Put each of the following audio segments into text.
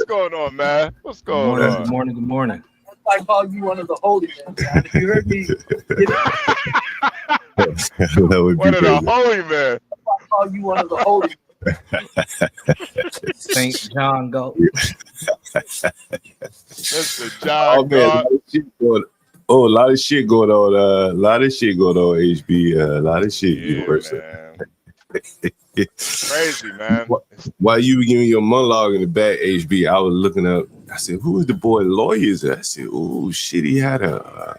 going on, man? What's going morning, on? Good morning. Good morning. I call you one of the holy men, man. If you heard me, One of the holy men. I call you one of the holy men. Saint John Galt. Mr. John Galt. A lot of shit going on. A lot of shit going on, HB. A lot of shit, Universal. Crazy, man. While you were giving your monologue in the back, HB, I was looking up. I said, "Who is the boy lawyers?" I said, "Oh shit, he had a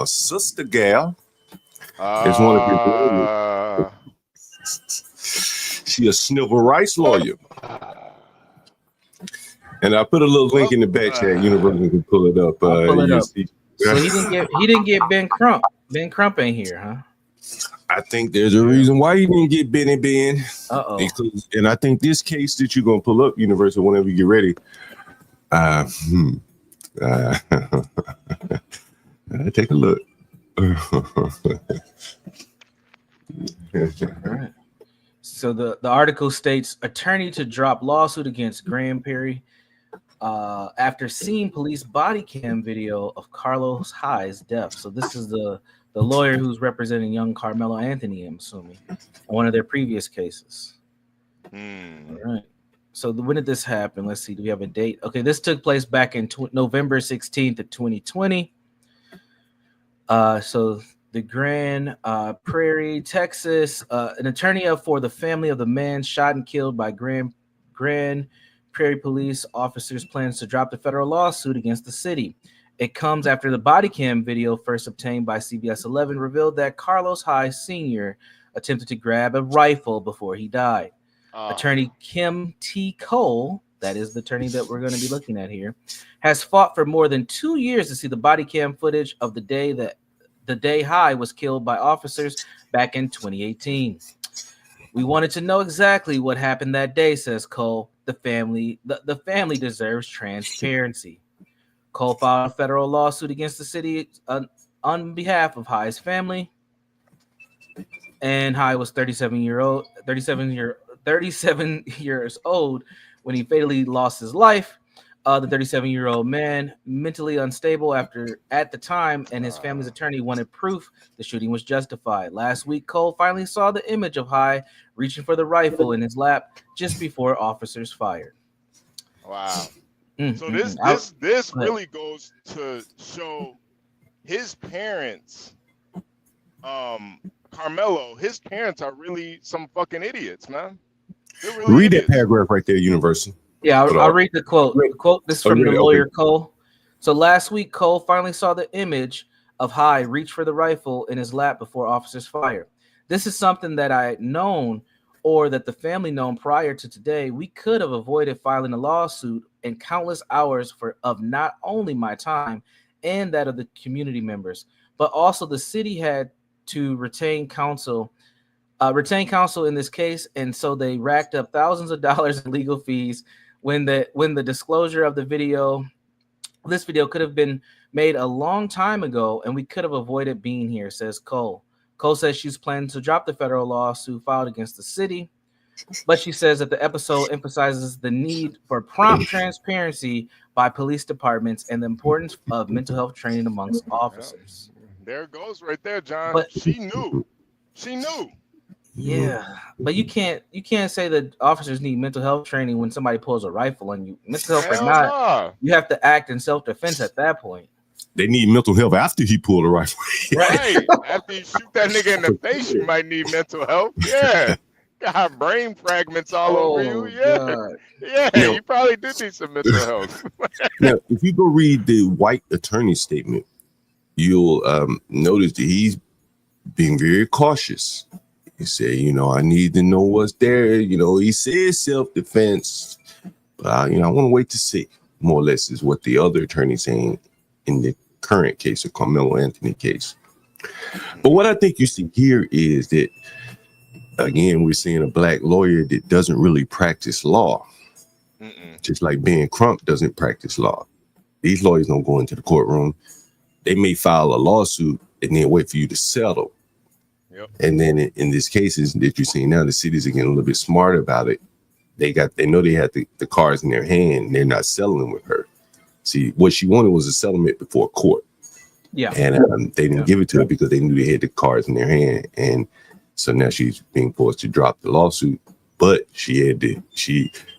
sister gal. It's one of his lawyers. She a civil rights lawyer." And I put a little link in the back chat. Universal can pull it up. Pull it up. So he didn't get Ben Crump. Ben Crump ain't here, huh? I think there's a reason why he didn't get Ben. Uh-oh. And I think this case that you're gonna pull up, Universal, whenever you get ready. Take a look. All right. So the article states attorney to drop lawsuit against Graham Perry after seeing police body cam video of Carlos High's death. So this is the lawyer who's representing young Carmelo Anthony, I'm assuming, in one of their previous cases. All right. So when did this happen? Let's see. Do we have a date? Okay, this took place back in November 16th of 2020. So the Grand Prairie, Texas, an attorney for the family of the man shot and killed by Grand Prairie police officers plans to drop the federal lawsuit against the city. It comes after the body cam video first obtained by CBS 11 revealed that Carlos High Sr. attempted to grab a rifle before he died. Attorney Kim T. Cole, that is the attorney that we're going to be looking at here, has fought for more than 2 years to see the body cam footage of the day High was killed by officers back in 2018. We wanted to know exactly what happened that day, says Cole. The family deserves transparency. Cole filed a federal lawsuit against the city on behalf of High's family. And High was 37 years old when he fatally lost his life. The 37-year-old man, mentally unstable at the time, and his family's attorney wanted proof the shooting was justified. Last week, Cole finally saw the image of High reaching for the rifle in his lap just before officers fired. Wow. So this really goes to show his parents, Carmelo, his parents are really some fucking idiots, man. Really Read idiots. that paragraph right there, Universal. Yeah, I'll read the quote. The quote, this is from the lawyer Cole. So last week, Cole finally saw the image of High reach for the rifle in his lap before officers fired. This is something that I had known or that the family known prior to today. We could have avoided filing a lawsuit and countless hours of not only my time and that of the community members, but also the city had to retain counsel in this case, and so they racked up thousands of dollars in legal fees. When the disclosure of this video could have been made a long time ago, and we could have avoided being here, says Cole. Cole says she's planning to drop the federal lawsuit filed against the city, but she says that the episode emphasizes the need for prompt transparency by police departments and the importance of mental health training amongst officers. There it goes right there, John. But she knew. Yeah, but you can't say that officers need mental health training when somebody pulls a rifle on you. Mental health or not, you have to act in self-defense at that point. They need mental health after he pulled a rifle. Right. After you shoot that nigga in the face, you might need mental health. Yeah. Got brain fragments all over you. Yeah. God. Yeah, now, you probably did need some mental health. Now, if you go read the white attorney statement, you'll notice that he's being very cautious. He said, I need to know what's there. He says self-defense, but I want to wait to see. More or less is what the other attorney saying in the current case, the Carmelo Anthony case. But what I think you see here is that, again, we're seeing a black lawyer that doesn't really practice law. Just like Ben Crump doesn't practice law. These lawyers don't go into the courtroom. They may file a lawsuit and then wait for you to settle. Yep. And then in these cases that you're seeing now, the cities are getting a little bit smart about it. they know they had the cars in their hand. They're not settling with her. See, what she wanted was a settlement before court. Yeah. And they didn't give it to her because they knew they had the cards in their hand. And so now she's being forced to drop the lawsuit. But she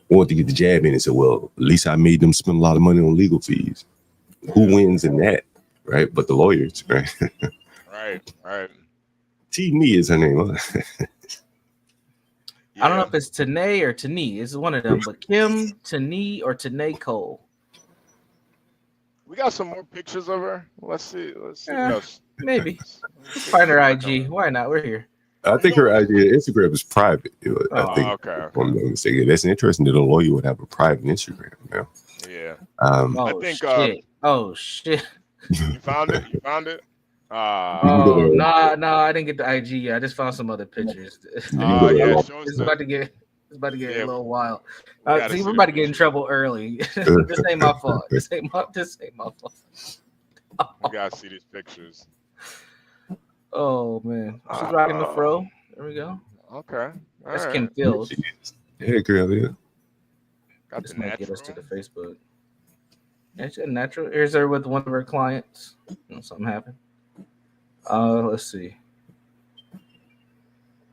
wanted to get the jab in and said, well, at least I made them spend a lot of money on legal fees. Who wins in that? Right? But the lawyers, right? Right. T-Nee is her name. I don't know if it's Tanae or Tani. It's one of them. But Kim, Tani, or Tanae Cole. We got some more pictures of her. Let's see. Maybe. Let's find her IG. Why not? We're here. I think her Instagram is private. I think. Okay. If I'm not mistaken. That's interesting that a lawyer would have a private Instagram now. Yeah. I think. Shit. Shit. You found it. No, I didn't get the IG. I just found some other pictures. It's about to get a little wild. See, we're about to get in trouble early. This ain't my fault. This ain't my fault. You gotta see these pictures. Oh man, she's rocking the fro. There we go. Okay, that's Kim Fields. Yeah, girl. Yeah. Got this the might natural. get us to the Facebook. Yeah, she's natural. Here's her with one of her clients. Something happened. Let's see.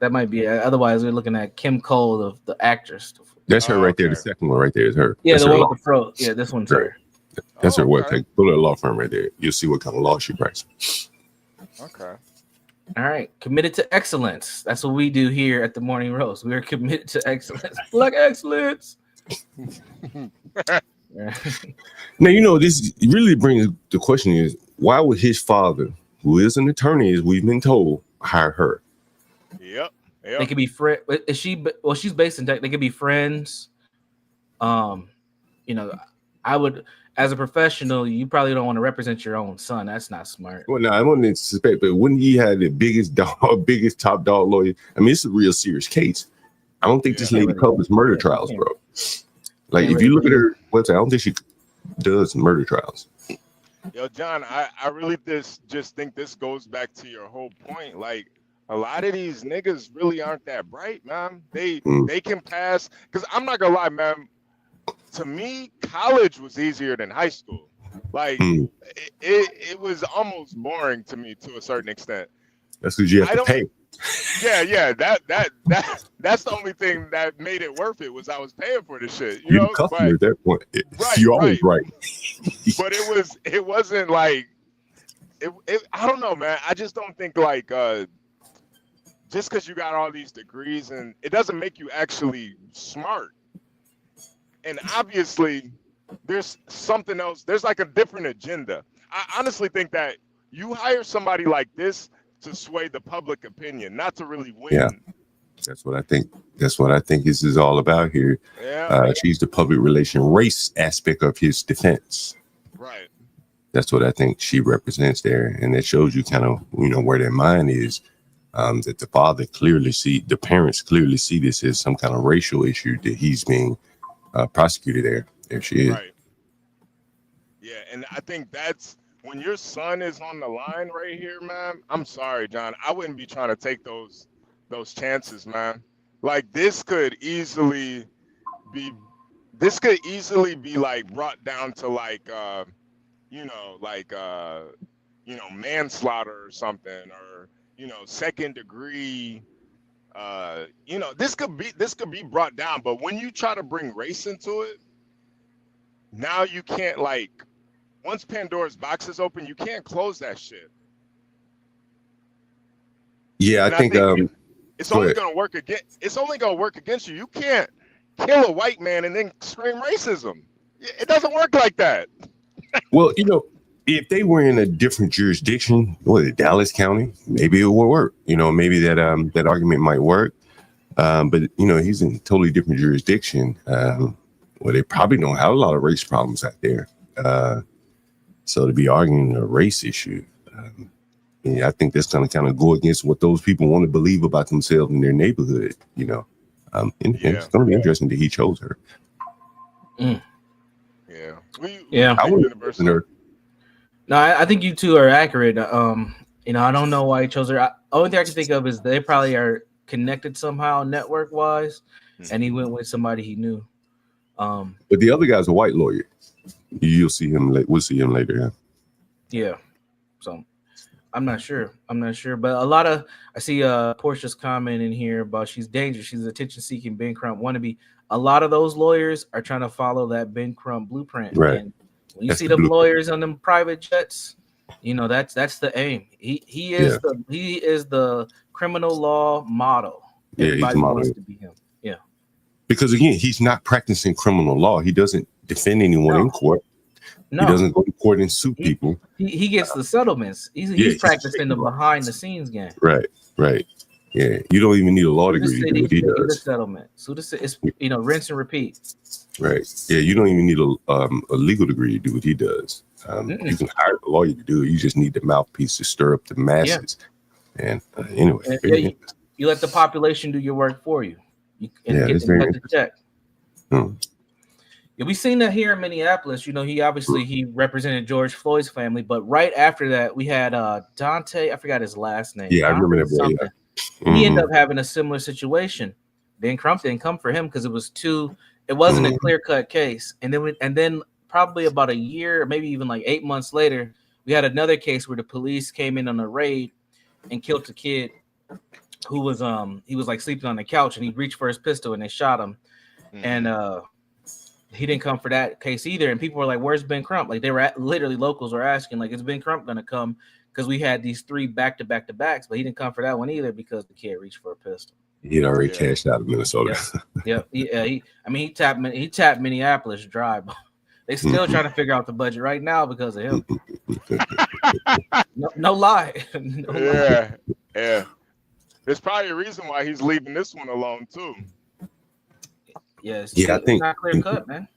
That might be. Otherwise, we're looking at Kim Cole, the actress. That's her right there. The second one right there is her. Yeah, that's the her one with the fro. Yeah, this one's her. That's her website. Go to the law firm right there. You'll see what kind of law she practices. Okay. All right. Committed to excellence. That's what we do here at the Morning Roast. We are committed to excellence. Black excellence. Now, this really brings the question is, why would his father, who is an attorney, as we've been told, hire her? Yep. They could be friends. Is she? Well, she's based in Texas. They could be friends. I would, as a professional, you probably don't want to represent your own son. That's not smart. Well, no, I wouldn't suspect, but wouldn't he have the biggest top dog lawyer? I mean, it's a real serious case. I don't think this lady covers murder trials, bro. Like, if you look at her website, I don't think she does murder trials. Yo, John, I really just think this goes back to your whole point. Like, a lot of these niggas really aren't that bright, man. They can pass. Because I'm not gonna lie, man. To me, college was easier than high school. Like, it was almost boring to me to a certain extent. That's because you have to pay. Yeah. That's the only thing that made it worth it was I was paying for the shit. You know, customer at that point. Right, you're always right. But it wasn't like I don't know, man. I just don't think like just because you got all these degrees and it doesn't make you actually smart. And obviously, there's something else. There's like a different agenda. I honestly think that you hire somebody like this to sway the public opinion, not to really win. Yeah, that's what I think. That's what I think this is all about here. Yeah. She's the public relation race aspect of his defense. Right. That's what I think she represents there. And it shows you kind of, where their mind is, that the parents clearly see this as some kind of racial issue that he's being prosecuted there. There she is. Right. Yeah, and I think that's when your son is on the line right here, man. I'm sorry, John. I wouldn't be trying to take those chances, man. Like this could easily be like brought down to like manslaughter or something, or second degree. This could be brought down, but when you try to bring race into it, now you can't, like, once Pandora's box is open, you can't close that shit. Yeah, I think it's only gonna work against you. You can't kill a white man and then scream racism. It doesn't work like that. Well, if they were in a different jurisdiction, Dallas County, maybe it would work. Maybe that argument might work. But he's in a totally different jurisdiction. They probably don't have a lot of race problems out there. So to be arguing a race issue, I think that's going to kind of go against what those people want to believe about themselves in their neighborhood. And it's going to be interesting that he chose her. Yeah. I would have her. No, I think you two are accurate. I don't know why he chose her. Only thing I can think of is they probably are connected somehow network wise. and he went with somebody he knew. But the other guy's a white lawyer. You'll see him. We'll see him later. Yeah. So I'm not sure. But a lot of I see Portia's comment in here about she's dangerous. She's attention-seeking Ben Crump wannabe. A lot of those lawyers are trying to follow that Ben Crump blueprint. Right. And when you see them lawyers on them private jets, you know that's the aim. He is the criminal law model. Everybody wants to be him. Yeah. Because again, he's not practicing criminal law. He doesn't defend anyone in court. No. He doesn't go to court and sue people. He gets the settlements. He's practicing the behind the scenes game. Right. Yeah, you don't even need a law degree to do what he does. The settlement. So this is rinse and repeat. Right. Yeah, you don't even need a legal degree to do what he does. You can hire a lawyer to do it. You just need the mouthpiece to stir up the masses. Yeah. And anyway, you let the population do your work for you. Get the check. Yeah, we seen that here in Minneapolis. You know, he represented George Floyd's family, but right after that, we had Dante. I forgot his last name. Yeah, I remember that boy. Yeah. He ended up having a similar situation. Ben Crump didn't come for him because it wasn't a clear-cut case. And then probably about a year, maybe even like 8 months later, we had another case where the police came in on a raid and killed a kid who was he was like sleeping on the couch, and he reached for his pistol and they shot him. And he didn't come for that case either. And people were like, "Where's Ben Crump?" Like literally locals were asking, like, "Is Ben Crump gonna come?" Because we had these 3 back-to-backs, but he didn't come for that one either because the kid reached for a pistol. He'd already cashed out of Minnesota. He tapped Minneapolis dry. They still trying to figure out the budget right now because of him. No lie. Yeah. There's probably a reason why he's leaving this one alone too. Yes. I think not clear cut, man.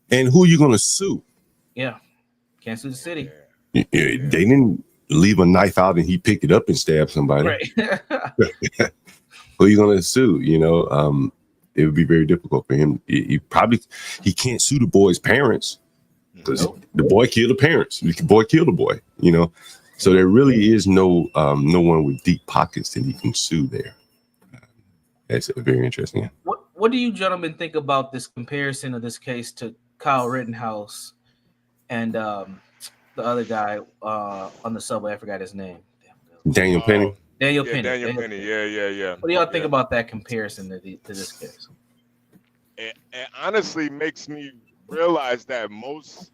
And who are you gonna sue? Yeah, can't sue the city. Yeah, they didn't leave a knife out and he picked it up and stabbed somebody. Right. Who are you gonna sue? You know, it would be very difficult for him. He can't sue the boy's parents because the boy killed the parents. The boy killed the boy. You know, so there really is no one with deep pockets that he can sue there. That's very interesting. What do you gentlemen think about this comparison of this case to Kyle Rittenhouse and the other guy on the subway? I forgot his name. Daniel Penny. Daniel Penny. Yeah. What do y'all think about that comparison to this case? It honestly makes me realize that most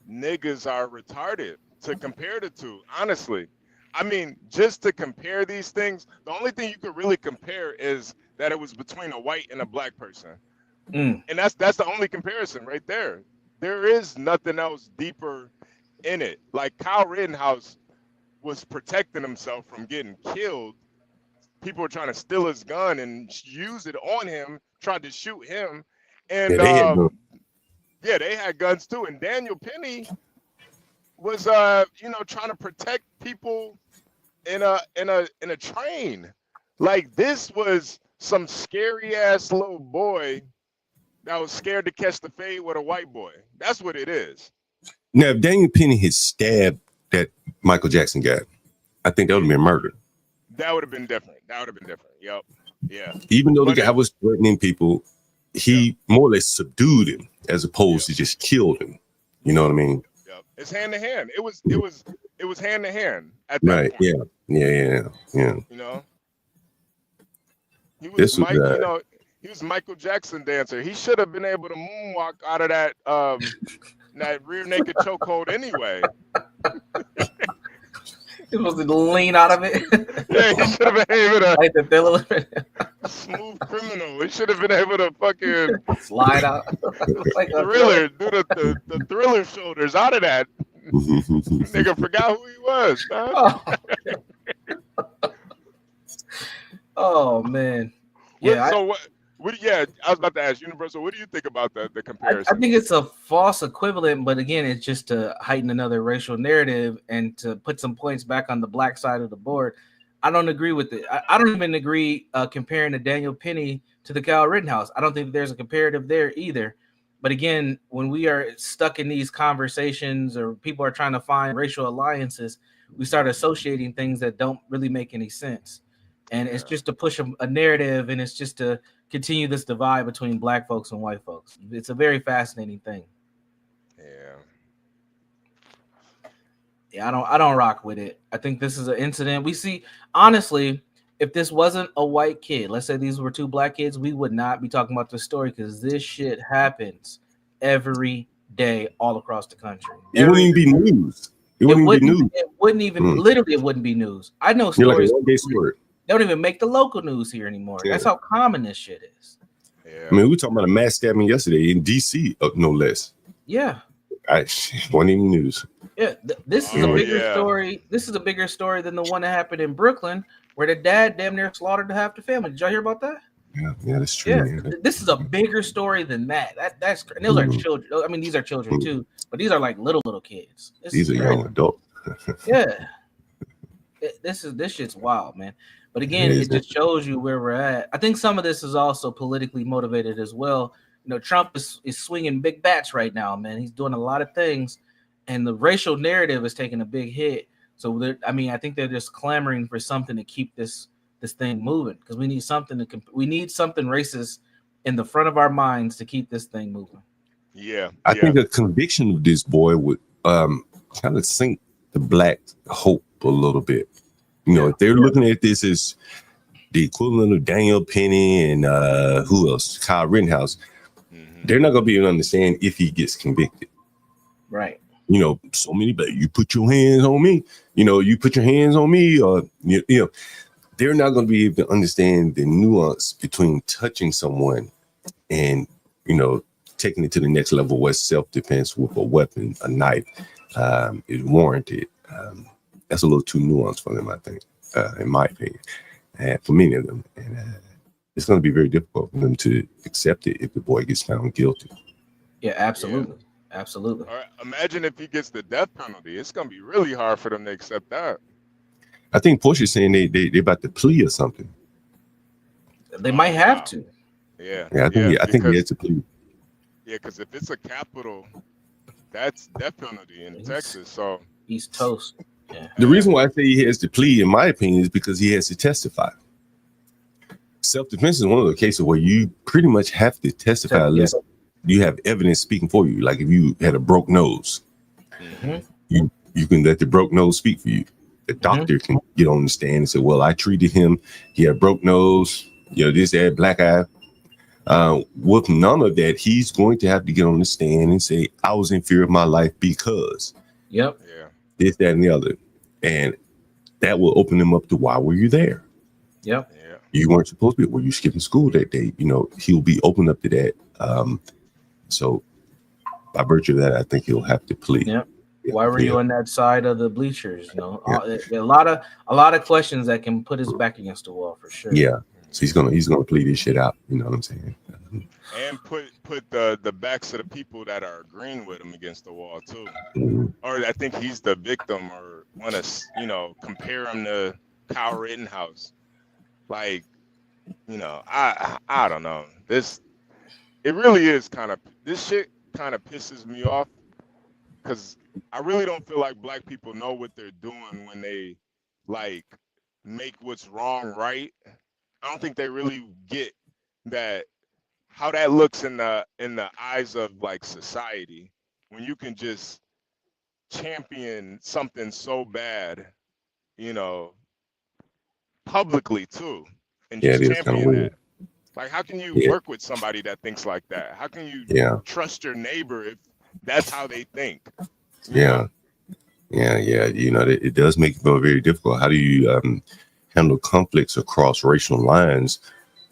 niggas are retarded to compare the two. Honestly, I mean, just to compare these things, the only thing you could really compare is that it was between a white and a black person, and that's the only comparison right there. There is nothing else deeper in it. Like Kyle Rittenhouse was protecting himself from getting killed. People were trying to steal his gun and use it on him, tried to shoot him, and they had guns too. And Daniel Penny was trying to protect people in a train. Like, this was some scary ass little boy that was scared to catch the fade with a white boy. That's what it is. Now, if Daniel Penny had stabbed that Michael Jackson guy, I think that would have been murder. That would have been different. Yep. Yeah. Even though the guy was threatening people, he more or less subdued him as opposed to just killed him. You know what I mean? Yep. It's hand to hand. It was hand to hand at that point. Yeah. You know? He was Michael Jackson dancer. He should have been able to moonwalk out of that that rear naked chokehold anyway. He was to lean out of it. Yeah, he should have been able to. Like the thriller. Smooth criminal. He should have been able to fucking slide out. Like Thriller, do the Thriller shoulders out of that. Nigga forgot who he was. Huh? Oh man. Yeah. I was about to ask Universal, what do you think about the comparison? I think it's a false equivalent, but again, it's just to heighten another racial narrative and to put some points back on the black side of the board. I don't agree with it. I don't even agree comparing the Daniel Penny to the Kyle Rittenhouse. I don't think there's a comparative there either. But again, when we are stuck in these conversations or people are trying to find racial alliances, we start associating things that don't really make any sense. And it's just to push a narrative, and it's just to continue this divide between black folks and white folks. It's a very fascinating thing. Yeah, I don't rock with it. I think this is an incident. We see, honestly, if this wasn't a white kid, let's say these were two black kids, we would not be talking about this story because this shit happens every day all across the country. It wouldn't even be news. It wouldn't even literally it wouldn't be news. I know stories. Like they don't even make the local news here anymore. Yeah. That's how common this shit is. Yeah. I mean, we were talking about a mass stabbing yesterday in DC, no less. Yeah. Wasn't even news. Yeah, this is a bigger story. This is a bigger story than the one that happened in Brooklyn, where the dad damn near slaughtered half the family. Did y'all hear about that? Yeah, that's true. Yeah. This is a bigger story than that. That's and those are children. I mean, these are children too, but these are like little kids. These are young adults. Yeah, this shit's wild, man. But again, it just shows you where we're at. I think some of this is also politically motivated as well. You know, Trump is swinging big bats right now, man. He's doing a lot of things, and the racial narrative is taking a big hit. So, I think they're just clamoring for something to keep this thing moving because we need something racist in the front of our minds to keep this thing moving. Yeah, I think a conviction of this boy would kind of sink the black hope a little bit. You know, if they're looking at this as the equivalent of Daniel Penny and who else, Kyle Rittenhouse, they're not gonna be able to understand if he gets convicted. Right. You know, so many, but you put your hands on me. You know, you put your hands on me, or you know, they're not going to be able to understand the nuance between touching someone and, you know, taking it to the next level where self-defense with a weapon, a knife, is warranted. That's a little too nuanced for them, I think, in my opinion, and for many of them. And it's going to be very difficult for them to accept it if the boy gets found guilty. Yeah, absolutely. Yeah. Absolutely. All right, imagine if he gets the death penalty. It's going to be really hard for them to accept that. I think Portia's saying they about to plea or something. They might have to. Yeah. I think he has to plea. Yeah, because if it's a capital, that's death penalty in Texas. So he's toast. Yeah. The reason why I say he has to plea, in my opinion, is because he has to testify. Self-defense is one of the cases where you pretty much have to testify unless you have evidence speaking for you. Like if you had a broke nose, you can let the broke nose speak for you. The doctor can get on the stand and say, well, I treated him. He had a broke nose, you know, this, that, black eye. With none of that, he's going to have to get on the stand and say, I was in fear of my life because this, that, and the other. And that will open them up to why were you there? Yep. Yeah. You weren't supposed to be. Were you skipping school that day? You know, he'll be open up to that. So by virtue of that, I think he'll have to plead. Yep. Why were you on that side of the bleachers? You know, a lot of questions that can put his back against the wall for sure. Yeah, so he's gonna plead this shit out. You know what I'm saying? And put the backs of the people that are agreeing with him against the wall too. Or I think he's the victim, or want to compare him to Kyle Rittenhouse. Like, you know, I don't know. This shit kind of pisses me off because I really don't feel like black people know what they're doing when they like make what's wrong right. I don't think they really get that, how that looks in the eyes of like society when you can just champion something so bad, you know, publicly too, and just champion that. Like, how can you work with somebody that thinks like that? How can you trust your neighbor if that's how they think? Yeah. You know, it does make it very difficult. How do you handle conflicts across racial lines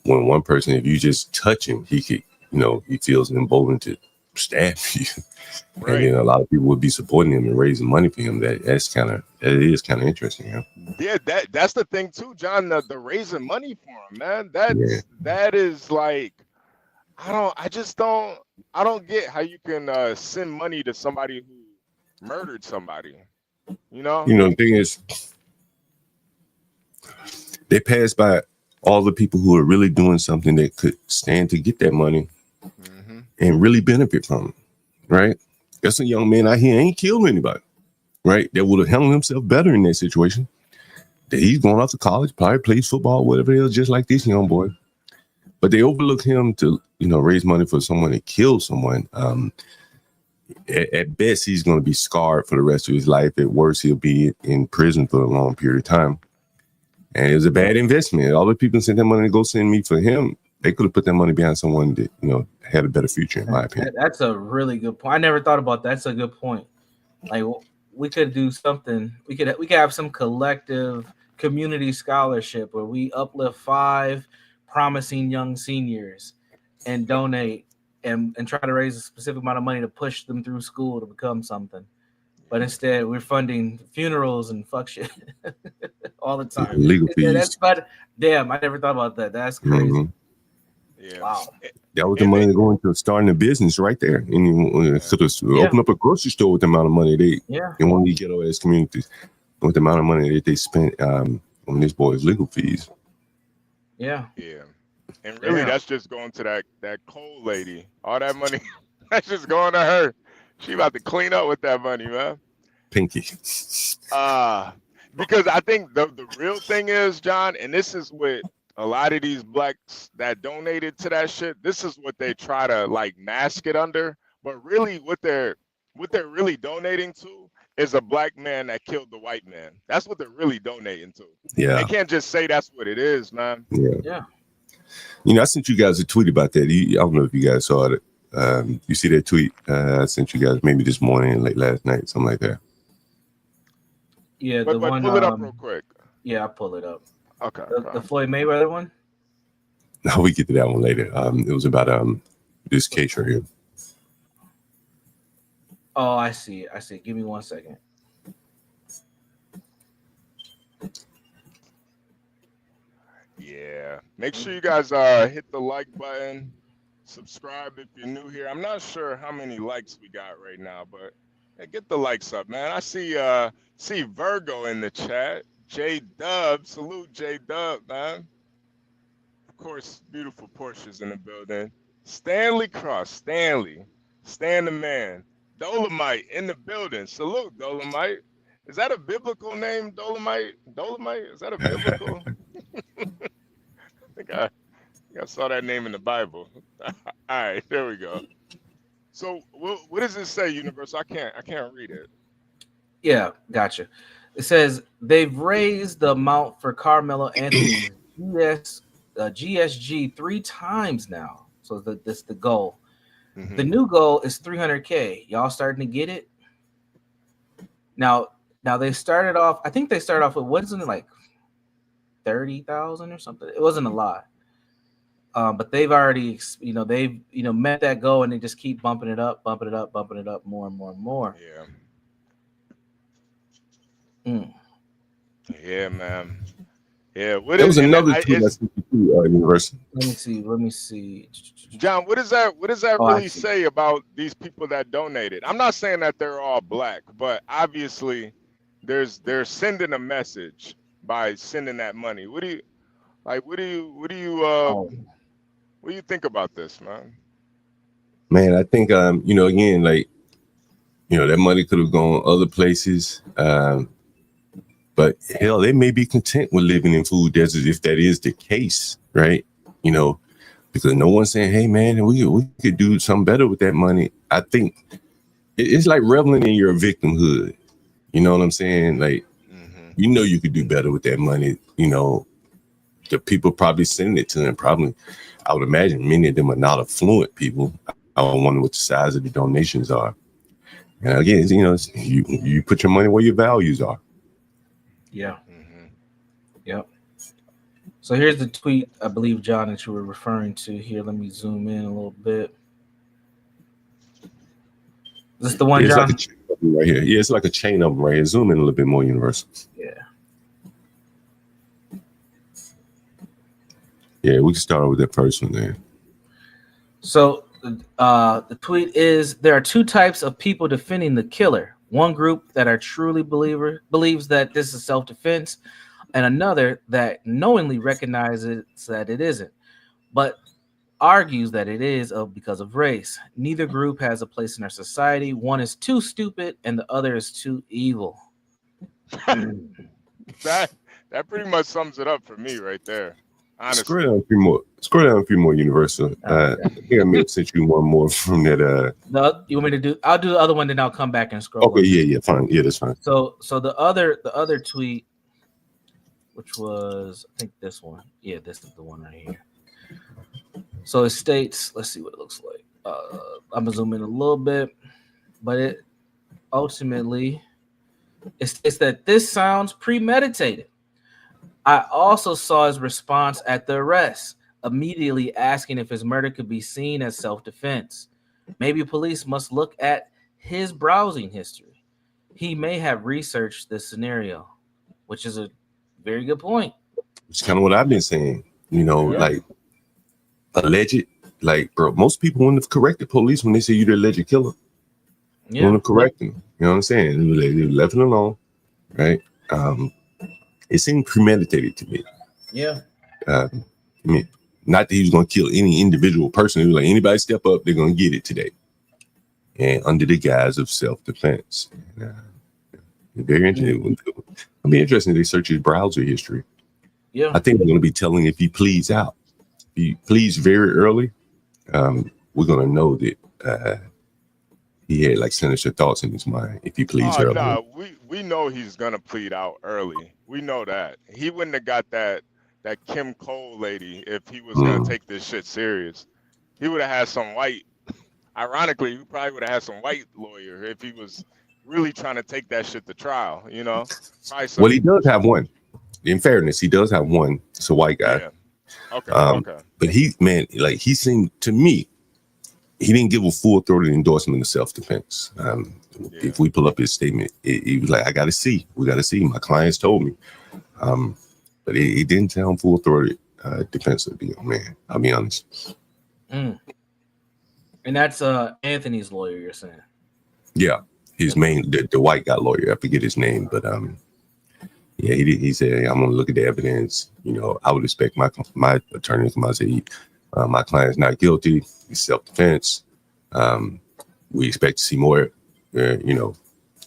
when one person, if you just touch him, he could, you know, he feels emboldened to stab you. Right. And then a lot of people would be supporting him and raising money for him. That is kind of interesting. Yeah, that's the thing too, John. The raising money for him, man. That is like, I don't get how you can send money to somebody who murdered somebody. You know, the thing is, they pass by all the people who are really doing something that could stand to get that money and really benefit from it, right? That's a young man out here ain't killed anybody, right? That would have handled himself better in that situation. That he's going off to college, probably plays football, whatever it is, just like this young boy. but they overlook him to, raise money for someone that killed someone. At best, he's going to be scarred for the rest of his life. At worst, he'll be in prison for a long period of time. And it was a bad investment. All the people sent that money to go send me for him. They could have put that money behind someone that, had a better future, in my opinion. That's a really good point. I never thought about that. That's a good point. Like, we could do something. We could have some collective community scholarship where we uplift 5 promising young seniors and donate and try to raise a specific amount of money to push them through school to become something. But instead, we're funding funerals and fuck shit all the time. Legal fees. Damn, I never thought about that. That's crazy. Mm-hmm. Yeah. Wow. That was the money to go into starting a business right there. And could have opened up a grocery store with the amount of money in one of these ghetto ass communities, with the amount of money that they spent on this boy's legal fees. Yeah. Yeah. And really, that's just going to that coal lady. All that money, that's just going to her. She about to clean up with that money, man. Pinky. Because I think the real thing is, John, and this is what a lot of these blacks that donated to that shit, this is what they try to like mask it under. But really what they're really donating to is a black man that killed the white man. That's what they're really donating to. Yeah. They can't just say that's what it is, man. Yeah. I sent you guys a tweet about that. I don't know if you guys saw it. You see that tweet? I sent you guys maybe this morning, late last night, something like that. Yeah, but one. Pull it up real quick. Yeah, I'll pull it up. Okay. The Floyd Mayweather one? No, we get to that one later. It was about this case right here. Oh, I see. Give me 1 second. Yeah. Make sure you guys hit the like button. Subscribe if you're new here. I'm not sure how many likes we got right now, but get the likes up, man. I see Virgo in the chat. J Dub, salute J Dub, man. Of course, beautiful Porsche's in the building. Stanley Cross, Stanley, Stan the man. Dolomite in the building. Salute, Dolomite. Is that a biblical name, Dolomite? Dolomite? Is that a biblical? I think I saw that name in the Bible. All right, there we go. So what does it say, Universal? I can't read it. Yeah, gotcha. It says they've raised the amount for Carmelo Anthony's GSG 3 times now. So that's the goal. Mm-hmm. The new goal is 300K. Y'all starting to get it? Now they started off. I think they started off with, wasn't it like 30,000 or something? It wasn't a lot. But they've already, met that goal, and they just keep bumping it up more and more and more. Yeah. Yeah, man. Yeah. There was another tweet that's Universal. Let me see. John, what does that really say about these people that donated? I'm not saying that they're all black, but obviously they're sending a message by sending that money. What do you think about this, man? Man, I think again, like, that money could have gone other places. But hell, they may be content with living in food deserts if that is the case, right? Because no one's saying, hey man, we could do something better with that money. I think it's like reveling in your victimhood. You know what I'm saying? Like, you could do better with that money. The people probably sending it to them, probably, I would imagine many of them are not affluent people. I wonder what the size of the donations are. And again, you put your money where your values are. Yeah. Mm-hmm. Yep. So here's the tweet, I believe, John, that you were referring to here. Let me zoom in a little bit. Is this the one, John? Like right here. Yeah, it's like a chain of them right here. Zoom in a little bit more, Universal. Yeah. Yeah, we can start with that first one there. So the tweet is, there are 2 types of people defending the killer. One group that are truly believes that this is self-defense, and another that knowingly recognizes that it isn't, but argues that it is because of race. Neither group has a place in our society. One is too stupid, and the other is too evil. That pretty much sums it up for me right there. Honestly. Scroll down a few more Universal. Here, I may have sent you one more from that. You want me to do? I'll do the other one, then I'll come back and scroll. Okay, yeah, fine. Yeah, that's fine. So the other tweet, which was I think this one. Yeah, this is the one right here. So it states, let's see what it looks like. I'm gonna zoom in a little bit, but it ultimately it states that this sounds premeditated. I also saw his response at the arrest, immediately asking if his murder could be seen as self-defense. Maybe police must look at his browsing history. He may have researched this scenario, which is a very good point. It's kind of what I've been saying. Like alleged, like, bro, most people wouldn't have corrected police when they say you're the alleged killer. Yeah. Wouldn't have corrected them. You know what I'm saying? They left it alone, right? It seemed premeditated to me. Yeah. I mean, not that he was going to kill any individual person. He was like, anybody step up, they're going to get it today. And under the guise of self-defense. Very interesting. It'll be interesting if they search his browser history. Yeah. I think they're going to be telling if he pleads out. If he pleads very early, we're going to know that he had like sinister thoughts in his mind if he pleads early. No, we know he's going to plead out early. We know that. He wouldn't have got that Kim Cole lady if he was going to take this shit serious. He would have had some white, ironically, he probably would have had some white lawyer if he was really trying to take that shit to trial, Well, he does have one. In fairness, he does have one. It's a white guy. Yeah. Okay. But he seemed to me, he didn't give a full-throated endorsement of self-defense. If we pull up his statement, he was like, we got to see. My clients told me. But it didn't sound full-throated defensive, man. I'll be honest. And that's Anthony's lawyer, you're saying? Yeah, his main, the white guy lawyer. I forget his name, but yeah, he said, hey, I'm going to look at the evidence. I would expect my attorney to come out and say, my client's not guilty. It's self-defense. We expect to see more,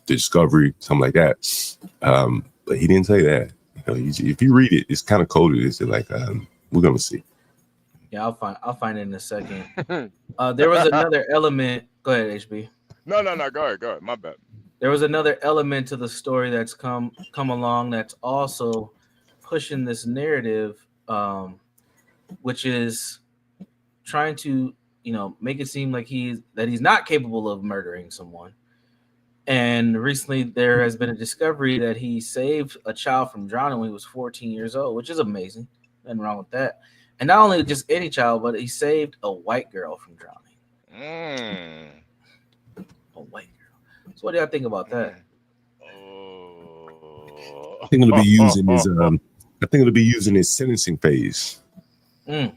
discovery, something like that. But he didn't say that. If you read it, it's kind of coded. It's like, we're going to see. Yeah, I'll find it in a second. There was another element. Go ahead, HB. No. Go ahead. My bad. There was another element to the story that's come along that's also pushing this narrative, which is trying to, make it seem like he's not capable of murdering someone. And recently there has been a discovery that he saved a child from drowning when he was 14 years old, which is amazing. Nothing wrong with that. And not only just any child, but he saved a white girl from drowning. A white girl. So what do y'all think about that? I think it'll be using his using his sentencing phase. That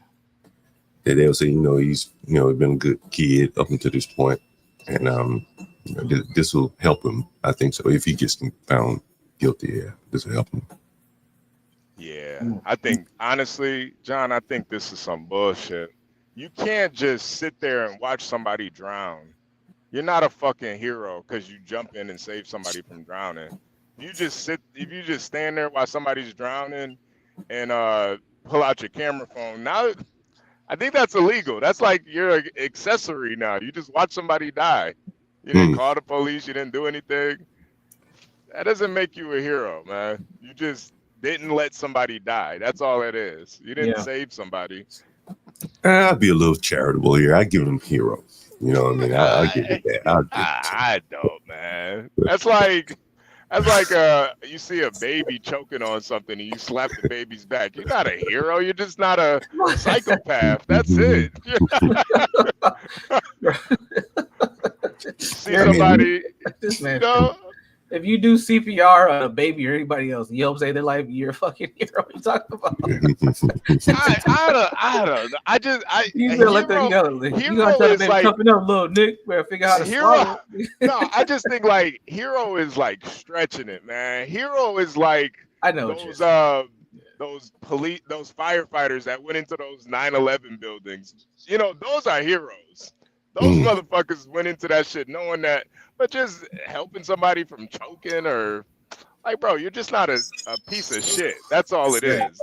they'll say, he's been a good kid up until this point, and this will help him. I think so. If he gets found guilty, this will help him. Yeah, I think honestly, John, I think this is some bullshit. You can't just sit there and watch somebody drown. You're not a fucking hero because you jump in and save somebody from drowning. If you just stand there while somebody's drowning and pull out your camera phone, now I think that's illegal. That's like you're an accessory now. You just watch somebody die. You didn't call the police. You didn't do anything. That doesn't make you a hero, man. You just didn't let somebody die. That's all it is. You didn't save somebody. I'd be a little charitable here. I'd give him hero. You know what I mean? I'll give it that. I don't, man. That's like you see a baby choking on something and you slap the baby's back. You're not a hero. You're just not a psychopath. That's it. See somebody, this man. If you do CPR on a baby or anybody else, you help save their life, you're a fucking hero. What you talking about? I don't know. You gonna let them go. You gonna tell them toughen up, little Nick. Better figure out how to swallow. No, I just think like hero is like stretching it, man. Hero is like I know those firefighters that went into those 9/11 buildings. Those are heroes. Those motherfuckers went into that shit knowing that, but just helping somebody from choking or like, bro, you're just not a piece of shit. That's all it is.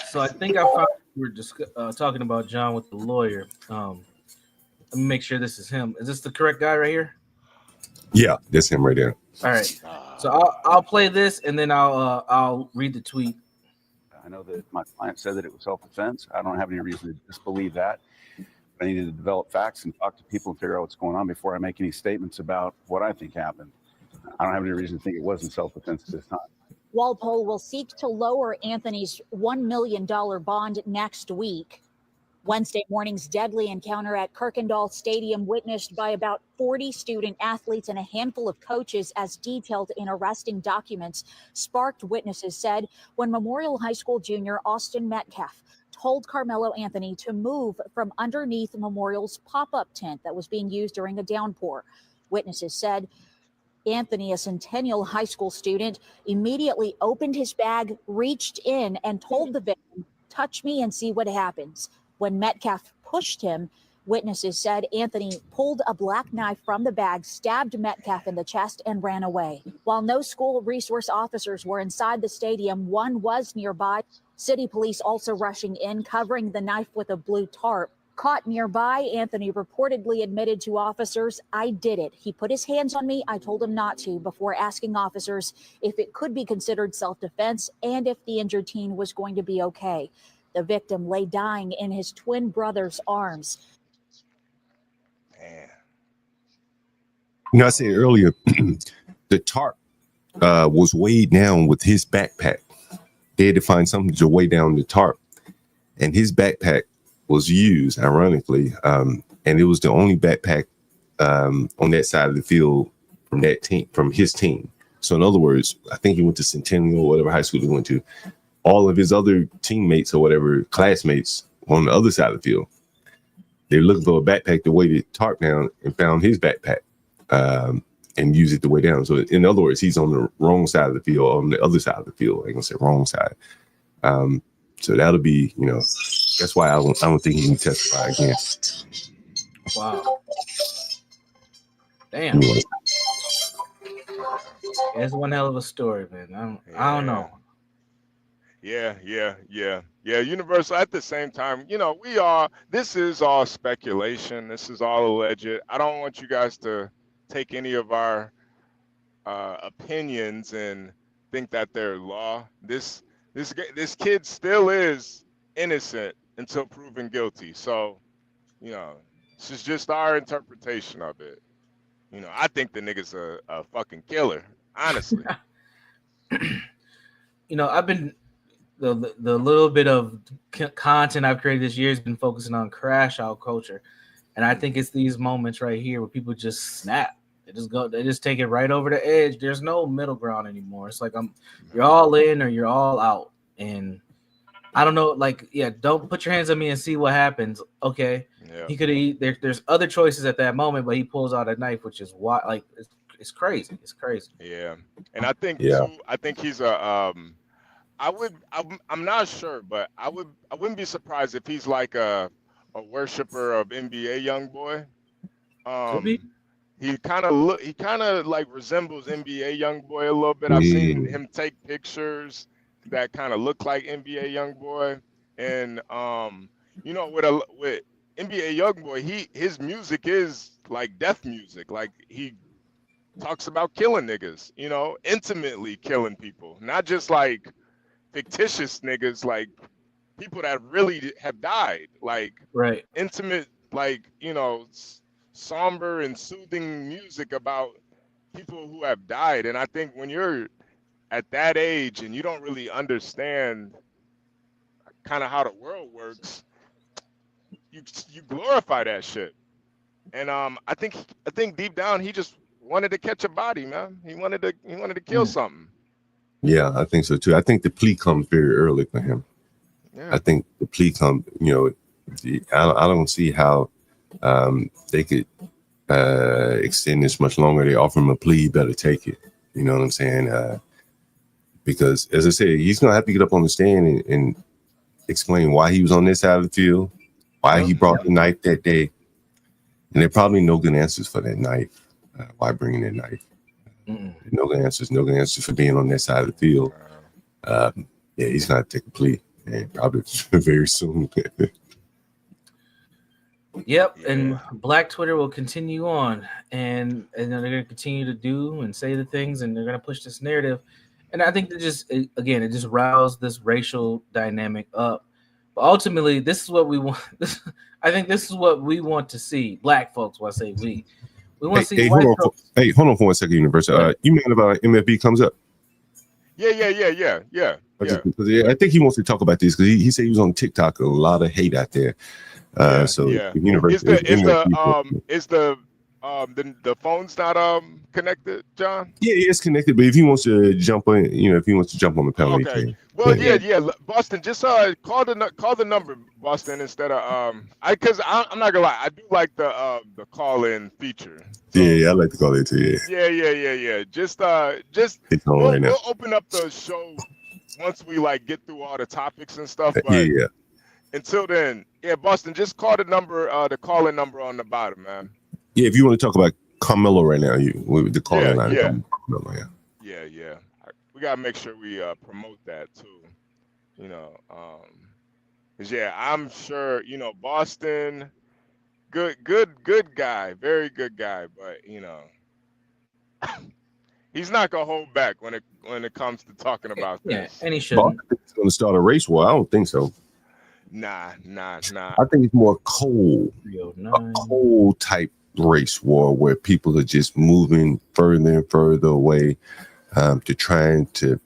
So I think I found we were just talking about John with the lawyer. Let me make sure this is him. Is this the correct guy right here? Yeah, that's him right there. All right. So I'll play this and then I'll read the tweet. I know that my client said that it was self-defense. I don't have any reason to disbelieve that. I needed to develop facts and talk to people and figure out what's going on before I make any statements about what I think happened. I don't have any reason to think it wasn't self-defense at this time. Walpole will seek to lower Anthony's $1 million bond next week. Wednesday morning's deadly encounter at Kirkendall Stadium, witnessed by about 40 student athletes and a handful of coaches as detailed in arresting documents, sparked, witnesses said, when Memorial High School junior Austin Metcalf told Carmelo Anthony to move from underneath Memorial's pop-up tent that was being used during a downpour. Witnesses said Anthony, a Centennial High School student, immediately opened his bag, reached in, and told the victim, "Touch me and see what happens." When Metcalf pushed him, witnesses said Anthony pulled a black knife from the bag, stabbed Metcalf in the chest, and ran away. While no school resource officers were inside the stadium, one was nearby. City police also rushing in, covering the knife with a blue tarp. Caught nearby, Anthony reportedly admitted to officers, "I did it. He put his hands on me. I told him not to," before asking officers if it could be considered self-defense and if the injured teen was going to be okay. The victim lay dying in his twin brother's arms. Man. You know, I said earlier, the tarp was weighed down with his backpack. They had to find something to weigh down the tarp, and his backpack was used, ironically, and it was the only backpack on that side of the field from that team, from his team. So in other words, I think he went to Centennial or whatever high school he went to. All of his other teammates or whatever classmates on the other side of the field, they're looking for a backpack to weigh the tarp down and found his backpack and use it to weigh down. So in other words, he's on the wrong side of the field, on the other side of the field. I'm gonna say wrong side. So that'll be, you know, that's why I don't think he can testify again. Wow. Damn. Anyway. It's one hell of a story, man. I don't know. Yeah. Universal, at the same time, you know, this is all speculation. This is all alleged. I don't want you guys to take any of our opinions and think that they're law. This kid still is innocent until proven guilty. So, you know, this is just our interpretation of it. You know, I think the nigga's a fucking killer, honestly. You know, I've been the little bit of content I've created this year has been focusing on crash out culture, and I think it's these moments right here where people just snap. They just take it right over the edge. There's no middle ground anymore. It's like you're all in or you're all out, and I don't know. Like, yeah, don't put your hands on me and see what happens. Okay, yeah. He could have. There's other choices at that moment, but he pulls out a knife, which is why, like, it's crazy. It's crazy. Yeah, and I think too, I think he's I'm not sure, but I wouldn't be surprised if he's like a worshiper of NBA YoungBoy. He kind of like resembles NBA YoungBoy a little bit. I've seen him take pictures that kind of look like NBA YoungBoy, and you know, with NBA YoungBoy, his music is like death music. Like, he talks about killing niggas, you know, intimately killing people, not just like fictitious niggas, like people that really have died, like right, intimate, like, you know, somber and soothing music about people who have died. And I think when you're at that age and you don't really understand kind of how the world works, you glorify that shit. And I think deep down he just wanted to catch a body, man. He wanted to kill something. Yeah, I think so too. I think the plea comes very early for him. Yeah. I think the plea comes, you know, I don't see how they could extend this much longer. They offer him a plea, better take it. You know what I'm saying? Because, as I said, he's going to have to get up on the stand and explain why he was on this side of the field, why he brought the knife that day. And there are probably no good answers for that knife. Why bringing that knife? No good answers for being on that side of the field. Yeah, he's gonna take a plea, and probably very soon. Yep, and Black Twitter will continue on, and they're going to continue to do and say the things, and they're going to push this narrative. And I think it just roused this racial dynamic up. But ultimately, this is what we want. I think this is what we want to see. Black folks, when I say we want to see white folks. Hold on for 1 second, Universal. You mean about MFB comes up? Yeah. I think he wants to talk about this because he said he was on TikTok. A lot of hate out there. Is the phone's not connected, John? Yeah, it's connected. But if he wants to jump on, if he wants to jump on the panel, he can. Well, yeah. Boston, just call the number, Boston, instead of because I'm not gonna lie, I do like the call-in feature. So, yeah, I like to call it too. Yeah. Just it's on right now. We'll open up the show once we get through all the topics and stuff. But yeah. Until then, Boston, just call the number, the call-in number on the bottom, man. Yeah, if you want to talk about Carmelo right now, with the call-in line. Yeah. We gotta make sure we promote that too. Cause I'm sure Boston, good guy, very good guy, but he's not gonna hold back when it comes to talking about this. And he shouldn't. He's gonna start a race war. I don't think so. Nah. I think it's more cold type race war where people are just moving further and further away to trying to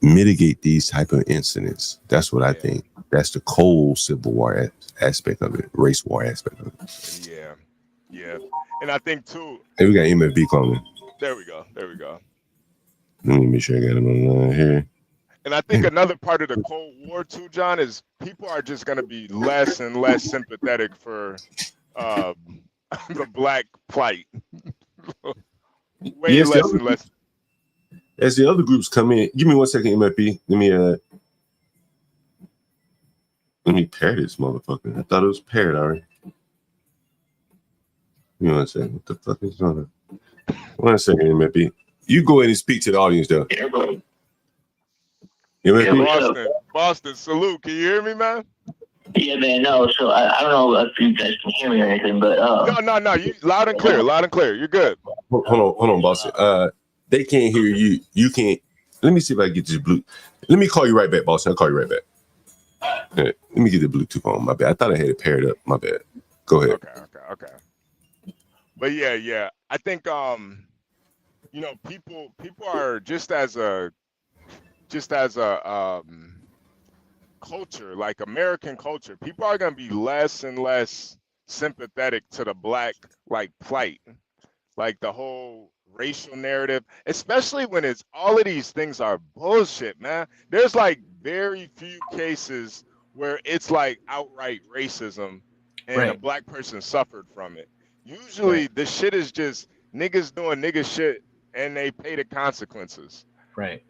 mitigate these type of incidents. That's what I think. That's the cold civil war aspect of it, race war aspect of it. Yeah. And I think too. Hey, we got MFB calling. There we go. Let me make sure I got him online here. And I think another part of the Cold War too, John, is people are just going to be less and less sympathetic for the black plight. Less and less. As the other groups come in, give me 1 second, MFB. Let me pair this motherfucker. I thought it was paired already. Give me 1 second. What the fuck is on it? 1 second, MFB. You go ahead and speak to the audience, though. Boston, salute. Can you hear me, man? Yeah, man. No, so I don't know if you guys can hear me or anything, but no. You loud and clear. You're good. Hold on, Boston. They can't hear you. You can't. Let me see if I can get this blue. Let me call you right back, Boston. I'll call you right back. Let me get the Bluetooth on. My bad. I thought I had it paired up. My bad. Go ahead. Okay. But yeah. I think people are just as a culture, like American culture, people are gonna be less and less sympathetic to the black plight, like the whole racial narrative, especially when it's all of these things are bullshit, man. There's very few cases where it's outright racism and a black person suffered from it. Usually the shit is just niggas doing nigga shit and they pay the consequences. Right.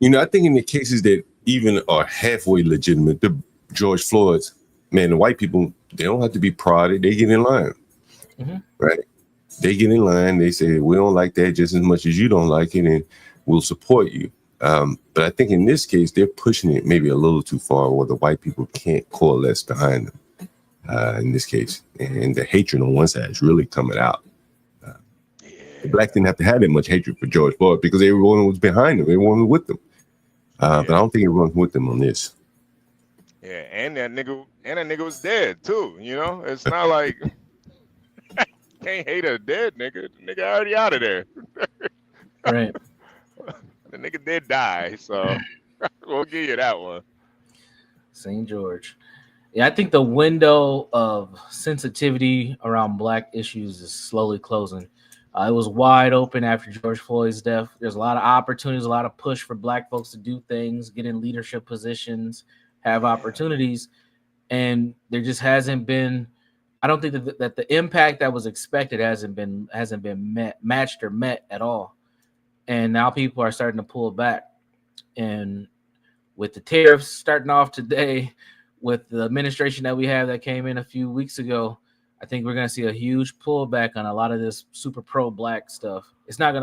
I think in the cases that even are halfway legitimate, the George Floyd's, man, the white people, they don't have to be prodded. They get in line, right? They get in line. They say, we don't like that just as much as you don't like it, and we'll support you. But I think in this case, they're pushing it maybe a little too far where the white people can't coalesce behind them in this case. And the hatred on one side is really coming out. The blacks didn't have to have that much hatred for George Floyd because everyone was behind him. Everyone was with them. But I don't think everyone's with them on this. Yeah, and that nigga was dead too. It's not like can't hate a dead nigga. The nigga already out of there. Right. The nigga did die, so we'll give you that one. St. George. Yeah, I think the window of sensitivity around black issues is slowly closing. It was wide open after George Floyd's death. There's a lot of opportunities, a lot of push for black folks to do things, get in leadership positions, have opportunities. And there just hasn't been, I don't think that the impact that was expected hasn't been matched or met at all. And now people are starting to pull back. And with the tariffs starting off today, with the administration that we have that came in a few weeks ago, I think we're going to see a huge pullback on a lot of this super pro black stuff. It's not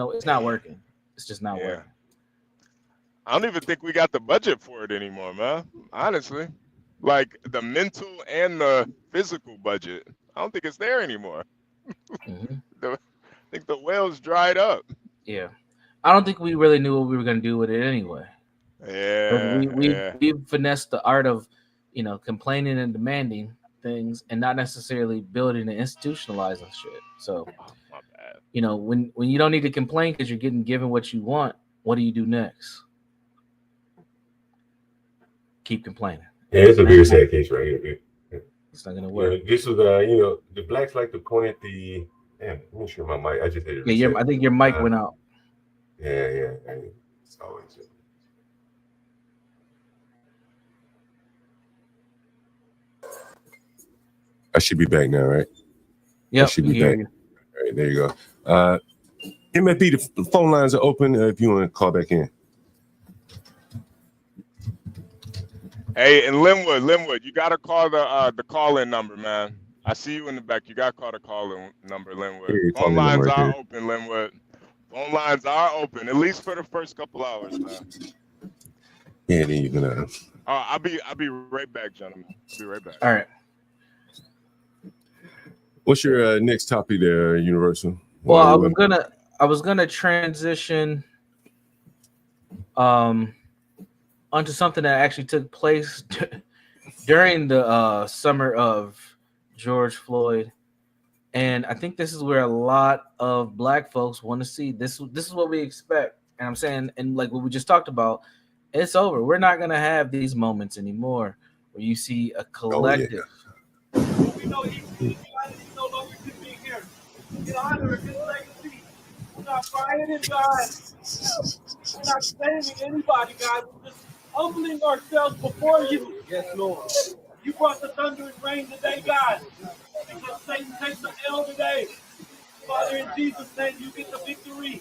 working. It's just not working. I don't even think we got the budget for it anymore, man. Honestly, like the mental and the physical budget, I don't think it's there anymore. I think the well's dried up. Yeah, I don't think we really knew what we were going to do with it anyway. Yeah, we finessed the art of, complaining and demanding things, and not necessarily building and institutionalizing shit. So, my bad. When you don't need to complain because you're getting given what you want, what do you do next? Keep complaining. Yeah, it's a very sad case right here. It's not gonna work. This was, the blacks like to point at the. Damn, let me share my mic. I just hit it. Yeah, I think your mic went out. Yeah. It's always. I should be back now, right? Yeah, I should be back. All right, there you go. MFB, the phone lines are open if you want to call back in. Hey, and Linwood, you gotta call the call-in number, man. I see you in the back. You gotta call the call-in number, Linwood. Phone lines are open, Linwood. Phone lines are open, at least for the first couple hours, man. Yeah, then you're gonna. I'll be right back, gentlemen. I'll be right back. All right. What's your next topic there, Universal? Well, I was gonna transition onto something that actually took place during the summer of George Floyd, and I think this is where a lot of Black folks want to see this. This is what we expect, and I'm saying, and like what we just talked about, it's over. We're not gonna have these moments anymore where you see a collective. We know he's no longer can be here. In honor of his legacy, we're not rioting, God. We're not blaming anybody, God. We're just humbling ourselves before you. Yes, Lord. You brought the thunder and rain today, God. Because Satan takes the L today. Father, in Jesus' name, you get the victory.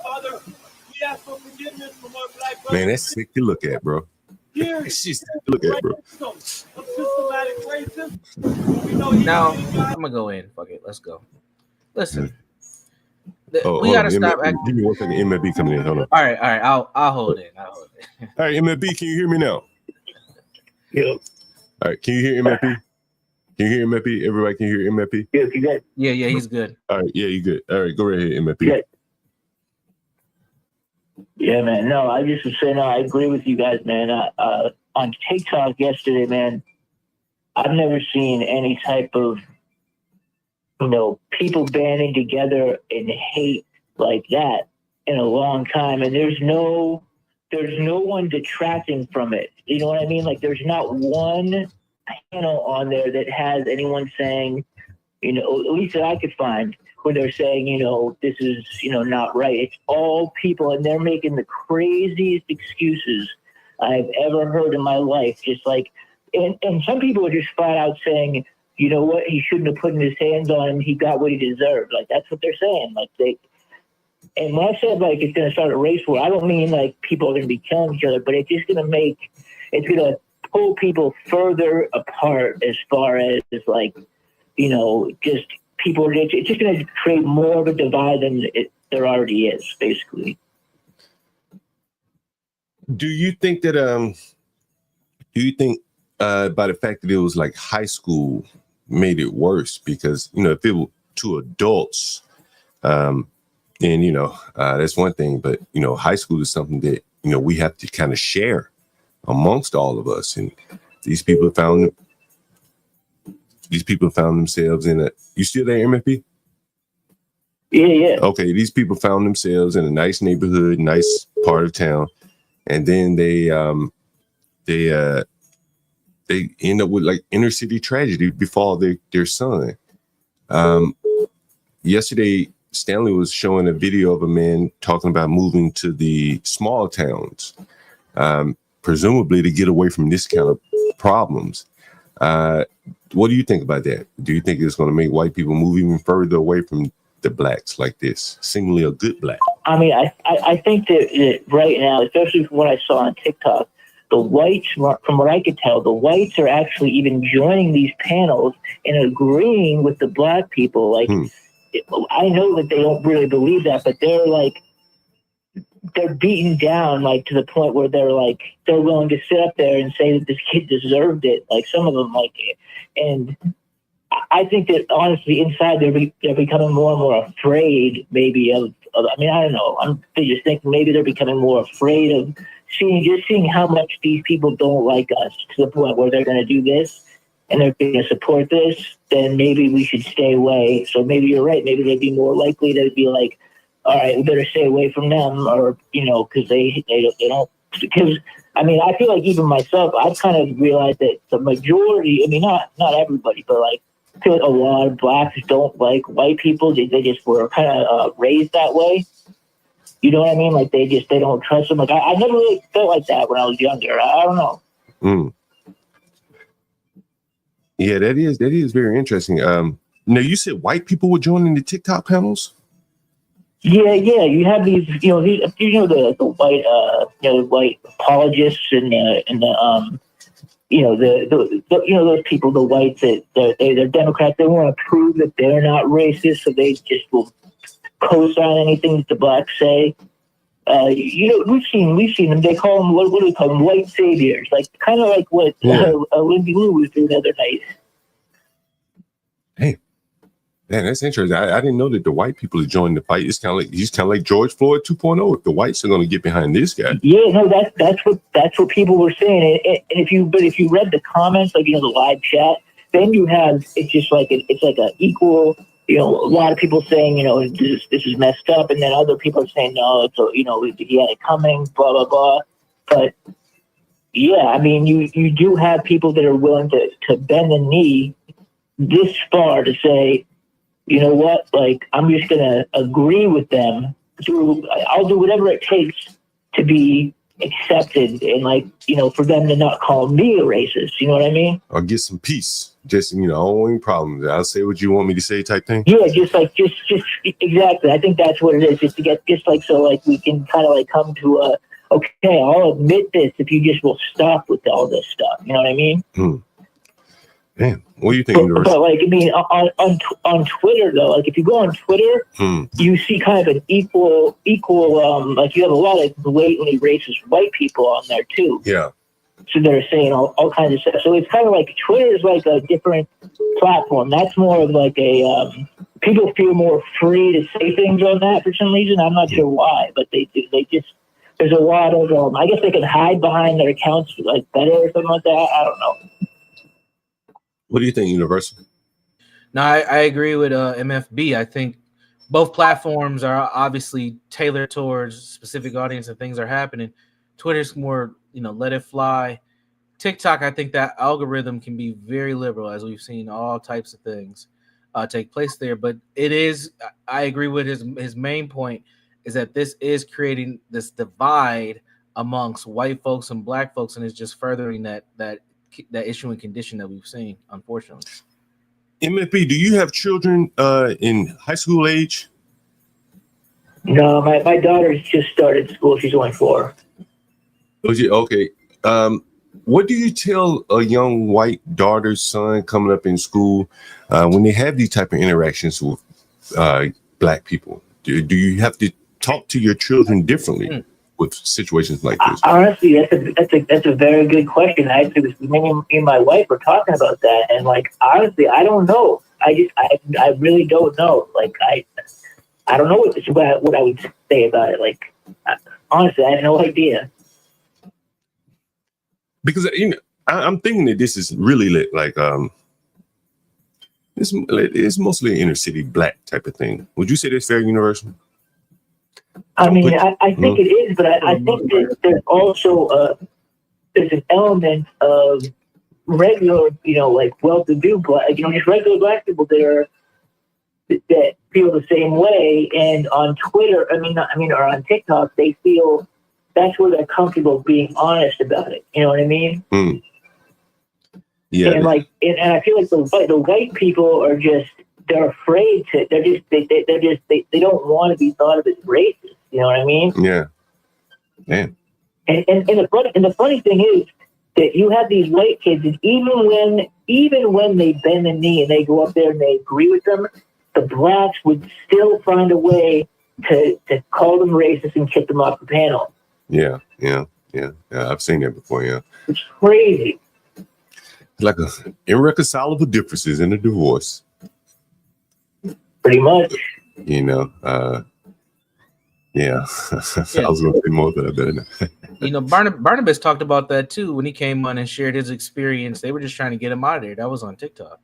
Father, we ask for forgiveness from our Black brothers. Man, that's sick to look at, bro. It's just sick to look at, bro. Systematic racism. Now, I'm gonna go in. Fuck it, let's go. Listen, we gotta stop. Give me 1 second. MFB coming in. Hold on. All right. I'll hold it. All right, MFB, can you hear me now? Yep. All right, can you hear MFB? Can you hear MFB? Everybody can hear MFB? Yeah, you good? Yeah, he's good. All right, yeah, you good. All right, go right ahead, MFB. Yeah. Yeah, man. No, I just was saying, I agree with you guys, man. On TikTok yesterday, man, I've never seen any type of, people banding together in hate like that in a long time. And there's no one detracting from it. You know what I mean? Like, there's not one panel on there that has anyone saying, at least that I could find, where they're saying, this is, not right. It's all people, and they're making the craziest excuses I've ever heard in my life. Just like, and some people are just flat out saying, you know what, he shouldn't have put his hands on him. He got what he deserved. Like, that's what they're saying. And when I said, like, it's going to start a race war, I don't mean, like, people are going to be killing each other, but it's just going to pull people further apart as far as, like, just people, it's just going to create more of a divide than there already is, basically. Do you think that, by the fact that it was like high school made it worse? Because, if it were to adults, then, that's one thing. But, high school is something that, we have to kind of share amongst all of us. And these people found themselves in you still there, MFP? Yeah. Okay, these people found themselves in a nice neighborhood, nice part of town, and then they end up with like inner city tragedy befall their son. Yesterday, Stanley was showing a video of a man talking about moving to the small towns, presumably to get away from this kind of problems. What do you think about that? Do you think it's going to make white people move even further away from the blacks like this, seemingly a good black? I mean, I think that right now, especially from what I saw on TikTok, the whites, from what I could tell, the whites are actually even joining these panels and agreeing with the Black people. Like, I know that they don't really believe that, but they're like, they're beaten down, like, to the point where they're willing to sit up there and say that this kid deserved it. Like, some of them, like, and I think that honestly inside they're becoming more and more afraid maybe of I mean, I don't know. I'm just thinking maybe they're becoming more afraid of seeing how much these people don't like us, to the point where they're going to do this and they're going to support this, then maybe we should stay away. So maybe you're right. Maybe they'd be more likely to be like, all right, we better stay away from them, or, because they don't, because I mean, I feel like even myself, I've kind of realized that the majority, I mean, not everybody, but like, I feel like a lot of blacks don't like white people. They just were kind of raised that way. You know what I mean? Like they don't trust them. Like I never really felt like that when I was younger. I don't know. Mm. Yeah, that is very interesting. Now you said white people were joining the TikTok panels. Yeah. You have these, the white, white apologists and the those people, the whites that they're Democrats. They want to prove that they're not racist, so they just will co-sign anything that the blacks say. We've seen them. They call them, what do we call them? White saviors, like kind of like what Lindsay Lou was doing the other night. Hey, man, that's interesting. I didn't know that the white people are joining the fight. He's kind of like George Floyd 2.0. If the whites are going to get behind this guy, yeah, no, that's what people were saying. And if you read the comments, like the live chat, then you have it's like a equal. A lot of people saying this is messed up, and then other people are saying no, he had it coming, blah blah blah. But yeah, I mean, you do have people that are willing to bend the knee this far to say, you know what? Like, I'm just going to agree with them. I'll do whatever it takes to be accepted and, for them to not call me a racist. You know what I mean? Or get some peace. Just, only problems. I'll say what you want me to say type thing. Yeah, just exactly. I think that's what it is. Just to get, we can kind of come to okay, I'll admit this if you just will stop with all this stuff. You know what I mean? Man, what do you think? But on Twitter though, if you go on Twitter, you see kind of an equal. You have a lot of blatantly racist white people on there too. Yeah. So they're saying all kinds of stuff. So it's kind of like Twitter is like a different platform. That's more of like a people feel more free to say things on that for some reason. I'm not sure why, but they just. There's a lot of I guess they can hide behind their accounts better or something like that. I don't know. What do you think, Universal? No, I agree with MFB. I think both platforms are obviously tailored towards specific audience and things are happening. Twitter's more, let it fly. TikTok, I think that algorithm can be very liberal, as we've seen all types of things take place there. But it is, I agree with his main point, is that this is creating this divide amongst white folks and black folks, and it's just furthering that issue and condition that we've seen, unfortunately. MFB, do you have children in high school age? No, my daughter's just started school. She's only 4. Okay. What do you tell a young white daughter, son coming up in school when they have these type of interactions with black people? Do you have to talk to your children differently with situations like this? Honestly, that's a very good question. Actually, me and my wife were talking about that, and honestly, I don't know. I really don't know. I don't know what I would say about it. Honestly, I have no idea. Because I'm thinking that this is really it's mostly inner city black type of thing. Would you say that's fair, Universal? I mean, I think it is, but I think that there's also there's an element of regular, well-to-do black, just regular black people that feel the same way. And on Twitter, or on TikTok, they feel that's where they're comfortable being honest about it. You know what I mean? Yeah. And I feel like the white people are just. They're afraid to. They don't want to be thought of as racist. You know what I mean? Yeah. Man. And the funny thing is that you have these white kids, and even when they bend the knee and they go up there and they agree with them, the blacks would still find a way to call them racist and kick them off the panel. Yeah. I've seen that before. Yeah, It's crazy. Like irreconcilable differences in a divorce. Pretty much. You know. Yeah. I was going to say more, but I better not. You know, Barnabas talked about that too when he came on and shared his experience. They were just trying to get him out of there. That was on TikTok.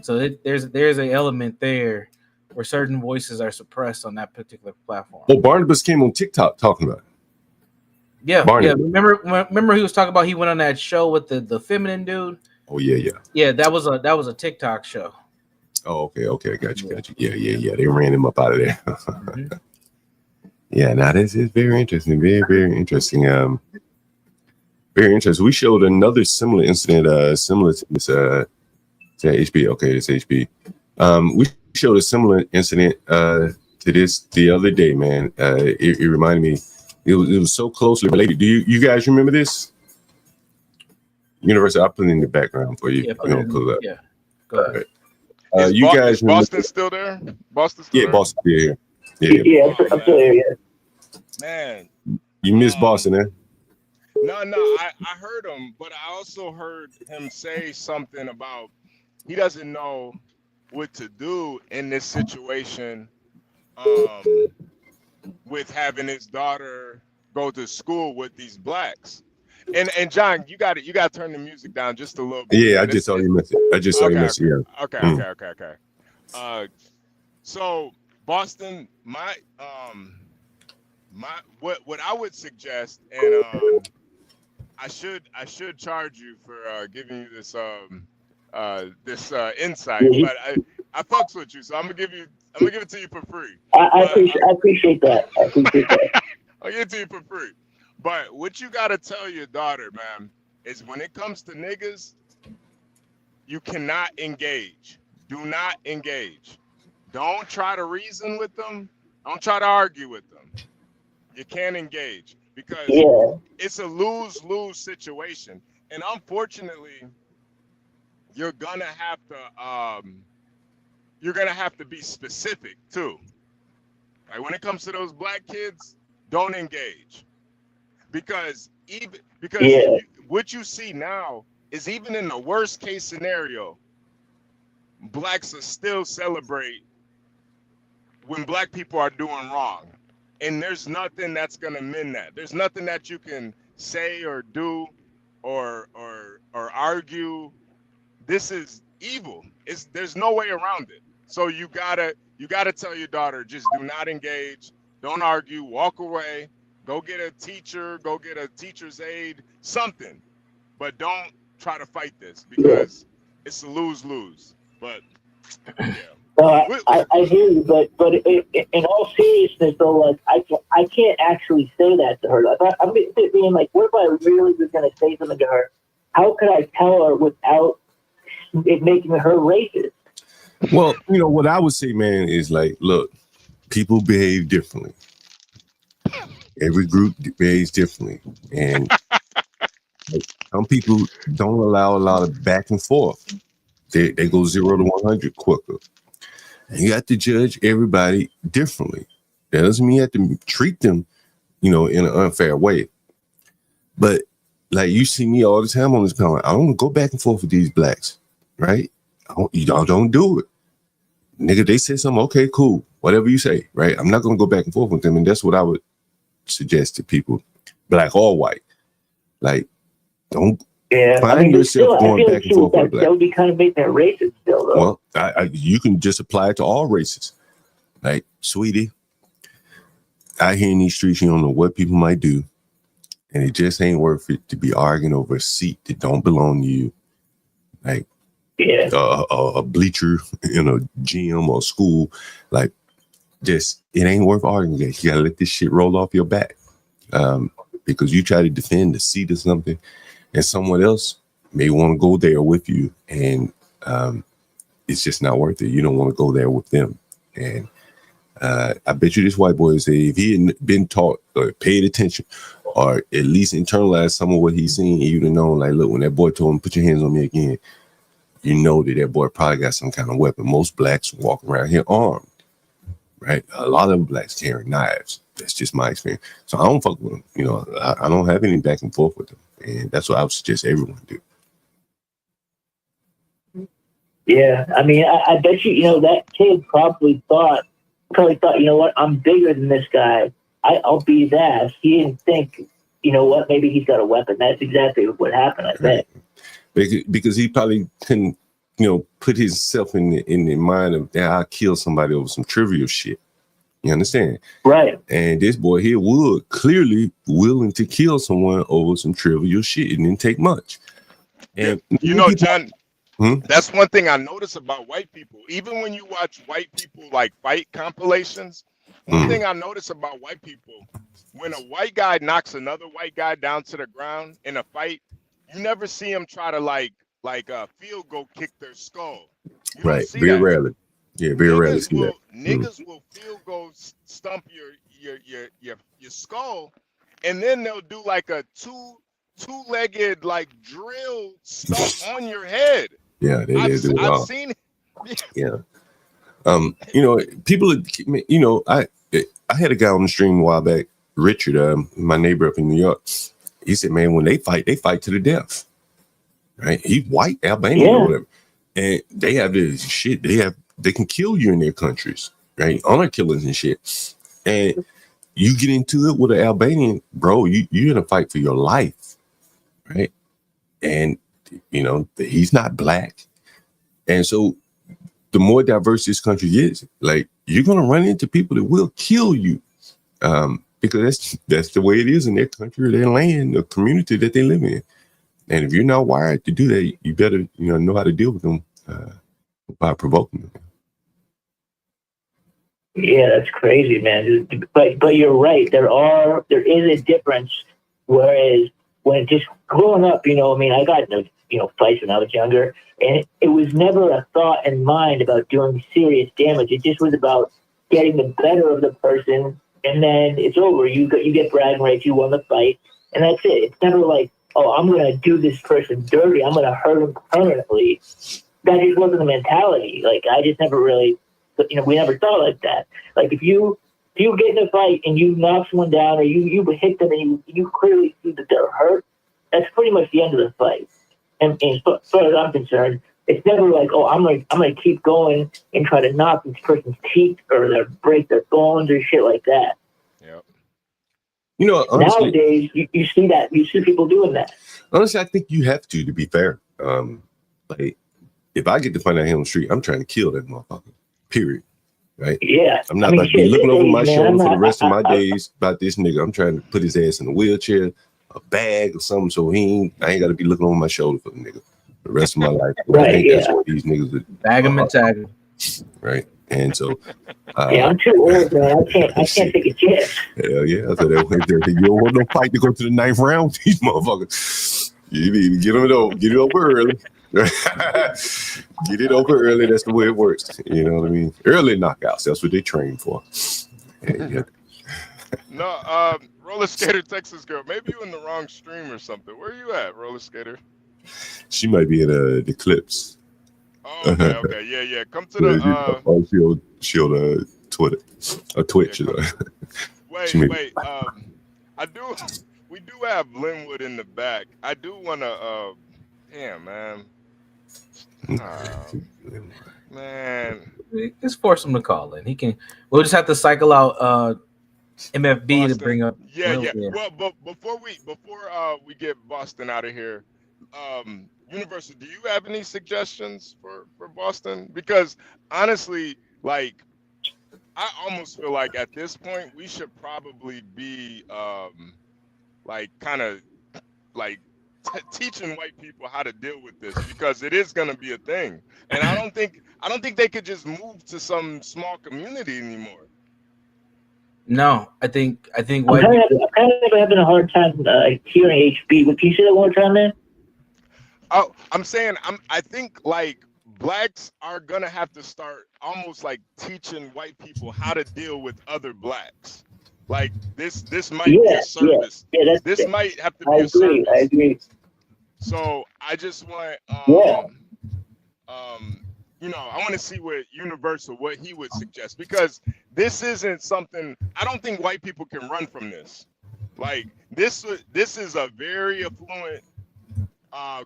So there's an element there where certain voices are suppressed on that particular platform. Well, Barnabas came on TikTok talking about it. Yeah, Barnabas. yeah. Remember he was talking about he went on that show with the feminine dude. Oh yeah. Yeah, that was a TikTok show. Oh, okay. Got you. Yeah. They ran him up out of there. Mm-hmm. Yeah, now this is very interesting. Very interesting. Very interesting. We showed another similar incident, similar to this to HB. Okay, it's HB. We showed a similar incident to this the other day, man. It reminded me. It was so closely related. Do you guys remember this? Universal, I'll put it in the background for you. Yeah, Pull it up. Yeah, go ahead. You guys, Boston still there? Boston still there? Boston still here. Yeah, I'm still here. Yeah. Man, you miss Boston, eh? No, I heard him, but I also heard him say something about he doesn't know what to do in this situation with having his daughter go to school with these blacks. And John, you got to turn the music down just a little bit. Yeah, I just saw you miss it. Yeah. Okay. So Boston, what I would suggest, and I should charge you for giving you this insight, but I fucks with you, so I'm gonna give it to you for free. I appreciate that. I'll give it to you for free. But what you gotta tell your daughter, man, is when it comes to niggas, you cannot engage. Do not engage. Don't try to reason with them. Don't try to argue with them. You can't engage because it's a lose-lose situation. And unfortunately, you're gonna have to be specific too. Like when it comes to those black kids, don't engage. Because what you see now is even in the worst case scenario, blacks will still celebrate when black people are doing wrong. And there's nothing that's gonna mend that. There's nothing that you can say or do or argue. This is evil. There's no way around it. So you gotta tell your daughter, just do not engage, don't argue, walk away, go get a teacher, go get a teacher's aide, something. But don't try to fight this because it's a lose-lose. But yeah. I hear you, but in all seriousness, though, like I can't actually say that to her. Like I'm being like, what if I really was going to say something to her? How could I tell her without it making her racist? Well, what I would say, man, is like, look, people behave differently. Every group behaves differently, and some people don't allow a lot of back and forth. They go 0 to 100 quicker. You have to judge everybody differently. That doesn't mean you have to treat them, in an unfair way. But like you see me all the time on this panel, I don't go back and forth with these blacks, right? Don't do it. Nigga, they say something, okay, cool. Whatever you say, right? I'm not going to go back and forth with them. And that's what I would suggest to people, black or white. Like, don't find yourself going back and forth with black. That would be kind of making it racist still, though. Well, you can just apply it to all races. Like, sweetie, out here in these streets, you don't know what people might do. And it just ain't worth it to be arguing over a seat that don't belong to you. Like, a bleacher in a gym or school. Like, it ain't worth arguing. You gotta let this shit roll off your back. Because you try to defend the seat or something, and someone else may want to go there with you, and it's just not worth it. You don't want to go there with them. And I bet you this white boy say if he hadn't been taught or paid attention or at least internalized some of what he's seen, he would have known, like, look, when that boy told him, put your hands on me again, you know that boy probably got some kind of weapon. Most blacks walk around here armed, right? A lot of blacks carrying knives. That's just my experience. So I don't fuck with them. You know, I don't have any back and forth with them, and that's what I would suggest everyone do. Yeah, I mean, I bet you, you know, that kid probably thought, you know what, I'm bigger than this guy. I'll be that. He didn't think, you know what, maybe he's got a weapon. That's exactly what happened, I bet. Because he probably couldn't, you know, put himself in the mind of, yeah, I'll kill somebody over some trivial shit. You understand? Right. And this boy here would clearly willing to kill someone over some trivial shit. It didn't take much. And you know, John, that's one thing I notice about white people. Even when you watch white people like fight compilations, one thing I notice about white people, when a white guy knocks another white guy down to the ground in a fight, you never see him try to like a field goal kick their skull. You right. Very rarely. Yeah, very rarely see that. Niggas will field goal stump your skull, and then they'll do like a two-legged like drill stump on your head. Yeah, I've seen it. Yeah. You know, people, you know, I had a guy on the stream a while back, Richard, my neighbor up in New York. He said, man, when they fight to the death. Right? He's white, Albanian or whatever. And they have this shit. They can kill you in their countries, right? Honor killings and shit. And you get into it with an Albanian, bro, you're gonna fight for your life, right? And you know, he's not black. And so the more diverse this country is, like, you're gonna run into people that will kill you. Because that's the way it is in their country, their land, the community that they live in. And if you're not wired to do that, you better, you know how to deal with them by provoking them. Yeah, that's crazy, man. But you're right. There is a difference. Whereas when just growing up, you know, I mean, I got into, you know, fights when I was younger, and it was never a thought in mind about doing serious damage. It just was about getting the better of the person, and then it's over. You get bragging rights. You won the fight, and that's it. It's never like, oh, I'm going to do this person dirty. I'm going to hurt him permanently. That just wasn't the mentality. Like, I just never really, you know, we never thought like that. Like, if you get in a fight and you knock someone down, or you hit them and you clearly see that they're hurt, that's pretty much the end of the fight. And as far as I'm concerned, it's never like, oh, I'm gonna keep going and try to knock this person's teeth or break their bones or shit like that. Yep. You know, honestly, nowadays you see that. You see people doing that. Honestly, I think you have to be fair. Like, if I get to find out him on the street, I'm trying to kill that motherfucker. Period. Right? Yeah. I'm not about to be looking over my shoulder for the rest of my days about this nigga. I'm trying to put his ass in a wheelchair, a bag or something, so I ain't got to be looking over my shoulder for the nigga the rest of my life. Right, I think that's what these niggas are. Bag him and tag him. Right. And so yeah, I'm too old, man. I can't take a chance. Hell yeah. So you don't want no fight to go to the 9th round with these motherfuckers. You need to get it over early. Get it over early. That's the way it works. You know what I mean? Early knockouts. That's what they train for. Yeah. No, Roller Skater Texas girl. Maybe you in the wrong stream or something. Where are you at, Roller Skater? She might be in the clips. Oh, okay. Yeah. Come to the she'll Twitter or Twitch. Yeah, wait. We do have Linwood in the back. I do wanna damn, man. Man. Just force him to call in. We'll just have to cycle out MFB Boston to bring up. Yeah. Well, but before we get Boston out of here, Universal, do you have any suggestions for Boston? Because honestly, like, I almost feel like at this point we should probably be like kind of like teaching white people how to deal with this, because it is going to be a thing, and I don't think they could just move to some small community anymore. No, I think white people. I'm kind of having a hard time hearing HB. Can you say that one more time, man? Oh, I'm saying I think like blacks are gonna have to start almost like teaching white people how to deal with other blacks. Like this might be a service. Yeah, this might have to be a service. I agree. So I just want you know, I want to see what he would suggest, because this isn't something. I don't think white people can run from this. Like this is a very affluent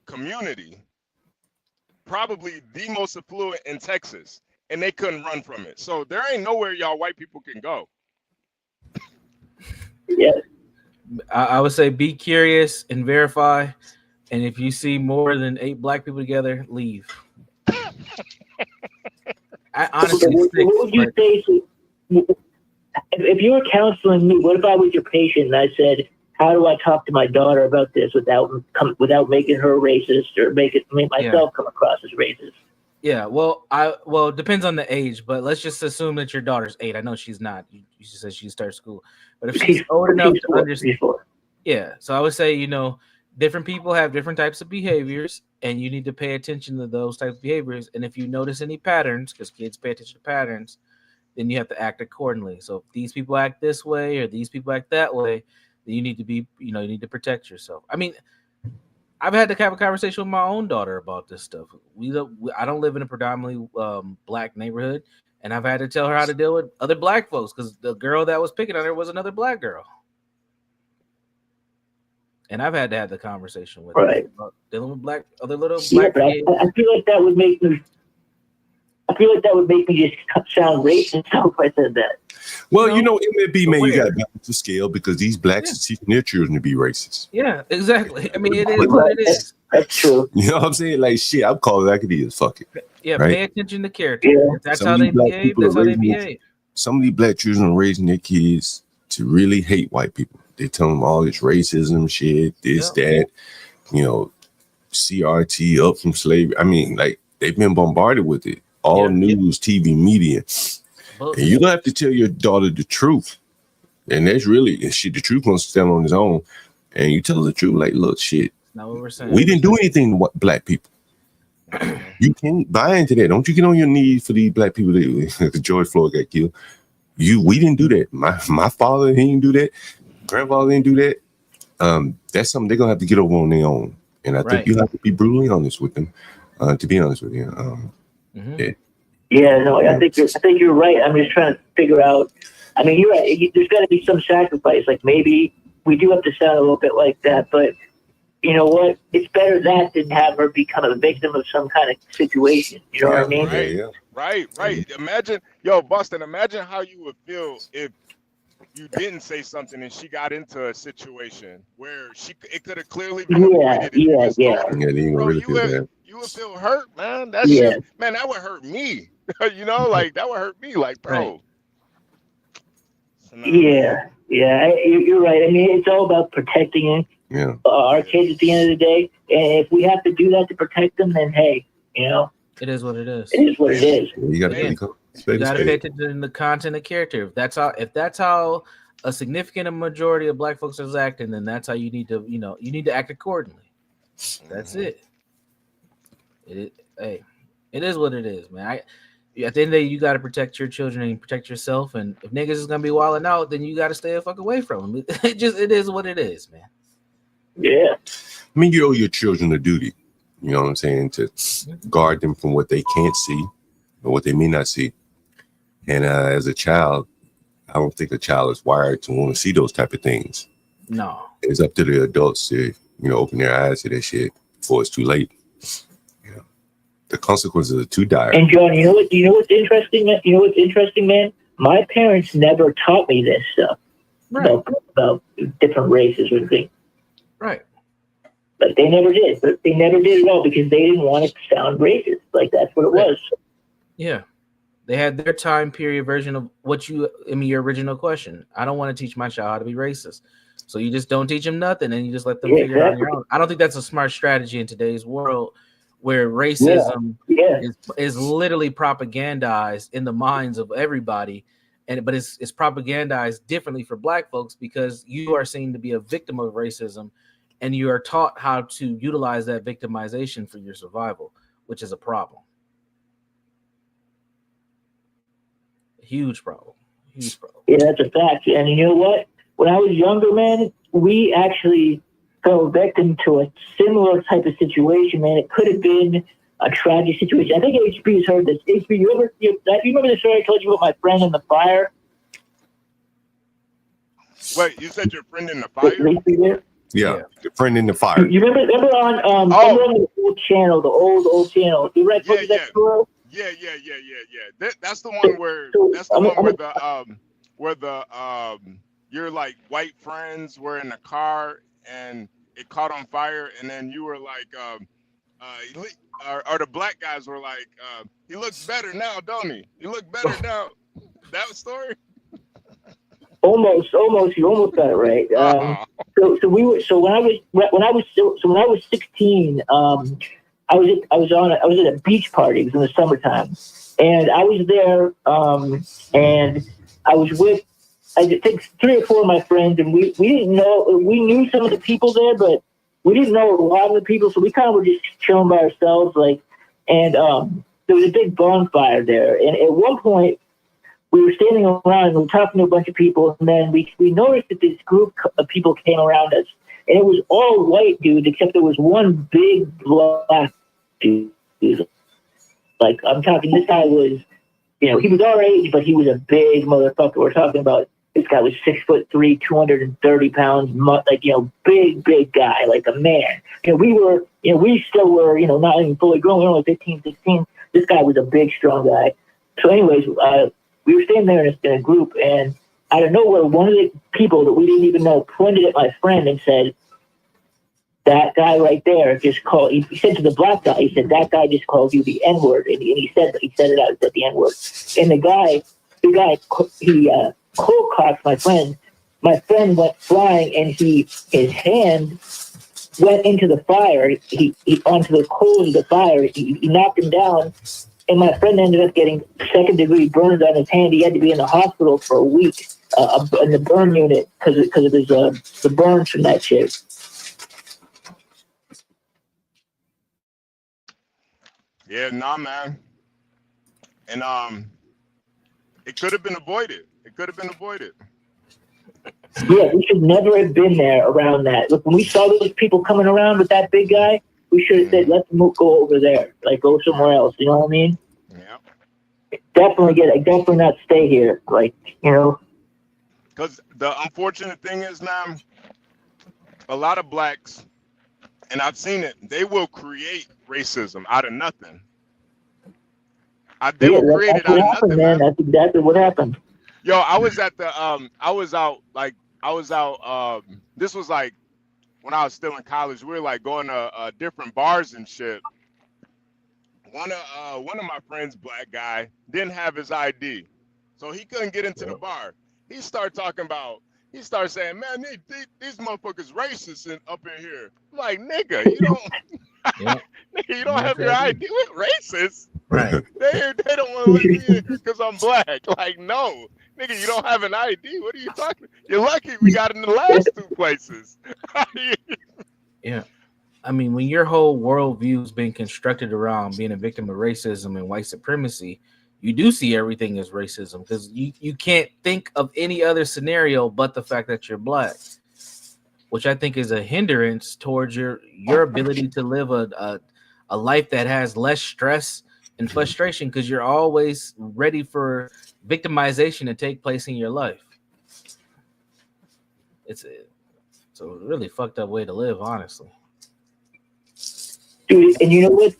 community, probably the most affluent in Texas, and they couldn't run from it. So there ain't nowhere y'all white people can go. Yeah. I would say be curious and verify, and if you see more than 8 black people together, leave. I honestly what would you say if you were counseling me? What if I was your patient and I said, how do I talk to my daughter about this without making her racist or make myself come across as racist? Yeah, well, it depends on the age, but let's just assume that your daughter's 8. I know she's not. You just said she starts school, but if she's old enough to understand, yeah. So I would say, different people have different types of behaviors, and you need to pay attention to those types of behaviors. And if you notice any patterns, because kids pay attention to patterns, then you have to act accordingly. So if these people act this way or these people act that way, then you need to be, you need to protect yourself. I mean, I've had to have a conversation with my own daughter about this stuff. I don't live in a predominantly black neighborhood, and I've had to tell her how to deal with other black folks because the girl that was picking on her was another black girl. And I've had to have the conversation with her about dealing with other little black kids. I feel like that would make me. I feel like that would make me just sound racist if I said that. Well, it may be, man, you got to balance the scale because these blacks are teaching their children to be racist. Yeah, exactly. I mean, it is what it is. That's true. You know what I'm saying? Like, shit, I'm calling it like it is. Fuck it. Yeah, right? Pay attention to character. Yeah. If that's how they behave. That's how they behave. Some of these black children are raising their kids to really hate white people. They tell them all this racism shit, that, CRT, up from slavery. I mean, like, they've been bombarded with it. All news, TV, media. And you don't have to tell your daughter the truth. And that's really, the truth gonna stand on its own. And you tell her the truth, like, look, shit, not what we're saying. We didn't do anything to black people. You can't buy into that. Don't you get on your knees for these black people that George Floyd got killed. We didn't do that. My father, he didn't do that. Grandfather didn't do that. That's something they're gonna have to get over on their own. And I think you have to be brutally honest with them, to be honest with you. I think you're right. I'm just trying to figure out. I mean, you're right. There's got to be some sacrifice. Like maybe we do have to sound a little bit like that, but you know what? It's better that than have her become a victim of some kind of situation. You know what I mean? Right. Imagine, Boston. Imagine how you would feel if you didn't say something and she got into a situation where it could have clearly been avoided. You would feel hurt, man. That shit, man, that would hurt me. Like that would hurt me. Like, bro. You're right. I mean, it's all about protecting our kids at the end of the day. And if we have to do that to protect them, then hey, it is what it is. It is what it is. You got to pay attention to the content of character. If that's how a significant majority of black folks is acting, then that's how you need to, you need to act accordingly. That's it. It is what it is, man. At the end of the day, you got to protect your children and protect yourself. And if niggas is gonna be wilding out, then you got to stay the fuck away from them. It is what it is, man. Yeah. I mean, you owe your children a duty. You know what I'm saying? To guard them from what they can't see or what they may not see. And as a child, I don't think a child is wired to want to see those type of things. No. It's up to the adults to, open their eyes to that shit before it's too late. The consequences are too dire. And John, you know what's interesting, man? My parents never taught me this stuff about different races or things. Right. But they never did. But they never did at all because they didn't want to sound racist. Like that's what it was. Yeah. They had their time period version of your original question. I don't want to teach my child how to be racist. So you just don't teach them nothing and you just let them figure it out on their own. I don't think that's a smart strategy in today's world where racism is literally propagandized in the minds of everybody. But it's propagandized differently for black folks because you are seen to be a victim of racism and you are taught how to utilize that victimization for your survival, which is a problem. Huge problem. Yeah, that's a fact. And you know what? When I was younger, man, we actually fell victim to a similar type of situation, man. It could have been a tragic situation. I think HB's heard this. HB, you remember the story I told you about my friend in the fire Wait, you said your friend in the fire? Yeah, your friend in the fire. You remember on remember on the old channel, the old channel. You read that story? Yeah. That's the one where your like white friends were in the car and it caught on fire, and then you were like, or the black guys were like, he looks better now, don't he? He look better now. That story? Almost. You almost got it right. So when I was 16, I was at a beach party. It was in the summertime, and I was there, and I was with, I think 3 or 4 of my friends, and we didn't know, we knew some of the people there, but we didn't know a lot of the people, so we kind of were just chilling by ourselves, like, and there was a big bonfire there, and at one point we were standing around and we were talking to a bunch of people, and then we noticed that this group of people came around us, and it was all white dudes except there was one big black dude. Like, I'm talking, this guy was, he was our age, but he was a big motherfucker. We're talking about, this guy was 6'3", 230 pounds, like, big guy, like a man. We still were, not even fully grown. We were only 15, 16. This guy was a big, strong guy. So anyways, we were standing there in a group, and out of nowhere, one of the people that we didn't even know pointed at my friend and said, that guy right there just called, he said to the black guy, he said, that guy just called you the N-word. And he said it out, he said the N-word. And the guy, cold cocked my friend. My friend went flying, and his hand went into the fire. He onto the coals of the fire. He knocked him down, and my friend ended up getting 2nd-degree burns on his hand. He had to be in the hospital for a week in the burn unit because of his the burns from that shit. Yeah, nah, man. And it could have been avoided. Yeah, we should never have been there around that. Look, when we saw those people coming around with that big guy, we should have said, let's go over there. Like, go somewhere else. You know what I mean? Yeah. Definitely not stay here. Like, Because the unfortunate thing is now, a lot of blacks, and I've seen it, they will create racism out of nothing. They will create it out of nothing, man. That's exactly what happened. Yo, I was at the this was like when I was still in college. We were like going to different bars and shit. One of my friends, black guy, didn't have his ID, so he couldn't get into the bar. He started saying, man, these motherfuckers racist up in here. I'm like, nigga, you don't you don't have your ID with racist. Right. They don't want to let me in because I'm black. Like, no, nigga, you don't have an ID. What are you talking about? You're lucky we got in the last 2 places. Yeah. I mean, when your whole worldview is being constructed around being a victim of racism and white supremacy, you do see everything as racism because you can't think of any other scenario but the fact that you're black, which I think is a hindrance towards your ability to live a life that has less stress and frustration because you're always ready for victimization to take place in your life. It's a really fucked up way to live, honestly. Dude, and you know what's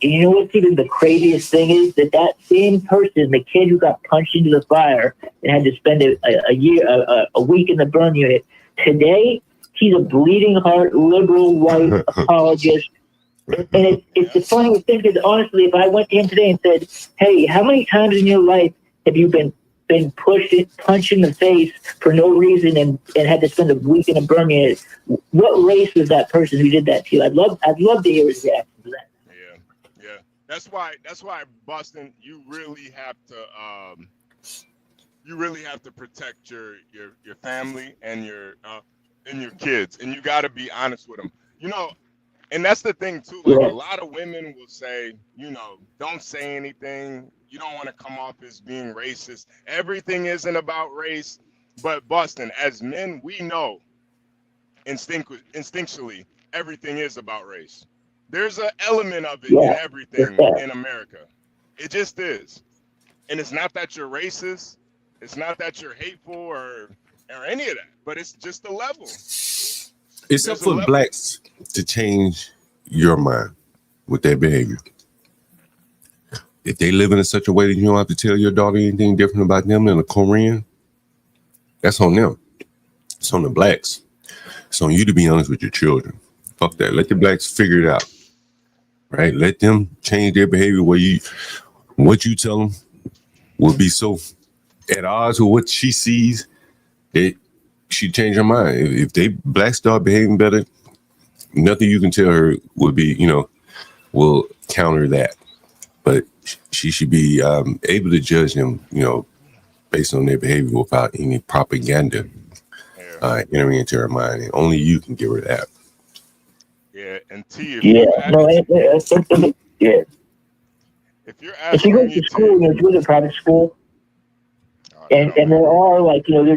even the craziest thing is that same person, the kid who got punched into the fire and had to spend a week in the burn unit, today he's a bleeding heart liberal white apologist. And it's the funniest thing because honestly, if I went to him today and said, "Hey, how many times in your life have you been punched in the face for no reason and had to spend a week in a burn unit?" What race was that person who did that to you? I'd love to hear his reaction to that. Yeah. That's why Boston, you really have to protect your family and your kids, and you got to be honest with them. And that's the thing too. Like, a lot of women will say, don't say anything. You don't want to come off as being racist. Everything isn't about race. But Boston, as men, we know instinctually everything is about race. There's an element of it in everything in America. It just is. And it's not that you're racist. It's not that you're hateful or or any of that, but it's just the level. It's up for blacks to change your mind with their behavior. If they live in such a way that you don't have to tell your daughter anything different about them than a Korean, that's on them. It's on the blacks. It's on you to be honest with your children. Fuck that. Let the blacks figure it out. Right? Let them change their behavior where what you tell them will be so at odds with what she sees that she change her mind. If they blacks start behaving better, nothing you can tell her will be, will counter that. But she should be able to judge them, based on their behavior without any propaganda entering into her mind. And only you can give her that. Yeah, and T, if you're if you go to school, you go to private school, and there are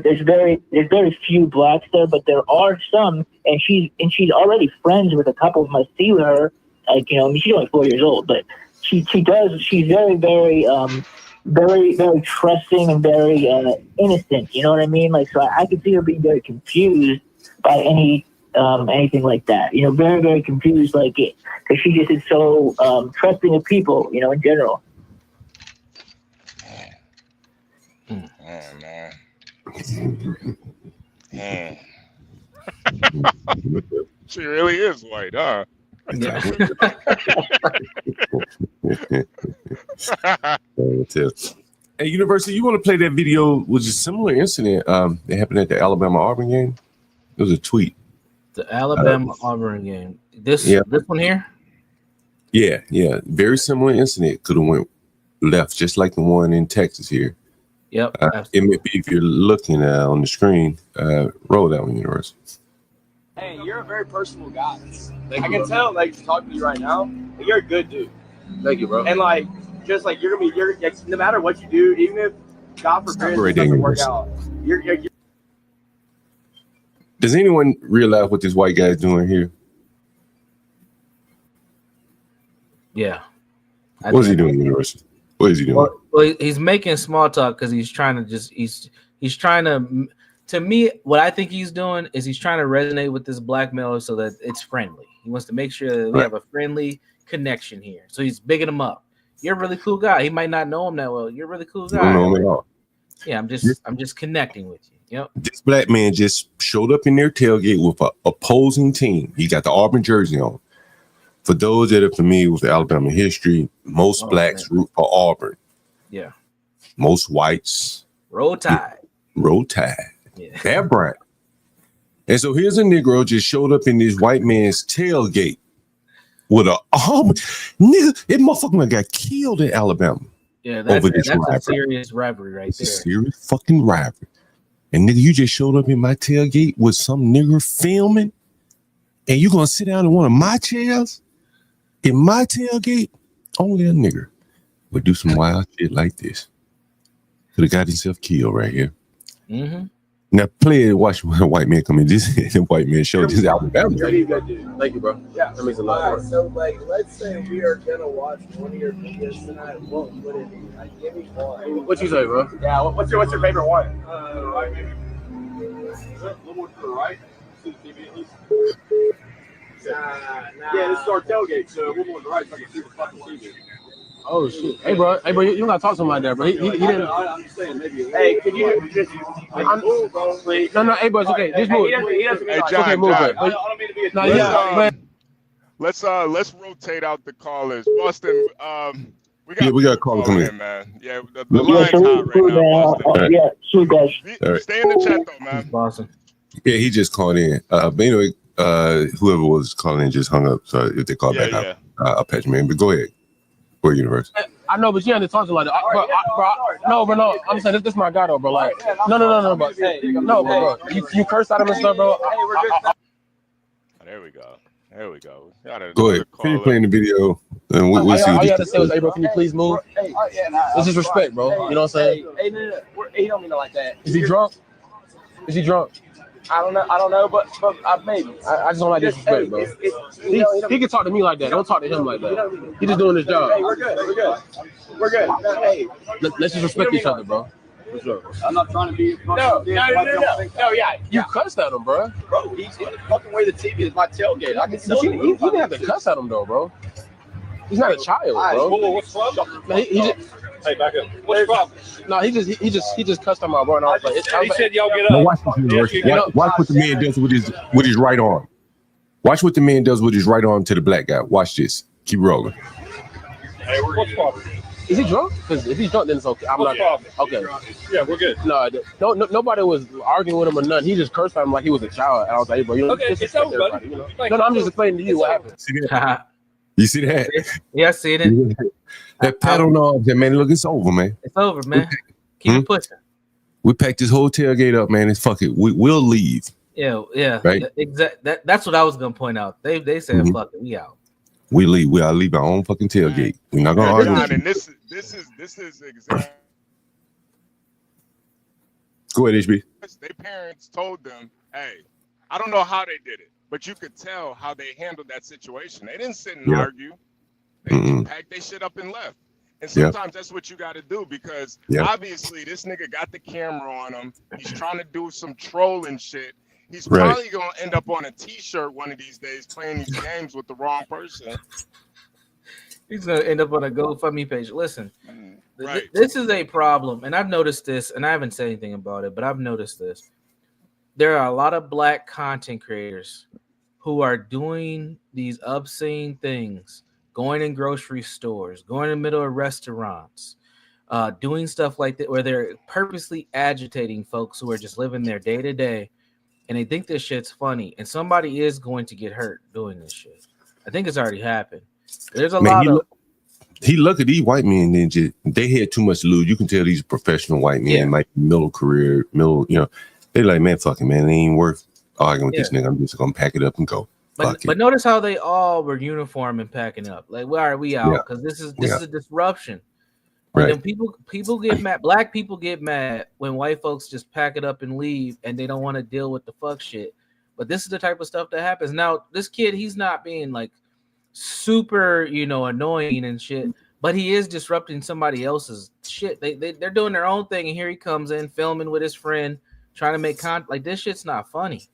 there's very few blacks there, but there are some, and she's already friends with a couple of them. I see her, she's only 4 years old, but she's very, very, very, very trusting and very innocent. You know what I mean? So I could see her being very confused by anything like that. Very, very confused, because she just is so trusting of people. In general. Man. She really is white, huh? Yeah. Hey, University, you want to play that video? Was a similar incident that happened at the Alabama-Auburn game? It was a tweet. The Alabama-Auburn game. This one here? Yeah. Very similar incident. Could have went left, just like the one in Texas here. Yep. It may be, if you're looking on the screen, roll that one, University. Hey, you're a very personal guy. I can tell, talking to you right now, you're a good dude. Thank you, bro. And you're no matter what you do, even if God forbid it doesn't work out, you're. Does anyone realize what this white guy is doing here? Yeah. What is he doing, University? What is he doing? Well, he's making small talk because he's trying to he's trying to me, what I think he's doing is he's trying to resonate with this black male so that it's friendly. He wants to make sure that we have a friendly connection here. So he's bigging him up. You're a really cool guy. He might not know him that well. You're a really cool guy. I don't know him at all. Yeah, I'm just connecting with you. Yep. This black man just showed up in their tailgate with an opposing team. He got the Auburn jersey on. For those that are familiar with Alabama history, most blacks root for Auburn. Yeah. Most whites roll Tide. Roll Tide. Yeah. That bright. And so here's a Negro just showed up in this white man's tailgate with a nigga. That motherfucker got killed in Alabama. Yeah, that's a serious rivalry right there. It's a serious fucking rivalry. And nigga, you just showed up in my tailgate with some nigger filming, and you gonna sit down in one of my chairs in my tailgate? Only a nigger would do some wild shit like this. Could have got himself killed right here. Mm-hmm. Now play it. Watch when a white man come in. This the white man show this Alabama. Thank you, bro. Yeah, that means a lot. Right, so let's say we are gonna watch one of your videos tonight. What would it be? Give me one. What you say, bro? Yeah. What's your favorite one? Right, maybe. Is that a little more to the right? See the TV at least. Nah. Yeah, this is our tailgate, so we'll go on the right so I can see the fucking TV. Oh shit! Hey bro, you don't gotta talk to him like that, bro. He didn't. I'm just saying, maybe. Hey, can you just? Move, bro, please. No, hey, bro, it's okay. Just move. He doesn't mean John, okay, move it. I don't mean to be a. Let's rotate out the callers. Boston, we got a caller coming in, man. Yeah, the line's hot right now, Boston. Stay in the chat though, man. Boston. Yeah, he just called in. But anyway, whoever was calling in just hung up. So if they call back up, I'll patch him in. But go ahead. Go Universe. I know, but you have to talk to like that. No. I'm saying this my guy though, bro. Like, no, bro. Hey, no, bro. You cursed at him and stuff, bro. There we go. Go ahead. Can you play in the video? And we'll see. All you have to say was, hey, bro, can you please move? This is respect, bro. You know what I'm saying? Hey, no. He don't mean it like that. Is he drunk? I don't know, but maybe. I just don't like disrespect, bro. He can talk to me like that. Don't talk to him like that. He's just doing his job. Hey, we're good. Hey, let's just respect each other, bro. I'm not trying to be. No, yeah. You cussed at him, bro. Bro, he's in the fucking way. The TV is my tailgate. I can But tell you you. didn't have to cuss at him though, bro. He's not a child, bro. What's the problem? Man, he just, Hey, back up. What's the problem? no, he just cussed him out, bro. And I was like, He said, "Y'all get Now up." watch this, University. Watch what the man does with his right arm. Watch what the man does with his right arm to the black guy. Watch this. Keep rolling. Hey, what's the problem? is he drunk? Because if he's drunk, then it's okay. I'm not. Okay. Yeah, we're good. No, nobody was arguing with him or nothing. He just cursed at him like he was a child. And I was like, hey, bro, you know, Okay, it's over, buddy. you know? No, I'm just explaining to you what happened. See that? You see that? Yeah, I see it. That pat on the arm, man. Look, it's over, man. It's over, man. Keep it pushing. We packed this whole tailgate up, man. It's fuck it. We'll leave. Yeah. Right. Exactly. That's what I was gonna point out. They said, fuck it, we out. We leave. We'll leave our own fucking tailgate. We're not gonna argue. And this is exactly. Go ahead, HB. Their parents told them, "Hey, I don't know how they did it, but you could tell how they handled that situation. They didn't sit and argue. They just packed their shit up and left. And sometimes that's what you got to do because obviously this nigga got the camera on him. He's trying to do some trolling shit. He's probably gonna end up on a T-shirt one of these days playing these games with the wrong person. He's gonna end up on a GoFundMe page. Listen, this is a problem, and I've noticed this, and I haven't said anything about it, but I've noticed this. There are a lot of black content creators who are doing these obscene things, going in grocery stores, going in the middle of restaurants, doing stuff like that, where they're purposely agitating folks who are just living their day to day. And they think this shit's funny, and somebody is going to get hurt doing this shit. I think it's already happened. There's a lot of. He look at these white men, then they had too much to lose. You can tell these professional white men, like middle career, you know, they like, man, fucking man, it ain't worth arguing with this nigga. I'm just gonna pack it up and go. But notice how they all were uniform and packing up. Like, why are we out? Because this is a disruption. Right. And people get mad. Black people get mad when white folks just pack it up and leave, and they don't want to deal with the fuck shit. But this is the type of stuff that happens. Now, this kid, he's not being like super, you know, annoying and shit, but he is disrupting somebody else's shit. They're doing their own thing, and here he comes in filming with his friend, trying to make content. Like, this shit's not funny.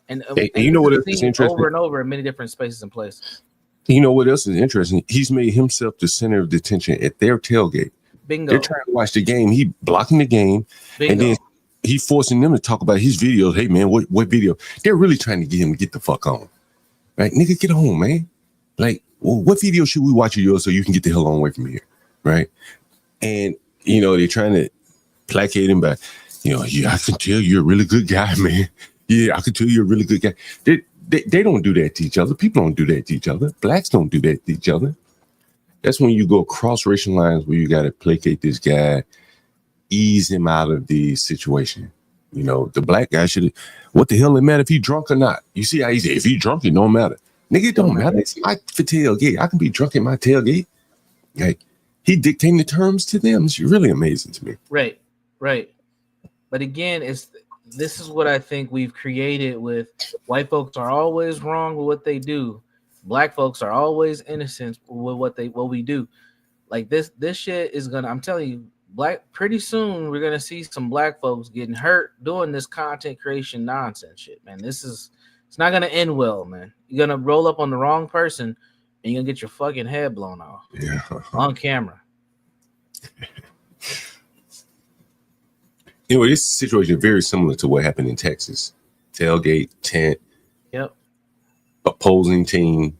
And you know what else is interesting? Over and over in many different spaces and places. You know what else is interesting? He's made himself the center of attention at their tailgate. Bingo. They're trying to watch the game. He blocking the game. Bingo. And then he forcing them to talk about his videos. Hey, man, what video? They're really trying to get him to get the fuck on. Right? Nigga, get home, man. Like, well, what video should we watch of yours so you can get the hell on away from here? Right? And, you know, they're trying to placate him by, you know, I can tell you're a really good guy, man. Yeah, I can tell you're a really good guy. They don't do that to each other. People don't do that to each other. Blacks don't do that to each other. That's when you go across racial lines where you got to placate this guy, ease him out of the situation. You know, the black guy should. What the hell it matter if he drunk or not? You see how he said, if he drunk, it don't matter. Nigga, it don't matter. It's my tailgate. I can be drunk in my tailgate. Like, he dictating the terms to them. It's really amazing to me. Right. But again, this is what I think we've created with white folks are always wrong with what they do. Black folks are always innocent with what we do. Like this shit is gonna, I'm telling you, pretty soon we're gonna see some black folks getting hurt doing this content creation nonsense shit, man. It's not gonna end well, man. You're gonna roll up on the wrong person and you're gonna get your fucking head blown off. Yeah. On camera. You know, this situation is very similar to what happened in Texas. Tailgate, tent, opposing team,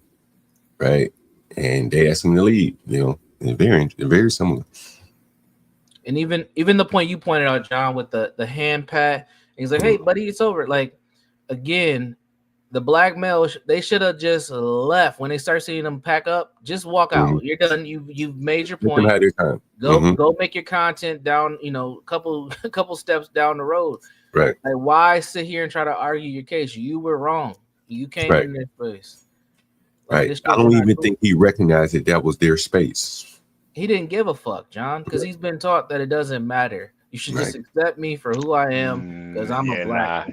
right? And they asked him to leave. You know, they're very similar. And even the point you pointed out, John, with the hand pat, he's like, "Hey, buddy, it's over." Like, again, the black male, they should have just left when they start seeing them pack up. Just walk out. You're done. You've made your point. Go make your content down. You know, a couple steps down the road. Right. Like, why sit here and try to argue your case? You were wrong. You came in this place. Like, right. I don't even think he recognized that was their space. He didn't give a fuck, John, because he's been taught that it doesn't matter. You should just accept me for who I am because I'm a black.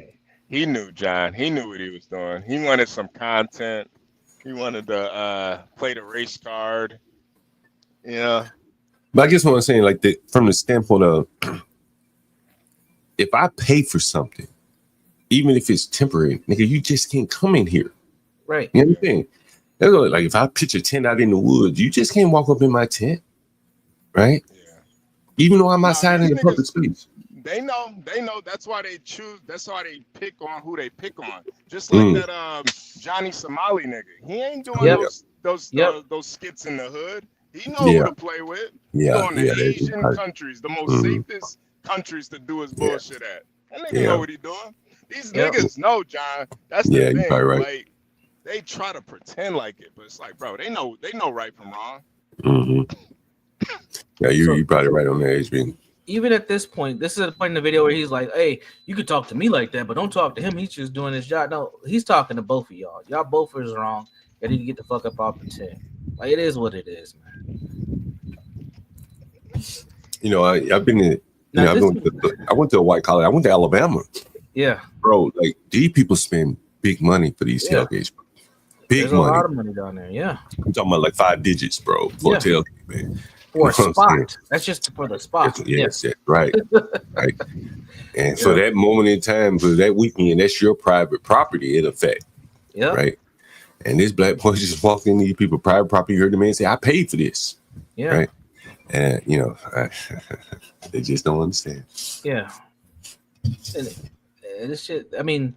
He knew, John. He knew what he was doing. He wanted some content. He wanted to play the race card. Yeah. But I guess what I'm saying, like, from the standpoint of if I pay for something, even if it's temporary, nigga, you just can't come in here. Right. You know what I'm saying? Like if I pitch a tent out in the woods, you just can't walk up in my tent, right? Yeah. Even though I'm outside in the public space. They know. That's why they choose. That's why they pick on who they pick on. Just like that Johnny Somali nigga. He ain't doing those skits in the hood. He know who to play with. Yeah. Going to Asian countries, the most safest countries to do his bullshit at. That nigga know what he doing. These niggas know, John. That's the thing. Right. Like they try to pretend like it, but it's like, bro, they know right from wrong. Yeah, you're probably right on that, HB. Even at this point, this is a point in the video where he's like, hey, you could talk to me like that, but don't talk to him. He's just doing his job. No, he's talking to both of y'all. Y'all both is wrong. You need to get the fuck up off the tent. Like, it is what it is, man. You know, I've been in. I went to a white college. I went to Alabama. Yeah, bro. Like these people spend big money for these tailgates. There's money. A lot of money down there. Yeah, I'm talking about like 5 digits, bro, for a tailgate, man. For a spot. That's just for the spot. Yes, right, right. And so that moment in time, for that weekend, that's your private property in effect. Yeah. Right. And this black boy just walked in these people private property. You heard the man say, "I paid for this." Yeah. Right. And you know, they just don't understand. Yeah. And this shit. I mean,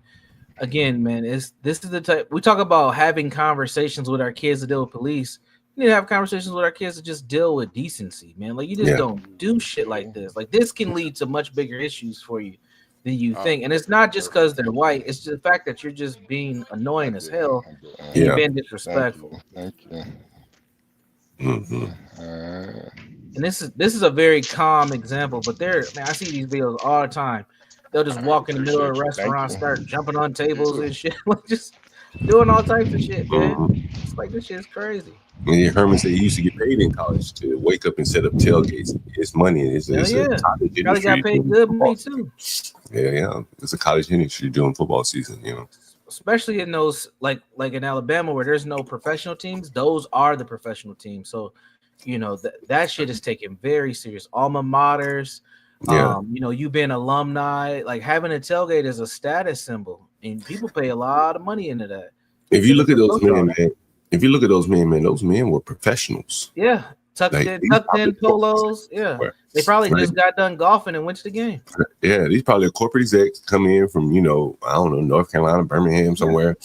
again, man, this is the type we talk about having conversations with our kids to deal with police. We need to have conversations with our kids to just deal with decency, man. Like you just don't do shit like this. Like this can lead to much bigger issues for you than you think. And it's not just because they're white. It's just the fact that you're just being annoying as hell. And you're being disrespectful. Thank you. And this is a very calm example, but I see these videos all the time. They'll just walk in the middle of a restaurant, start jumping on tables and shit, like just doing all types of shit, man. It's like this shit is crazy. And Herman said he used to get paid in college to wake up and set up tailgates. It's money. It's a college industry. Probably got paid good money too. Yeah. It's a college industry doing football season, you know. Especially in those like in Alabama where there's no professional teams, those are the professional teams. So, you know, that shit is taken very serious. Alma maters, you know, you being alumni, like having a tailgate is a status symbol, and people pay a lot of money into that. If you look at those men, man. If you look at those men, those men were professionals. Yeah, tucked in polos. Yeah, they probably just got done golfing and went to the game. Yeah, these probably corporate execs coming in from, you know, I don't know, North Carolina, Birmingham, somewhere.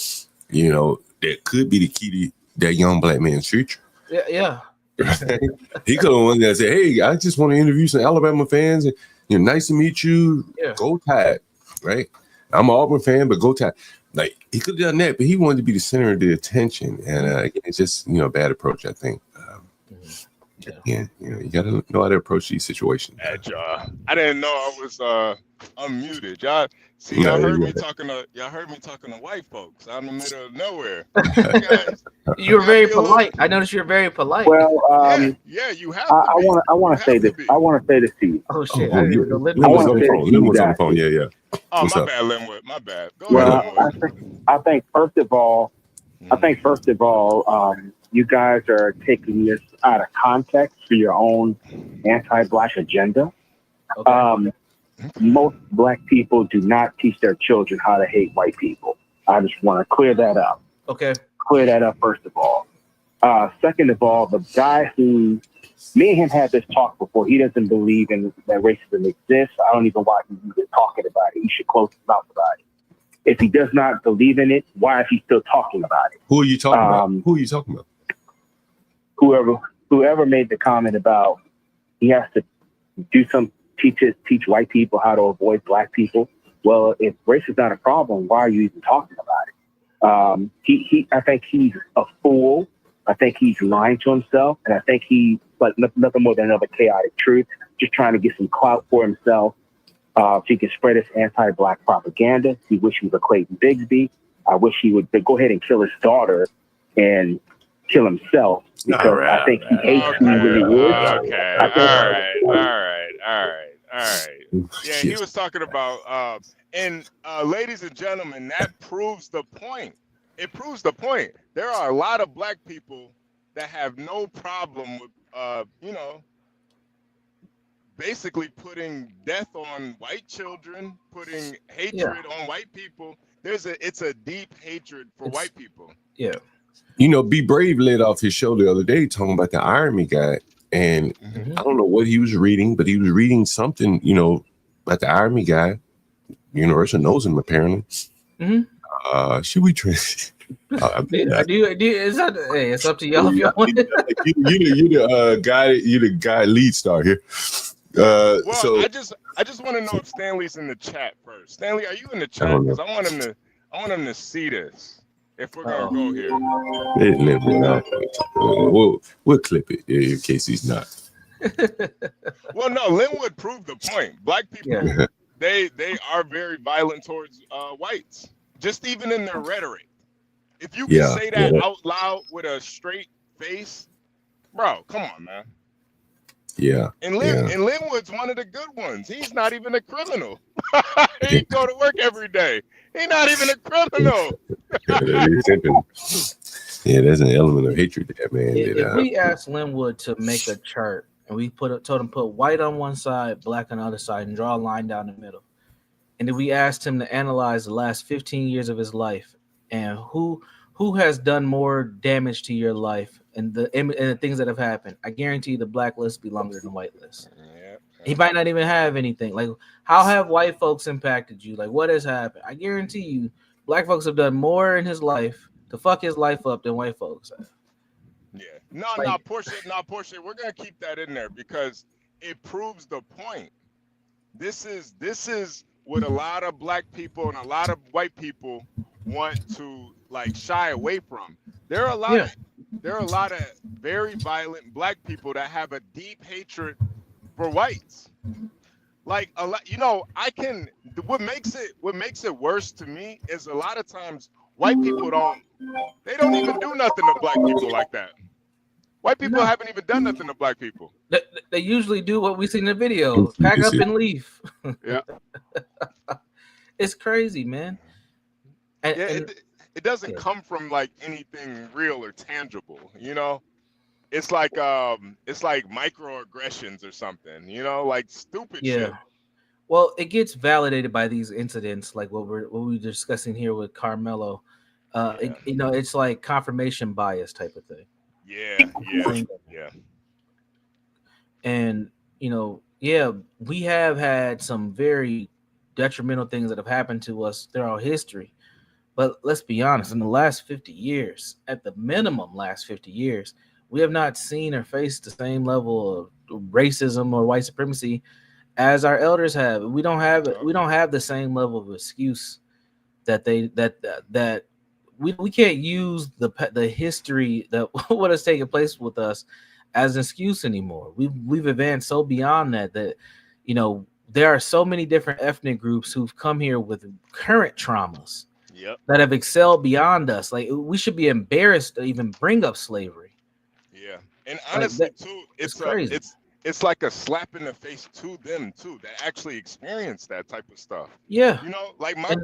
You know, that could be the key to that young black man's future. Yeah. Right? He could have one that said, "Hey, I just want to interview some Alabama fans, and you know, nice to meet you. Yeah. Go Tide." Right? I'm an Auburn fan, but go Tide. Like he could have done that, but he wanted to be the center of the attention, and it's just a bad approach. I think. You know, you got to know how to approach these situations. I didn't know I was unmuted. Y'all heard me talking to white folks out in the middle of nowhere. You're very polite. I noticed you're very polite. Well, you have. I want to say this. I want to say this to you. Oh shit! Lynn was on the phone. Yeah. Oh, what's my up? bad, Linwood. My bad. Go ahead. I think first of all, you guys are taking this out of context for your own anti-black agenda. Okay. Most black people do not teach their children how to hate white people. I just want to clear that up. Okay. Clear that up, first of all. Second of all, the guy who, me and him had this talk before, he doesn't believe in that racism exists. I don't even know why he's even talking about it. He should close his mouth about it. If he does not believe in it, why is he still talking about it? Who are you talking about? Who are you talking about? Whoever made the comment about he has to teach white people how to avoid black people. Well, if race is not a problem, why are you even talking about it? I think he's a fool. I think he's lying to himself, and I think he's like nothing more than another chaotic truth, just trying to get some clout for himself. So he can spread his anti-black propaganda. He wish he was a Clayton Bigsby. I wish he would go ahead and kill his daughter and kill himself, because I think he hates who he really is. All right. Yeah, he was talking about, ladies and gentlemen, that proves the point. It proves the point. There are a lot of black people that have no problem with, basically putting death on white children, putting hatred on white people. It's a deep hatred for white people. Yeah. You know, Be Brave led off his show the other day talking about the Army guy. And I don't know what he was reading, but he was reading something, you know, about the Army guy. Universal knows him apparently. Should we try? It's up to y'all if y'all want. You the guy lead star here. Well, so I just want to know if Stanley's in the chat first. Stanley, are you in the chat? Because I want him to see this. If we're gonna go here, we'll clip it in case he's not. Well, no, Linwood proved the point. Black people, they are very violent towards whites, just even in their rhetoric. If you can say that out loud with a straight face, bro, come on, man. Yeah. And Linwood's one of the good ones. He's not even a criminal. He go to work every day. He's not even a criminal. Yeah, there's an element of hatred there, man. If we asked Linwood to make a chart and we told him put white on one side, black on the other side, and draw a line down the middle, and if we asked him to analyze the last 15 years of his life and who has done more damage to your life and the things that have happened, I guarantee you the black list be longer than the white list. He might not even have anything. Like, how have white folks impacted you? Like, what has happened? I guarantee you, black folks have done more in his life to fuck his life up than white folks have. Yeah. No, Portia. We're gonna keep that in there because it proves the point. This is what a lot of black people and a lot of white people want to like shy away from. There are a lot of very violent black people that have a deep hatred for whites. Like a lot, what makes it worse to me is a lot of times white people don't even do nothing to black people like that. White people haven't even done nothing to black people. They usually do what we see in the video: pack up and leave. Yeah, it's crazy, man. It doesn't come from like anything real or tangible, It's like microaggressions or something, like stupid shit. Well, it gets validated by these incidents, like what we're discussing here with Carmelo. It's like confirmation bias type of thing. Yeah. And we have had some very detrimental things that have happened to us throughout history. But let's be honest, in the last 50 years, at the minimum last 50 years, we have not seen or faced the same level of racism or white supremacy as our elders have. We don't have the same level of excuse that we can't use the history that what has taken place with us as an excuse anymore. We've advanced so beyond that there are so many different ethnic groups who've come here with current traumas that have excelled beyond us. Like, we should be embarrassed to even bring up slavery. Yeah, and honestly, too, it's crazy. It's like a slap in the face to them too that actually experience that type of stuff. Yeah, like my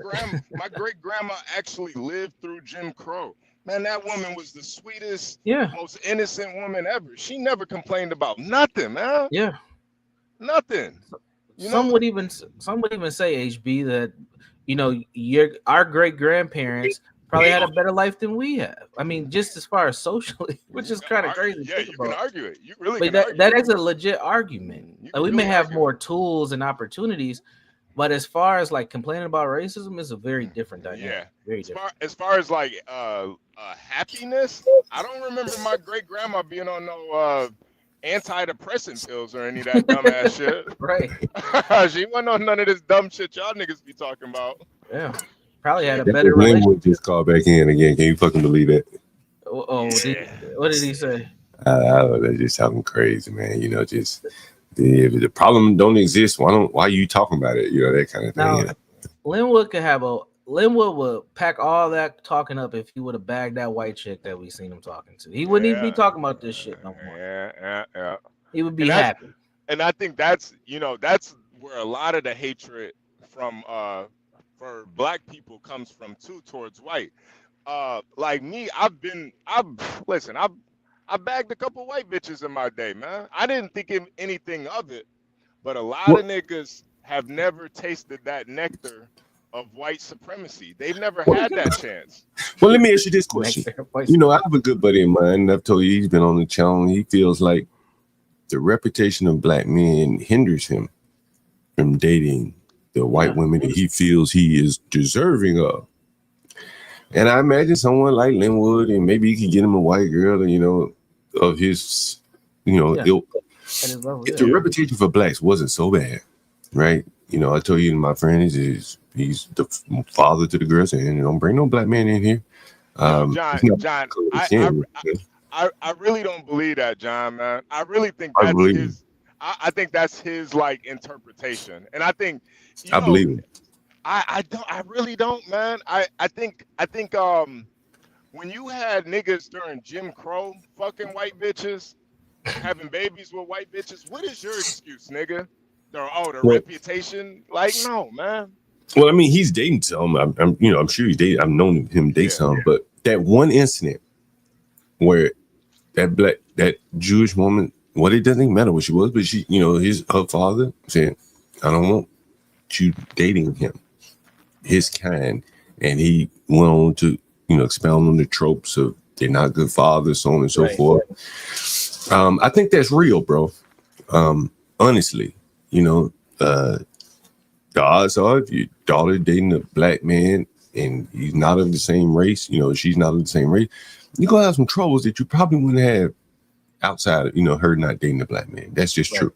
great grandma actually lived through Jim Crow. Man, that woman was the sweetest, most innocent woman ever. She never complained about nothing, man. Yeah, nothing. Some would even say, HB, that our great grandparents probably had a better life than we have. I mean, just as far as socially, which is kind of crazy. Yeah, you can argue it. You really can argue that is a legit argument. Like, we may have more tools and opportunities, but as far as like complaining about racism, is a very different dynamic. Yeah, very different. As far as like happiness, I don't remember my great grandma being on no antidepressant pills or any of that dumbass shit. Right. She wasn't on none of this dumb shit y'all niggas be talking about. Yeah. Probably had a better relationship. Would just call back in again. Can you fucking believe that? What did he say? They're just talking crazy, man. Just if the problem don't exist, why are you talking about it? That kind of thing. Now, Linwood would pack all that talking up if he would have bagged that white chick that we seen him talking to. He wouldn't even be talking about this shit no more. Yeah. He would be happy. And I think that's where a lot of the hatred from for black people comes from too towards white. Like me, I've bagged a couple white bitches in my day, man. I didn't think anything of it, But a lot of niggas have never tasted that nectar of white supremacy. They've never had that chance. Well, let me ask you this question. You know, I have a good buddy of mine, and I've told you he's been on the channel. He feels like the reputation of black men hinders him from dating the white women that he feels he is deserving of. And I imagine someone like Linwood, and maybe he could get him a white girl, you know, of his, you know, ilk. If the reputation for blacks wasn't so bad, right? You know, I told you my friend he's the father to the girls, and don't bring no black man in here. John, I really don't believe that, John, man. I really think that's his. I think that's his like interpretation, and I think I believe it. I really don't, man. I think when you had niggas during Jim Crow fucking white bitches, having babies with white bitches, what is your excuse, nigga? The reputation? Like, no, man. Well, I mean, he's dating some. I'm sure he's dating. I've known him date some, but that one incident where that Jewish woman, well, it doesn't even matter what she was, but she, you know, her father said, "I don't want you dating him, his kind," and he went on to, you know, expound on the tropes of they're not good fathers, so on and so forth. I think that's real, bro. Honestly, you know, the odds are if your daughter dating a black man and he's not of the same race, you know, she's not of the same race, you're gonna have some troubles that you probably wouldn't have outside of, you know, her not dating a black man. That's just true.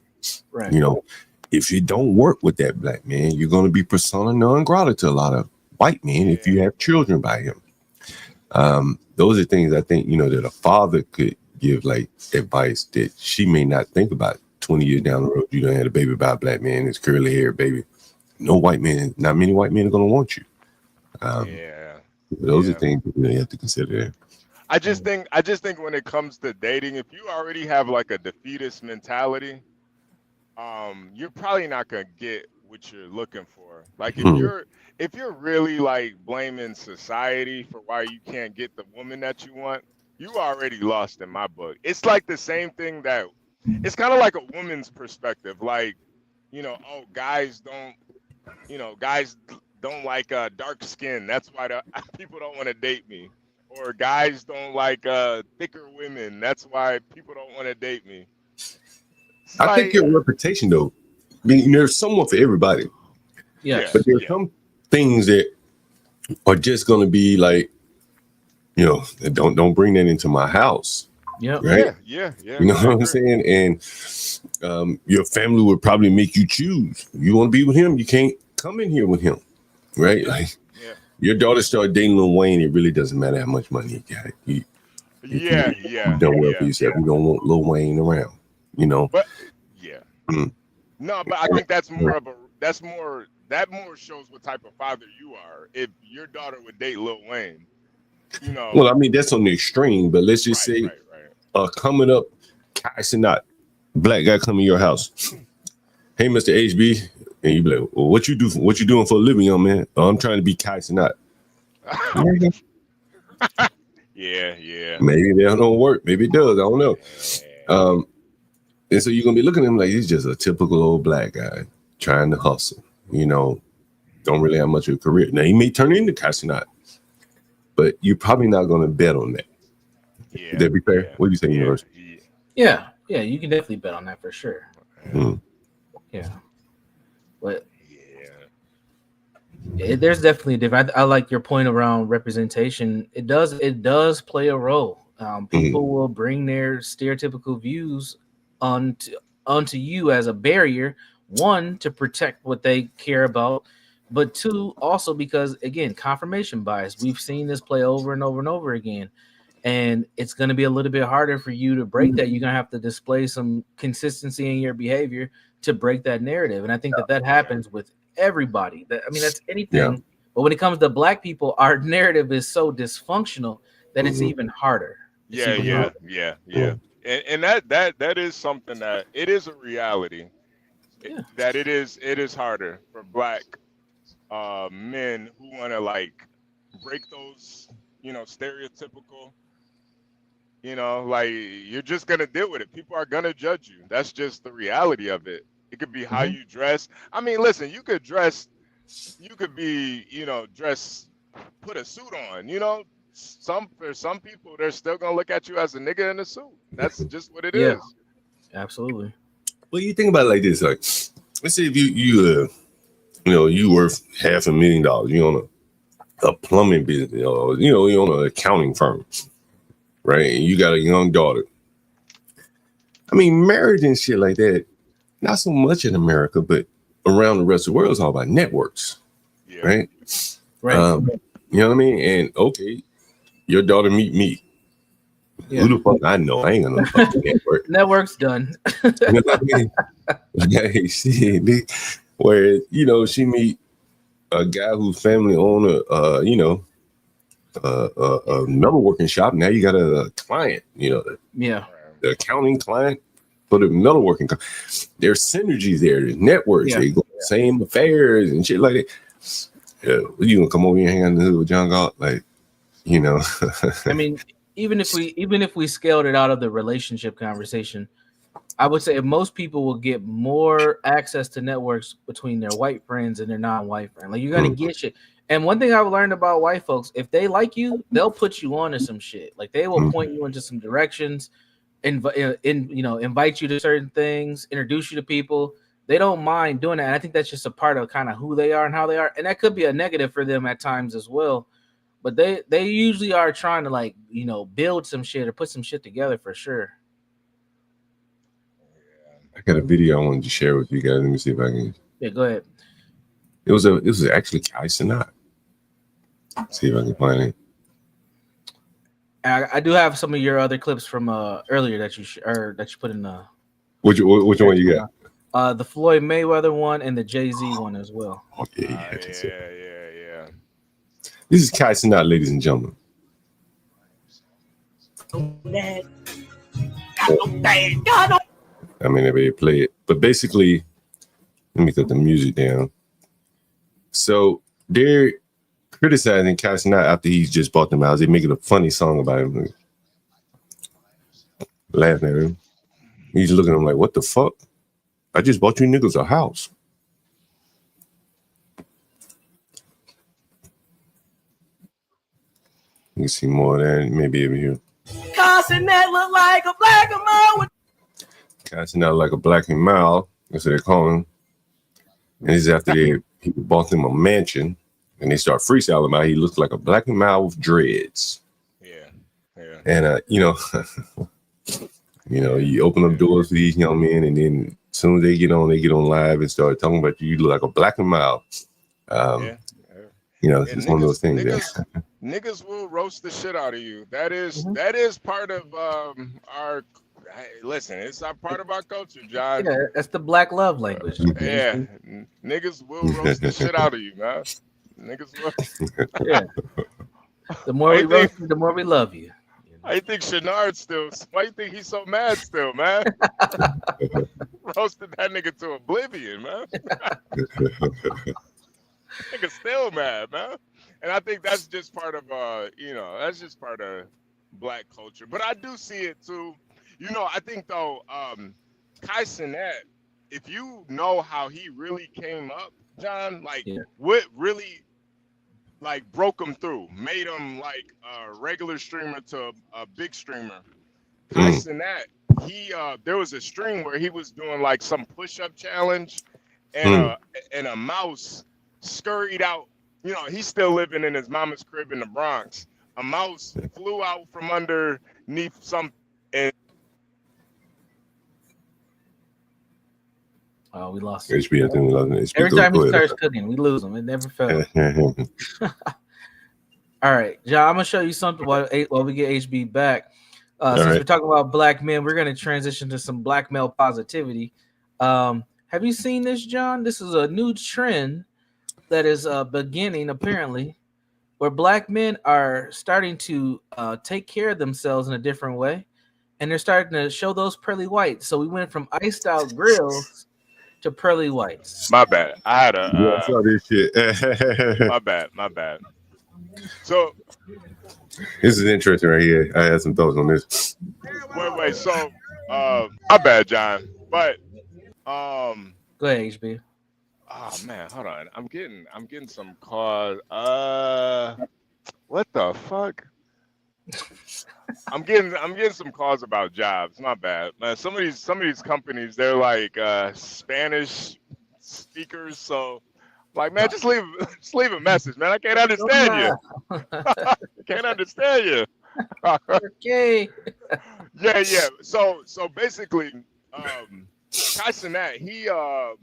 Right. You know, if you don't work with that black man, you're gonna be persona non grata to a lot of white men if you have children by him. Those are things I think, you know, that a father could give like advice that she may not think about 20 years down the road. You done had a baby by a black man, it's curly hair, baby. No white man, not many white men are gonna want you. Those are things that you have to consider. I just think when it comes to dating, if you already have like a defeatist mentality, you're probably not gonna get what you're looking for. Like if you're really like blaming society for why you can't get the woman that you want, you already lost in my book. It's like the same thing that it's kind of like a woman's perspective. Like, you know, oh, guys don't like dark skin. That's why people don't want to date me. Or guys don't like thicker women. That's why people don't want to date me. I think your reputation, though, I mean, there's someone for everybody. Yeah. But there's some things that are just going to be like, you know, don't bring that into my house. Yeah. Right. Yeah. You know what I'm saying? And your family would probably make you choose. You want to be with him, you can't come in here with him. Right. Like your daughter started dating Lil Wayne, it really doesn't matter how much money he got. You don't well for yourself. You don't want Lil Wayne around, you know. But no, but I think that's more that more shows what type of father you are. If your daughter would date Lil Wayne, you know. Well, I mean, that's on the extreme, but let's just say coming up, Sinat, black guy come in your house. Hey, Mr. HB, and you be like, well, what you doing for a living, young man? Oh, I'm trying to be Sinat. Yeah. Maybe that don't work. Maybe it does. I don't know. And so you're gonna be looking at him like he's just a typical old black guy trying to hustle. You know, don't really have much of a career. Now he may turn into Sinat, but you're probably not gonna bet on that. Yeah. Would that be fair? What do you think, Universe? Yeah, you can definitely bet on that for sure. Yeah, but there's definitely a difference. I like your point around representation. It does play a role. People will bring their stereotypical views onto you as a barrier. One, to protect what they care about, but two, also because, again, confirmation bias. We've seen this play over and over and over again. And it's going to be a little bit harder for you to break that. You're going to have to display some consistency in your behavior to break that narrative. And I think that happens with everybody. That's anything. Yeah. But when it comes to black people, our narrative is so dysfunctional that it's even harder. Yeah. And that is something that it is a reality. That it is harder for black men who want to like break those, you know, stereotypical. You know, like you're just gonna deal with it. People are gonna judge you. That's just the reality of it. It could be how you dress. I mean, listen, you could be, dress, put a suit on, for some people, they're still gonna look at you as a nigga in a suit. That's just what it is. Absolutely. Well, you think about it like this, like, let's say if you worth $500,000, you own a plumbing business, or you own an accounting firm, right? And you got a young daughter. I mean, marriage and shit like that, not so much in America, but around the rest of the world, it's all about networks, right? Right. You know what I mean? And okay, your daughter meet me. Yeah. Who the fuck I know? I ain't gonna know the fucking network. Network's done. You know what I mean? Hey, shit, where she meet a guy whose family own a metalworking shop. Now you got a client, the accounting client for the metalworking. There's synergies there. There's networks. They go same affairs and shit like that. Yeah, you gonna come over here and hang out in the hood with John Galt, like, I mean, even if we scaled it out of the relationship conversation, I would say if most people will get more access to networks between their white friends and their non-white friends. Like, you're gonna get shit. And one thing I've learned about white folks, if they like you, they'll put you on to some shit. Like, they will point you into some directions, invite you to certain things, introduce you to people. They don't mind doing that. And I think that's just a part of kind of who they are and how they are. And that could be a negative for them at times as well. But they usually are trying to build some shit or put some shit together for sure. I got a video I wanted to share with you guys. Let me see if I can. Yeah, go ahead. It was actually KyleeCTCross. See if I can find it. I do have some of your other clips from earlier that you put in the. Which one you got? The Floyd Mayweather one and the Jay-Z one as well. Okay, yeah. This is KyleeCTCross, ladies and gentlemen. I mean, they play it, but basically, let me cut the music down. So they're criticizing KyleeCTCross after he's just bought them out. They making a funny song about him, laughing at him. He's looking at him like, "What the fuck? I just bought you niggas a house." You can see more of that, maybe over here. KyleeCTCross look like a black man. KyleeCTCross like a black and mild. That's what they call him. And this is after he bought them a mansion, and they start freestyling about he looks like a black and mild with dreads. Yeah. And you open up doors for these young men, and then as soon as they get on live and start talking about you look like a black and mild. It's one of those things. Niggas will roast the shit out of you. That is part of our. Hey, listen, it's a part of our culture, John. Yeah, that's the black love language. Yeah, niggas will roast the shit out of you, man. Niggas will. Yeah. The more we roast you, the more we love you. Why you think Shenard's still? Why you think he's so mad still, man? Roasted that nigga to oblivion, man. Nigga still mad, man. And I think that's just part of that's just part of black culture. But I do see it too. I think though, KyleeCTCross, if you know how he really came up, John, what really broke him through, made him like a regular streamer to a big streamer. KyleeCTCross, there was a stream where he was doing like some push-up challenge, and a mouse scurried out. He's still living in his mama's crib in the Bronx. A mouse flew out from underneath some. Oh, we lost HB. I think we lost HB. Every time he starts cooking, we lose him. It never fails. All right, John, I'm gonna show you something while we get HB back. Since we're talking about black men, we're gonna transition to some black male positivity. Have you seen this, John? This is a new trend that is beginning, apparently, where black men are starting to take care of themselves in a different way, and they're starting to show those pearly whites. So we went from iced out grills to pearly whites. My bad. I had a. I saw this shit. My bad. So this is interesting right here. I had some thoughts on this. Wait. So, my bad, John. But Go ahead, HB. Oh man, hold on. I'm getting some calls. What the fuck? I'm getting some calls about jobs. Not bad, man. Some of these companies, they're like Spanish speakers. So, like, man, just leave a message, man. I can't understand you. Can't understand you. Okay. Yeah. So basically, KyleeCTCross,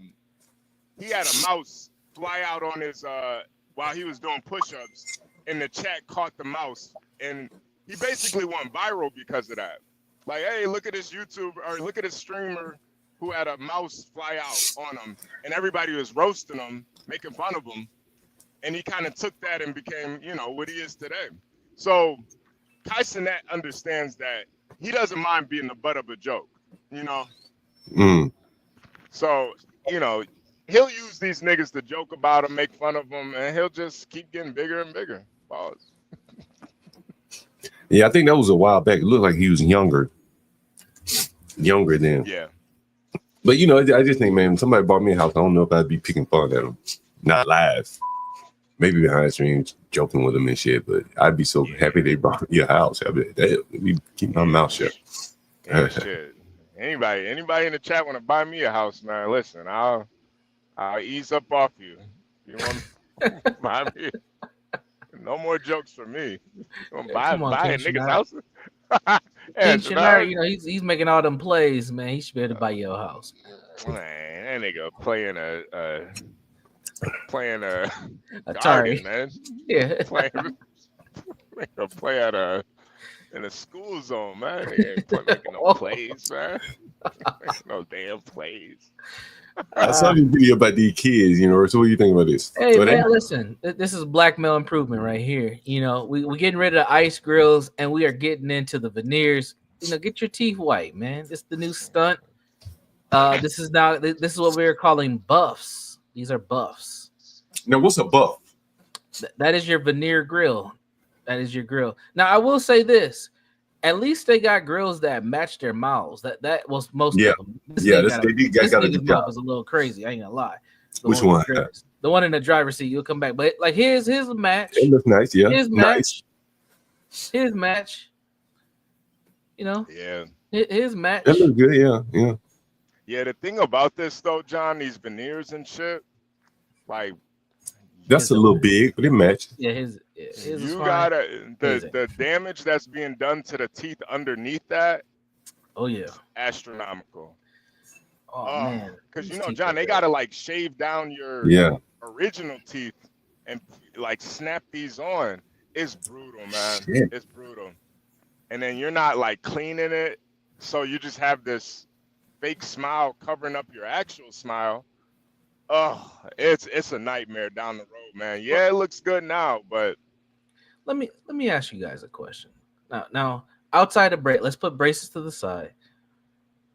he had a mouse fly out on his while he was doing push-ups, and the chat caught the mouse, and he basically went viral because of that. Like, hey, look at this YouTuber, or look at this streamer who had a mouse fly out on him, and everybody was roasting him, making fun of him, and he kind of took that and became, what he is today. So KyleeCTCross understands that he doesn't mind being the butt of a joke, So, he'll use these niggas to joke about him, make fun of him, and he'll just keep getting bigger and bigger. Pause. Yeah, I think that was a while back. It looked like he was younger then. Yeah. But I just think, man, if somebody bought me a house, I don't know if I'd be picking fun at them. Not live. Maybe behind streams, joking with them and shit. But I'd be so happy they bought me a house. I'd be keep my mouth shut. Yeah, shit. Anybody in the chat want to buy me a house, man? Listen, I'll ease up off you. You want to buy me? No more jokes for me. You want to buy a nigga's house? King Shannara, he's making all them plays, man. He should be able to buy your house. Man, that nigga playing a Atari, man. Yeah, play in a school zone, man. He ain't making no plays, man. No damn plays. I saw this video about these kids, So what do you think about this? Hey, man, listen. This is black male improvement right here. We're getting rid of the ice grills and we are getting into the veneers. Get your teeth white, man. This is the new stunt. This is what we're calling buffs. These are buffs. Now, what's a buff? That is your veneer grill. That is your grill. Now, I will say this. At least they got grills that match their mouths. That was most of them. This nigga's mouth is a little crazy. I ain't gonna lie. Which one? The one in the driver's seat. You'll come back, but like his match. It looks nice. Yeah, his match. His match. Yeah. His match. That looks good. Yeah. Yeah. The thing about this though, John, these veneers and shit, like. That's a little big, but it matches. Yeah, his you gotta the damage that's being done to the teeth underneath that. Oh yeah, astronomical. Oh man, because John, they gotta like shave down your original teeth and like snap these on. It's brutal, man. Shit. It's brutal. And then you're not like cleaning it, so you just have this fake smile covering up your actual smile. Oh, it's a nightmare down the road, man. Yeah, it looks good now, but let me ask you guys a question. Now outside of let's put braces to the side.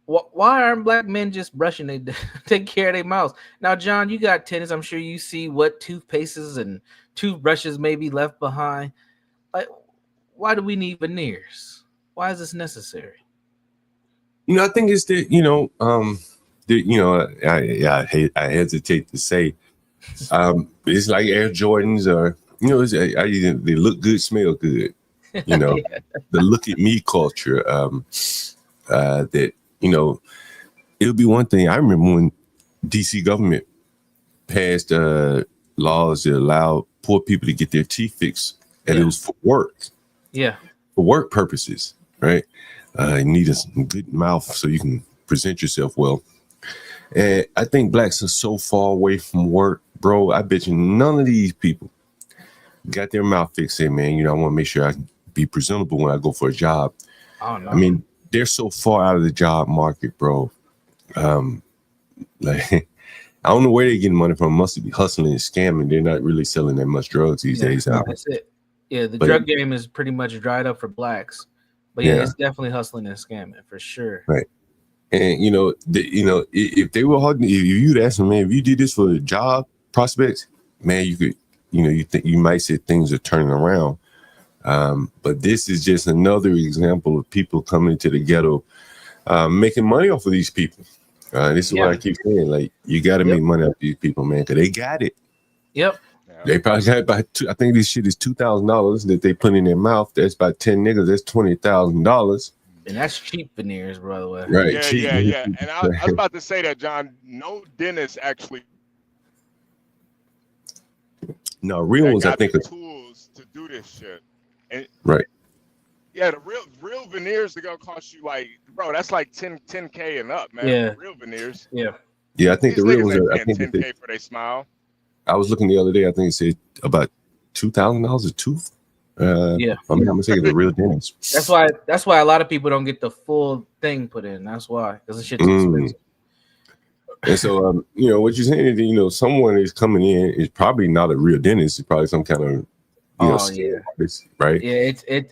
Why aren't black men just brushing? They take care of their mouths. Now, John, you got tennis. I'm sure you see what toothpastes and toothbrushes may be left behind. Like, why do we need veneers? Why is this necessary? I think it's that I hesitate to say, it's like Air Jordans or they look good, smell good. The look at me culture. That it'll be one thing. I remember when DC government passed laws that allowed poor people to get their teeth fixed, and it was for work. Yeah, for work purposes, right? You need a good mouth so you can present yourself well. And I think blacks are so far away from work, bro. I bet you none of these people got their mouth fixed. Say, man, I want to make sure I can be presentable when I go for a job. Oh, no. I mean, they're so far out of the job market, bro. Like, I don't know where they're getting money from. Must be hustling and scamming. They're not really selling that much drugs these days. That's it. Yeah, the drug game is pretty much dried up for blacks. But it's definitely hustling and scamming for sure. Right. And if they were hard, if you'd ask them, man, if you did this for job prospects, man, you could, you might say things are turning around. But this is just another example of people coming to the ghetto, making money off of these people. This is what I keep saying. Like, you got to make money off these people, man, because they got it. Yep. They probably got about I think this shit is $2,000 that they put in their mouth. That's about 10 niggas. That's $20,000. And that's cheap veneers, by the way. Right. Yeah, cheap. yeah. And I was about to say that, John. No dentist actually. No, real ones, I think, the tools to do this shit. And right. Yeah, the real veneers are gonna cost you like, bro, that's like 10K and up, man. Yeah. Real veneers. Yeah. Yeah, I think These the real niggas ones ain't are. I paying think 10K for their smile. I was looking the other day. I think it said about $2,000 a tooth. Yeah. I'm not mistaken. The real dentist. That's why a lot of people don't get the full thing put in. That's why, because the shit's expensive. And so, you know, what you're saying is, you know, someone is coming in is probably not a real dentist. It's probably some kind of, you know, scam artist, right? Yeah, it's a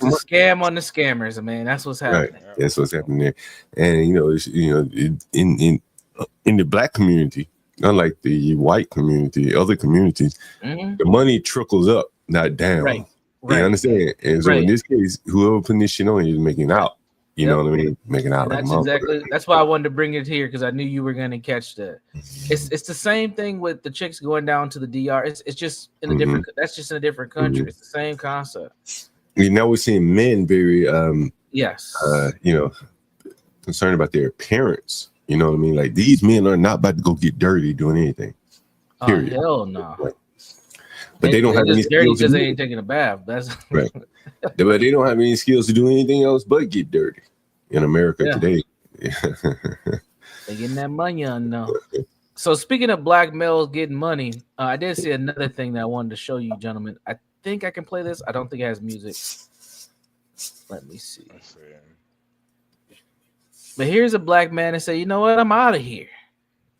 scam on the scammers, man. That's what's happening. Right. That's what's happening there. And you know, it's, you know, in the black community, unlike the white community, other communities, the money trickles up, not down. Right. You understand? And so in this case, whoever putting this shit on you is making out. You know what I mean? Making out like that's why I wanted to bring it here, because I knew you were gonna catch that. It's the same thing with the chicks going down to the DR. It's just in a different. That's just in a different country. It's the same concept. Now we're seeing men very you know, concerned about their appearance. You know what I mean? Like, these men are not about to go get dirty doing anything. Period. Hell no. Right. But they don't have any dirty skills because they ain't taking a bath. That's right. But they don't have any skills to do anything else but get dirty in America today. They getting that money on now. So speaking of black males getting money, I did see another thing that I wanted to show you, gentlemen. I think I can play this. I don't think it has music. Let me see. But here's a black man that say, you know what? I'm out of here.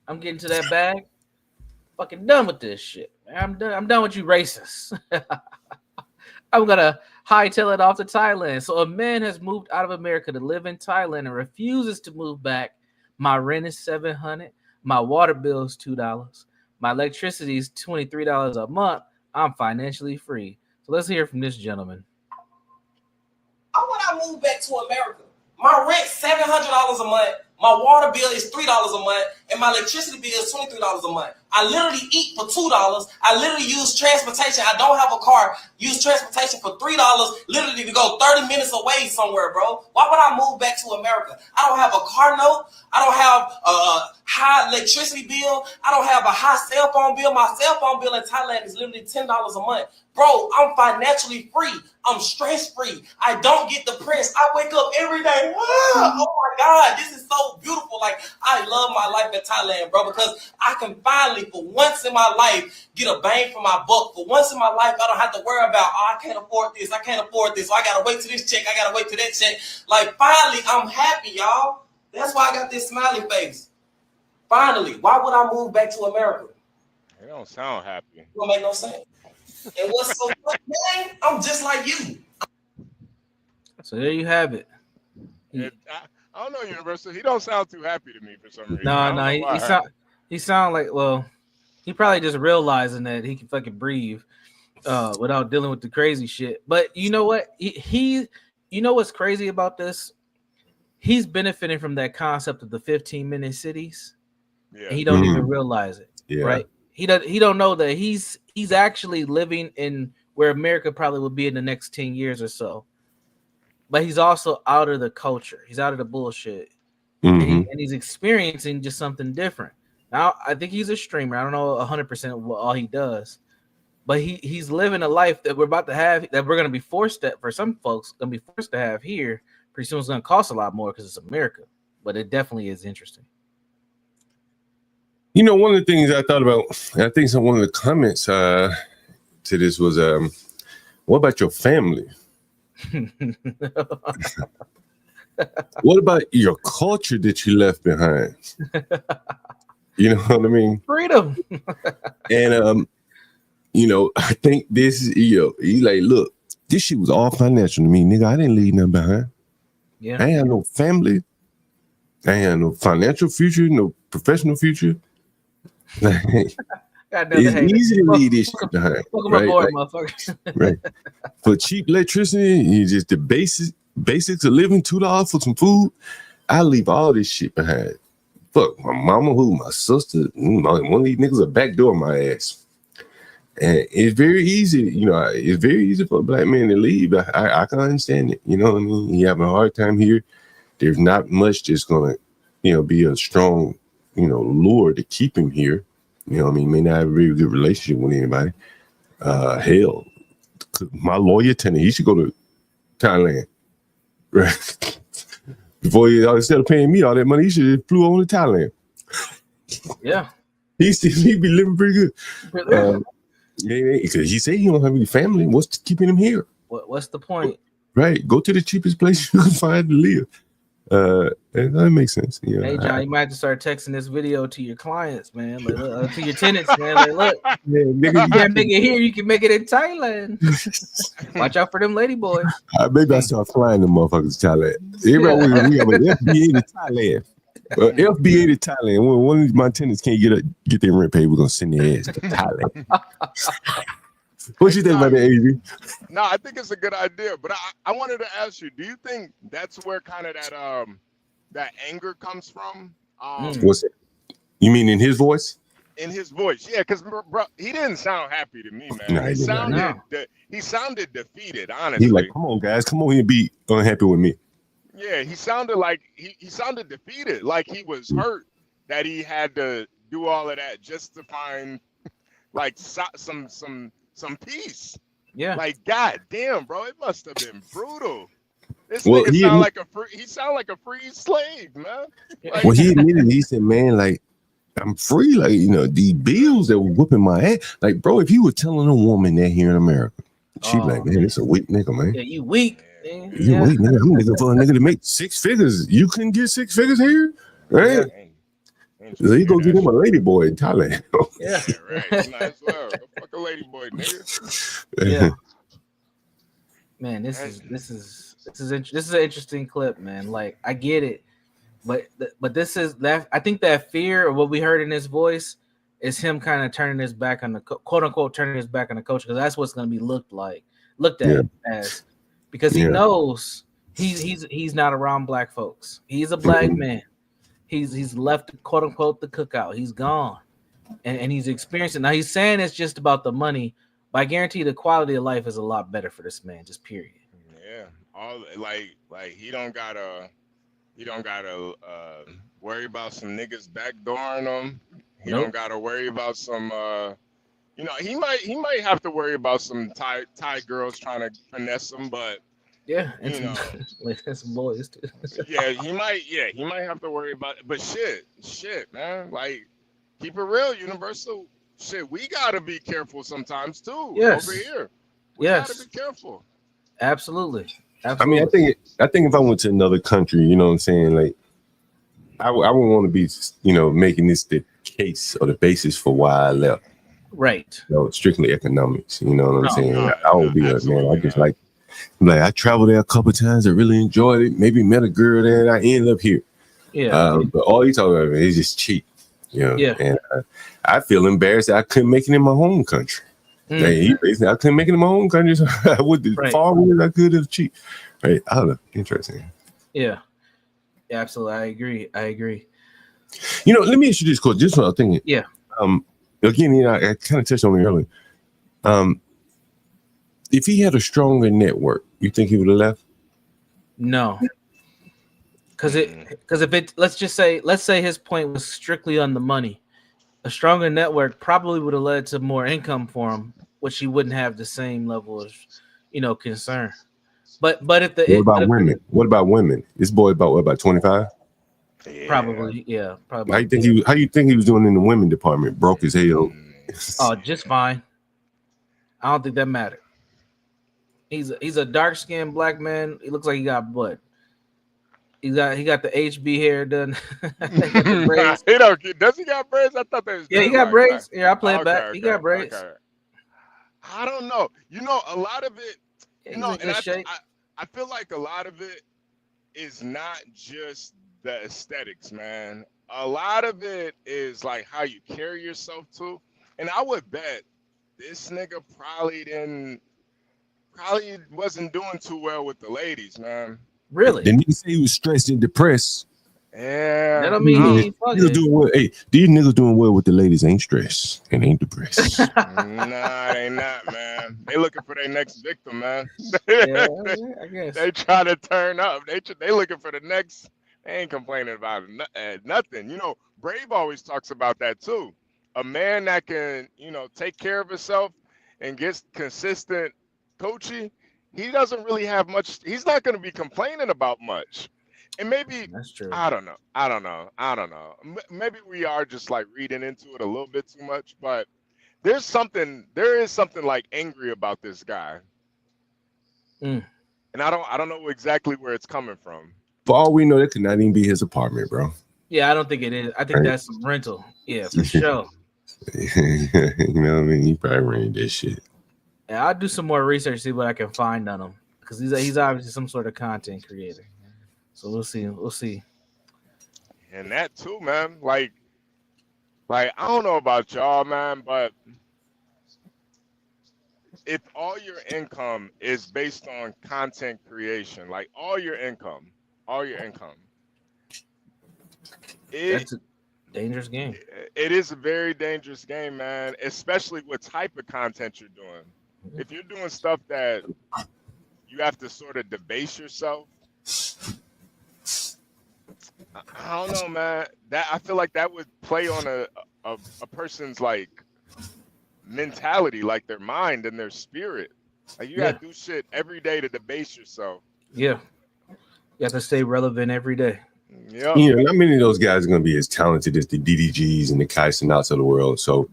I'm getting to that bag. Fucking done with this shit. I'm done with you racists. I'm gonna hightail it off to Thailand. So a man has moved out of America to live in Thailand and refuses to move back. My rent is $700. My water bill is $2. My electricity is $23 a month. I'm financially free. So let's hear from this gentleman. Why would I move back to America? My rent $700 a month. My water bill is $3 a month, and my electricity bill is $23 a month. I literally eat for $2. I literally use transportation. I don't have a car. Use transportation for $3, literally to go 30 minutes away somewhere, bro. Why would I move back to America? I don't have a car note. I don't have a high electricity bill. I don't have a high cell phone bill. My cell phone bill in Thailand is literally $10 a month. Bro, I'm financially free. I'm stress-free. I don't get depressed. I wake up every day. Oh my God, this is so beautiful. Like, I love my life in Thailand, bro, because I can finally, for once in my life, get a bang for my buck. For once in my life, I don't have to worry about, I can't afford this. I can't afford this. So I got to wait till this check. I got to wait till that check. Like, finally, I'm happy, y'all. That's why I got this smiley face. Finally, why would I move back to America? It don't sound happy. It don't make no sense. And what's so good, man? I'm just like you. So there you have it. I don't know, Universal. He don't sound too happy to me for some reason. No, he sound like, well, he probably just realizing that he can fucking breathe without dealing with the crazy shit. But you know what? He you know what's crazy about this? He's benefiting from that concept of the 15-minute cities. Yeah. And he don't even realize it. Yeah. Right? He don't know that he's actually living in where America probably will be in the next 10 years or so. But he's also out of the culture. He's out of the bullshit. And he's experiencing just something different. Now, I think he's a streamer. I don't know 100% of all he does. But he's living a life that we're about to have, that we're going to be forced to, for some folks, going to be forced to have here. Pretty soon it's going to cost a lot more because it's America. But it definitely is interesting. You know, one of the things I thought about, I think one of the comments to this was, what about your family? What about your culture that you left behind? You know what I mean? Freedom. And, you know, I think this is, he's like, look, this shit was all financial to me, nigga. I didn't leave nothing behind. Yeah. I ain't had no family. I ain't had no financial future, no professional future. It's easy to leave this shit behind. Right? Right. For cheap electricity, you just the basics of living, $2 for some food. I leave all this shit behind fuck my mama, who my sister, one of these niggas a backdoor my ass. And it's very easy, you know, it's very easy for a black man to leave. I can understand it. You know what I mean? He having a hard time here. There's not much that's gonna, you know, be a strong, you know, lure to keep him here. You know what I mean? May not have a very good relationship with anybody. Hell, my lawyer telling he should go to Thailand. Right? Before instead of paying me all that money, he should have flew on to Thailand. Yeah. He be living pretty good. Because he said he don't have any family. What's keeping him here? What's the point? Right. Go to the cheapest place you can find to live. And that makes sense. Yeah. Hey, John, you might have to start texting this video to your clients, man. Like, to your tenants, man. Like, look, nigga, you can't make it here. You can make it in Thailand. Watch out for them lady boys. Maybe I start flying them motherfuckers to Thailand. Everybody, we have an FBA to Thailand. FBA to Thailand. When one of my tenants can't get their rent paid, we're gonna send their ass to Thailand. What you think about that, Adrian? No, I think it's a good idea. But I wanted to ask you, do you think that's where kind of that anger comes from? What's it? You mean in his voice? In his voice, yeah, because bro, he didn't sound happy to me, man. Nah, he sounded defeated, honestly. He's like, come on, guys, come on here and be unhappy with me. Yeah, he sounded like he sounded defeated, like he was hurt that he had to do all of that just to find like some peace. Yeah. Like, god damn, bro, it must have been brutal. This nigga sound like a free slave, man. Like, well, he admitted, he said, man, like, I'm free. Like, you know, the bills that were whooping my ass. Like, bro, if you were telling a woman that here in America, she'd be like, man, it's a weak nigga, man. Yeah, you weak. You weak, nigga. I'm looking for a nigga to make 6 figures. You couldn't get 6 figures here? Right? So you go get him a lady boy in Thailand. Yeah, right. Might as well. Go fuck a lady boy, nigga. Yeah. Man, this is an interesting clip, man. Like, I get it, but this is that. I think that fear of what we heard in his voice is him kind of turning his back on the quote unquote turning his back on the coach, because that's what's going to be looked at as, because he knows he's not around black folks. He's a black man. He's left quote unquote the cookout. He's gone, and he's experiencing. Now he's saying it's just about the money, but I guarantee the quality of life is a lot better for this man. Just period. Yeah, all like he don't gotta worry about some niggas backdooring him. He don't gotta worry about some you know, he might have to worry about some Thai girls trying to finesse him, but yeah, and you know, some boys too. yeah, he might have to worry about it. But shit, man, like, keep it real, Universal. Shit, we gotta be careful sometimes too. Yes. Over here, we gotta be careful. Absolutely. I mean, I think if I went to another country, you know what I'm saying, like, I wouldn't want to be, you know, making this the case or the basis for why I left. Right. You know, strictly economics. You know what I'm saying? I would be like, man, I just like I traveled there a couple of times. I really enjoyed it. Maybe met a girl there, and I ended up here. Yeah. But all he talking about is just cheap. You know? Yeah. And I feel embarrassed that I couldn't make it in my home country. Like, I couldn't make it in my home country, so I would far away as I could have cheap. Right? I don't know. Interesting. Yeah. Absolutely. I agree. You know, let me ask you this, Coach. Just what I'm thinking. Yeah. Again, you know, I kind of touched on it earlier. If he had a stronger network, you think he would have left? No. Because let's say his point was strictly on the money. A stronger network probably would have led to more income for him, which he wouldn't have the same level of, you know, concern. But if the women? What about women? This boy about 25? Probably, yeah. Probably. How you think he was doing in the women department? Broke as hell. Oh, just fine. I don't think that mattered. He's a dark skinned black man. He looks like he got butt. He got the HB hair done. Does he got braids? I thought that was he got braids. Yeah, I play it back. He got braids. Okay. I don't know. You know, a lot of it. You know, and I feel like a lot of it is not just the aesthetics, man. A lot of it is like how you carry yourself too. And I would bet this nigga probably wasn't doing too well with the ladies, man. Really? The nigga say he was stressed and depressed. Yeah. That don't mean he ain't niggas doing well. Hey, these niggas doing well with the ladies ain't stressed and ain't depressed. Nah, they not, man. They looking for their next victim, man. Yeah, I guess. They try to turn up. They looking for the next. They ain't complaining about nothing. You know, Brave always talks about that too. A man that can, you know, take care of himself and gets consistent coaching, he doesn't really have much. He's not going to be complaining about much. And maybe That's true. I don't know. Maybe we are just like reading into it a little bit too much, but there is something like angry about this guy. And I don't know exactly where it's coming from. For all we know, that could not even be his apartment, bro. Yeah, I don't think it is. I think that's some rental. Yeah, for sure. You know what I mean? He probably rented this shit. Yeah, I'll do some more research, see what I can find on him, because he's obviously some sort of content creator. So we'll see. And that too, man. Like I don't know about y'all, man, but if all your income is based on content creation, like all your income, that's a dangerous game. It is a very dangerous game, man, especially what type of content you're doing. If you're doing stuff that you have to sort of debase yourself, I don't know, man. That I feel like that would play on a person's like mentality, like their mind and their spirit. Like you gotta do shit every day to debase yourself. Yeah, you have to stay relevant every day. Yeah, you know, not many of those guys are going to be as talented as the DDGs and the KyleeCTCross of the world. So,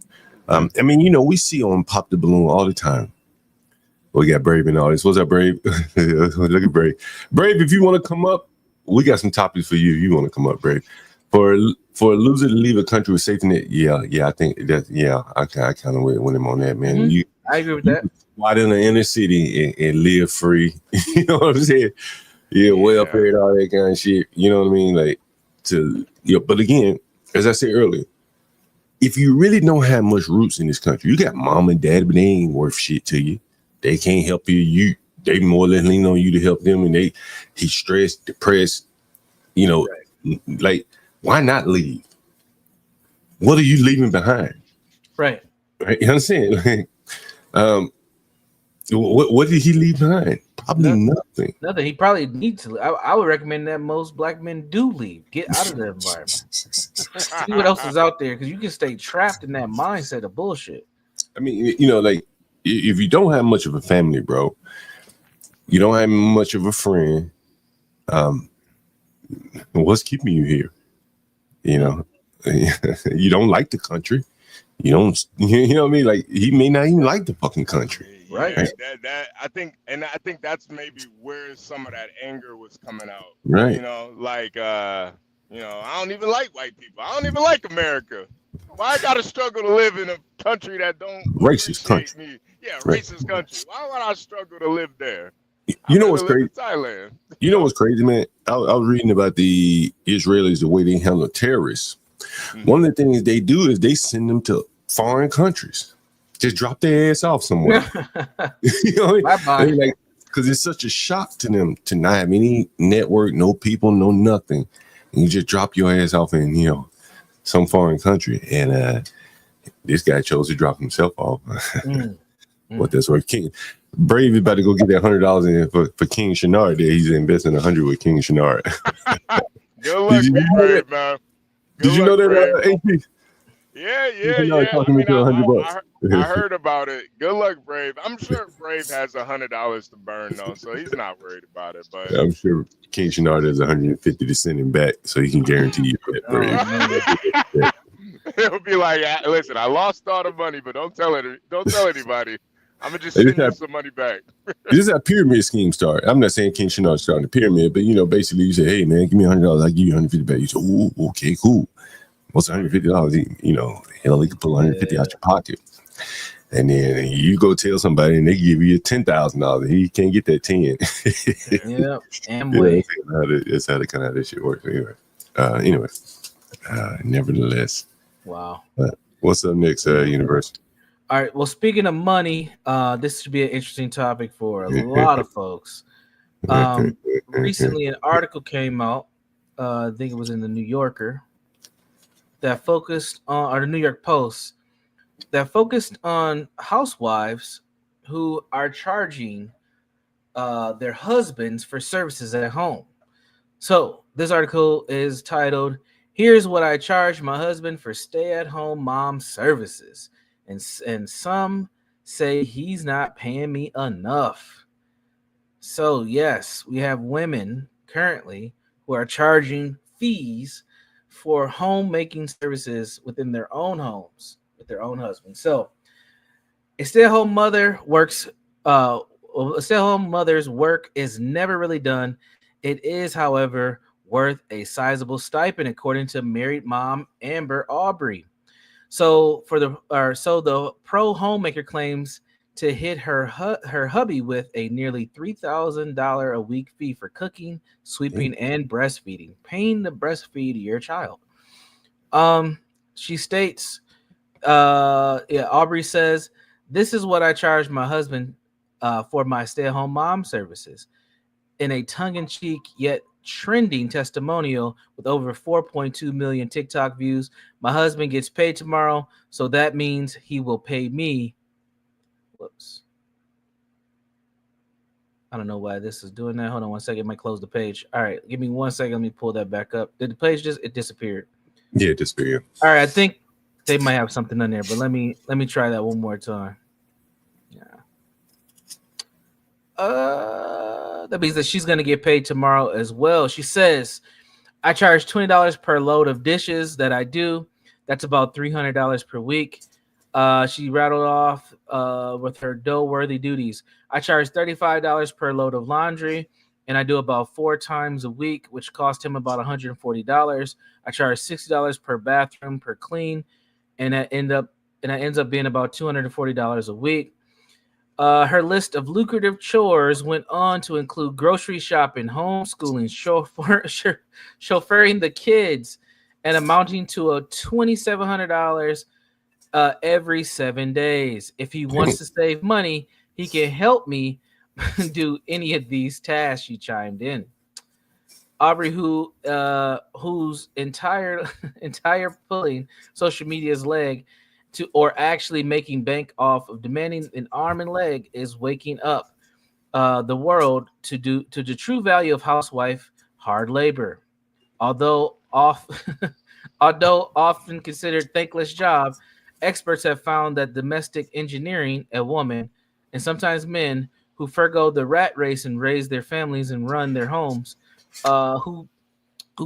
I mean, you know, we see on Pop the Balloon all the time. We got Brave and all this. What's up, Brave? Look at Brave. Brave, if you want to come up, we got some topics for you. You want to come up, Brave? For a loser to leave a country with safety net, yeah, I think that, I kind of went him on that, man. Mm-hmm. I agree with that. Why in the inner city and live free? You know what I'm saying? Yeah, welfare and all that kind of shit. You know what I mean? Like but again, as I said earlier, if you really don't have much roots in this country, you got mom and dad, but they ain't worth shit to you. They can't help you. They more or less lean on you to help them, and he's stressed, depressed. You know, like why not leave? What are you leaving behind? Right. You understand? What did he leave behind? Probably nothing. Nothing. He probably needs to. I would recommend that most black men do leave. Get out of the environment. See what else is out there, because you can stay trapped in that mindset of bullshit. I mean, you know, like if you don't have much of a family, bro, you don't have much of a friend. What's keeping you here? You know, you don't like the country. You don't, you know what I mean? Like he may not even like the fucking country. Right. That I think that's maybe where some of that anger was coming out. Right. You know, like you know, I don't even like white people. I don't even like America. Why I gotta struggle to live in a country that don't racist country? Me? Yeah, racist country. Why would I struggle to live there? You know what's crazy? Thailand. You know what's crazy, man? I was reading about the Israelis, the way they handle terrorists. One of the things they do is they send them to foreign countries. Just drop their ass off somewhere. You know, like, because it's such a shock to them to not have any network, no people, no nothing. And you just drop your ass off in, you know, some foreign country. And this guy chose to drop himself off. What that's worth. King Brave is about to go get that $100 in for King Shenard there. He's investing 100 with King Shenard. Good luck, Brave, man. Did you know that, AP? Yeah. I heard about it. Good luck, Brave. I'm sure Brave has $100 to burn though, so he's not worried about it. But I'm sure King Shenard has 150 to send him back, so he can guarantee you that, Brave. He'll be like, "Listen, I lost all the money, but don't tell anybody. I'm gonna just send you some money back." This is how pyramid scheme start. I'm not saying King Shenard starting a pyramid, but you know, basically you say, "Hey man, give me $100, I'll give you 150 back." You say, "Ooh, okay, cool. What's $150? You know, hell, they could pull 150 out your pocket." And then you go tell somebody and they give you $10,000. He can't get that 10. Yeah, and wait. That's how the kind of this shit works. Anyway, nevertheless. Wow. What's up next, Universe? All right. Well, speaking of money, this should be an interesting topic for a lot of folks. Recently, an article came out I think it was in the New Yorker, that focused on, or the New York Post, that focused on housewives who are charging their husbands for services at home. So this article is titled, "Here's what I charge my husband for stay-at-home mom services." And some say he's not paying me enough. So yes, we have women currently who are charging fees for homemaking services within their own homes with their own husbands. So a stay-at-home mother works. A stay-at-home mother's work is never really done. It is, however, worth a sizable stipend, according to married mom Amber Aubrey. So the pro homemaker claims to hit her hubby with a nearly $3,000 a week fee for cooking, sweeping, and breastfeeding, paying to breastfeed your child. She states, Aubrey says, "This is what I charge my husband for my stay-at-home mom services." In a tongue-in-cheek yet trending testimonial with over 4.2 million TikTok views, "My husband gets paid tomorrow, so that means he will pay me." Whoops. I don't know why this is doing that. Hold on 1 second. I might close the page. All right, give me 1 second. Let me pull that back up. Did the page it disappeared? Yeah, it disappeared. All right, I think they might have something in there, but let me try that one more time. That means that she's gonna get paid tomorrow as well. She says, "I charge $20 per load of dishes that I do. That's about $300 per week." She rattled off with her dough-worthy duties. "I charge $35 per load of laundry, and I do about 4 times a week, which cost him about $140. I charge $60 per bathroom per clean, and that ends up being about $240 a week." Her list of lucrative chores went on to include grocery shopping, homeschooling, chauffeuring the kids, and amounting to a $2,700 every 7 days. If he wants to save money, he can help me do any of these tasks, she chimed in. Aubrey, whose entire pulling social media's leg to, or actually making bank off of demanding an arm and leg, is waking up the world to the true value of housewife hard labor. Although often considered thankless job, experts have found that domestic engineering, a woman, and sometimes men who forgo the rat race and raise their families and run their homes, who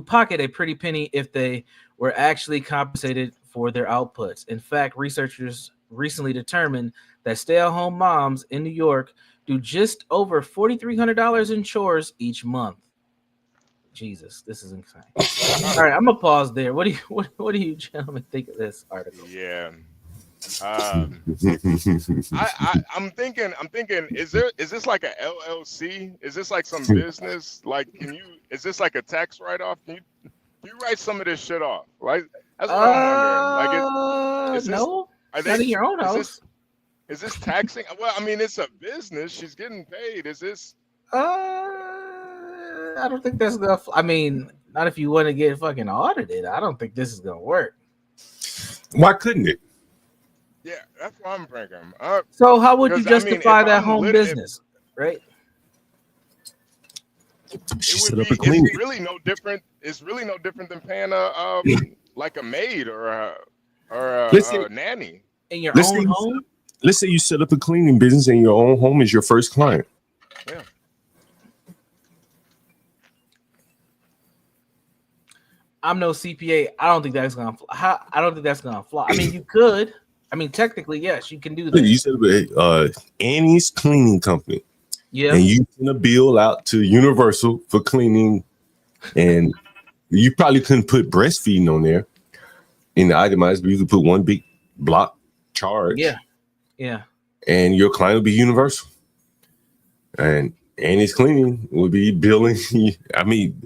pocket a pretty penny if they were actually compensated for their outputs. In fact, researchers recently determined that stay-at-home moms in New York do just over $4,300 in chores each month. Jesus, this is insane. All right, I'm gonna pause there. What do you gentlemen think of this article? Yeah. I'm thinking, is this like a LLC? Is this like some business? Like, is this like a tax write-off? Can you write some of this shit off? Like, that's what I'm wondering. Like, no, not in your own house. Is this taxing? Well, I mean, it's a business. She's getting paid. Is this? I don't think that's gonna. I mean, not if you want to get fucking audited. I don't think this is gonna work. Why couldn't it? Yeah, that's what I'm thinking. So how would you justify that home business, right? It's really no different. It's really no different than paying like a maid or a nanny in your own home. Let's say you set up a cleaning business and your own home is your first client. Yeah. I'm no CPA. I don't think that's gonna fly. I don't think that's gonna fly. I mean, you could. I mean, technically, yes, you can do that. You said Annie's Cleaning Company. Yeah. And you send a bill out to Universal for cleaning, and you probably couldn't put breastfeeding on there in the itemized, but you could put one big block charge. Yeah. Yeah. And your client would be Universal. And Annie's Cleaning would be billing. I mean,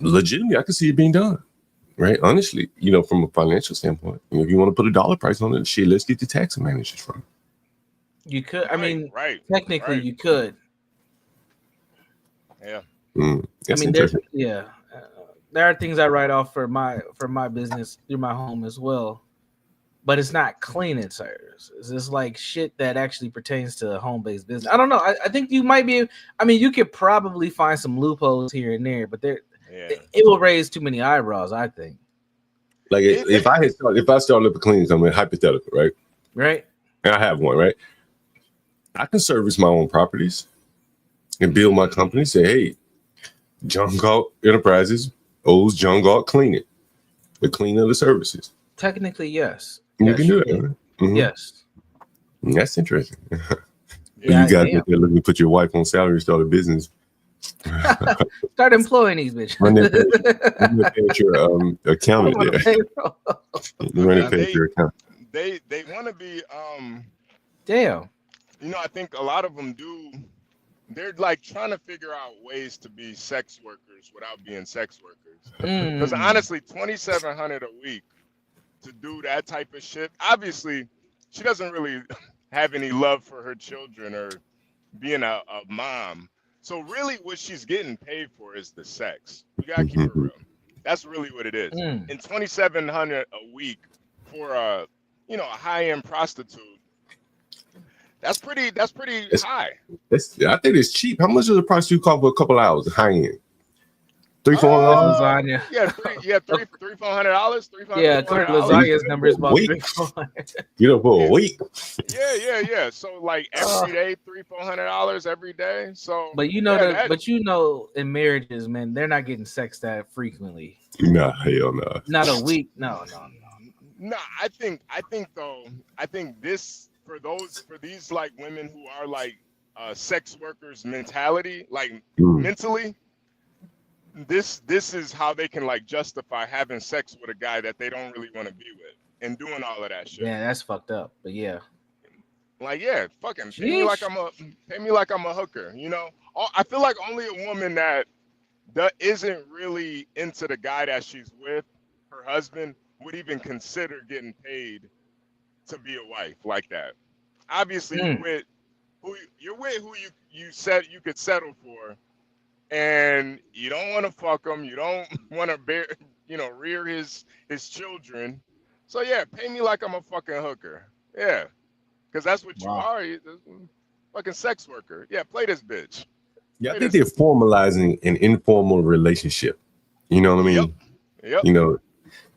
legitimately, I could see it being done. Right, honestly, from a financial standpoint, if you want to put a dollar price on it, shit, let's get the tax managers from. You could, I mean, technically, right. You could. Yeah. I mean, there's, yeah. there are things I write off for my business through my home as well. But it's not cleaning service. It's just like shit that actually pertains to home-based business. I don't know. I think you might be. I mean, you could probably find some loopholes here and there, but it will raise too many eyebrows. I think. Like if I start up a cleaning company, hypothetical, right? Right. And I have one, right? I can service my own properties and build my company. Say, hey, John Galt Enterprises owes John Galt Cleaning, the cleaning of the services. Technically, yes. You can do that. Right? Mm-hmm. Yes. That's interesting. Yeah, you guys there looking to put your wife on salary, start a business. Start employing these bitches. Run it pay your accountant. Run it pay your accountant. They want to be damn. You know, I think a lot of them do. They're like trying to figure out ways to be sex workers without being sex workers. Because honestly, $2,700 a week to do that type of shit. Obviously, she doesn't really have any love for her children or being a mom. So really, what she's getting paid for is the sex. We gotta keep it real. That's really what it is. And $2,700 a week for a high-end prostitute. That's pretty high. I think it's cheap. How much does a prostitute cost for a couple hours? High end. $300-$400. Lasagna. $300-$400. Yeah, lasagna's number is about $300. Get up for a week. Yeah. So like every day, $300-$400 every day. So, but you know in marriages, man, they're not getting sex that frequently. Nah, hell no. Not a week. No. No, I think this for these like women who are like sex workers mentality, like mentally. This is how they can like justify having sex with a guy that they don't really want to be with and doing all of that shit. Yeah, that's fucked up. But yeah, like fucking pay me like I'm a hooker. You know, I feel like only a woman that isn't really into the guy that she's with, her husband, would even consider getting paid to be a wife like that. Obviously, you're with who you said you could settle for. And you don't want to fuck him. You don't want to rear his children. So yeah, pay me like I'm a fucking hooker. Yeah, because that's what you are. You're a fucking sex worker. Yeah, play this bitch. Yeah, I think they're formalizing an informal relationship. You know what I mean? Yep. You know,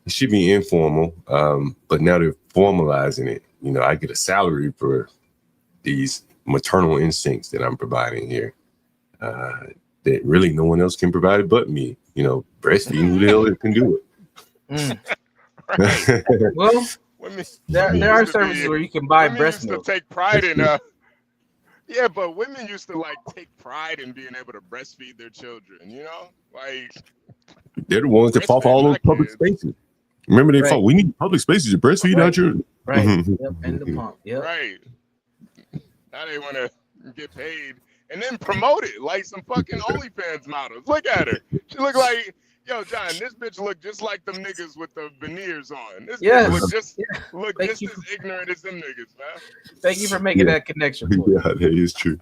it should be informal, but now they're formalizing it. You know, I get a salary for these maternal instincts that I'm providing here. That really no one else can provide it but me. You know, breastfeeding, who the hell can do it? Right. Well, there are services where you can buy breast milk. Used to take pride in yeah, but women used to like take pride in being able to breastfeed their children. You know, like they're the ones that fought for all those public spaces. Remember, they fought. We need public spaces to breastfeed our children. Right. Yep. And the pump. Yep. Right. Now they want to get paid. And then promote it like some fucking OnlyFans models. Look at her. She look like, yo, John, this bitch look just like them niggas with the veneers on. This bitch look just as ignorant as them niggas, man. Thank you for making that connection. Yeah, that is true.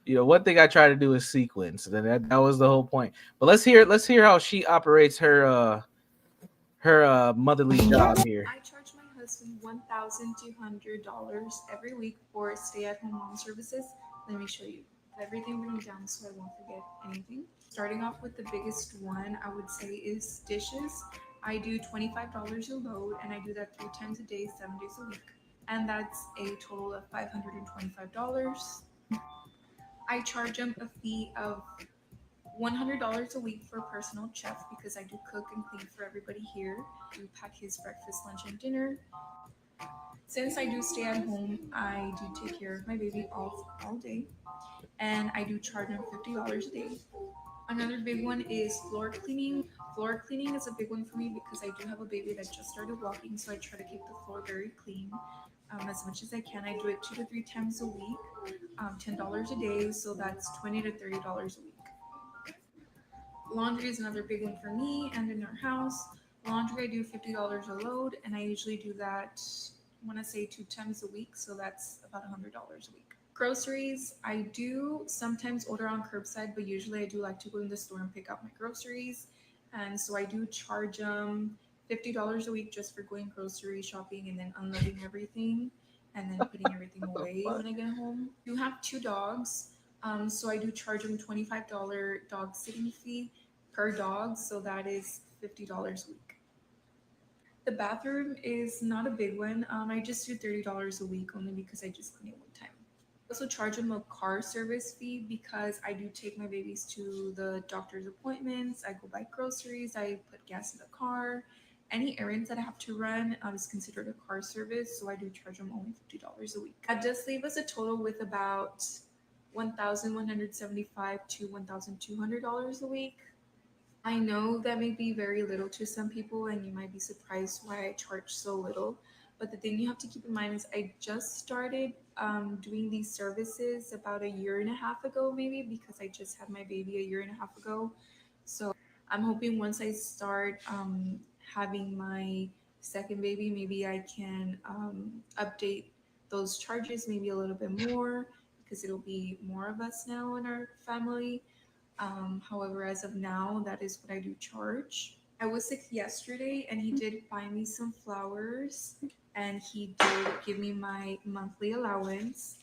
You know, one thing I try to do is sequence. And that was the whole point. But let's hear how she operates her motherly job here. I charge my husband $1,200 every week for stay-at-home mom services. Let me show you. Everything written down so I won't forget anything. Starting off with the biggest one, I would say is dishes. I do $25 a load, and I do that 3 times a day, 7 days a week. And that's a total of $525. I charge him a fee of $100 a week for a personal chef because I do cook and clean for everybody here. I do pack his breakfast, lunch, and dinner. Since I do stay at home, I do take care of my baby all day, and I do charge him $50 a day. Another big one is floor cleaning. Floor cleaning is a big one for me because I do have a baby that just started walking, so I try to keep the floor very clean as much as I can. I do it 2 to 3 times a week, $10 a day, so that's $20 to $30 a week. Laundry is another big one for me and in our house. Laundry, I do $50 a load, and I usually do that, I want to say 2 times a week, so that's about $100 a week. Groceries, I do sometimes order on curbside, but usually I do like to go in the store and pick up my groceries. And so I do charge them $50 a week just for going grocery shopping and then unloading everything and then putting everything away when I get home. I do have 2 dogs, so I do charge them $25 dog sitting fee per dog, so that is $50 a week. The bathroom is not a big one. I just do $30 a week only because I just clean it one time. I also charge them a car service fee because I do take my babies to the doctor's appointments. I go buy groceries. I put gas in the car. Any errands that I have to run is considered a car service, so I do charge them only $50 a week. That does leave us a total with about $1,175 to $1,200 a week. I know that may be very little to some people, and you might be surprised why I charge so little. But the thing you have to keep in mind is I just started doing these services about a year and a half ago, maybe, because I just had my baby a year and a half ago. So I'm hoping once I start having my second baby, maybe I can update those charges maybe a little bit more, because it'll be more of us now in our family. However, as of now, that is what I do charge. I was sick yesterday and he did buy me some flowers and he did give me my monthly allowance,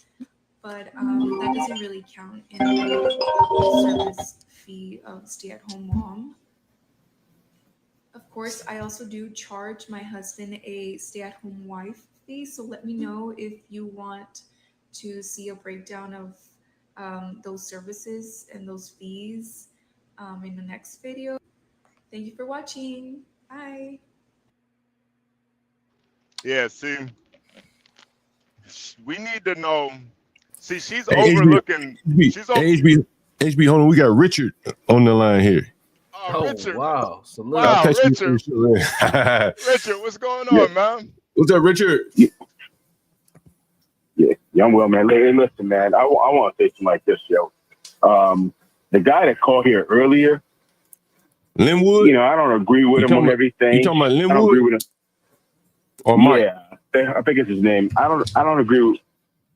but that doesn't really count in the service fee of stay-at-home mom. Of course, I also do charge my husband a stay-at-home wife fee, so let me know if you want to see a breakdown of those services and those fees in the next video. Thank you for watching. Bye. Yeah, see, we need to know. See, she's Hey, overlooking. HB, hold on. We got Richard on the line here. Oh, Richard. Wow. Salute. Wow, Richard. Richard, what's going on, man? What's up, Richard? Yeah, I'm well, man. Hey, listen, man, I want to say something like this, yo. The guy that called here earlier, Linwood, you know, I don't agree with him on everything. You talking about Linwood? I don't agree with him. Or Mike? Yeah, I think it's his name. I don't agree with.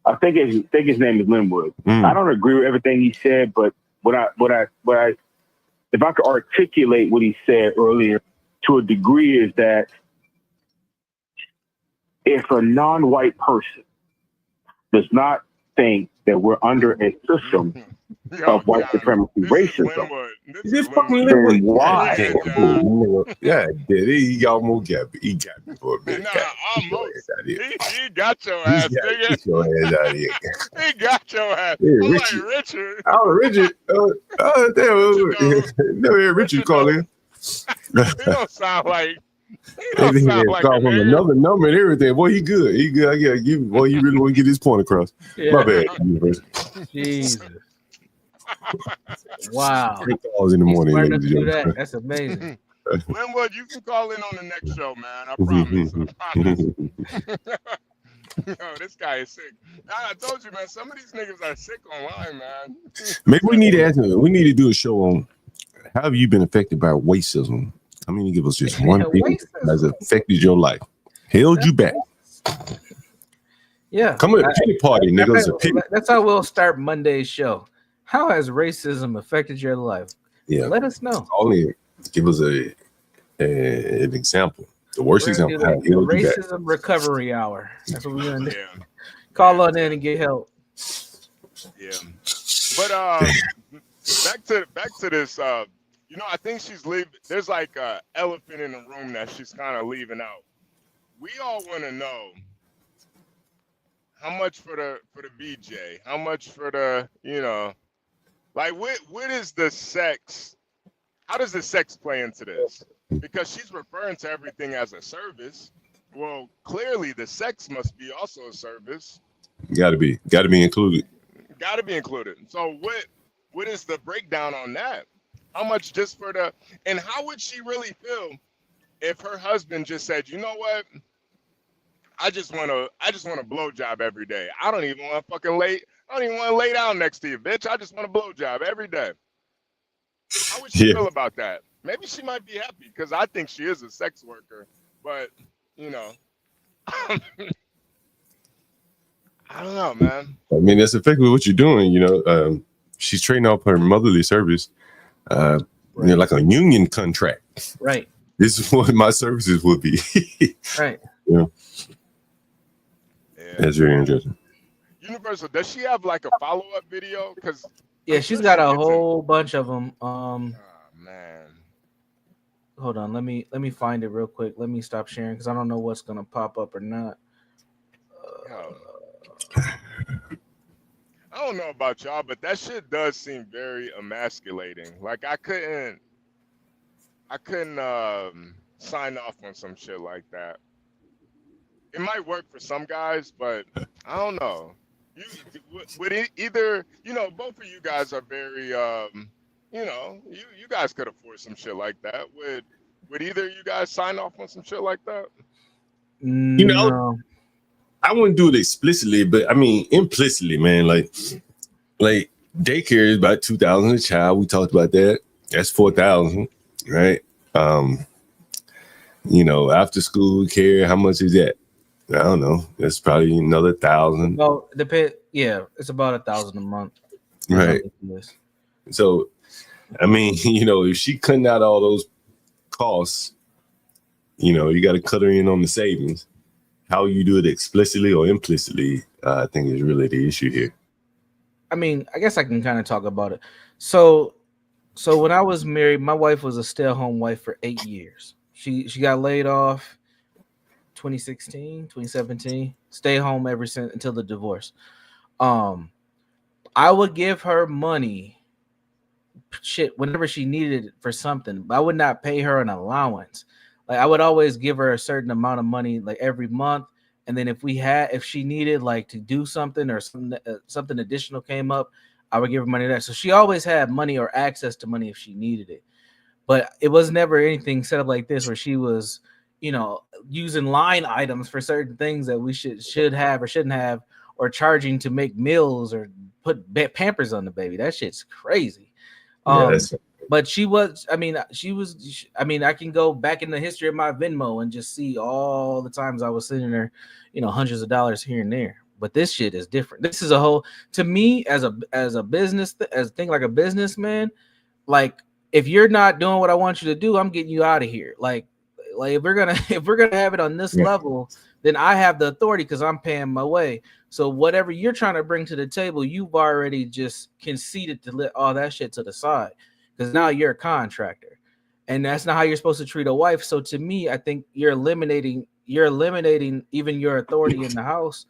I think his name is Linwood. I don't agree with everything he said, but if I could articulate what he said earlier to a degree, is that if a non-white person does not think that we're under a system of white supremacy racism, then why? Yeah, he got more gap. He got me for a bit. Almost. He got your ass, nigga. Get your ass out of here. He got your ass. Hey, I'm Richard. like, Richard. Oh, Richard. Never heard Richard call in. He don't sound like. He They don't sound like call him another number and everything. Boy, he good. He good. I gotta give him. Boy, you really want to get his point across. My bad. Jesus. Wow. 3 calls in the morning. Smart enough to do that. That's amazing. Linwood, you can call in on the next show, man. I promise. I promise. Yo, this guy is sick. I told you, man. Some of these niggas are sick online, man. Maybe we need to ask him. We need to do a show on how have you been affected by racism? I mean, give us just one thing that's affected your life, held you back. Yeah. Come on, pity party, niggas. That's how we'll start Monday's show. How has racism affected your life? Yeah. Let us know. Only give us an example. The worst example. Racism recovery hour. That's what we're gonna do. Yeah. Call on in and get help. Yeah. But back to this. You know, I think she's leaving. There's like an elephant in the room that she's kind of leaving out. We all want to know how much for the BJ, how much for the, you know, like what is the sex? How does the sex play into this? Because she's referring to everything as a service. Well, clearly the sex must be also a service. Got to be included. Got to be included. So what is the breakdown on that? How much just for the, and how would she really feel if her husband just said, you know what? I just want a blowjob every day. I don't even want to lay down next to you, bitch. I just want a blowjob every day. How would she feel about that? Maybe she might be happy, because I think she is a sex worker, but you know, I don't know, man. I mean, that's effectively what you're doing. You know, she's trading off her motherly service, you know, like a union contract. Right. This is what my services would be. Right. You know? That's very interesting. Universal, does she have like a follow-up video? Because yeah, she's got a whole bunch of them. Man, hold on, let me find it real quick. Let me stop sharing because I don't know what's gonna pop up or not. I don't know about y'all, but that shit does seem very emasculating. Like I couldn't sign off on some shit like that. It might work for some guys, but I don't know. Would it either, you know, both of you guys are very, you know, you guys could afford some shit like that. Would either of you guys sign off on some shit like that? You know, I wouldn't do it explicitly, but I mean implicitly, man. Like daycare is about $2,000 a child. We talked about that. That's $4,000, right? You know, after school care, how much is that? I don't know. That's probably another 1,000. Well, yeah, it's about 1,000 a month. Right. So, I mean, you know, if she cutting out all those costs, you know, you got to cut her in on the savings. How you do it explicitly or implicitly, I think is really the issue here. I mean, I guess I can kind of talk about it. So when I was married, my wife was a stay-at-home wife for 8 years. She got laid off 2016, 2017, stay home ever since until the divorce. I would give her money whenever she needed it for something, but I would not pay her an allowance. Like I would always give her a certain amount of money like every month, and then if she needed like to do something or something additional came up, I would give her money there. So she always had money or access to money if she needed it. But it was never anything set up like this where she was, you know, using line items for certain things that we should have or shouldn't have, or charging to make meals or put Pampers on the baby. That shit's crazy. But she was, I mean, I can go back in the history of my Venmo and just see all the times I was sending her, you know, hundreds of dollars here and there. But this shit is different. This is a whole, to me, as a business, as a thing like a businessman, like if you're not doing what I want you to do, I'm getting you out of here. Like if we're gonna have it on this level, then I have the authority because I'm paying my way. So whatever you're trying to bring to the table, you've already just conceded to let all that shit to the side because now you're a contractor, and that's not how you're supposed to treat a wife. So to me, I think you're eliminating even your authority in the house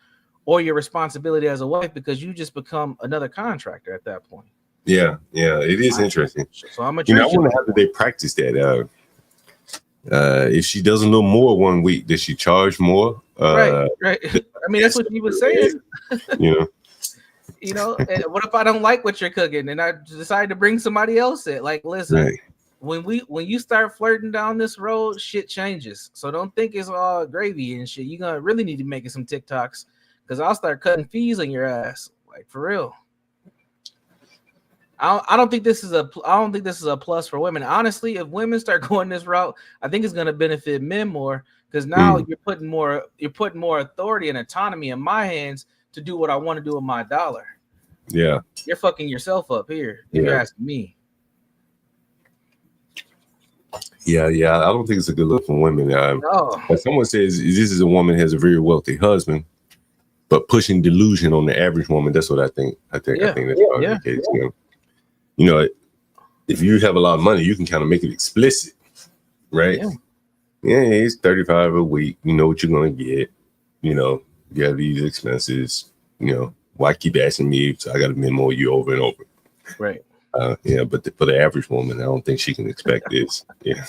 or your responsibility as a wife because you just become another contractor at that point. Yeah, it is interesting. So I'm I wonder how did they practice that. If she does a little more 1 week, does she charge more? Right. I mean, that's what you were saying. You know, and what if I don't like what you're cooking and I decide to bring somebody else in? Like, listen, when you start flirting down this road, shit changes. So don't think it's all gravy and shit. You're gonna really need to make some TikToks because I'll start cutting fees on your ass, like for real. I don't think this is a plus for women. Honestly, if women start going this route, I think it's going to benefit men more because now you're putting more authority and autonomy in my hands to do what I want to do with my dollar. Yeah, you're fucking yourself up here if you're asking me. Yeah, I don't think it's a good look for women. No. Someone says this is a woman who has a very wealthy husband, but pushing delusion on the average woman. That's what I think. I think that's probably the case. You know, if you have a lot of money, you can kind of make it explicit, right? Yeah, it's $35 a week. You know what you're gonna get. You know, you have these expenses. You know, why keep asking me? So I got to Venmo you over and over. Right. But for the average woman, I don't think she can expect this. Yeah.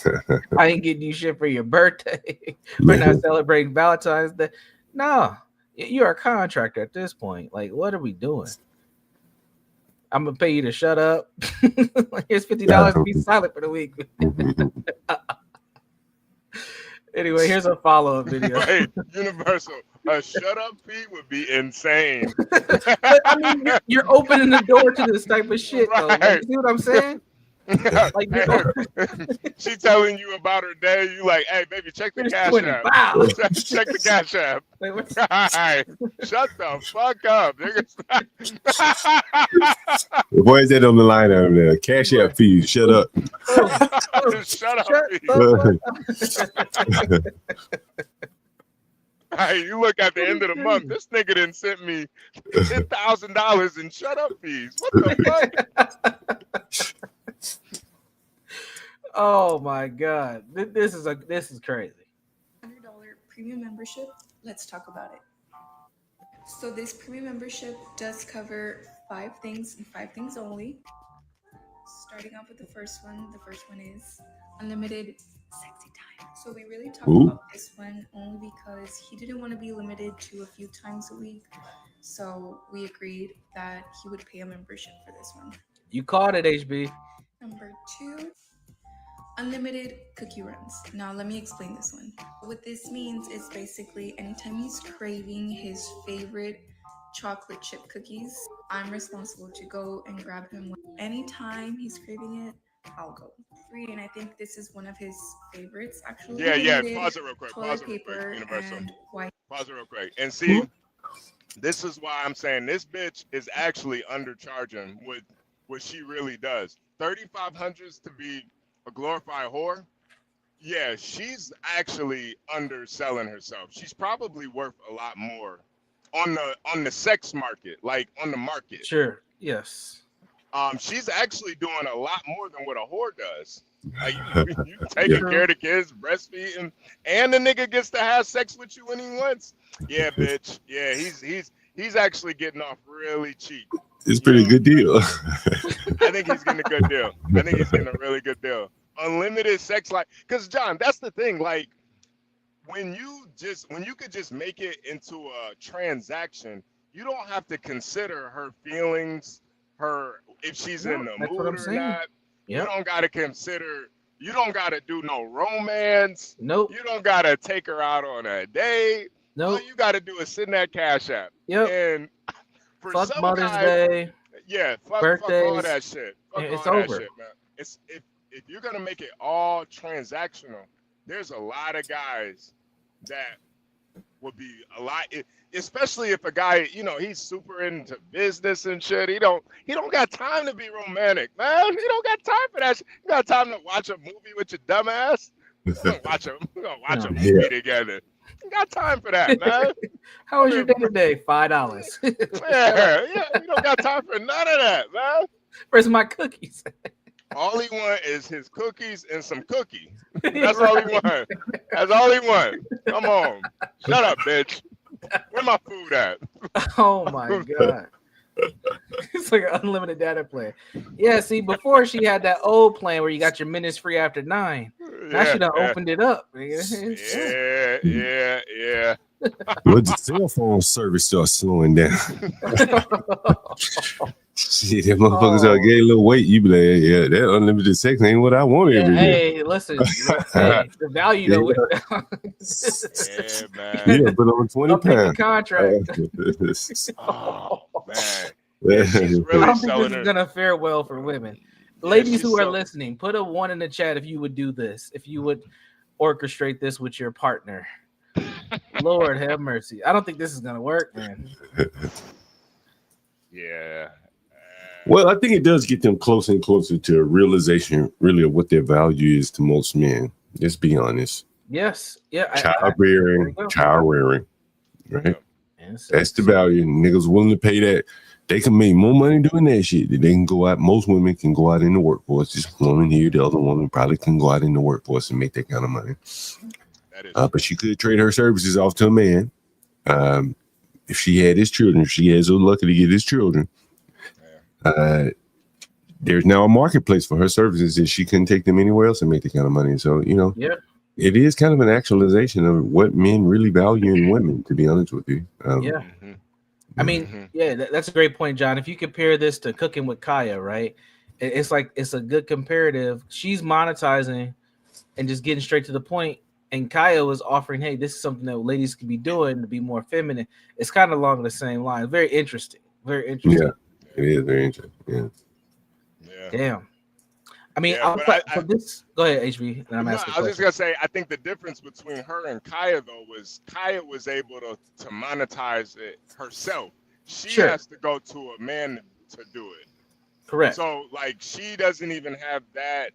I ain't getting you shit for your birthday. We're not celebrating Valentine's Day. No, you're a contractor at this point. Like, what are we doing? I'm gonna pay you to shut up. Here's $50 to be silent for the week. Anyway, here's a follow-up video. Hey, Universal, a shut-up fee would be insane. But I mean, you're opening the door to this type of shit, though. Like, you see what I'm saying? Like, she telling you about her day. You like, hey, baby, check the cash app. Check the cash app. Right. Shut the fuck up, nigga. Why is that on the line over there? Cash app fees. Shut up. Shut up. Hey, you look at the end of the month. This nigga done sent me $10,000 in shut up fees. What the fuck? Oh my god, this is crazy. $100 premium membership. Let's talk about it. So this premium membership does cover 5 things and 5 things only. Starting off with the first one. The first one is unlimited sexy time. So we really talked about this one only because he didn't want to be limited to a few times a week. So we agreed that he would pay a membership for this one. You caught it, HB. Number 2, unlimited cookie runs. Now let me explain this one. What this means is basically anytime he's craving his favorite chocolate chip cookies, I'm responsible to go and grab him. Anytime he's craving it, I'll go. Free, and I think this is one of his favorites actually. Yeah. Pause it real quick. Universal. Pause it real quick. And see, this is why I'm saying this bitch is actually undercharging with what she really does. 3,500 to be a glorified whore. Yeah, she's actually underselling herself. She's probably worth a lot more on the sex market, like on the market. Sure. Yes. She's actually doing a lot more than what a whore does. Like you taking care of the kids, breastfeeding, and the nigga gets to have sex with you when he wants. Yeah, bitch. Yeah, he's actually getting off really cheap. It's a pretty good deal. I think he's getting a good deal. I think he's getting a really good deal. Unlimited sex life. Because John, that's the thing. Like when you could just make it into a transaction, you don't have to consider her feelings, if she's in the mood or not. Yep. You don't gotta consider. You don't gotta do no romance. Nope. You don't gotta take her out on a date. Nope. All you gotta do is sit in that cash app. Yep. And for fuck some Mother's guys, Day. Yeah. Fuck all that shit. Fuck it's all over. That shit, man. It's if you're gonna make it all transactional, there's a lot of guys that would be a lot, especially if a guy, he's super into business and shit. He don't got time to be romantic, man. He don't got time for that shit. You got time to watch a movie with your dumb ass? We're gonna watch a movie together. You got time for that, man. How was your day today? $5. Yeah, you don't got time for none of that, man. Where's my cookies? All he want is his cookies and some cookies. That's all he want. That's all he want. Come on. Shut up, bitch. Where my food at? Oh my god. It's like an unlimited data plan. Yeah, see, before she had that old plan where you got your minutes free after 9. Now she done opened it up. Yeah. But the cell phone service starts slowing down. Shit, that motherfuckers out getting a little weight. You be like, yeah, that unlimited sex ain't what I want every day. Hey, listen, the value though. Yeah, man. Yeah, but on 20 pounds. Contract. Oh man. Yeah, she's really I don't think this is gonna fare well for women. Ladies who are listening, put a 1 in the chat if you would do this, if you would orchestrate this with your partner. Lord have mercy. I don't think this is gonna work, man. Yeah. Well, I think it does get them closer and closer to a realization, really, of what their value is to most men. Let's be honest. Yes. Yeah. Child rearing, right? That's the value. Niggas willing to pay that. They can make more money doing that shit. They can go out. Most women can go out in the workforce. Just woman here, the other woman probably can go out in the workforce and make that kind of money. But she could trade her services off to a man. If she had his children, if she had so lucky to get his children, there's now a marketplace for her services that she couldn't take them anywhere else and make that kind of money. So, it is kind of an actualization of what men really value in women, to be honest with you. I mean, that's a great point, John. If you compare this to Cooking with Kaya, right? It's like it's a good comparative. She's monetizing and just getting straight to the point. And Kaya was offering, hey, this is something that ladies can be doing to be more feminine. It's kind of along the same line. Very interesting. Very interesting. Yeah, it is very interesting. Yeah. Damn. I mean, Yeah, but for this, go ahead, HB. And I'm no, asking. I was just gonna say, I think the difference between her and Kaya though was Kaya was able to monetize it herself. She has to go to a man to do it. Correct. So like she doesn't even have that.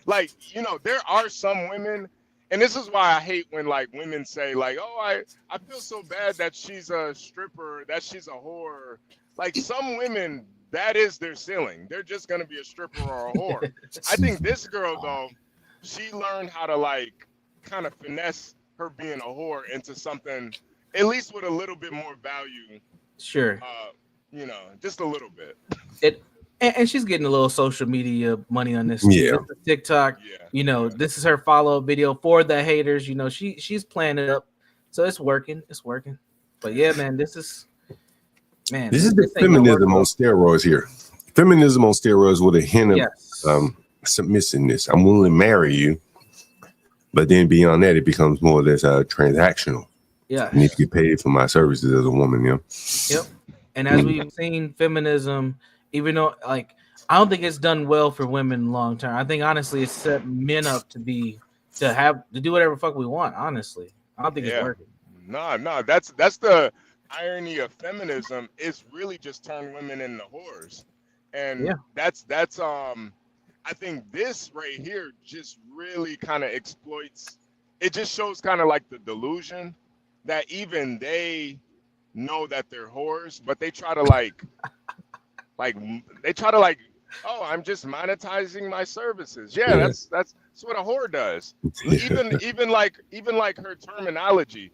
Like, you know, there are some women, and this is why I hate when like women say like, oh, I feel so bad that she's a stripper, that she's a whore. Like some women, that is their ceiling. They're just gonna be a stripper or a whore. I think this girl though, she learned how to like kind of finesse her being a whore into something at least with a little bit more value. Sure. You know, just a little bit. And she's getting a little social media money on this. Yeah. This is TikTok. Yeah. You know, this is her follow-up video for the haters. You know, she's playing it up, so it's working. It's working. But yeah, man, this is the feminism on steroids here. Feminism on steroids with a hint of submissiveness. I'm willing to marry you, but then beyond that, it becomes more or less transactional. Yeah, I need to get paid for my services as a woman. Yeah. Yep. And as we've seen, feminism, even though like I don't think it's done well for women long term. I think honestly, it's set men up to do whatever the fuck we want. Honestly, I don't think it's working. No, that's the irony of feminism. Is really just turn women into whores, and that's I think this right here just really kind of exploits. It just shows kind of like the delusion that even they know that they're whores, but they try to oh, I'm just monetizing my services. Yeah, that's what a whore does. Even like her terminology.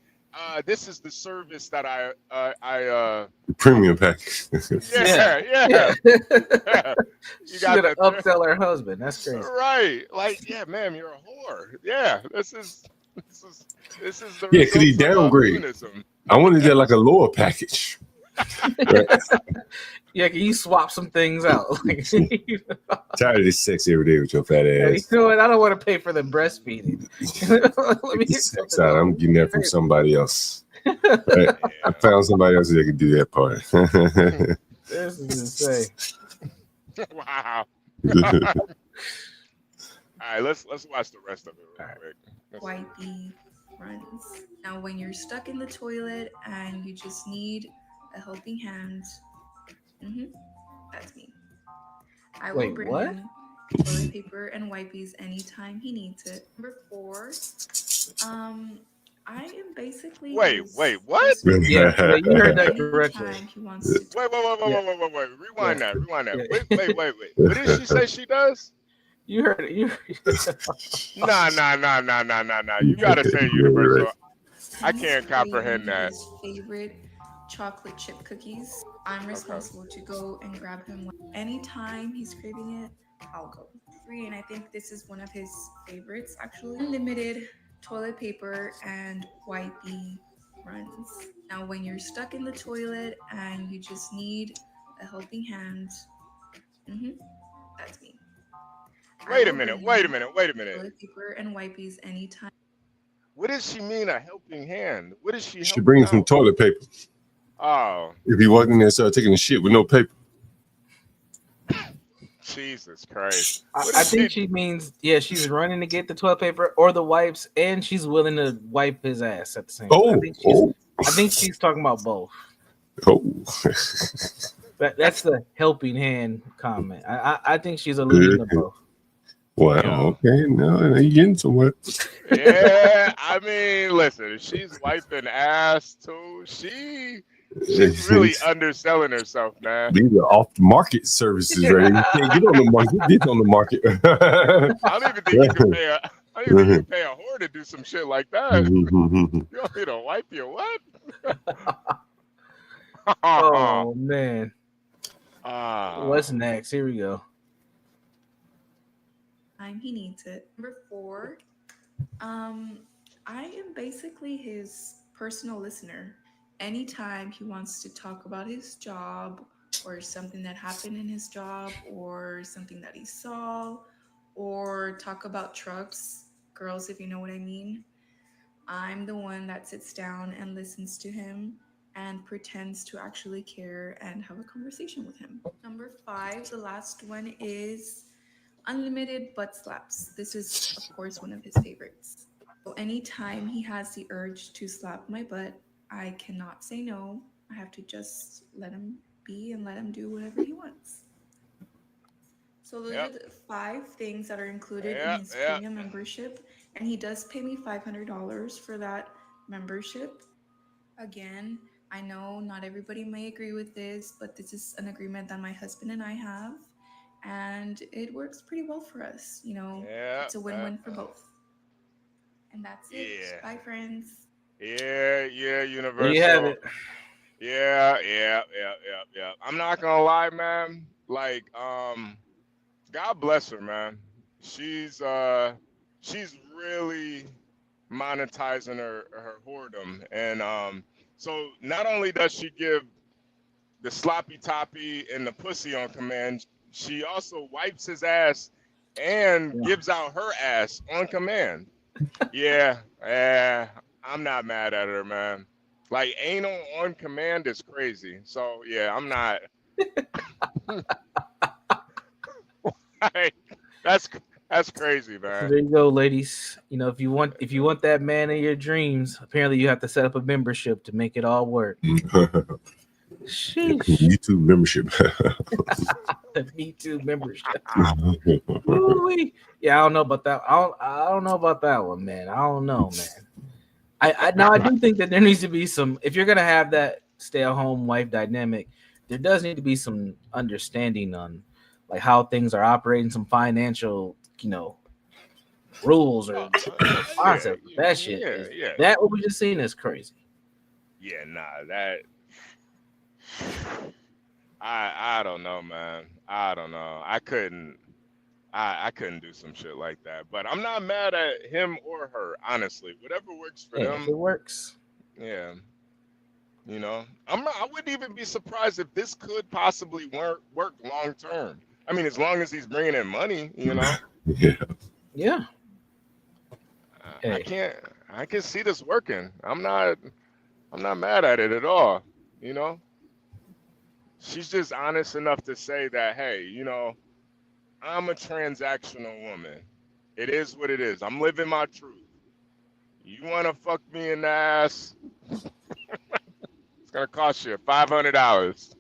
This is the service that I premium package. yeah. You got to upsell her husband. That's crazy. Right. Like, yeah, ma'am, you're a whore. Yeah, this is the could he downgrade? I wanted that like a lower package. Yeah, can you swap some things out? Tired of this sex every day with your fat ass. You know what? I don't want to pay for the breastfeeding. Let me get sex out. I'm getting that from somebody else. I found somebody else that could do that part. This is insane. Wow. All right, let's watch the rest of it real quick. Wipey runs. Now, when you're stuck in the toilet and you just need a helping hand, that's me. I will bring him toilet paper and wipies anytime he needs it. Number 4, I am basically. Wait, what? Yeah, you heard that correctly. Wait. Rewind that. Wait. What did she say she does? You heard it. Nah. You gotta say universal. I can't comprehend that. His favorite chocolate chip cookies. I'm responsible to go and grab him anytime he's craving it. I'll go. 3, and I think this is one of his favorites actually. Unlimited toilet paper and wipey runs. Now, when you're stuck in the toilet and you just need a helping hand, that's me. Wait a minute. Toilet paper and wipies anytime. What does she mean, a helping hand? What is she? She brings some toilet paper. Oh. If he walked in there and started taking a shit with no paper. Jesus Christ. I think she means, she's running to get the toilet paper or the wipes, and she's willing to wipe his ass at the same time. I think she's talking about both. That's the helping hand comment. I think she's alluding to both. Wow, okay. No, you getting somewhere. Yeah, I mean, listen, she's wiping ass too. She's really underselling herself, man. These are off the market services, right? You can't get on the market. Get on the market. I don't even think you can pay a whore to do some shit like that. You want me to wipe your what? Oh man. What's next? Here we go. He needs it. Number 4, I am basically his personal listener. Anytime he wants to talk about his job or something that happened in his job or something that he saw or talk about trucks, girls, if you know what I mean, I'm the one that sits down and listens to him and pretends to actually care and have a conversation with him. Number 5, the last one is unlimited butt slaps. This is, of course, one of his favorites. So anytime he has the urge to slap my butt, I cannot say no. I have to just let him be and let him do whatever he wants. So those are the 5 things that are included in his premium membership, and he does pay me $500 for that membership. Again, I know not everybody may agree with this, but this is an agreement that my husband and I have, and it works pretty well for us. You know, it's a win-win for both. And that's it. Bye, friends. Yeah, Universal. There you have it. Yeah. I'm not gonna lie, man. Like, God bless her, man. She's really monetizing her whoredom, and so not only does she give the sloppy toppy and the pussy on command, she also wipes his ass and gives out her ass on command. Yeah, I'm not mad at her, man. Like, anal on command is crazy. So yeah, I'm not. Like, that's crazy, man. There you go, ladies. You know, if you want that man in your dreams, apparently you have to set up a membership to make it all work. Sheesh. YouTube membership. Me membership. Yeah, I don't know about that. I don't know about that one, man. I don't know, man. I do think that there needs to be some. If you're gonna have that stay-at-home wife dynamic, there does need to be some understanding on like how things are operating, some financial, rules or concepts. That shit. That what we just seen is crazy. Yeah, that. I don't know, man. I don't know. I couldn't do some shit like that. But I'm not mad at him or her, honestly. Whatever works for them. If it works. Yeah. I wouldn't even be surprised if this could possibly work long term. I mean, as long as he's bringing in money, Yeah. I can see this working. I'm not mad at it at all. She's just honest enough to say that, hey, I'm a transactional woman. It is what it is. I'm living my truth. You want to fuck me in the ass? It's going to cost you $500.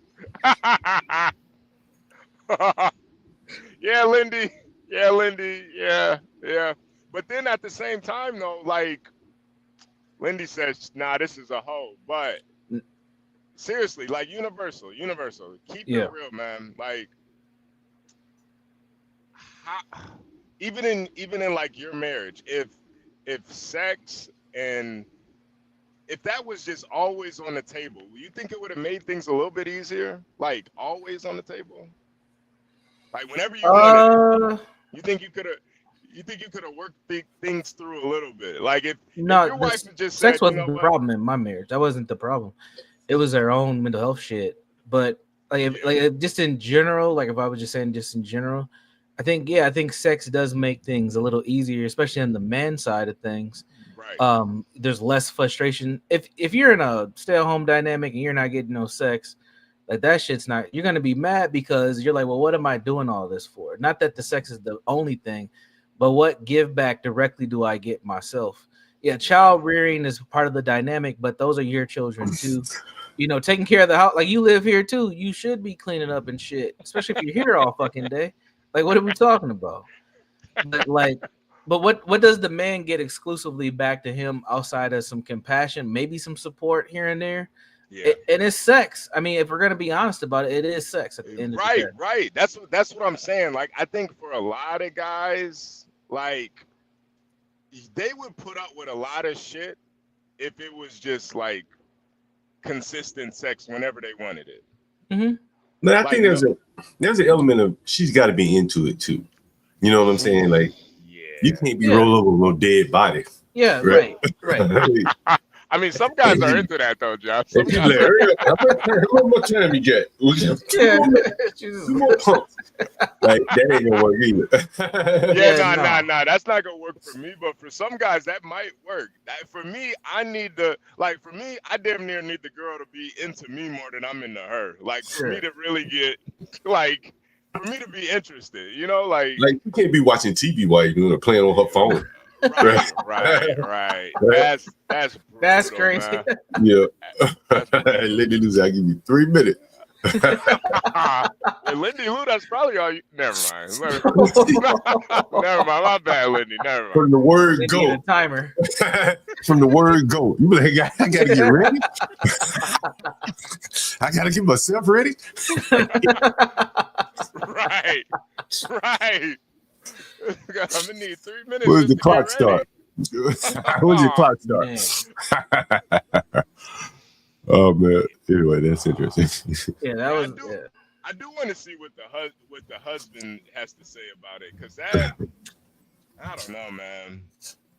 Yeah, Lindy. Yeah. But then at the same time, though, like, Lindy says, nah, this is a hoe. But seriously, like, Universal, keep it real, man. Like, even in like your marriage, if sex and if that was just always on the table, you think it would have made things a little bit easier? Like, always on the table? Like, whenever you wanted, you think you could have worked things through a little bit? Like, if your wife had just sex said, wasn't the problem in my marriage. That wasn't the problem. It was their own mental health shit. But like just in general, like if I was just saying just in general, I think sex does make things a little easier, especially on the man side of things. Right. There's less frustration. If you're in a stay-at-home dynamic and you're not getting no sex, like that shit's not, you're gonna be mad because you're like, well, what am I doing all this for? Not that the sex is the only thing, but what give back directly do I get myself? Yeah, child rearing is part of the dynamic, but those are your children too. Taking care of the house, like you live here too. You should be cleaning up and shit, especially if you're here all fucking day. Like, what are we talking about? But what does the man get exclusively back to him outside of some compassion, maybe some support here and there? Yeah. And it's sex. I mean, if we're gonna be honest about it, it is sex at the end of the day. Right. That's what I'm saying. Like, I think for a lot of guys, like, they would put up with a lot of shit if it was just like consistent sex whenever they wanted it. Mm-hmm. But I think there's an element of she's got to be into it too. You know what I'm saying? Like, you can't be roll over with no dead body. Yeah, right. I mean, some guys are into that though, Josh. Some guys how much time you get? Two more pumps. Like, that ain't gonna work either. Nah. That's not gonna work for me. But for some guys, that might work. For me, I damn near need the girl to be into me more than I'm into her. Like, for me to really get like for me to be interested, you know, like you can't be watching TV while you're doing it, playing on her phone. Right. That's brutal, crazy. Man. Yeah. Lindy Lou said, "I give you 3 minutes." Lindy Lou, that's probably all you. Never mind. Never mind. My bad, Lindy. Never mind. From the word They go. need a timer. From the word go. You be like, I gotta get ready. I gotta get myself ready. Right. I'm gonna need 3 minutes. Where's the clock start? When's your clock start? Oh man. Anyway, that's interesting. Yeah, that was. I do want to see what the husband has to say about it, because that I don't know, man.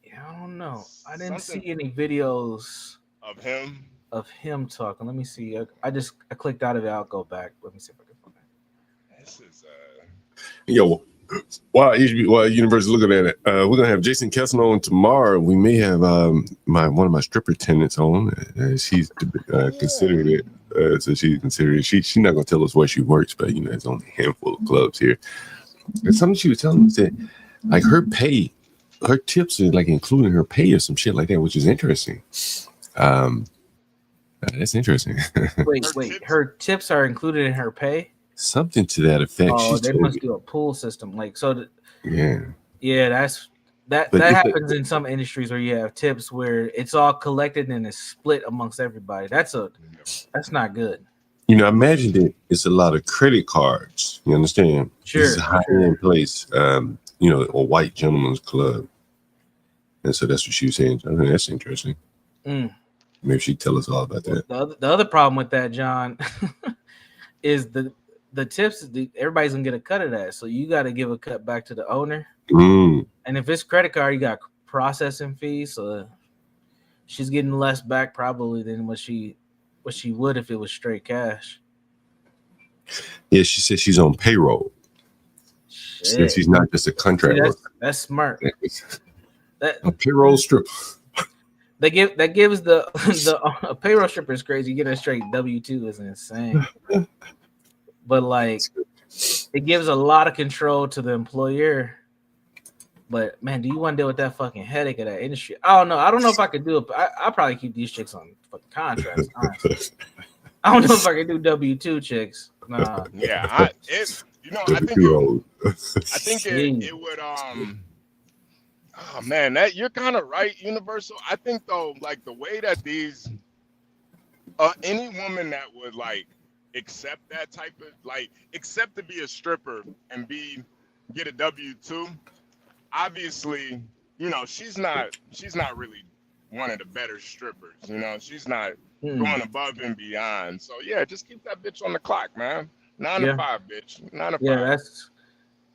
Yeah, I don't know. I didn't see any videos of him talking. Let me see. I clicked out of it. I'll go back. Let me see if I can find it. This is Yo, while Universe is looking at it, we're gonna have Jason Kessler on tomorrow. We may have one of my stripper tenants on. She's considered it. So she's considered it. She's not gonna tell us where she works, but there's only a handful of clubs here. And something she was telling us that like her tips are like including her pay or some shit like that, which is interesting. That's interesting. Wait. Her tips are included in her pay? Something to that effect. Oh, they must do a pool system. Like so. Yeah, that happens in some industries where you have tips where it's all collected and it's split amongst everybody. That's not good. I imagine that it's a lot of credit cards. You understand? Sure. It's a high-end place, a white gentleman's club. And so that's what she was saying. I think that's interesting. Maybe she'd tell us all about that. The other problem with that, John, is the tips. Everybody's gonna get a cut of that, so you got to give a cut back to the owner. And if it's credit card, you got processing fees, so she's getting less back probably than what she would if it was straight cash. Yeah, she said she's on payroll. Shit. She's not just a contract worker. That's smart. A payroll strip. That gives a payroll stripper is crazy. You get a straight W-2 is insane. But like it gives a lot of control to the employer. But man, do you want to deal with that fucking headache of that industry? I don't know. I don't know if I could do it. I'll probably keep these chicks on fucking contracts. Honestly. I don't know if I could do W-2 chicks. Nah. Yeah, I think it would oh man, that you're kind of right, Universal. I think though, like the way that these any woman that would like accept that type of accept to be a stripper and get a W-2, obviously, she's not really one of the better strippers. She's not going above and beyond. So yeah, just keep that bitch on the clock, man. 9 to 5, bitch. 9 to 5. Yeah,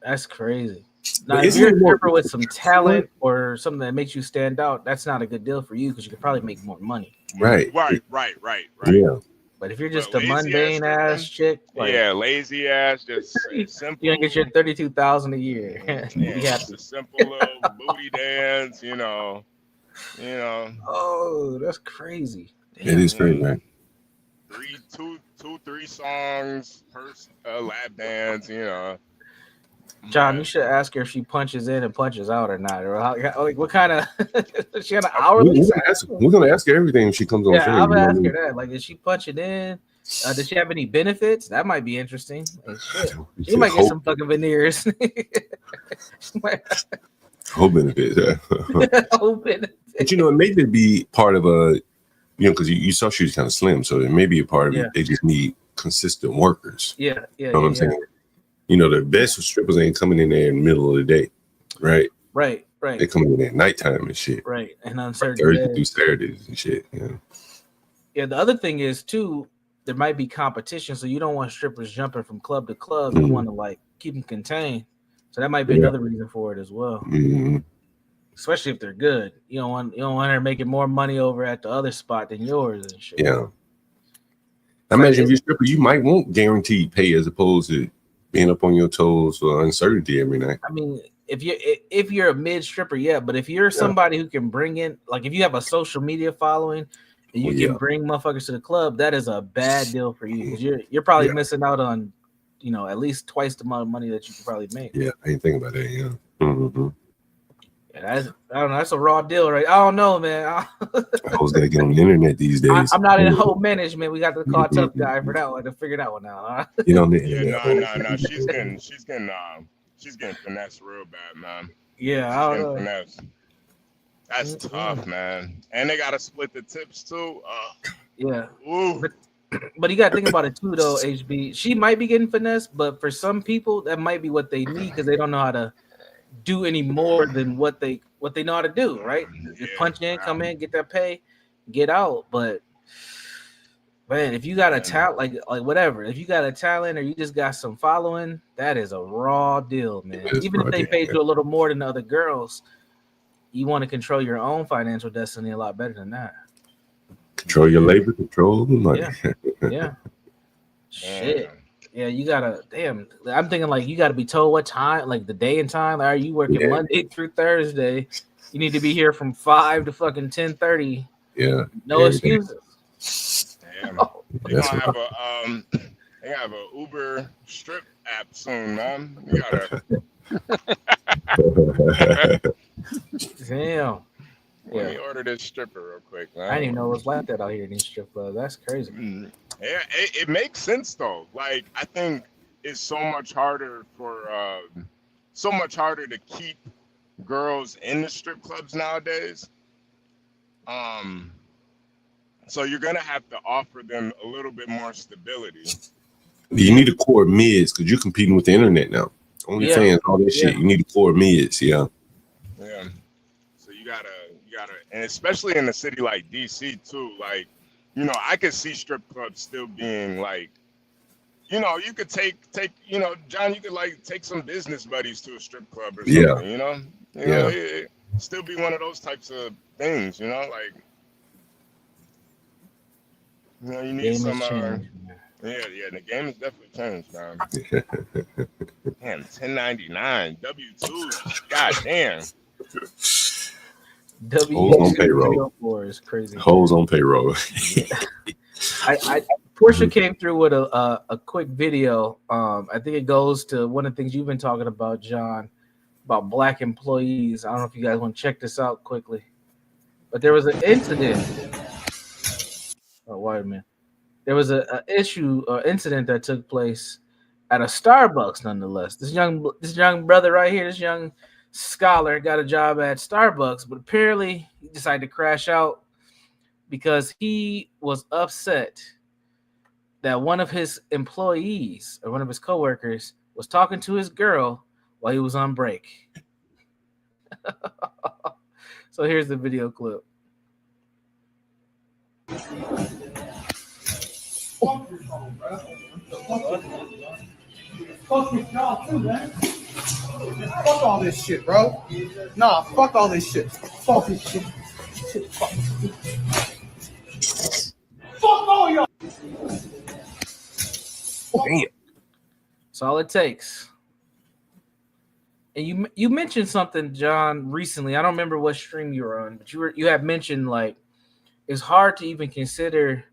that's crazy. Now, if you're a stripper with some talent or something that makes you stand out, that's not a good deal for you because you could probably make more money. Right. Yeah. But if you're just a mundane ass chick, lazy ass, just simple. You gonna get your $32,000 a year. Yeah, just a simple little booty dance, Oh, that's crazy. Damn. It is crazy, man. 3 songs per lap dance, John, you should ask her if she punches in and punches out or not, or like what kind of she had an hourly. We're gonna ask her everything if she comes on. Yeah, I'm gonna ask her that. Like, is she punching in? Does she have any benefits? That might be interesting. Like, shit. She might get some fucking veneers. Whole benefits. Whole benefits. But it may be part of a, because you saw she was kind of slim, so it may be a part of it. They just need consistent workers. Yeah. You know what I'm saying? The best strippers ain't coming in there in the middle of the day, right? Right. They coming in there at nighttime and shit. Right. And on certain Thursday through Saturdays and shit. Yeah. The other thing is too, there might be competition, so you don't want strippers jumping from club to club. You want to keep them contained. So that might be another reason for it as well. Especially if they're good. You don't want her making more money over at the other spot than yours and shit. Yeah. I imagine if you're a stripper, you might want guaranteed pay as opposed to being up on your toes for uncertainty every night. I mean, if you're a mid stripper, yeah, but if you're somebody who can bring in, like if you have a social media following and you can bring motherfuckers to the club, that is a bad deal for you. You're probably missing out on at least twice the amount of money that you could probably make. Yeah, I ain't thinking about that. Yeah. Mm-hmm. Yeah, I don't know. That's a raw deal, right? I don't know, man. I was gonna get on the internet these days. I'm not in whole management. We got to call a tough guy for that one to figure that one out. Huh? You know, no. She's getting finessed real bad, man. Yeah, I don't know. Finessed. That's tough, man. And they gotta split the tips too. Yeah. Ooh. But you gotta think about it too, though. HB, she might be getting finessed, but for some people, that might be what they need because they don't know how to do any more than what they know how to do, right? Just punch in, come in, get that pay, get out. But man, if you got a talent, like whatever, if you got a talent or you just got some following, that is a raw deal, man. Even if they paid you a little more than the other girls, you want to control your own financial destiny a lot better than that. Control your labor, control the money. Yeah. Shit. Yeah, you gotta. Damn, I'm thinking like you gotta be told what time, like the day and time. Like, are you working Monday through Thursday? You need to be here from 5 to fucking 10:30. Yeah. No excuses. Damn. They gonna have a Uber strip app soon, man. You gotta. Damn. Let me order this stripper real quick, man. I didn't even know it was like that out here in these strip clubs. That's crazy. Yeah, it makes sense though. Like I think it's so much harder to keep girls in the strip clubs nowadays. So you're gonna have to offer them a little bit more stability. You need a core mids because you're competing with the internet now. OnlyFans, all that shit. You need a core mids, Yeah. So you gotta, and especially in a city like DC too. Like, I could see strip clubs still being like, you could take, John, you could like take some business buddies to a strip club or something. It still be one of those types of things. Like, you need some. The game has definitely changed, man. Damn, 1099 W2. God damn. Hoes on payroll. Is crazy. Hoes on payroll. Portia came through with a quick video. I think it goes to one of the things you've been talking about, John, about black employees. I don't know if you guys want to check this out quickly, but there was an incident. Oh, wait a minute. There was an incident that took place at a Starbucks, nonetheless. This young brother right here, this young scholar, got a job at Starbucks, but apparently he decided to crash out because he was upset that one of his employees or one of his coworkers was talking to his girl while he was on break. So here's the video clip. Fuck with y'all too, man. Fuck all this shit, bro. Nah, fuck all this shit. Fuck this shit. Fuck all y'all. Damn. That's all it takes. And you mentioned something, John, recently. I don't remember what stream you were on, but you have mentioned like it's hard to even consider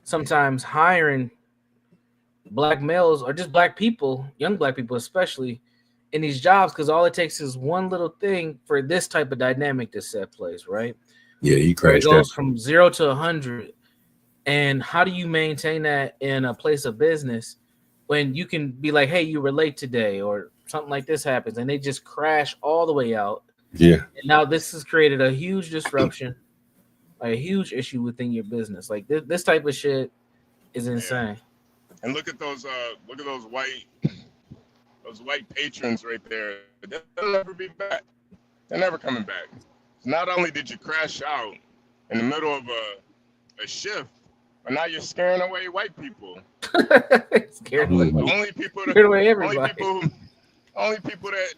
sometimes hiring black males or just black people, young black people especially, in these jobs because all it takes is one little thing for this type of dynamic to set place, right? Yeah, he crashed. It goes from 0 to 100. And how do you maintain that in a place of business when you can be like, hey, you were late today or something like this happens and they just crash all the way out? Yeah. And now this has created a huge disruption, a huge issue within your business. Like this type of shit is insane. And look at those white patrons right there. They'll never be back. They're never coming back. Not only did you crash out in the middle of a shift, but now you're scaring away white people. Only people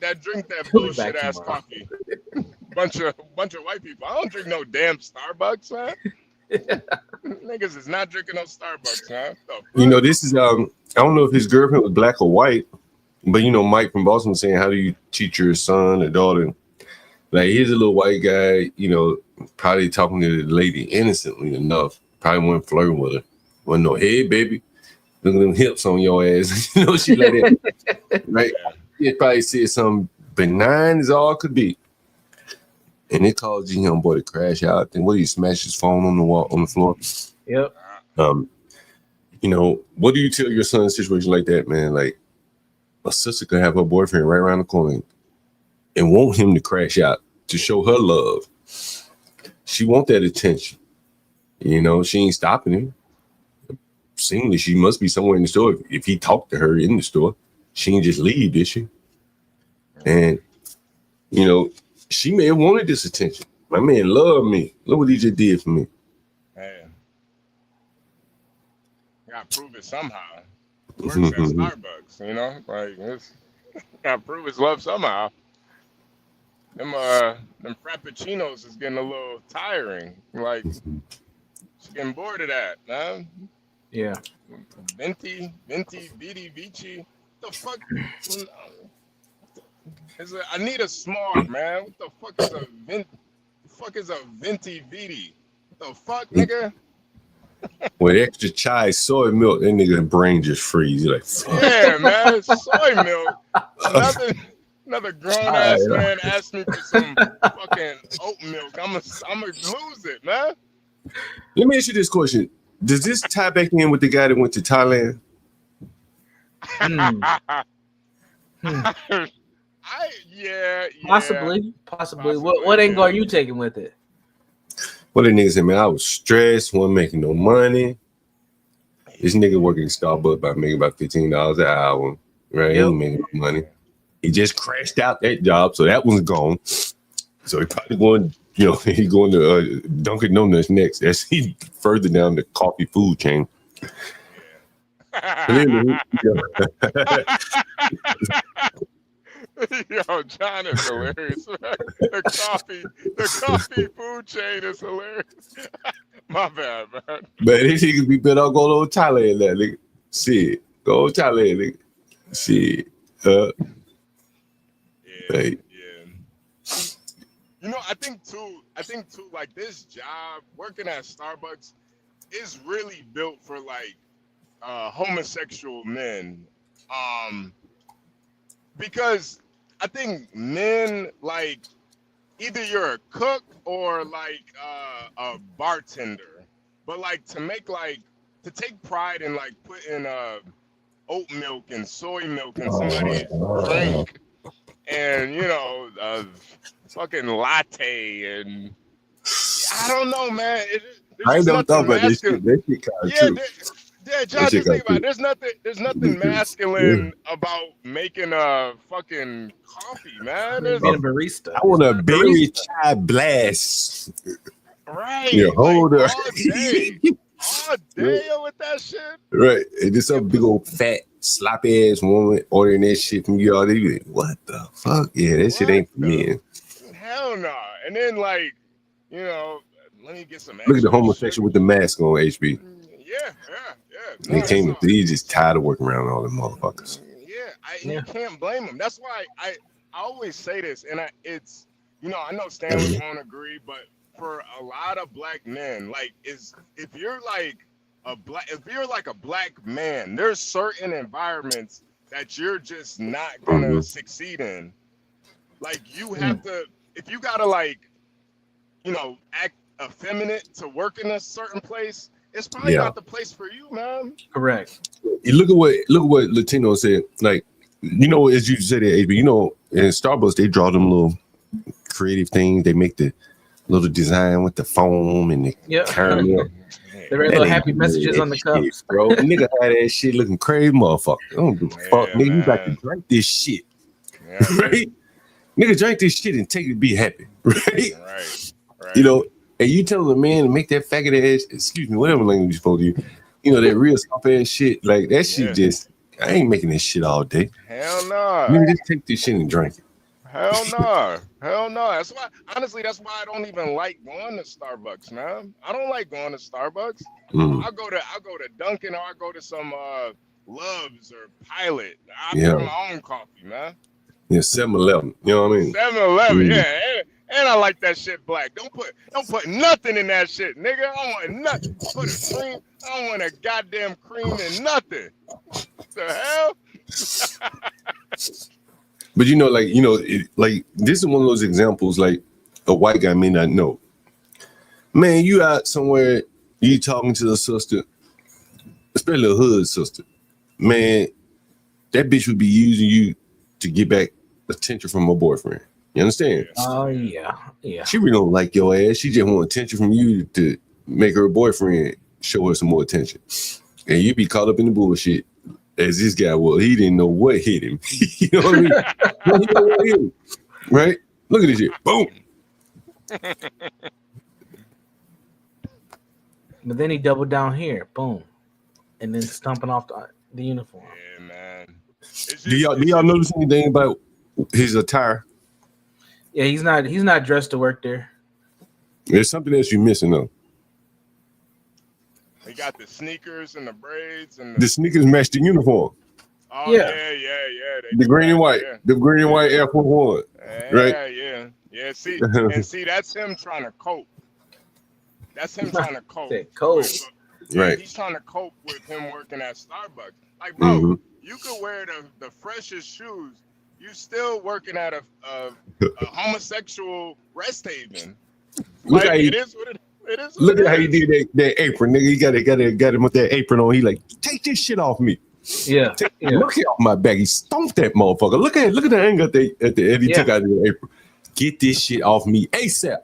that drink that bullshit ass coffee. bunch of white people. I don't drink no damn Starbucks, man. Niggas is not drinking no Starbucks, man. This is I don't know if his girlfriend was black or white, but Mike from Boston was saying, how do you teach your son or daughter? Like, here's a little white guy, probably talking to the lady innocently enough, probably wasn't flirting with her. Wasn't no, hey baby. Look at them hips on your ass. You know, shit like that. Right? It probably said something benign as all could be. And it caused you young boy to crash out. And what he smashed his phone on the wall on the floor. Yep. You know, what do you tell your son in a situation like that, man? Like a sister could have her boyfriend right around the corner and want him to crash out to show her love. She want that attention. You know, she ain't stopping him. Seemingly, she must be somewhere in the store. If he talked to her in the store, she ain't just leave, did she? And, you know, she may have wanted this attention. My man loved me. Look what he just did for me. Man. Gotta prove it somehow. Works at Starbucks, you know? Like, it's gotta prove his love somehow. Them frappuccinos is getting a little tiring. Like, she's getting bored of that, man. Yeah. Venti, Vidi, Vici. The fuck? I need a smart, man. What the fuck is a Venti Vidi? The fuck, nigga? With extra chai, soy milk, that nigga brain just freeze. You're like, fuck. Yeah, man. Soy milk. Another grown ass man asked me for some fucking oat milk. I'm gonna lose it, man. Let me ask you this question. Does this tie back in with the guy that went to Thailand? Yeah. Possibly. What angle are you taking with it? Well, the nigga said, man, I was stressed, wasn't making no money. This nigga working at Starbucks about making about $15 an hour, right? He ain't making no money. He just crashed out that job, so that one's gone. So he probably going, you know, he going to Dunkin' Donuts next. As he further down the coffee food chain. Yo, John is hilarious. The coffee food chain is hilarious. My bad, man. Man, this nigga be better off going to Thailand now, nigga. Shit. Go to Thailand, nigga. Shit. Yeah. You know, I think too, like this job, working at Starbucks, is really built for like homosexual men. Because I think men, like, either you're a cook or like a bartender, but like to take pride in like putting oat milk and soy milk in somebody's drink, and you know, fucking latte, and I don't know, man. I ain't never thought about this shit. That shit kind of true. Yeah, John, just think about it. There's nothing masculine about making a fucking coffee, man. Being a barista. I want a berry chai blast. Right. Yeah, hold like, up. All day with that shit. Right. And this some big old fat sloppy ass woman ordering that shit from you all. They be like, what the fuck? Yeah, that shit ain't for me. Hell no. And then like, you know, let me get some. Look at the homosexual with the mask on, HB. Yeah. No, he's just tired of working around all them motherfuckers. You can't blame him. That's why I always say this, and it's, you know, I know Stanley won't agree, but for a lot of black men, like, if you're like a black man, there's certain environments that you're just not gonna succeed in. Like, you have to, if you gotta, like, you know, act effeminate to work in a certain place, it's probably not the place for you, man. Correct. You look at what Latino said. Like, you know, as you said, HB, you know, in Starbucks they draw them little creative things. They make the little design with the foam and the caramel. The little happy messages on the cups, bro. Nigga had that shit looking crazy, motherfucker. I don't give a fuck, nigga. You got to drink this shit, right? Nigga, drink this shit and take it. Be happy, right? You know. And you tell a man to make that faggot ass, excuse me, whatever language you supposed to use, you know, that real soft ass shit, like that shit just, I ain't making this shit all day. Hell no. Nigga, just take this shit and drink it. Hell no. That's why, honestly, that's why I don't even like going to Starbucks, man. I don't like going to Starbucks. I'll go to Dunkin' or I go to some Love's or Pilot. I make my own coffee, man. Yeah, 7-Eleven. You know what I mean? 7-Eleven, yeah. And I like that shit black. Don't put nothing in that shit, nigga. I don't want nothing. Put a cream. I don't want a goddamn cream in nothing. The hell? But like this is one of those examples like a white guy may not know. Man, you out somewhere, you talking to a sister, especially a hood sister. Man, that bitch would be using you to get back attention from her boyfriend. You understand? Oh yeah. She really don't like your ass. She just want attention from you to make her boyfriend show her some more attention. And you be caught up in the bullshit as this guy was. He didn't know what hit him. You know what I mean? He didn't know what hit him. Right? Look at this shit. Boom. But then he doubled down here. Boom. And then stomping off the uniform. Yeah, man. Do y'all notice anything about his attire? Yeah, he's not dressed to work there. There's something else you're missing though. He got the sneakers and the braids and the sneakers match the uniform. Oh yeah. The green and white, the green and white Air Force One. Right? Yeah. See, that's him trying to cope. That's him trying to cope. Right. He's trying to cope with him working at Starbucks. Like, bro, you could wear the freshest shoes. You still working at a homosexual rest haven. Look Like, how it is what it is. Look at how he did that apron, nigga. He got him with that apron on. He like, take this shit off me. Yeah. Look off my back. He stomped that motherfucker. Look at the angle at the he took out the apron. Get this shit off me ASAP.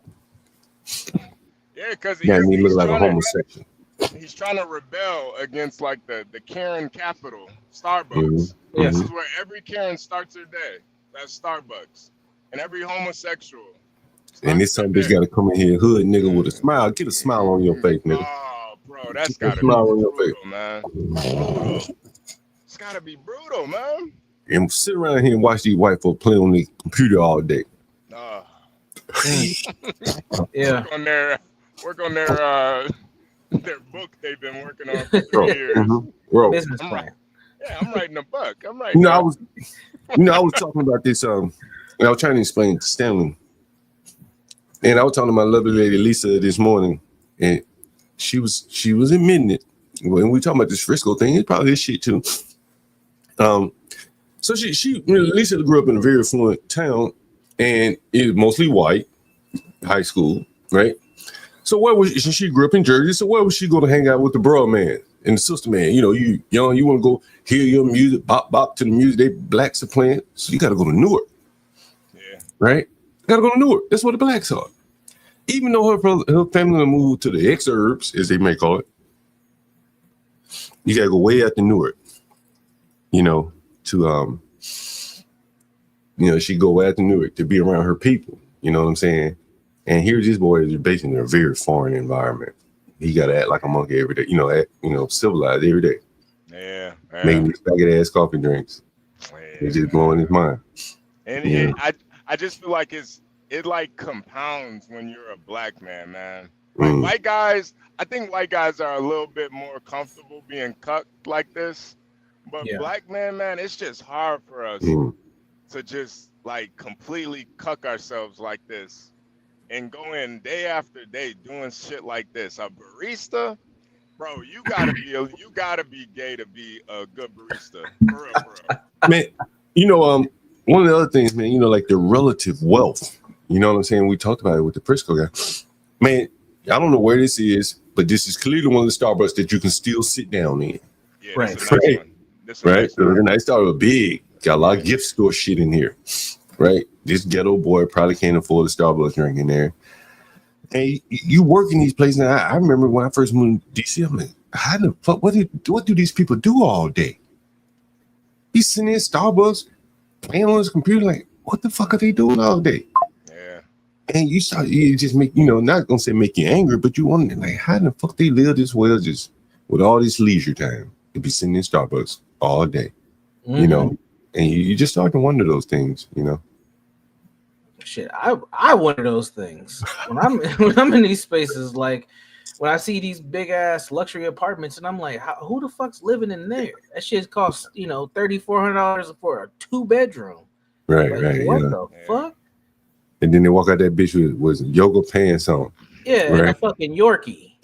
Yeah, because he look like a homosexual. He's trying to rebel against like the Karen capital, Starbucks. This is where every Karen starts her day. That's Starbucks. And every homosexual. And this son bitch got to come in here, hood nigga, with a smile. Get a smile on your face, nigga. Oh, bro, that's got to be smile on your brutal, face, man. It's got to be brutal, man. And sit around here and watch these white folk play on the computer all day. Yeah. Work on their book they've been working on for 3 years. Bro. Business plan. I'm writing a book. I was talking about this. I was trying to explain it to Stanley, and I was talking to my lovely lady Lisa this morning, and she was admitting it. When we talking about this Frisco thing, it's probably this shit too. So she Lisa grew up in a very affluent town, and it was mostly white, high school, right? So where was she grew up in Jersey? So where was she going to hang out with the bro man and the sister man? You know, you young, you want to go hear your music, bop to the music they blacks are playing. So you got to go to Newark. Yeah. Right? Got to go to Newark. That's where the blacks are. Even though her family moved to the exurbs, as they may call it, you got to go way out to Newark. You know, to she go way out to Newark to be around her people. You know what I'm saying? And here's this boy is based in a very foreign environment. He got to act like a monkey every day, civilized every day. Yeah. Making these faggot ass coffee drinks. It's just blowing his mind. And I just feel like it like compounds when you're a black man. Like white guys, I think white guys are a little bit more comfortable being cucked like this. But black man, it's just hard for us to just like completely cuck ourselves like this. And go in day after day doing shit like this. A barista, bro, you gotta be gay to be a good barista. For real. Man, one of the other things, man, like the relative wealth. You know what I'm saying? We talked about it with the Frisco guy. Man, I don't know where this is, but this is clearly one of the Starbucks that you can still sit down in. Yeah, right. This Right. So the nice Starbucks big. Got a lot of gift store shit in here. Right. This ghetto boy probably can't afford a Starbucks drink in there. And you work in these places. And I remember when I first moved to DC, I'm like, how the fuck? What do these people do all day? He's sitting in Starbucks, playing on his computer. Like, what the fuck are they doing all day? Yeah. And you just make, not gonna say make you angry, but you wonder, like, how the fuck they live this well, just with all this leisure time to be sitting in Starbucks all day, and you just start to wonder those things, Shit, I wonder those things when I'm in these spaces. Like when I see these big ass luxury apartments, and I'm like, who the fuck's living in there? That shit costs $3,400 for a 2-bedroom. Right, like, right. What the fuck? and then they walk out that bitch with yoga pants on. Yeah, right? and a fucking Yorkie.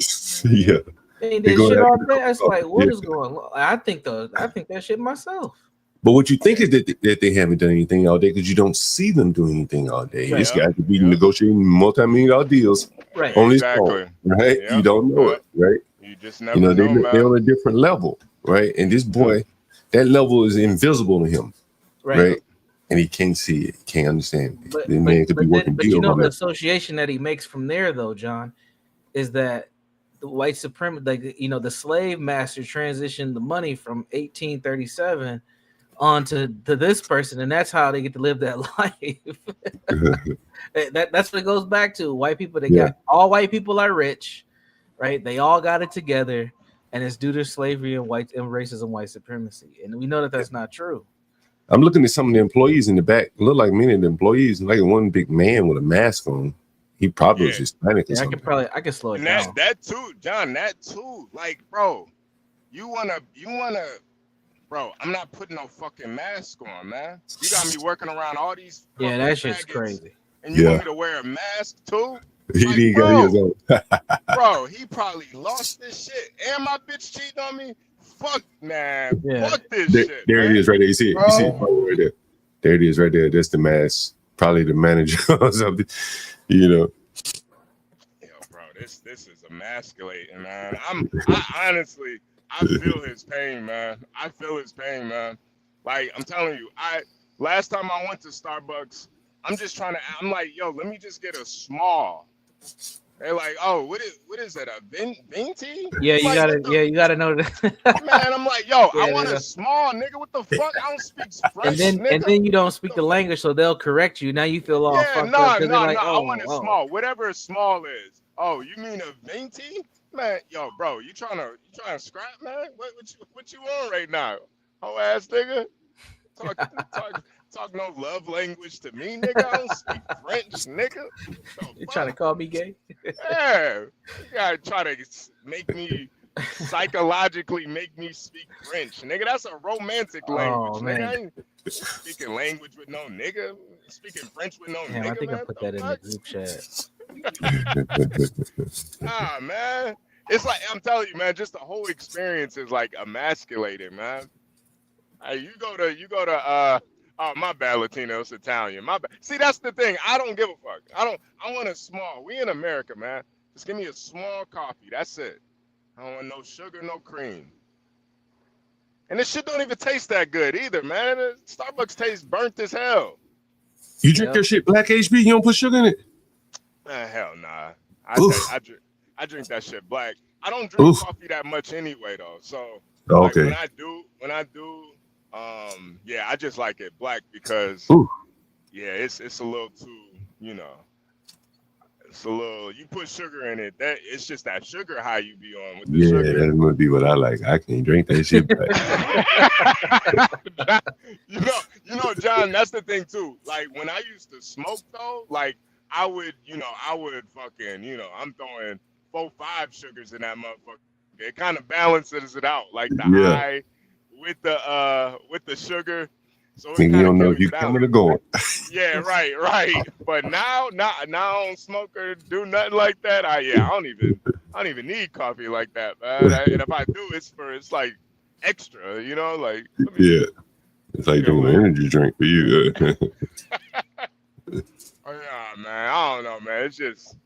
Yeah. They did shit all day. It's like, what is going on? I think that shit myself. But what you think is that they haven't done anything all day because you don't see them doing anything all day. Right. This guy could be negotiating multi-million-dollar deals right. on his phone, right? Yep. You don't know it, right? You just never know, they're on a different level, right? And this boy, that level is invisible to him, right? And he can't see it, can't understand it. The man could be working deals on the that. association that he makes from there, though, John, is that the white supremacy, like the slave master transitioned the money from 1837 onto this person, and that's how they get to live that life. That's what it goes back to. White people, got all white people are rich, right? They all got it together, and it's due to slavery and racism, white supremacy, and we know that that's not true. I'm looking at some of the employees in the back. Look like many of the employees, like one big man with a mask on. He probably was Hispanic or something. I can slow it and down. That too, John. That too. Like, bro, you wanna, bro. I'm not putting no fucking mask on, man. You got me working around all these. Yeah, that shit's crazy. And you want me to wear a mask too? He didn't got his own. Bro, he probably lost this shit. And my bitch cheating on me. Fuck, man. Yeah. Fuck this shit. There man. it is, right there. You see it? You see it right there. There it is, right there. That's the mask. Probably the manager or something. Yo, bro, this is emasculating, man. I honestly, I feel his pain, man. I feel his pain, man. Like, I'm telling you, last time I went to Starbucks, I'm like, yo, let me just get a small. They're like, oh, what is that? A venti? Yeah, you gotta know that. Man, I'm like, yo, I want a small, nigga. What the fuck? I don't speak French, and then you don't speak the language, so they'll correct you. Now you feel all fucked up. No, Like, I want it small. Whatever small is. Oh, you mean a venti? Man, yo, bro, you trying to scrap, man? What you on right now? Whole ass nigga. Talk no love language to me, nigga. I don't speak French, nigga. You trying to call me gay? Yeah. You gotta try to psychologically make me speak French, nigga. That's a romantic language, nigga. I ain't speaking language with no nigga. Speaking French with no nigga. I think I put that in the group chat. Nah, man. It's like, I'm telling you, man, just the whole experience is like emasculating, man. You go to oh, my bad, Latino, it's Italian. My bad. See, that's the thing. I don't give a fuck. I want a small. We in America, man. Just give me a small coffee. That's it. I don't want no sugar, no cream. And this shit don't even taste that good either, man. Starbucks tastes burnt as hell. You drink your shit black HB? You don't put sugar in it? Hell nah. I drink that shit black. I don't drink coffee that much anyway, though. So like, when I do, yeah, I just like it black because it's a little too, it's a little, you put sugar in it, that it's just that sugar high you be on with the sugar. That would be what I like. I can't drink that shit black. you know, John, that's the thing too. Like when I used to smoke though, like I would fucking, I'm throwing 4-5 sugars in that motherfucker. It kind of balances it out, like the high with the sugar. So you don't know if you coming or going. Yeah, right. But now I don't smoke or do nothing like that. I don't even need coffee like that, man. And if I do, it's like extra, like. It's like doing an energy drink for you. Oh yeah, man. I don't know, man. It's just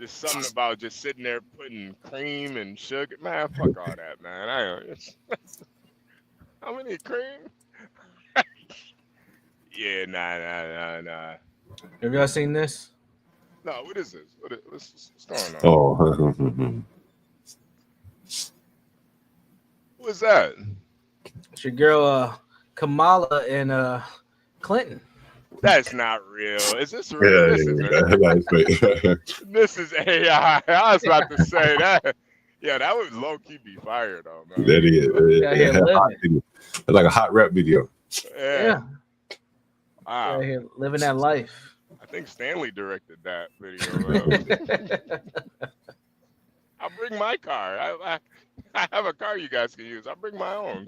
something about just sitting there putting cream and sugar. Man, fuck all that, man. How many cream? Yeah, nah. Have y'all seen this? No, what is this? What's going on? Oh. Who is that? It's your girl Kamala and Clinton. That's not real. Is this real? This is AI. I was about to say that. Yeah, that would low key be fire though, man. That is. It's like a hot rap video. Yeah. Wow. Right here, living that life. I think Stanley directed that video. I'll bring my car. I have a car you guys can use. I'll bring my own.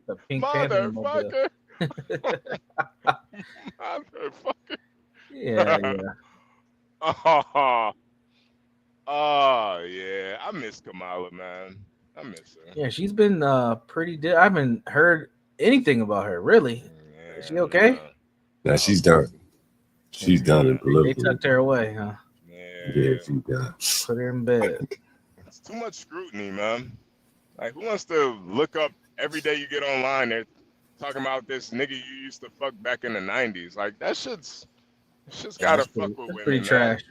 The Pink Motherfucker. Motherfucker. Yeah. Oh yeah, I miss Kamala, man. I miss her. Yeah, she's been pretty. I haven't heard anything about her really. Is she okay? Now she's done. She's done it They tucked her away, huh? Yeah, she's done. Put her in bed. It's too much scrutiny, man. Like, who wants to look up every day you get online? They're talking about this nigga you used to fuck back in the '90s. Like, that shit's gotta fuck with women. Pretty trash.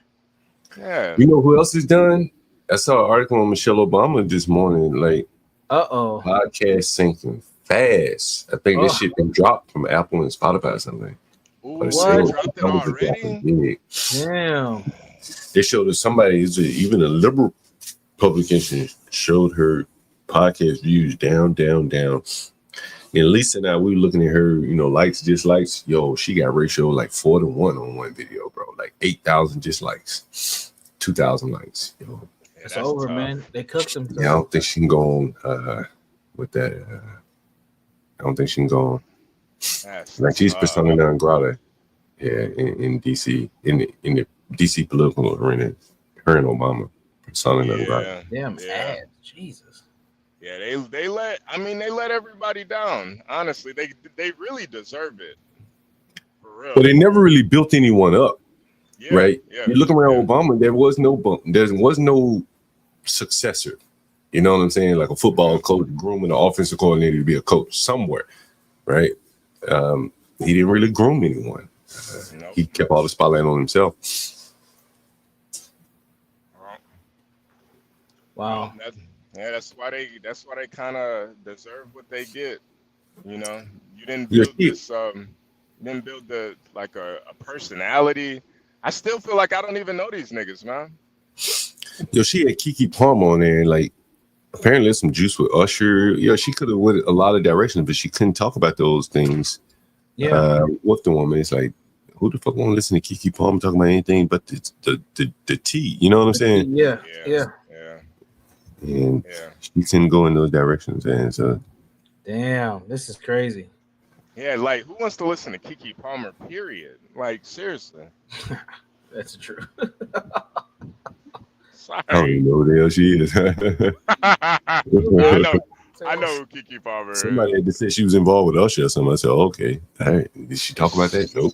Yeah. You know who else is done? I saw an article on Michelle Obama this morning. Like, podcast sinking fast. I think this shit been dropped from Apple and Spotify or something. Ooh, what? Dropped it already? Damn. They showed us somebody, even a liberal publication, showed her podcast views down. And Lisa and I, we were looking at her, likes, dislikes. Yo, she got ratio like 4-1 on one video, bro. Like 8,000 dislikes, 2,000 likes. Yeah, it's over, tough. Man. They cooked them. Yeah, I don't think she can go on with that. I don't think she can go on. Like she's persona non grata. Yeah, in DC, in the DC political arena, her and Obama persona non grata. Damn ads, Jesus. Yeah, they let everybody down. Honestly, they really deserve it. For real. But they never really built anyone up. Yeah, right? Yeah, you look around Obama, there was no successor. You know what I'm saying? Like a football coach grooming an offensive coordinator to be a coach somewhere, right? He didn't really groom anyone. He kept all the spotlight on himself. Wow. That's why they kind of deserve what they get. You know, you didn't build this. You didn't build a personality. I still feel like I don't even know these niggas, man. Yo, she had Keke Palmer on there, and like apparently there's some juice with Usher. Yeah, she could have went a lot of directions, but she couldn't talk about those things. Yeah, with the woman, it's like, who the fuck want to listen to Keke Palmer talking about anything but the tea? You know what I'm saying? Yeah. And she couldn't go in those directions, and so. Damn, this is crazy. Yeah, like who wants to listen to Keke Palmer? Period. Like seriously. That's true. Sorry. I don't even know who the hell she is. I know who Keke Palmer is. Somebody had to say she was involved with Usher or something. I said, okay. All right. Did she talk about that? Nope.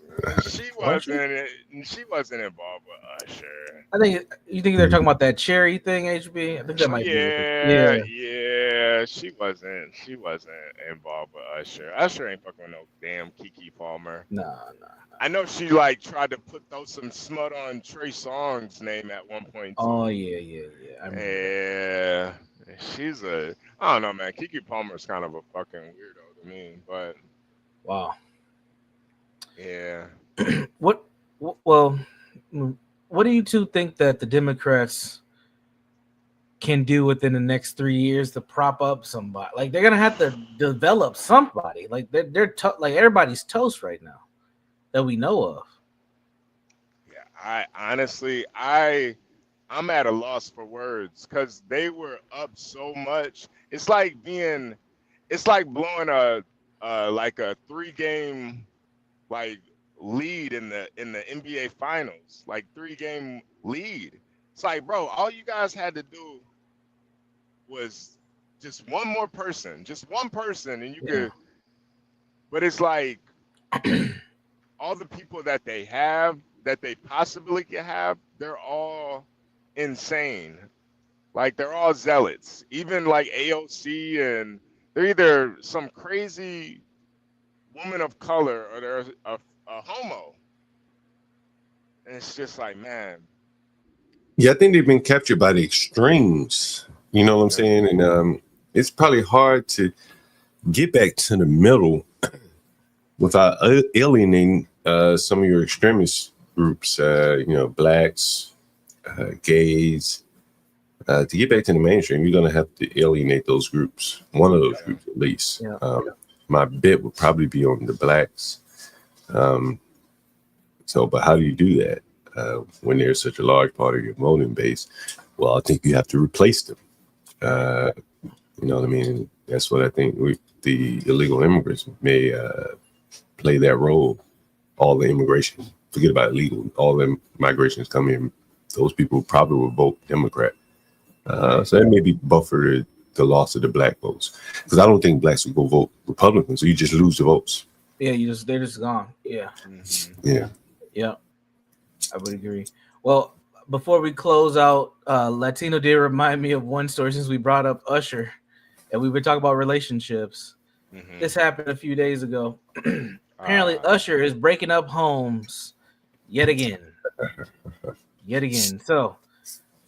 She wasn't involved with Usher. You think they're talking about that cherry thing, HB? I think that might be. Yeah. She wasn't involved with Usher. Usher ain't fucking with no damn Keke Palmer. Nah. I know she like tried to throw some smut on Trey Songz's name at one point. Oh yeah. Yeah. She's I don't know, man. Keke Palmer's kind of a fucking weirdo to me, but wow. Yeah. What do you two think that the Democrats can do within the next 3 years to prop up somebody? Like they're gonna have to develop somebody. Like they're like everybody's toast right now that we know of. Yeah, I honestly I'm at a loss for words because they were up so much. It's like blowing a 3-game like lead in the NBA finals, like 3-game lead. It's like, bro, all you guys had to do was just one more person, and you could. But it's like all the people that they possibly could have, they're all insane. Like they're all zealots. Even like AOC, and they're either some crazy woman of color or they're a homo. And it's just like, man. Yeah, I think they've been captured by the extremes. You know what I'm saying? And it's probably hard to get back to the middle without alienating some of your extremist groups, blacks, gays. To get back to the mainstream, you're going to have to alienate those groups, one of those groups at least. My bet would probably be on the blacks. But how do you do that when there's such a large part of your voting base? Well, I think you have to replace them. You know what I mean? That's what I think. The illegal immigrants may play that role, all the immigration forget about illegal. All them migrations come in. Those people probably will vote Democrat. So that maybe buffer the loss of the black votes, because I don't think blacks will go vote Republican. So you just lose the votes. Yeah, they're just gone. Yeah. Yeah. Yeah. I would agree. Well, before we close out, Latino did remind me of one story since we brought up Usher, and we were talking about relationships. This happened a few days ago. Apparently, Usher is breaking up homes yet again. So,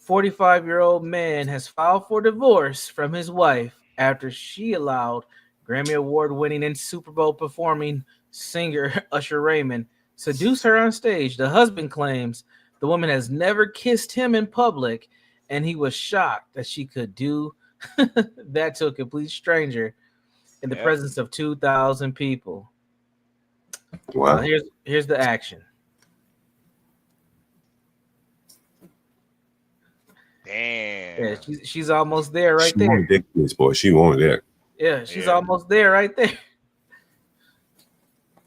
45-year-old man has filed for divorce from his wife after she allowed Grammy Award-winning and Super Bowl performing singer Usher Raymond seduce her on stage. The husband claims the woman has never kissed him in public, and he was shocked that she could do that to a complete stranger in the presence of 2,000 people. Wow. Here's the action. Damn. Yeah, she's almost there right she there. Wanted that, boy. She wanted that. Yeah, she's almost there right there.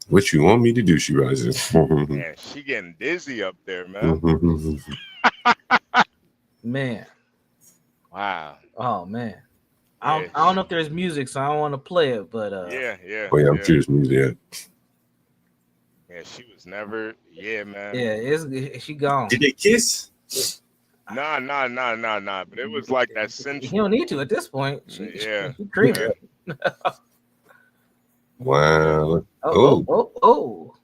What you want me to do? She rises. Yeah, she getting dizzy up there, man. Man. Wow. Oh man. I don't know if there's music, so I don't want to play it, but yeah. Oh yeah, I'm serious music. Yeah, she was never. Yeah, man. Yeah, she gone. Did they kiss? Nah. But it was like that sensual. He don't need to at this point. She creepy. Wow. Oh.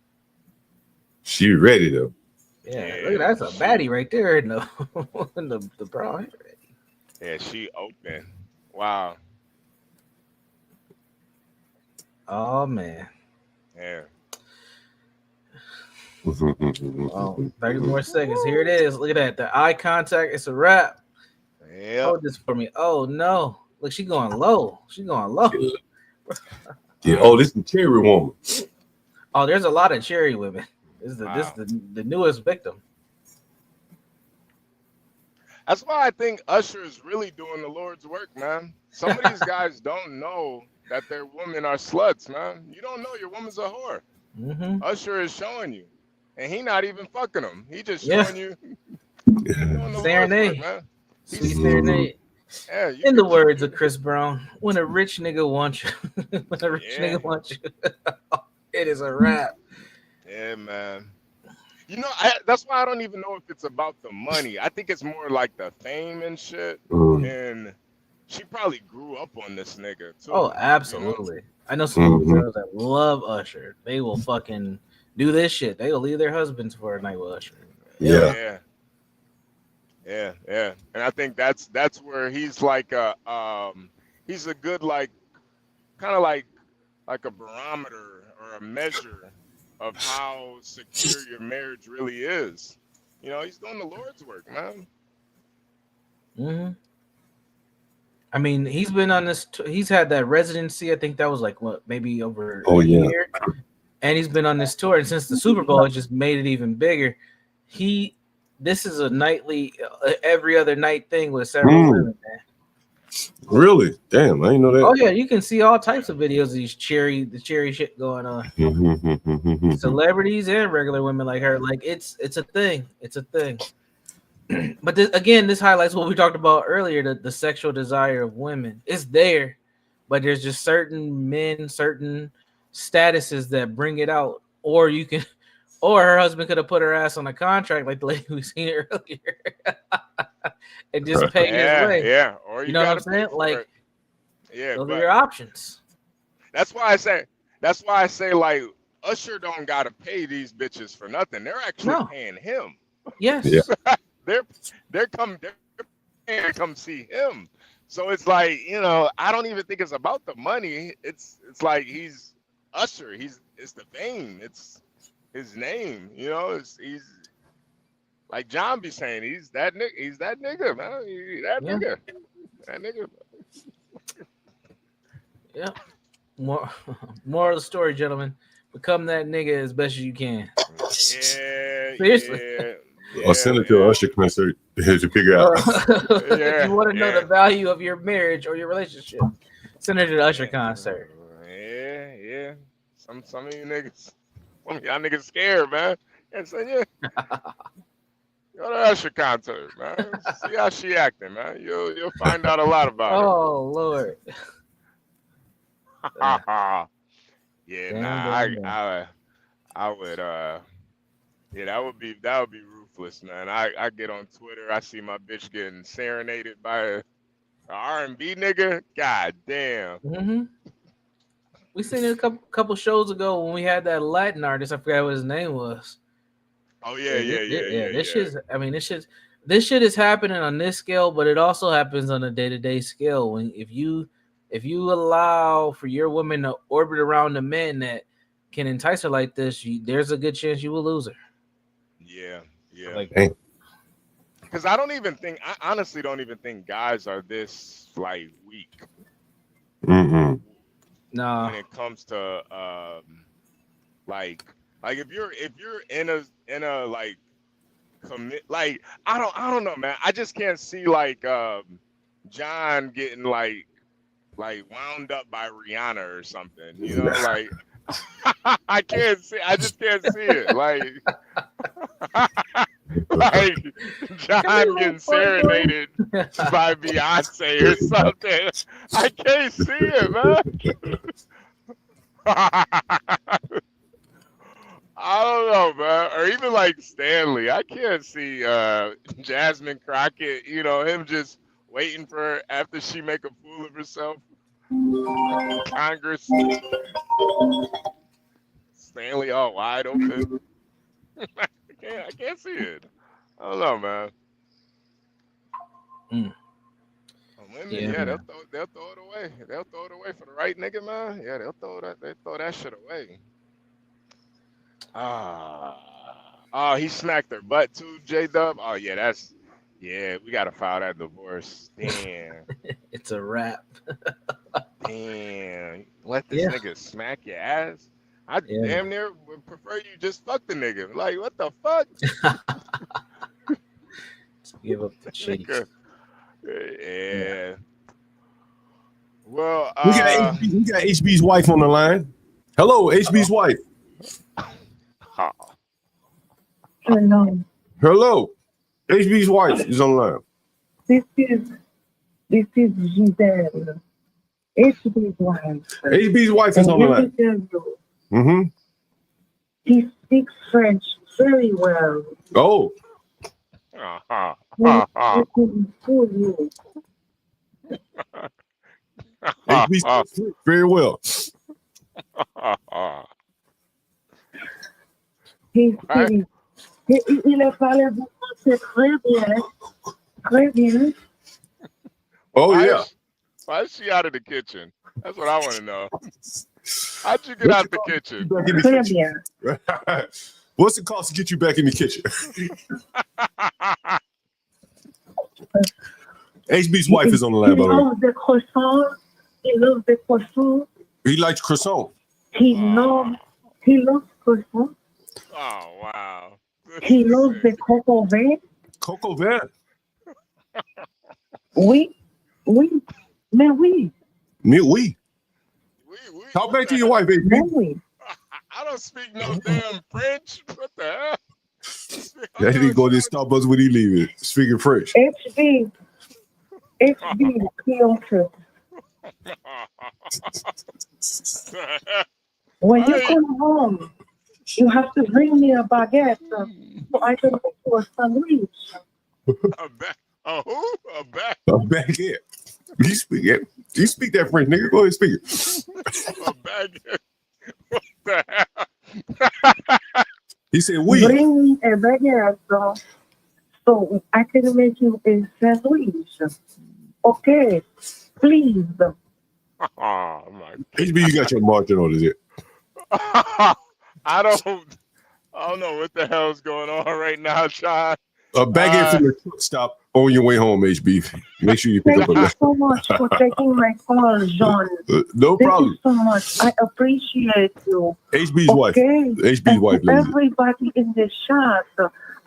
She ready though. Yeah, look, that's a baddie right there in the bra. Yeah, she open. Wow. Oh man. Yeah. 30 more seconds. Here it is. Look at that. The eye contact. It's a wrap. Yeah. Hold this for me. Oh no. Look, she's going low. Yeah. Oh, this is the cherry woman. Oh, there's a lot of cherry women. This is the newest victim. That's why I think Usher is really doing the Lord's work, man. Some of these guys don't know that their women are sluts, man. You don't know your woman's a whore. Usher is showing you, and he not even fucking them. He just showing you. Serenade. Sweet serenade. Yeah, in the words of Chris Brown, when a rich nigga wants you, it is a wrap. Yeah, man. You know, that's why I don't even know if it's about the money. I think it's more like the fame and shit. And she probably grew up on this nigga too. Oh, absolutely. You know? I know some girls that love Usher. They will fucking do this shit. They will leave their husbands for a night with Usher. Yeah. And I think that's where he's like he's a good like kind of like a barometer or a measure of how secure your marriage really is. You know, he's doing the Lord's work, man. I mean, he's been on this. He's had that residency. I think that was like maybe over a year. And he's been on this tour, and since the Super Bowl, it just made it even bigger. This is a nightly, every other night thing with several women, man. Really? Damn, I didn't know that. Oh yeah, you can see all types of videos of the cherry shit going on. Celebrities and regular women like her, like it's a thing. It's a thing. But this highlights what we talked about earlier: the sexual desire of women is there, but there's just certain men, certain statuses that bring it out, or her husband could have put her ass on a contract like the lady we seen earlier. And just pay his way. Yeah. Or you know what I'm saying? Like, those are your options. That's why I say like Usher don't gotta pay these bitches for nothing. They're actually paying him. Yes. they're paying to come see him. So it's like, you know, I don't even think it's about the money. It's like he's Usher. It's the fame. It's his name. You know, he's like John be saying, he's that nigga, man. Nigga. That nigga. Yeah. More of the story, gentlemen. Become that nigga as best as you can. Yeah. Seriously. Or send it to an Usher concert to figure out. If you want to know the value of your marriage or your relationship, send it to the Usher concert. Yeah. Some of you niggas, y'all niggas scared, man. And so yeah, go to Usher concert, man. See how she acting, man. You'll find out a lot about her. Oh Lord. Yeah, Damn, nah, damn, damn. I would yeah, that would be ruthless, man. I get on Twitter, I see my bitch getting serenaded by a R&B nigga. God damn. Mm-hmm. We seen it a couple shows ago when we had that Latin artist. I forgot what his name was. Oh yeah. This shit. I mean, this shit is happening on this scale, but it also happens on a day-to-day scale. When if you allow for your woman to orbit around the men that can entice her like this, there's a good chance you will lose her. Yeah. Like, because I honestly don't even think guys are this like weak. No. When it comes to like if you're in a like commit, like I don't know, man. I just can't see like John getting like wound up by Rihanna or something, you know, like I just can't see it, like like John getting serenaded by Beyonce or something. I can't see it, man. I don't know, man. Or even like Stanley. I can't see Jasmine Crockett, you know, him just waiting for her after she make a fool of herself. Congress. Stanley all wide open. I can't see it. I don't know, man. Women, yeah, they'll throw it away. They'll throw it away for the right nigga, man. Yeah, they'll throw that shit away. Oh, he smacked her butt too, J-Dub. Oh yeah, we gotta file that divorce. Damn. It's a wrap. Damn. Let this nigga smack your ass. I damn near would prefer you just fuck the nigga. Like, what the fuck? Give up the cheeks. Yeah. Well, we got HB's wife on the line. Hello, HB's wife. Hello. HB's wife is on the line. This is Giselle. HB's wife. HB's wife is on the line. Mm-hmm. He speaks French very well. Oh. HB speaks very well. Il a parlé de français très bien. Très bien. Oh, yeah. Why is she out of the kitchen? That's what I want to know. How'd you get out the kitchen? Très bien. What's it cost to get you back in the kitchen? HB's wife is on the line, by the way. He loves the croissant. He loves the croissant. He likes croissant. He loves croissant. Oh, wow. He loves the coco vert. Coco vert? Oui. Mais oui. Mais oui. Talk back to your wife, baby. Mais oui. I don't speak no damn French. What the hell? That nigga go to Starbucks when he leave it. Speaking French. HB, Creole. When you come home, you have to bring me a baguette so I can make you a sandwich. A who? A baguette. You speak that French, nigga. Go ahead and speak it. A baguette. What the hell? He said, "We bring me a baguette so I can make you a sandwich." Okay, please. Oh my! HB, you got your margin on, is it? I don't know what the hell's going on right now, John. A baguette from the truck stop on your way home, HB. Make sure you pick up a Thank you so much for taking my call, John. No problem. Thank you so much. I appreciate you. HB's wife. HB's wife. Everybody in the chat,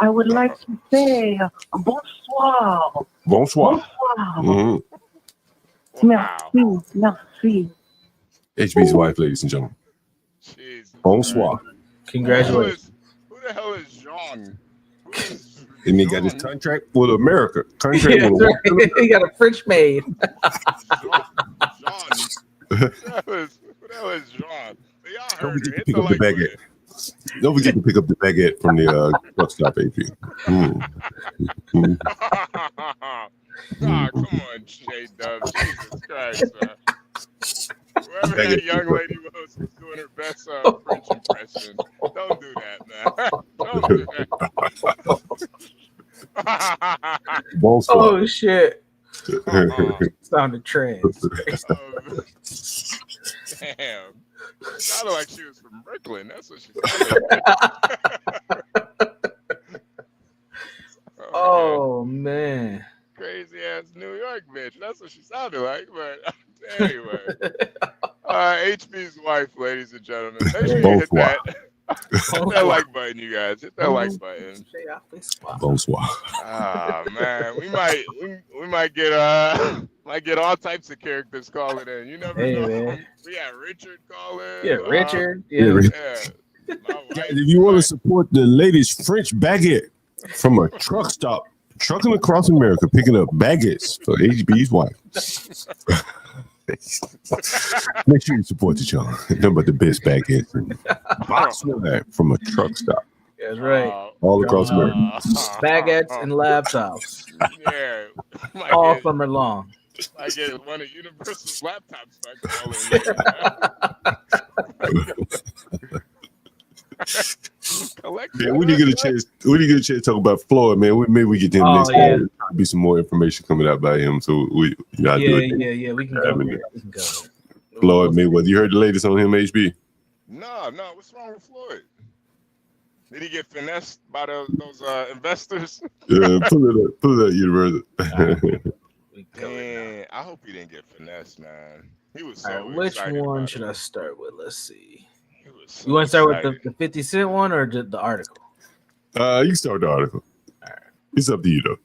I would like to say bonsoir. Bonsoir. Bonsoir. Merci. HB's wife, ladies and gentlemen. Jeez. Bonsoir. Congratulations. Who the hell is is Jean? And he got his contract with America. Contract Yeah, with right. He got a French maid. That was Jean. So y'all Don't heard forget her. to Hit pick the up the like button. baguette. Don't forget to pick up the baguette from the truck stop, AP. Ah, come on, J-Dub. Jesus Christ, man. Whoever that young lady was doing her best French impression. Don't do that, man. Don't do that. Oh, shit. Sounded trans. Damn. Sounded like she was from Brooklyn. That's what she sounded like. Oh, man. Crazy ass New York bitch. That's what she sounded like. But anyway. HB's wife, ladies and gentlemen. Make sure you hit that. Hit that like button, you guys. Hit that like button. Bonsoir. Ah, man. We might get all types of characters calling in. You never know. Man. We had Richard calling. Yeah, Richard. Yeah. Guys, if you want to support the latest French baguette from a truck stop, trucking across America, picking up baguettes for HB's wife. Make sure you support the channel. Nothing but the best baguettes and box swag from a truck stop. That's right. All across America. Baguettes and laptops. Yeah. All summer long. I get one of Universal's laptops back Yeah, when you get a chance to talk about Floyd, man, maybe we get him next time. There'll be some more information coming out by him, so we gotta do it. Yeah, we can go. We can go. Floyd Mayweather, you heard the latest on him, HB? No, what's wrong with Floyd? Did he get finessed by those investors? Pull it up, Universal. Man, I hope he didn't get finessed, man. He was so which excited one about should it. I start with? Let's see. So You want to start excited. with the 50 Cent one or the article? You can start with the article. All right. It's up to you, though.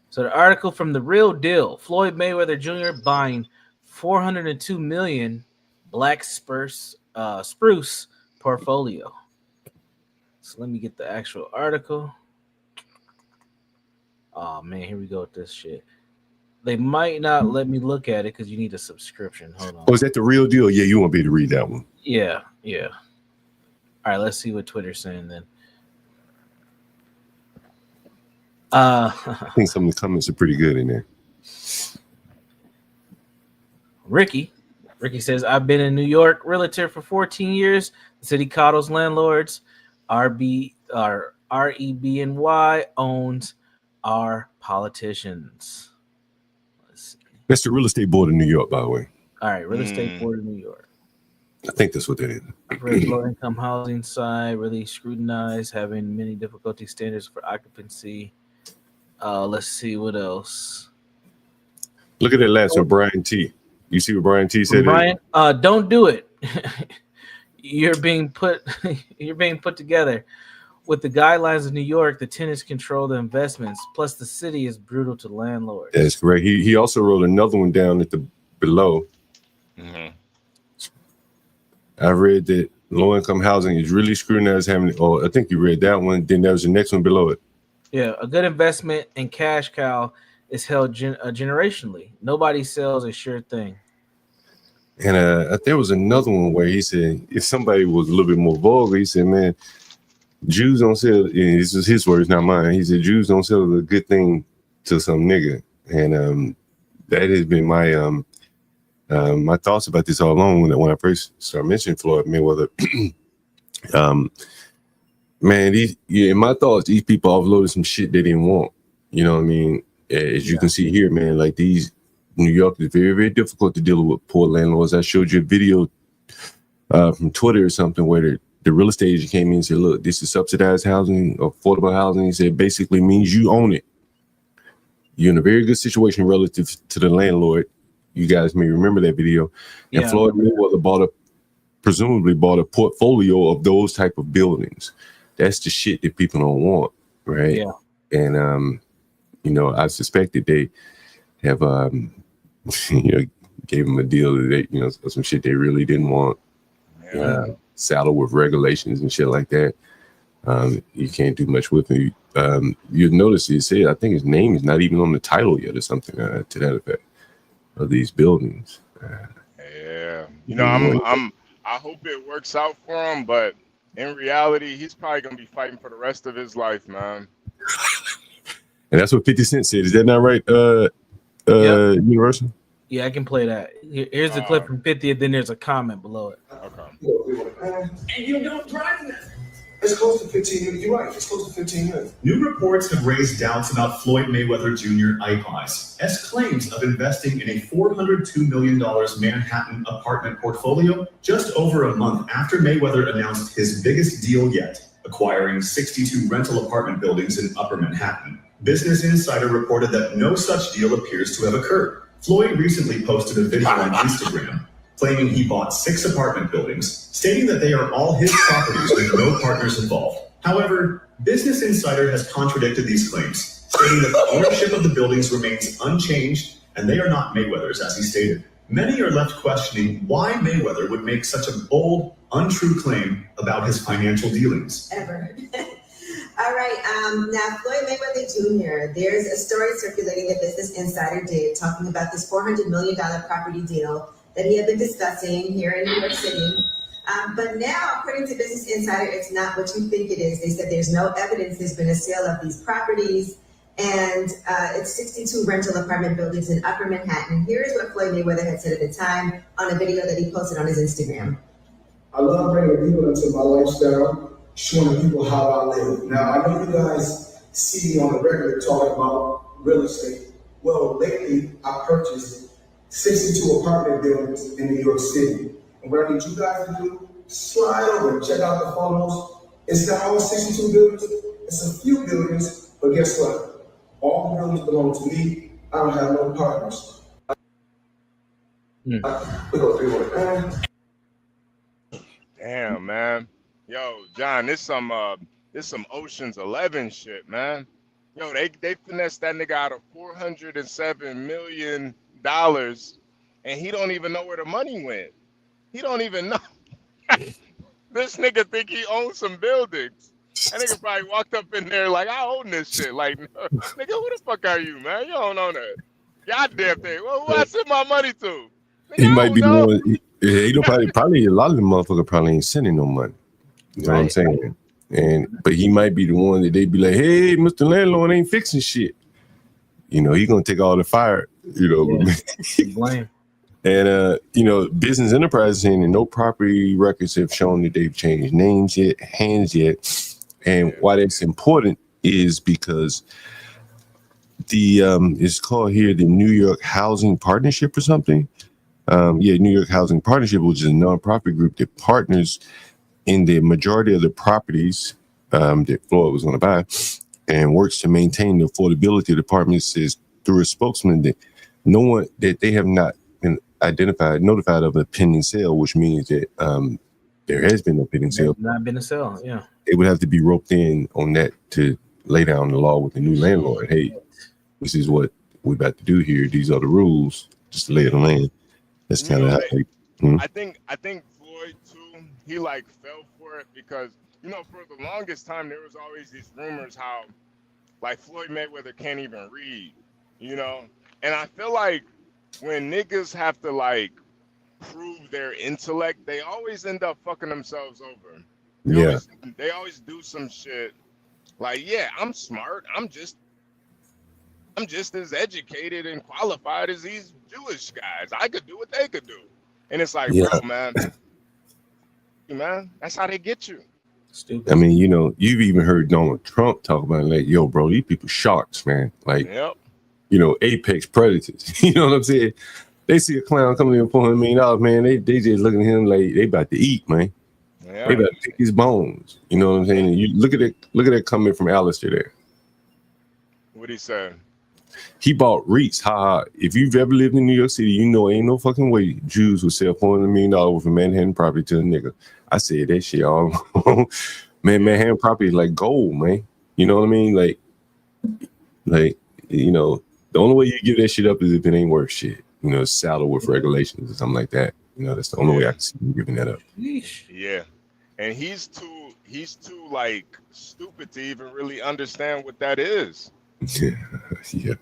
So the article from The Real Deal: Floyd Mayweather Jr. buying $402 million Black Spruce portfolio. So let me get the actual article. Oh man, here we go with this shit. They might not let me look at it because you need a subscription. Hold on. Oh, is that The Real Deal? Yeah, you won't be able to read that one. Yeah. All right, let's see what Twitter's saying then. I think some of the comments are pretty good in there. Ricky says, I've been in New York realtor for 14 years. The city coddles landlords. REBNY owns our politicians. That's the Real Estate Board of New York, by the way. All right, Real Estate Board of New York. I think that's what that is. For the low-income housing side, really scrutinized, having many difficulty standards for occupancy. Let's see what else. Look at that last one, Brian T. You see what Brian T said? Brian, don't do it. You're being put together. With the guidelines of New York, the tenants control the investments. Plus, the city is brutal to landlords. That's correct. He also wrote another one down at the below. Mm-hmm. I read that low-income housing is really scrutinized. I think you read that one. Then there was the next one below it. Yeah, a good investment in cash cow is held generationally. Nobody sells a sure thing. And there was another one where he said, if somebody was a little bit more vulgar, he said, man, Jews don't sell, and this is his words, not mine. He said, Jews don't sell a good thing to some nigga. And that has been my my thoughts about this all along when I first started mentioning Floyd Mayweather. Man, in my thoughts, these people offloaded some shit they didn't want. You know what I mean? As you can see here, man, like New York is very, very difficult to deal with poor landlords. I showed you a video from Twitter or something where the real estate agent came in and said, look, this is subsidized housing, affordable housing. He said, basically means you own it. You're in a very good situation relative to the landlord. You guys may remember that video. And Floyd Mayweather presumably bought a portfolio of those type of buildings. That's the shit that people don't want, right? Yeah. And, I suspect that they have, gave them a deal that some shit they really didn't want. saddled with regulations and shit like that. You can't do much with him. You'll notice he said, I think his name is not even on the title yet or something to that effect of these buildings. Yeah, you know, I hope it works out for him, but in reality, he's probably gonna be fighting for the rest of his life, man. And that's what 50 Cent said. Is that not right? Universal? Yeah, I can play that. Here's the clip from 50, and then there's a comment below it. Okay. And you don't drive that. It's close to 15 years. You're right. It's close to 15 years. New reports have raised doubts about Floyd Mayweather Jr. eyes as claims of investing in a $402 million Manhattan apartment portfolio just over a month after Mayweather announced his biggest deal yet, acquiring 62 rental apartment buildings in Upper Manhattan. Business Insider reported that no such deal appears to have occurred. Floyd recently posted a video on Instagram claiming he bought 6 apartment buildings, stating that they are all his properties with no partners involved. However, Business Insider has contradicted these claims, stating that the ownership of the buildings remains unchanged and they are not Mayweather's, as he stated. Many are left questioning why Mayweather would make such a bold, untrue claim about his financial dealings. Ever. All right, now Floyd Mayweather Jr., there's a story circulating that Business Insider did talking about this $400 million property deal that he had been discussing here in New York City. But now, according to Business Insider, it's not what you think it is. They said there's no evidence there's been a sale of these properties, and it's 62 rental apartment buildings in Upper Manhattan. Here is what Floyd Mayweather had said at the time on a video that he posted on his Instagram. I love bringing people into my lifestyle, showing people how I live. Now, I know you guys see me on the regular talking about real estate. Well, lately, I purchased 62 apartment buildings in New York City. And what I need you guys to do, slide over and check out the photos. It's not all 62 buildings, it's a few buildings, but guess what? All the buildings belong to me. I don't have no partners. Damn, man. Yo, John, this some Ocean's 11 shit, man. Yo, they finessed that nigga out of $407 million, and he don't even know where the money went. He don't even know. This nigga think he owns some buildings. That nigga probably walked up in there like, I own this shit. Like, no, nigga, who the fuck are you, man? You don't own that. Goddamn thing. Well, who I send my money to? Nigga, He might be the one. He probably a lot of the motherfuckers probably ain't sending no money. You know what I'm saying? But he might be the one that they be like, hey, Mr. Landlord ain't fixing shit. You know, he gonna take all the fire. You know, blame. And you know, Business Enterprise saying that no property records have shown that they've changed names yet, hands yet. And why that's important is because the it's called here the New York Housing Partnership or something. New York Housing Partnership, which is a nonprofit group that partners in the majority of the properties that Floyd was going to buy, and works to maintain the affordability. The department says through a spokesman that no one that they have not been notified of a pending sale, which means that there has been no pending sale. Not been a sale, yeah. It would have to be roped in on that to lay down the law with the new landlord. Hey, this is what we're about to do here. These are the rules. Just to lay it on land. That's kind of how I think Floyd too, he like fell for it because, you know, for the longest time there was always these rumors how like Floyd Mayweather can't even read, you know? And I feel like when niggas have to like prove their intellect, they always end up fucking themselves over. They always do some shit like, yeah, I'm smart. I'm just as educated and qualified as these Jewish guys. I could do what they could do. And it's like, bro, man, that's how they get you. Stupid. I mean, you know, you've even heard Donald Trump talk about it, like, yo, bro, these people sharks, man. Like, you know, apex predators. You know what I'm saying? They see a clown coming in for $100 million, man. They just looking at him like they about to eat, man. They about to pick his bones. You know what I'm saying? And you look at that comment from Alistair there. What'd he say? He bought REITs. If you've ever lived in New York City, you know ain't no fucking way Jews would sell $400 million worth of Manhattan property to a nigga. I said that shit all man, Manhattan property is like gold, man. You know what I mean? Like, you know, the only way you give that shit up is if it ain't worth shit. You know, saddled with regulations or something like that. You know, that's the only way I can see him giving that up. Yeah, and he's too like stupid to even really understand what that is. Yeah,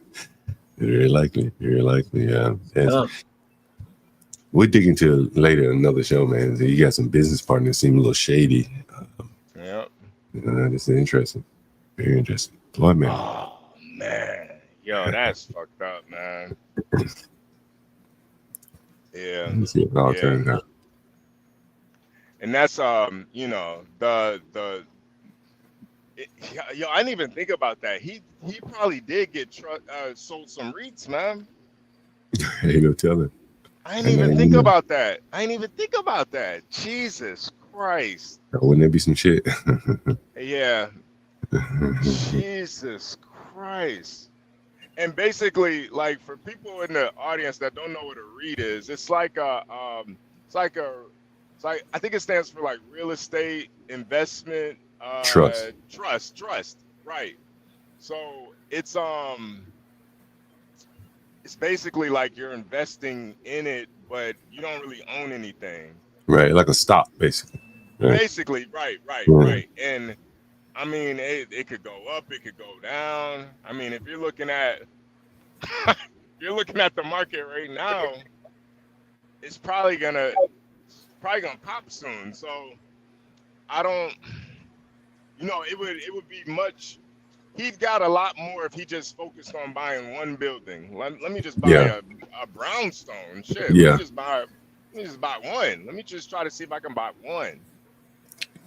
very likely. We'll dig into later another show, man. You got some business partners seem a little shady. Yeah, this is interesting. Very interesting. Floyd man. Oh man, yo, that's fucked up, man. Yeah. Let's see if it all turns out. And that's you know, yo, I didn't even think about that. He probably did get sold some REITs, man. Ain't no telling. I didn't even think about that. Jesus Christ. Wouldn't that be some shit? Yeah. Jesus Christ. And basically, like, for people in the audience that don't know what a REIT is, it's like I think it stands for like real estate investment trust, right? So it's basically like you're investing in it, but you don't really own anything. Right, like a stock, basically. Right? Basically, right. And I mean, it could go up, it could go down. I mean, if you're looking at the market right now, it's probably gonna pop soon. So I don't, you know, it would be much. He'd got a lot more if he just focused on buying one building. Let me just buy a brownstone. Shit. Yeah. Let me just buy one. Let me just try to see if I can buy one.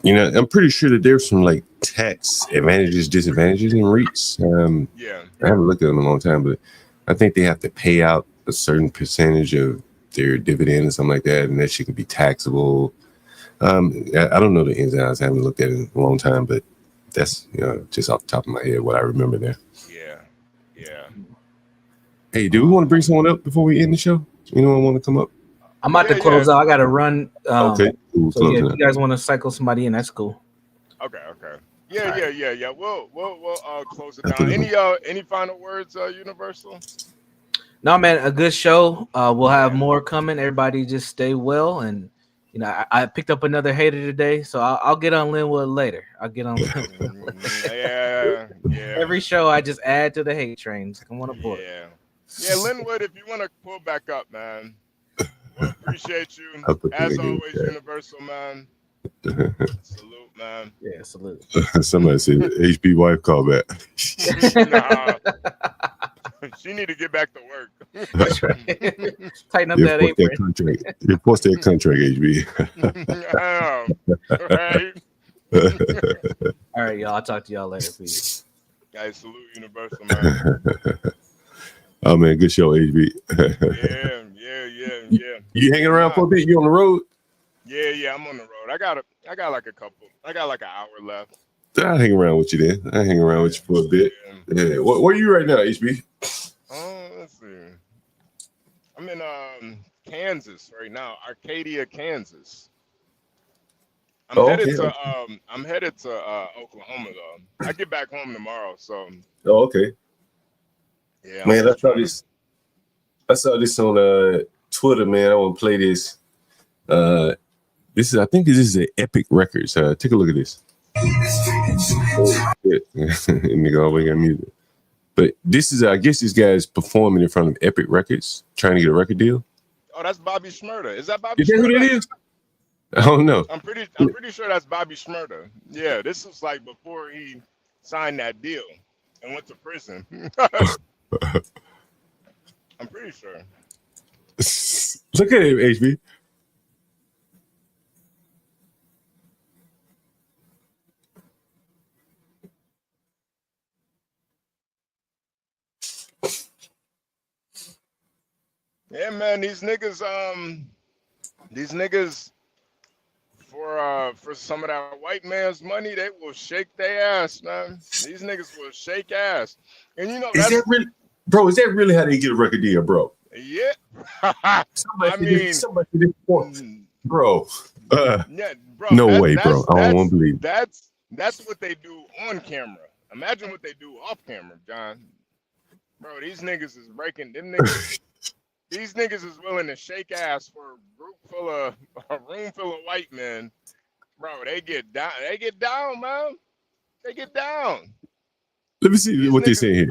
You know, I'm pretty sure that there's some like tax advantages, disadvantages in REITs. I haven't looked at them in a long time, but I think they have to pay out a certain percentage of their dividend or something like that, and that shit can be taxable. I don't know the ins and outs. I haven't looked at it in a long time, but that's, you know, just off the top of my head what I remember there. Yeah. Hey, do we want to bring someone up before we end the show? Anyone want to come up? I'm about to close out. I got to run. Okay. Cool. So yeah, if you guys want to cycle somebody in, that's cool. Okay. Yeah. We'll close it down. Any final words, Universal? No, man, a good show. We'll have more coming. Everybody just stay well. And, you know, I picked up another hater today, so I'll get on Linwood later. Yeah. Every show I just add to the hate trains. Come on aboard. Yeah, Linwood, if you want to pull back up, man. We'll appreciate you. As always, Universal, man. Salute, man. Yeah, salute. Somebody said HB wife call back. Nah. She need to get back to work. That's right. Tighten up that apron. You post that contract, HB. Right. All right, y'all. I'll talk to y'all later, please. Guys, salute Universal, man. Oh man, good show, HB. Yeah. You hanging around for a bit? You on the road? Yeah, I'm on the road. I got like an hour left. I'll hang around with you then. I'll hang around with you for a bit. Yeah. Where are you right now, HB? Let's see. I'm in Kansas right now, Arcadia, Kansas. I'm headed to Oklahoma though. I get back home tomorrow, so. Oh, okay. Yeah. Man, I saw this on Twitter, man. I want to play this. I think this is an Epic Records. Take a look at this. Oh, nigga always got music. But this is, I guess this guy's performing in front of Epic Records, trying to get a record deal. Oh, that's Bobby Shmurda. Is that Bobby? Is that who that is? I don't know. I'm pretty sure that's Bobby Shmurda. Yeah, this was like before he signed that deal and went to prison. I'm pretty sure. Look at him, HB. Yeah, man, these niggas for some of that white man's money, they will shake their ass, man. These niggas will shake ass. And you know, is that really how they get a record deal, bro? Yeah. somebody did bro. Yeah, bro. No way, bro. I don't want to believe. That's what they do on camera. Imagine what they do off camera, John. Bro, these niggas is breaking them niggas. These niggas is willing to shake ass for a room full of white men. Bro, they get down. They get down, man. They get down. Let me see what they say here.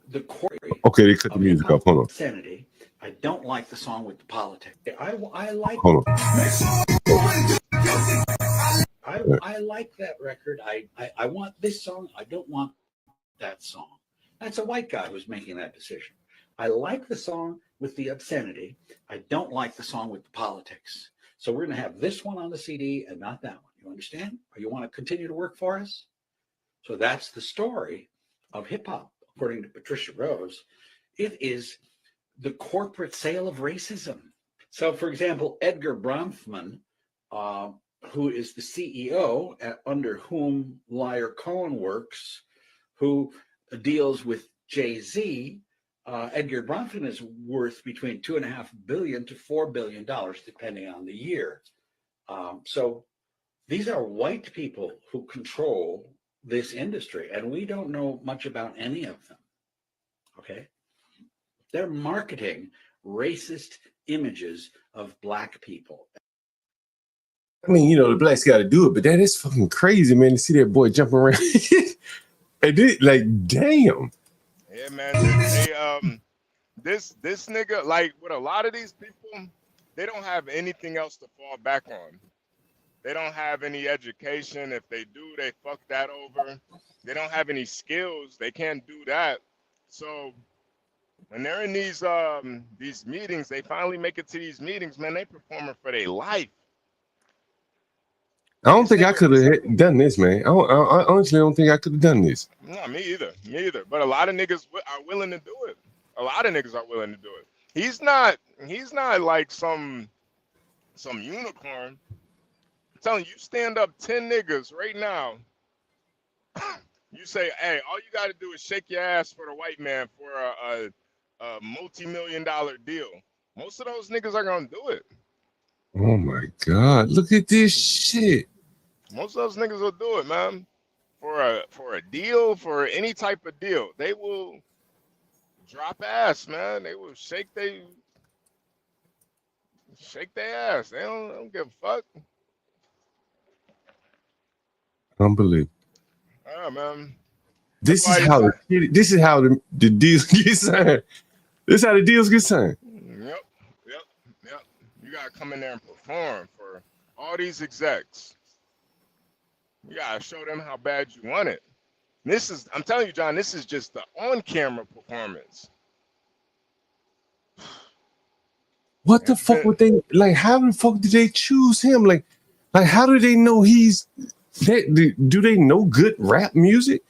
The core Okay, they cut the music off. Hold on. sanity. I don't like the song with the politics. I like. Hold on. I like that record. I want this song. I don't want that song. That's a white guy who's making that decision. I like the song with the obscenity. I don't like the song with the politics. So we're going to have this one on the CD and not that one. You understand? Or you want to continue to work for us? So that's the story of hip hop, according to Patricia Rose. It is the corporate sale of racism. So, for example, Edgar Bronfman, who is the CEO under whom Liar Cohen works, who deals with Jay-Z, Edgar Bronfman is worth between $2.5 billion to $4 billion, depending on the year. So these are white people who control this industry, and we don't know much about any of them. Okay? They're marketing racist images of black people. I mean, you know, the blacks got to do it, but that is fucking crazy, man, to see that boy jumping around. And they, like, damn. Yeah, man. This nigga, like with a lot of these people, they don't have anything else to fall back on. They don't have any education. If they do, they fuck that over. They don't have any skills. They can't do that. So when they're in these meetings, they finally make it to these meetings, man. They performing for their life. I don't think I could have done this, man. I honestly don't think I could have done this. No, me either. Me either. But a lot of niggas are willing to do it. A lot of niggas are willing to do it. He's not like some unicorn. I'm telling you, you stand up 10 niggas right now. You say, hey, all you got to do is shake your ass for the white man for a multi-million-dollar deal. Most of those niggas are gonna do it. Oh my God! Look at this shit. Most of those niggas will do it, man. For a deal, for any type of deal, they will drop ass, man. They will shake their ass. They don't give a fuck. Unbelievable. Yeah, man. This is how the deals get signed. This is how the deals get signed. Yep. You gotta come in there and perform for all these execs. You gotta show them how bad you want it. I'm telling you, John, this is just the on-camera performance. What the fuck would they like? How the fuck did they choose him? Like how do they know he's that? Do they know good rap music?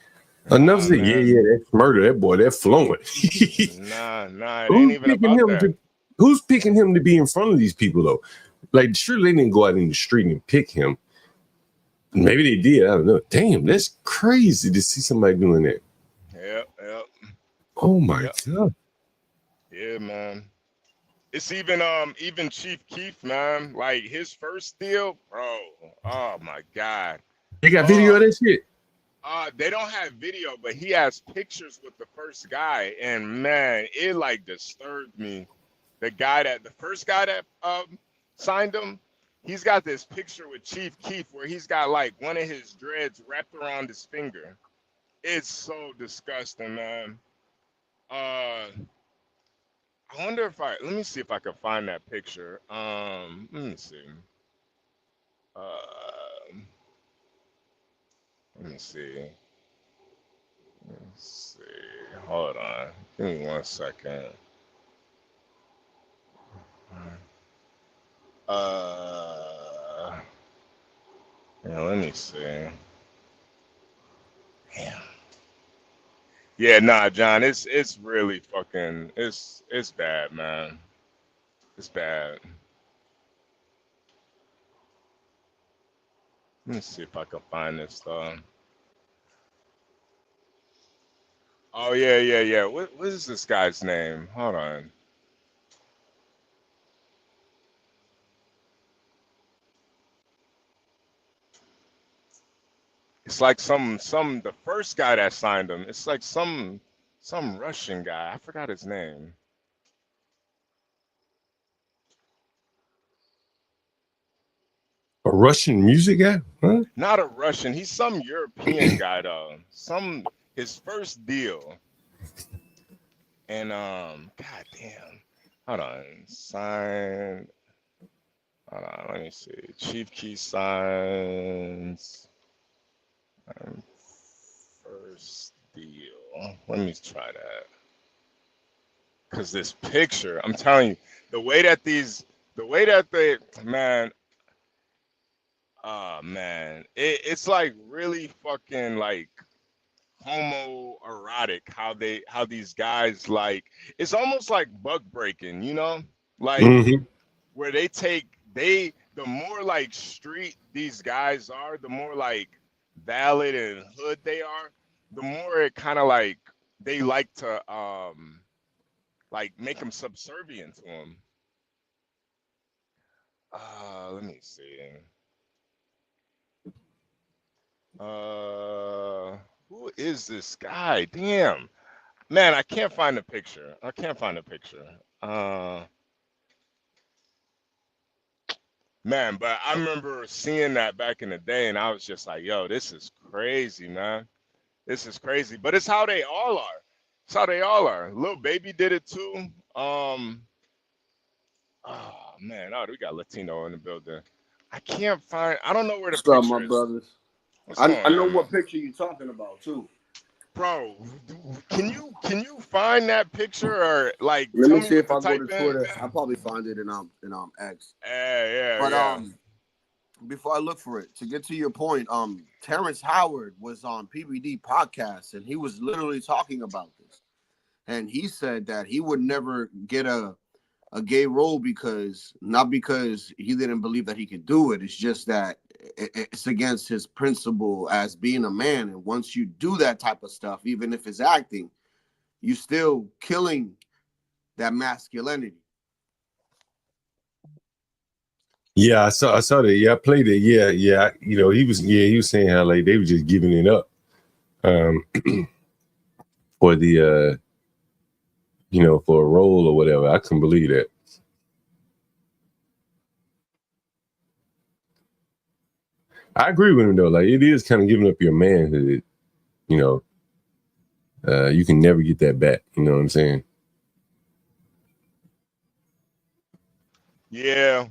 Enough to say, yeah, that's murder. That boy, that's flowing. Nah, it ain't even about that. Who's picking him to be in front of these people though? Like, surely they didn't go out in the street and pick him. Maybe they did. I don't know. Damn, that's crazy to see somebody doing that. Yep. Oh my God. Yeah, man. It's even Chief Keef, man. Like his first deal, bro. Oh my God. They got video of that shit. They don't have video, but he has pictures with the first guy, and man, it like disturbed me. The first guy that signed him, he's got this picture with Chief Keef where he's got like one of his dreads wrapped around his finger. It's so disgusting, man. I wonder if let me see if I can find that picture. Let me see. Let's see. Hold on. Give me 1 second. Let me see. Damn. Yeah, nah, John, it's really fucking it's bad, man. It's bad. Let me see if I can find this stuff. Oh yeah. What is this guy's name? Hold on. It's like some the first guy that signed him. It's like some some Russian guy. I forgot his name. A Russian music guy? Huh? Not a Russian. He's some European guy though. His first deal. And god damn. Hold on. Sign. Hold on, let me see. Chief Key signs. First deal. Let me try that. Cause this picture, I'm telling you, the way that they, man, man, it's like really fucking like homoerotic how these guys like, it's almost like bug breaking, you know, like where the more like street these guys are, the more like valid and hood they are, the more it kind of like they like to like make them subservient to them. Let me see. Who is this guy? Damn. Man, I can't find the picture. Man, but I remember seeing that back in the day, and I was just like, yo, this is crazy, man. This is crazy. But it's how they all are. It's how they all are. Lil Baby did it too. Oh man, we got Latino in the building. I can't find. I don't know where the What's up, picture my is. brothers? What's I going on, know man? what picture you're talking about too. Bro, can you find that picture or like Let tell me me see what if to I go type to in? Twitter. I'll probably find it in X. Yeah. But before I look for it, to get to your point, Terrence Howard was on PBD podcast and he was literally talking about this. And he said that he would never get a gay role not because he didn't believe that he could do it. It's just that it's against his principle as being a man. And once you do that type of stuff, even if it's acting, you still killing that masculinity. Yeah, I saw that. Yeah, I played it. Yeah. You know, he was saying how like they were just giving it up for the for a role or whatever. I couldn't believe that. I agree with him though. Like it is kind of giving up your manhood. You know, you can never get that back. You know what I'm saying? Yeah.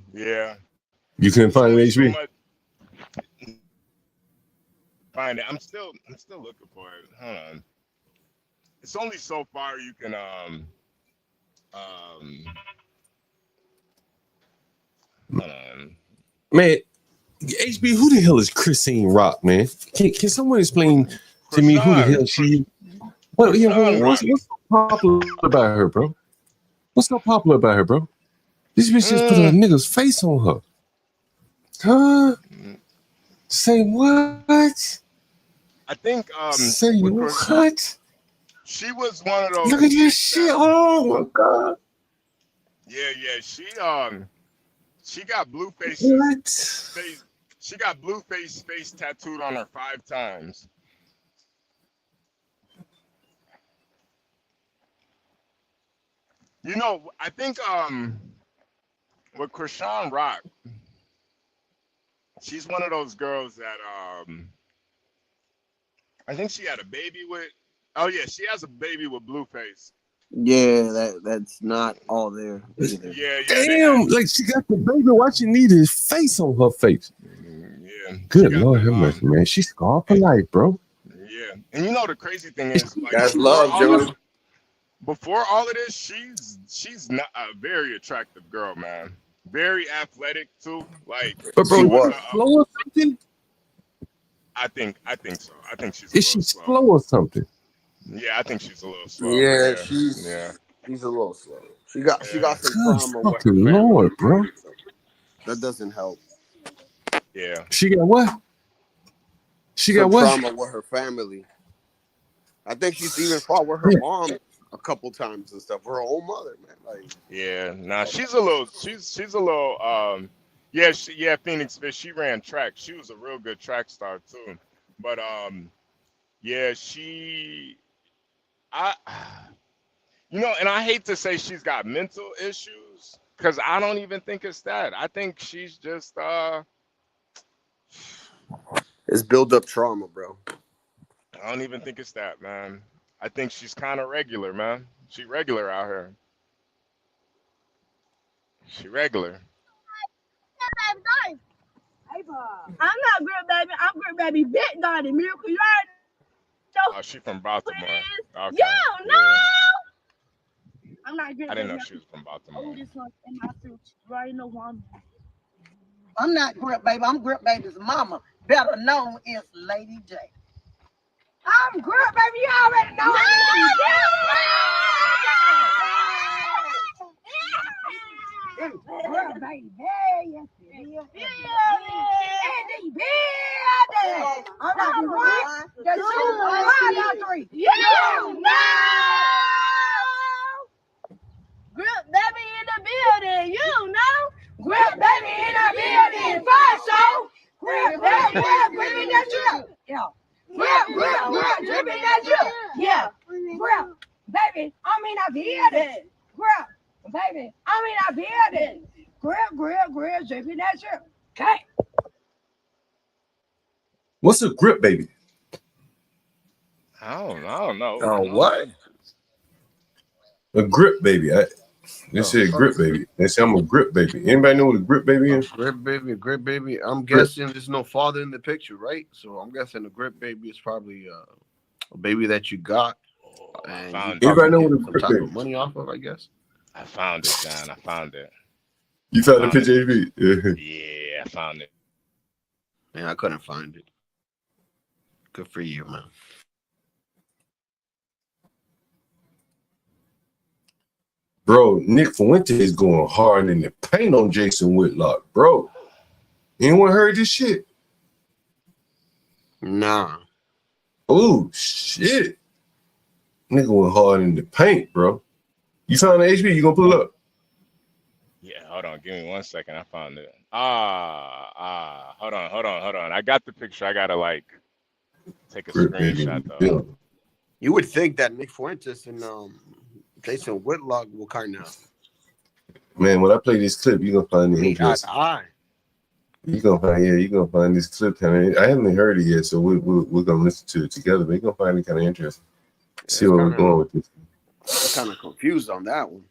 You couldn't find it, HB? Find it. I'm still looking for it. Hold on. It's only so far you can hold on. Man, HB, who the hell is Christine Rock, man? Can someone explain to me who the hell she? What's so popular about her, bro? What's so popular about her, bro? This bitch just put a nigga's face on her. Huh? Say what? I think say what? She was one of those. Look at this shit. Oh my god. Yeah. She got Blueface's face. She got Blueface's face tattooed on her 5 times. You know, I think with Krishan Rock, she's one of those girls that I think she had a baby with. Oh yeah, she has a baby with Blueface. Yeah, that's not all there either. Yeah. Damn, like she got the baby. Why she need his face on her face? Yeah. Good Lord have mercy, man. She's scarred for life, bro. Yeah, and you know the crazy thing is, like, that's love, Joey. Before all of this, she's not a very attractive girl, man. Very athletic too. Like, but bro, slow or something? I think so. I think she's. Is she slow or something? Yeah, I think she's a little slow. Yeah, she's a little slow. She got some trauma. Fucking Lord, bro. That doesn't help. Yeah. She got what? She some got what? trauma with her family. I think she's even fought with her mom a couple times and stuff. Her own mother, man. Like, yeah, nah, she's a little. Yeah, Phoenix Fish. She ran track. She was a real good track star too. But yeah, You know, and I hate to say she's got mental issues because I don't even think it's that. I think she's just It's build up trauma, bro. I don't even think it's that, man. I think she's kind of regular, man. She regular out here. She regular. I'm not Grip Baby. I'm Grip Baby Big Daddy. Miracle, you already know. Oh, she from Baltimore. Okay. Yo, no. Yeah. I'm not Grip I didn't Baby. know she was from Baltimore. Oldest one in my suit. You already know who I'm not Grip Baby. I'm Grip Baby's mama, better known as Lady J. I'm Grip Baby. You already know. Grip Baby. Yes, I'm not the one. The two. One, not three. You know. Grip Baby in the building. You know. Grip Baby in the building. First show. Grip Baby. Dripping that drip. Yeah. Grip. Dripping that drip. Yeah. Grip. Baby. I'm in the building. Grip. Baby. I'm in the building. Grip. Dripping that drip. Okay. What's a grip baby? I don't know. What? A grip baby. They said grip baby. They say I'm a grip baby. Anybody know what a grip baby is? Grip baby. I'm guessing there's no father in the picture, right? So I'm guessing a grip baby is probably a baby that you got. And Anybody know what a grip baby is? Money off of, I guess. I found it, John. I found it. You found the picture, HB? Yeah, I found it. Man, I couldn't find it. Good for you, man. Bro, Nick Fuente is going hard in the paint on Jason Whitlock, bro. Anyone heard this shit? Nah. Oh, shit. Nigga went hard in the paint, bro. You found the HB? You gonna pull it up? Yeah, hold on. Give me 1 second. I found it. Hold on. I got the picture. I gotta like take a screenshot though. You would think that Nick Fuentes and Jason Whitlock will kind of. Man, when I play this clip, you're gonna find it interesting. You're gonna find this clip kind of. I haven't heard it yet, so we're gonna listen to it together. But you're gonna find it kind of interesting. See where we're going with this. I'm kind of confused on that one.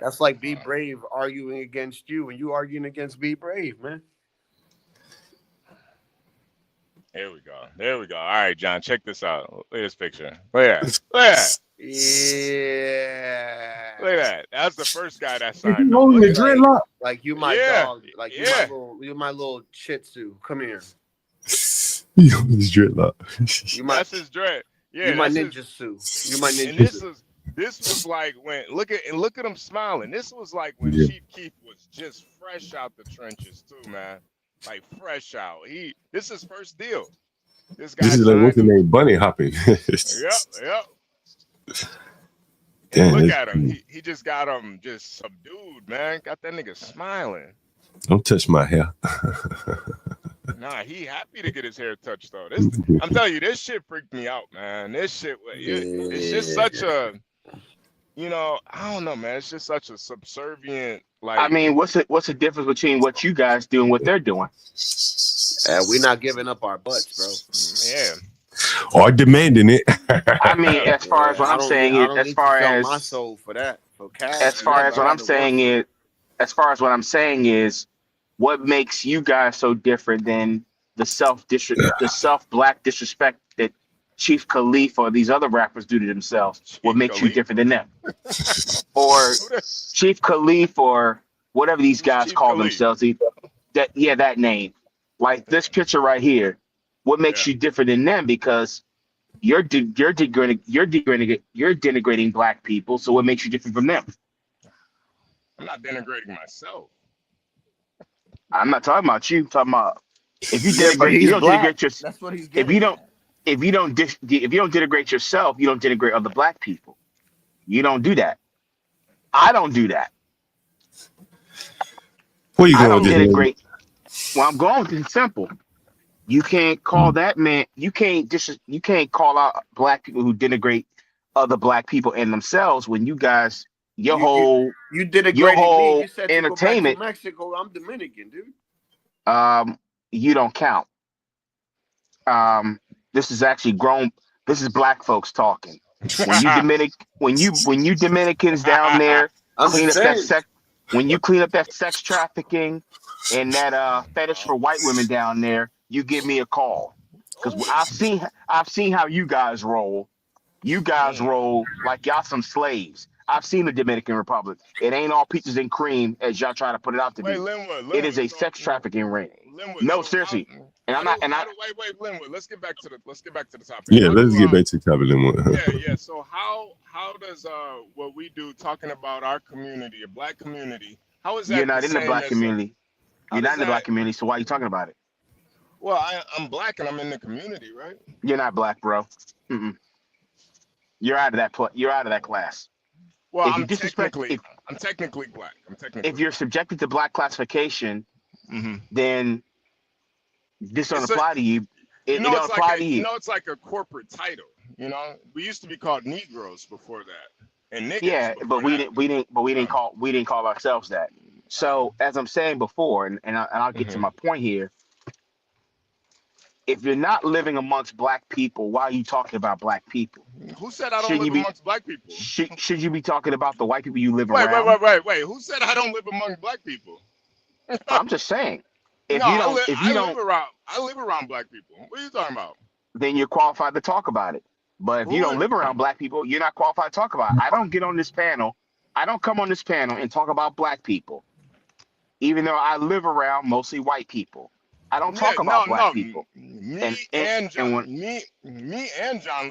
That's like Be Brave arguing against you and you arguing against Be Brave, man. There we go. All right, John, check this out. Look at this picture. Look at that. Yeah. Look at that. That's the first guy that signed. You holding the dreadlock? Like you my dog. Like you my little Shih Tzu. Come here. You holding his dreadlock. That's his dread. Yeah. You my ninja suit. You my ninja and suit. This was like when look at him smiling. This was like when Chief Keef was just fresh out the trenches too, man. Like fresh out. This is his first deal. This is like what's the name? Bunny hopping. Yep. Damn, look at him. He just got him just subdued, man. Got that nigga smiling. Don't touch my hair. Nah, he happy to get his hair touched though. I'm telling you, this shit freaked me out, man. This shit, it's just such a, I don't know, man. It's just such a subservient. Like, I mean, what's the difference between what you guys do and what they're doing? We're not giving up our butts, bro. Yeah. Or demanding it. I mean, as far as what I'm saying is, as far as my soul for that, for cash. As far as what I'm saying is, what makes you guys so different than the self black disrespect that Chief Khalif or these other rappers do to themselves? What makes you different than them? Or Chief Khalif or whatever these guys call themselves. That name. Like this picture right here. What makes you different than them? Because you're denigrating black people. So what makes you different from them? I'm not denigrating myself. I'm not talking about you. I'm talking about if you denigrate yourself. That's what he's getting. If you don't denigrate yourself, you don't denigrate other black people. You don't do that. I don't do that. Where you going with this? Well, I'm going with it simple. You can't call that man. You can't call out black people who denigrate other black people and themselves when you guys your You whole denigrating me. You said to go back to entertainment. Mexico. I'm Dominican, dude. You don't count. This is actually grown. This is black folks talking. When you Dominicans down there I'm clean just up that saying. sex, when you clean up that sex trafficking and that fetish for white women down there, you give me a call because I've seen how you guys roll. You guys roll like y'all some slaves. I've seen the Dominican Republic. It ain't all peaches and cream as y'all try to put it out to be. It is a sex trafficking ring. No, seriously. Wait, Linwood. Let's get back to the topic. Yeah, let's get back to the topic. Yeah. So how does what we do talking about our community, a black community, how is that? You're not in the black community. You're not in the black community, so why are you talking about it? Well, I'm black and I'm in the community, right? You're not black, bro. You're out of that. You're out of that class. Well, I'm technically black. If you're subjected to black classification, then this don't apply to you. It don't apply to you. You know, it's like a corporate title. You know, we used to be called Negroes before that, and niggas. Yeah, but we didn't call ourselves that. So as I'm saying before, and I'll get to my point here. If you're not living amongst black people, why are you talking about black people? Who said I don't live amongst black people? Should you be talking about the white people you live around? Wait. Who said I don't live among black people? I'm just saying. I live around black people. What are you talking about? Then you're qualified to talk about it. But if you don't live around black people, you're not qualified to talk about it. I don't get on this panel. I don't come on this panel and talk about black people, even though I live around mostly white people. I don't talk about black people. Me and John live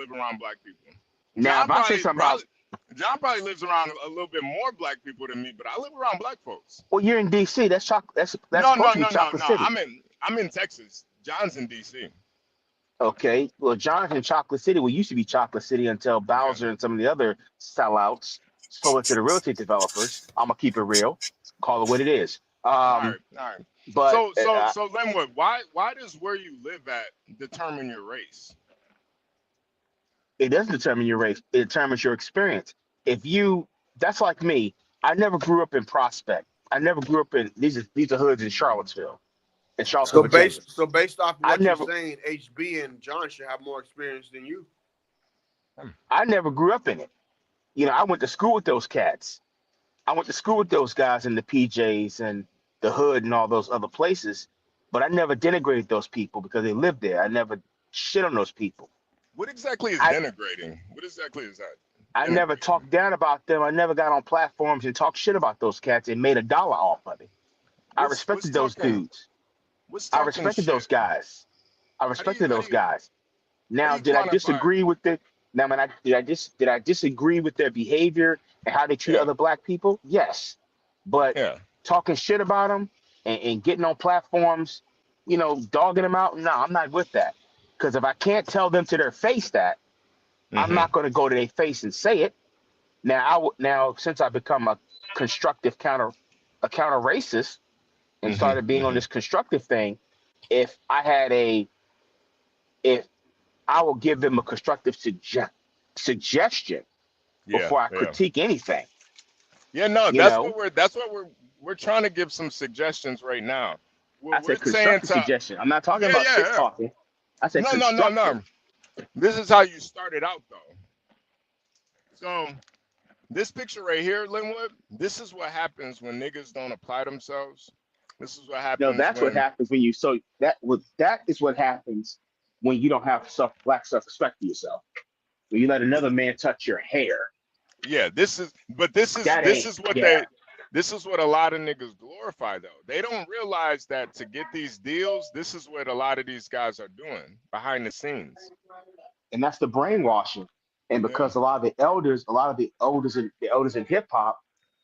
around black people. Now, if I say something about John probably lives around a little bit more black people than me, but I live around black folks. Well, you're in DC. That's chocolate. That's Chocolate City. I'm in Texas. John's in DC. Okay. Well, John's in Chocolate City. Well, used to be Chocolate City until Bowser and some of the other sellouts sold it to the real estate developers. I'm gonna keep it real. Call it what it is. All right. But so Linwood, why does where you live at determine your race? It doesn't determine your race. It determines your experience. That's like me. I never grew up in Prospect. I never grew up in these are hoods in Charlottesville. So based off what you're saying, HB and John should have more experience than you. I never grew up in it. You know, I went to school with those cats. I went to school with those guys in the PJs and the hood and all those other places, but I never denigrated those people because they lived there. I never shit on those people. What exactly is denigrating? What exactly is that? I never talked down about them. I never got on platforms and talked shit about those cats and made $1 off of it. I respected those dudes. I respected those guys. I respected those guys. Now, did I disagree with the? Now, did I disagree with their behavior and how they treat other black people? Yes, but talking shit about them and getting on platforms, you know, dogging them out. No, I'm not with that. Because if I can't tell them to their face that, I'm not going to go to their face and say it. Now, since I've become a constructive counter racist and started being on this constructive thing, if I will give them a constructive suggestion before I critique anything. Yeah, no, that's what we're trying to give some suggestions right now. I said constructive suggestion. I'm not talking about shit talking. I said no. This is how you started out though. So this picture right here, Linwood, this is what happens when niggas don't apply themselves. This is what happens. No, that's what happens when you that is what happens when you don't have black self-respect for yourself. When you let another man touch your hair. Yeah, this is what a lot of niggas glorify though. They don't realize that to get these deals, this is what a lot of these guys are doing behind the scenes. And that's the brainwashing. And because a lot of the elders in hip hop,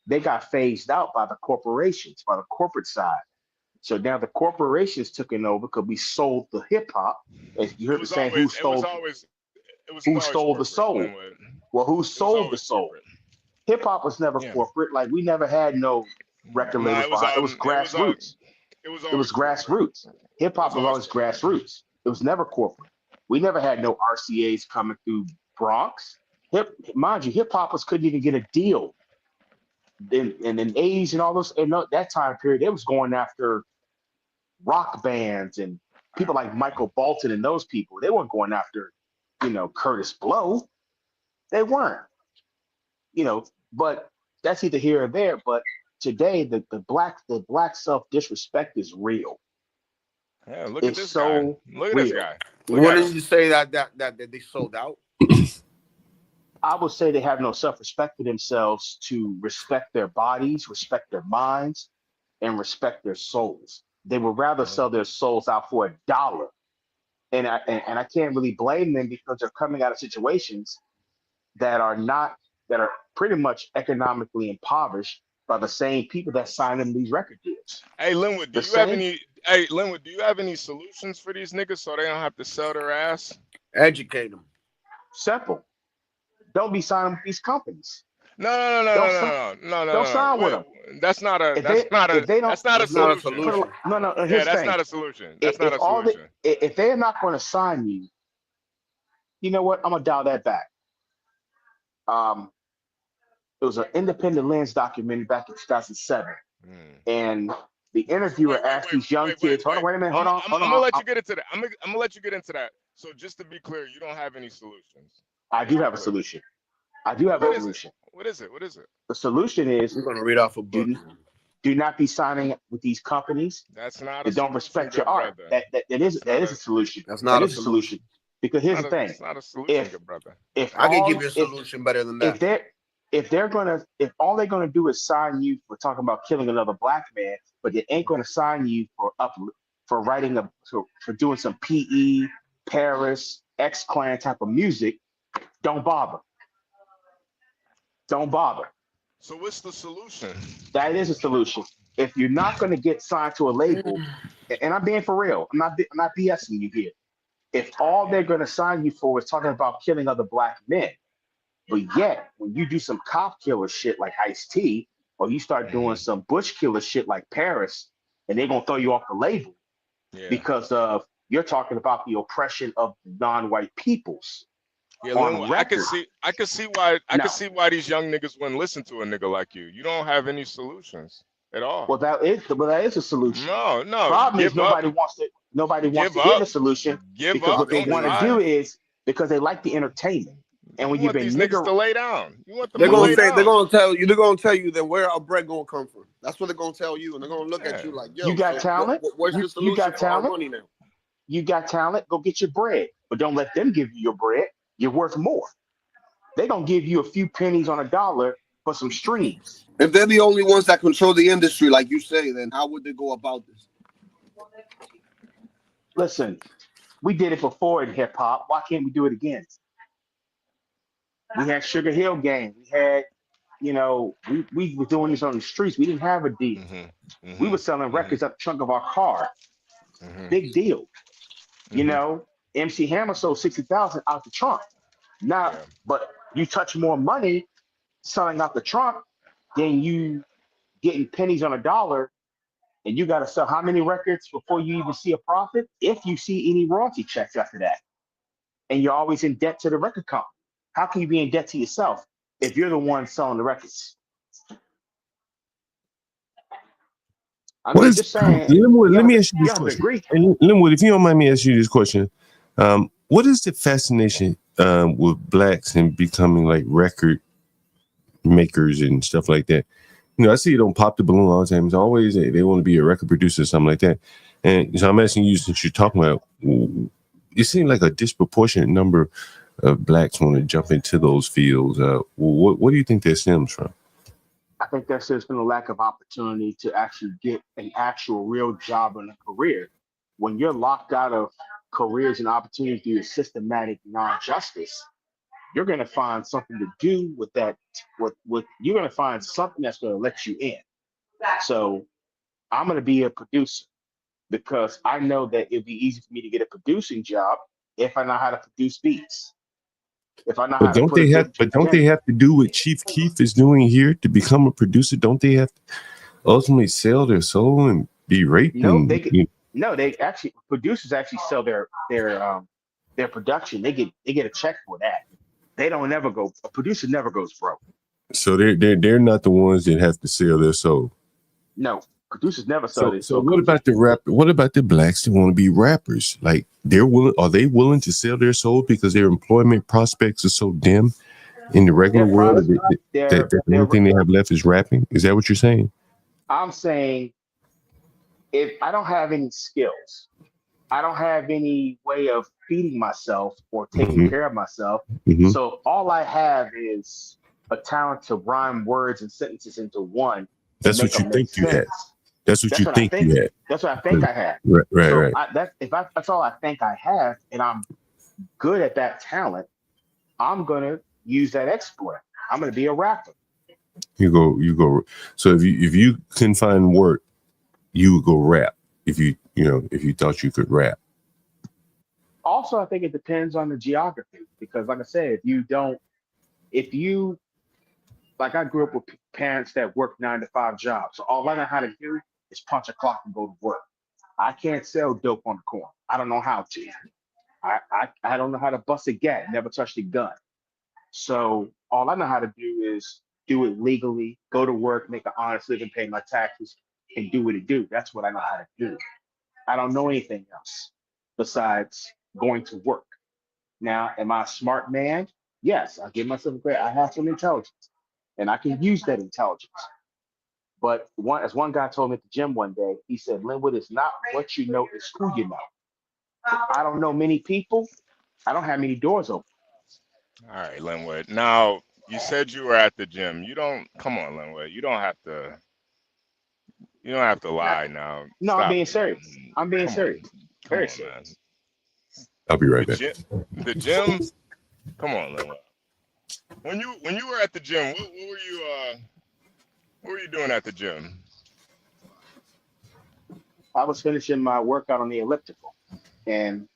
they got phased out by the corporations, by the corporate side. So now the corporations took it over because we sold the hip hop. As you heard me saying, who stole the soul? Well, who sold the soul? Hip hop was never corporate. Like we never had no record labels. It was grassroots. It was grassroots. Hip hop was always grassroots. It was never corporate. We never had no RCAs coming through Bronx. Mind you, hip hoppers couldn't even get a deal. In the 80s and all those, and that time period, they was going after rock bands and people like Michael Bolton and those people. They weren't going after, Curtis Blow. They weren't, but that's either here or there. But today, the black self-disrespect is real. Yeah, look at this guy. Look at this guy. Wouldn't you say that they sold out? I would say they have no self-respect for themselves to respect their bodies, respect their minds, and respect their souls. They would rather sell their souls out for $1. And I can't really blame them because they're coming out of situations that are pretty much economically impoverished by the same people that signed them these record deals. Hey Linwood, do you have any solutions for these niggas so they don't have to sell their ass? Educate them. Simple. Don't be signing with these companies. No. Don't sign with them. That's not a solution. No. Yeah, that's not a solution. That's not a solution. If they're not going to sign you, you know what? I'm gonna dial that back. It was an Independent Lens documentary back in 2007, and the interviewer asked these young kids. Hold on, wait a minute. Hold on. I'm gonna let you get into that. I'm gonna let you get into that. So just to be clear, you don't have any solutions. I do have a solution. What is it? The solution is we're gonna read off a book. Do not be signing with these companies. That's not. That don't respect your art. That is a solution. That's not a solution. Because here's the thing. It's not a solution, brother. If I can give you a solution better than that. If all they're gonna do is sign you for talking about killing another black man, but they ain't gonna sign you for writing for doing some PE, Paris, X-Clan type of music, don't bother. Don't bother. So what's the solution? That is a solution. If you're not going to get signed to a label, and I'm being for real, I'm not BSing you here. If all they're going to sign you for is talking about killing other black men, but yet when you do some cop killer shit like Ice-T, or you start doing some bush killer shit like Paris, and they're going to throw you off the label because of you're talking about the oppression of non-white peoples. Yeah, I can see why these young niggas wouldn't listen to a nigga like you. You don't have any solutions at all. Well, that is a solution. No. Problem is nobody wants to get a solution because what they want to do is because they like the entertainment. And when you've been niggas to lay down, you want them they're gonna tell you then where our bread gonna come from. That's what they're gonna tell you, and they're gonna look at you like, yo, you got talent. Where's your solution? You got talent. Money now? You got talent. Go get your bread, but don't let them give you your bread. You're worth more. They're gonna give you a few pennies on a dollar for some streams. If they're the only ones that control the industry, like you say, then how would they go about this? Listen, we did it before in hip hop. Why can't we do it again? We had Sugar Hill Gang. We had, we were doing this on the streets. We didn't have a deal. We were selling records up the trunk of our car. Big deal. MC Hammer sold 60,000 out the trunk. Now, but you touch more money selling out the trunk than you getting pennies on a dollar, and you got to sell how many records before you even see a profit? If you see any royalty checks after that, and you're always in debt to the record company. How can you be in debt to yourself if you're the one selling the records? Just saying. Linwood, let me ask you this question. Linwood, if you don't mind me asking you this question, what is the fascination with blacks and becoming like record makers and stuff like that? I see it on Pop the Balloon all the time. It's always they want to be a record producer or something like that. And so I'm asking you, since you're talking about, it seems like a disproportionate number of blacks want to jump into those fields. What do you think that stems from? I think there's been a lack of opportunity to actually get an actual real job and a career. When you're locked out of careers and opportunities through systematic non-justice, you're going to find something to do with that. You're going to find something that's going to let you in. So I'm going to be a producer because I know that it'd be easy for me to get a producing job if I know how to produce beats. If I know how to don't they have to do what Chief Keef is doing here to become a producer? Don't they have to ultimately sell their soul and be raped? No, No, they actually producers actually sell their production. They get a check for that. They don't never go. A producer never goes broke. So they're not the ones that have to sell their soul. No, producers never sell their So soul. what about the rap? What about the blacks that want to be rappers? Like are they willing to sell their soul because their employment prospects are so dim in the regular world that the only thing they have left is rapping? Is that what you're saying? I'm saying if I don't have any skills, I don't have any way of feeding myself or taking care of myself. So all I have is a talent to rhyme words and sentences into one. That's what you think you had. That's what you think you had. That's what I think I have. Right. That's all I think I have, and I'm good at that talent, I'm gonna use that exploit. I'm gonna be a rapper. You go. So if you couldn't find work, you would go rap. If you thought you could rap. Also, I think it depends on the geography because, like I said, like I grew up with parents that work 9-to-5 jobs. So all I know how to do is punch a clock and go to work. I can't sell dope on the corner. I don't know how to. I don't know how to bust a gat. Never touched a gun. So all I know how to do is do it legally, go to work, make an honest living, pay my taxes, and do what it do. That's what I know how to do. I don't know anything else besides going to work. Now, am I a smart man? Yes, I give myself credit. I have some intelligence, and I can use that intelligence. But as one guy told me at the gym one day, he said, Linwood, is not what you know, it's who you know. I don't know many people. I don't have many doors open. All right, Linwood. Now, you said you were at the gym. Come on, Linwood. You don't have to lie now. No, I'm being serious. I'm being serious. Very serious. I'll be right back. The gym. Come on, Linwood. When you were at the gym, what were you doing at the gym? I was finishing my workout on the elliptical, and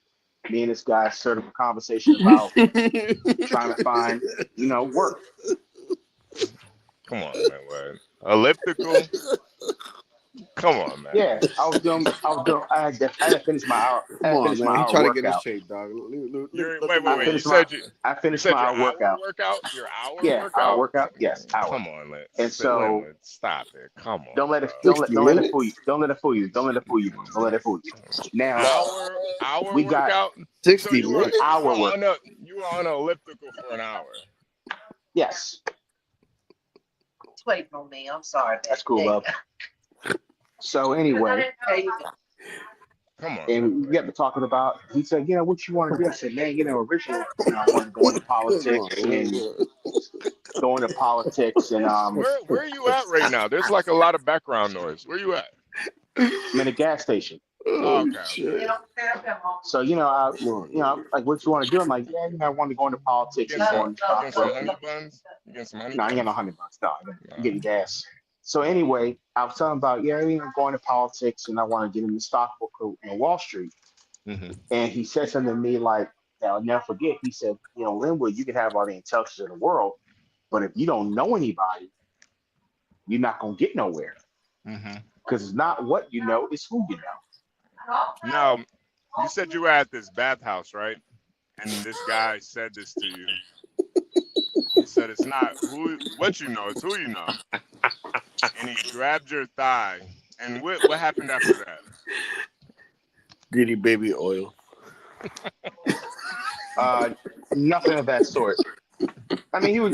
me and this guy started a conversation about trying to find, work. Come on, man. Elliptical. Come on, man. Yeah, I had to finish my hour. Come on, man. I'm trying to get in shape, dog. I finished my hour workout. Your hour yeah, workout? Hour workout. Yes, hour. Come on, Lynn. And so stop it. Come on. Don't let it fool you. Don't let it fool you. Now, hour we workout. 60 so you were minutes. hour workout. You were on an elliptical for an hour. Yes. Waiting on me. I'm sorry. That's cool, love. So anyway, come on. And we got to talking about. He said, what you want to do? I said, man, originally, I want to go into politics and Where are you at right now? There's like a lot of background noise. Where you at? I'm in a gas station. Oh, okay. So like, what you want to do? I'm like, I want to go into politics. You get some honey buns? You get some honey buns? No, I ain't got no honey buns. No, I'm getting gas. So anyway, I was talking about, I'm going to politics and I want to get in the stock book on Wall Street. Mm-hmm. And he said something to me like, I'll never forget. He said, Linwood, you can have all the intelligence in the world, but if you don't know anybody, you're not going to get nowhere. Because it's not what you know, it's who you know. Now, you said you were at this bathhouse, right? And this guy said this to you. He said it's not what you know, it's who you know. And he grabbed your thigh. And what happened after that? Greedy baby oil. Nothing of that sort. I mean, we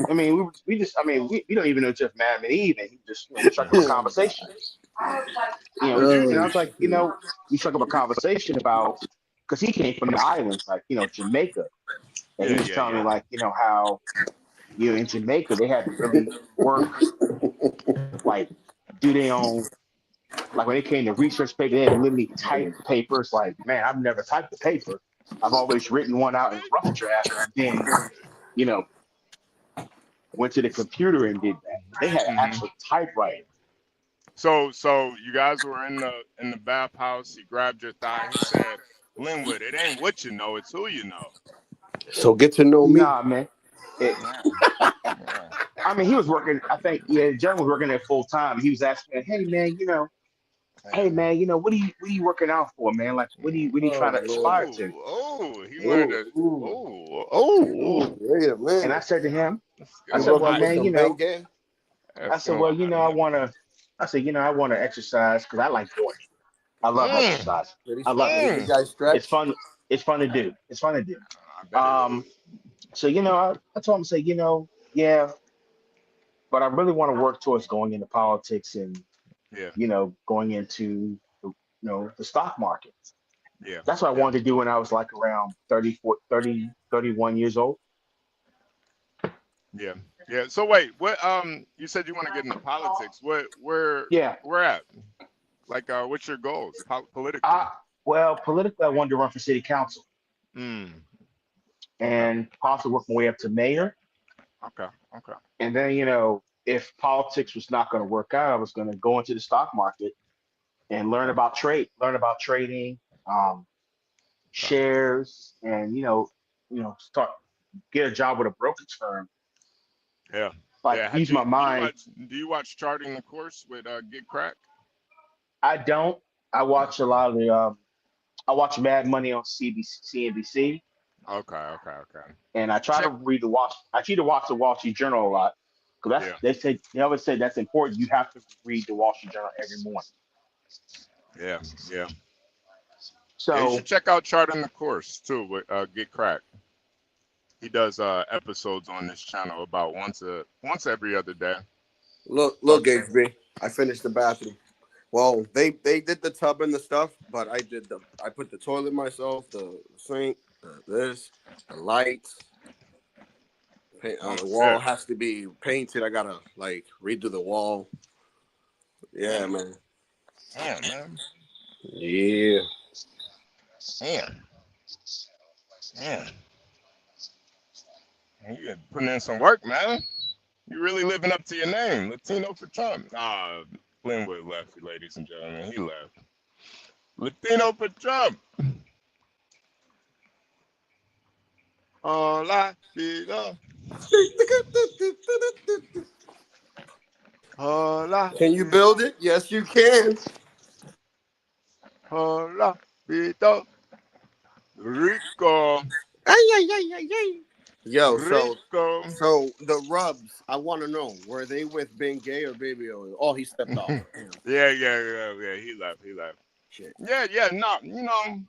don't even know Jeff Madden even. He just struck up a conversation. And I was like, we struck up a conversation about, because he came from the islands, like, Jamaica. And he was telling me, like, how, in Jamaica, they had to really work, like, do their own, like, when they came to research paper, they had to literally type papers. Like, man, I've never typed a paper. I've always written one out in rough draft and then, went to the computer and did that. They had an actual typewriter. So you guys were in the bathhouse. He grabbed your thigh. He said, Linwood, it ain't what you know, it's who you know. So get to know me. Nah, man. I mean, he was working, I think, John was working there full time. He was asking, hey, man, hey man, you know, what are you working out for, man? Like, what are you trying to aspire to? He wanted to. Wait a minute. And I said to him, I You said, well, working with man, some you know, Bengay? I said, well, you know, I want to exercise because I like doing it. I love exercise. I love it. You guys stretch? It's fun. It's fun to do. It's fun to do. So, you know, I told him, say, you know, yeah, but I really want to work towards going into politics and, you know, going into, the stock market. Yeah. That's what I wanted to do when I was like around 31 years old. Yeah. Yeah. So wait, what you said you want to get into politics. Where at? Like what's your goals politically? Well, politically I wanted to run for city council. And possibly work my way up to mayor. Okay. And then, you know, if politics was not going to work out, I was going to go into the stock market and learn about trading, shares, and get a job with a brokerage firm. Yeah. Like use my mind. Do you watch Charting the Course with Get Crack? I don't. I watch a lot of the. I watch Mad Money on CNBC. Okay. And I try to read I try to watch the Wall Street Journal a lot because they always say that's important. You have to read the Wall Street Journal every morning. Yeah. So you should check out Charting the Course too with Get Crack. He does episodes on this channel about once every other day. Look, HB. I finished the bathroom. Well, they did the tub and the stuff, but I put the toilet myself, the sink, the lights. The wall has to be painted. I gotta like redo the wall. Yeah, man. Damn, man. Yeah. Damn. You putting in some work, man. You really living up to your name, Latino for Trump. Glenwood left, ladies and gentlemen. He left. Latino for Trump. Hola, vida. Hola. Can you build it? Yes, you can. Hola, vida. Rico. Yo, Rico. so the Rubs, I want to know, were they with Bengay or Baby O? Oh, he stepped off. Yeah. He left. Shit. Yeah. No, you know,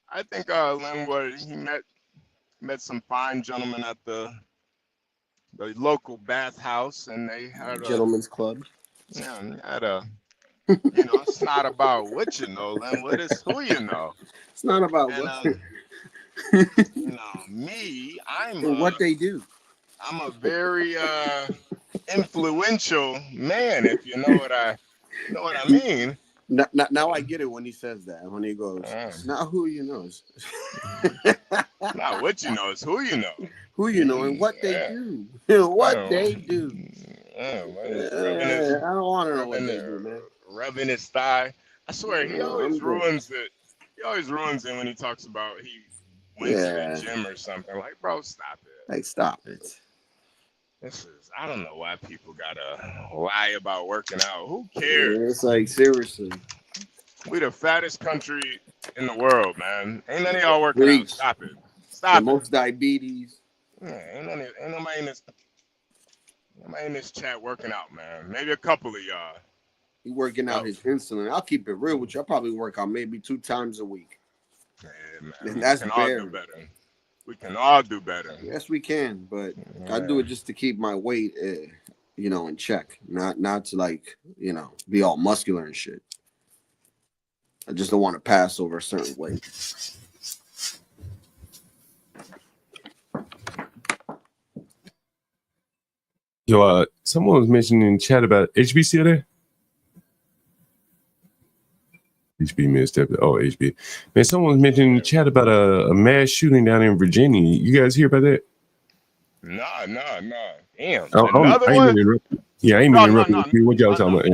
I think Linwood, he met some fine gentlemen at the local bathhouse, and they had Gentlemen's club. Yeah, it's not about what you know, Linwood. It's who you know. It's not about what. Me, what they do. I'm a very influential man, if you know what I mean. Now I get it when he says that. When he goes, it's not who you know. It's not what you know. It's who you know. Who you know and what they do. What they do. I don't want to know what they do, man. Rubbing his thigh. I swear, he always ruins it. He always ruins it when he talks about he went to the gym or something. Like, bro, stop it. Like, stop it. I don't know why people gotta lie about working out. Who cares? Yeah, it's like, seriously. We the fattest country in the world, man. Ain't none of y'all working out. Stop it. Stop it. Most diabetes. Yeah, ain't nobody in this chat working out, man. Maybe a couple of y'all. He working out his insulin. I'll keep it real with you. I probably work out maybe 2 times a week. Yeah, man. And that's all do better. We can all do better. Yes, we can, but I do it just to keep my weight, in check. Not to like, be all muscular and shit. I just don't want to pass over a certain weight. Yo, someone was mentioning in chat about HB still there? HB missed it. Oh, HB. Man, someone was mentioning in the chat about a mass shooting down in Virginia. You guys hear about that? Nah. Damn. I ain't interrupting. Yeah, I ain't interrupting. What y'all talking about?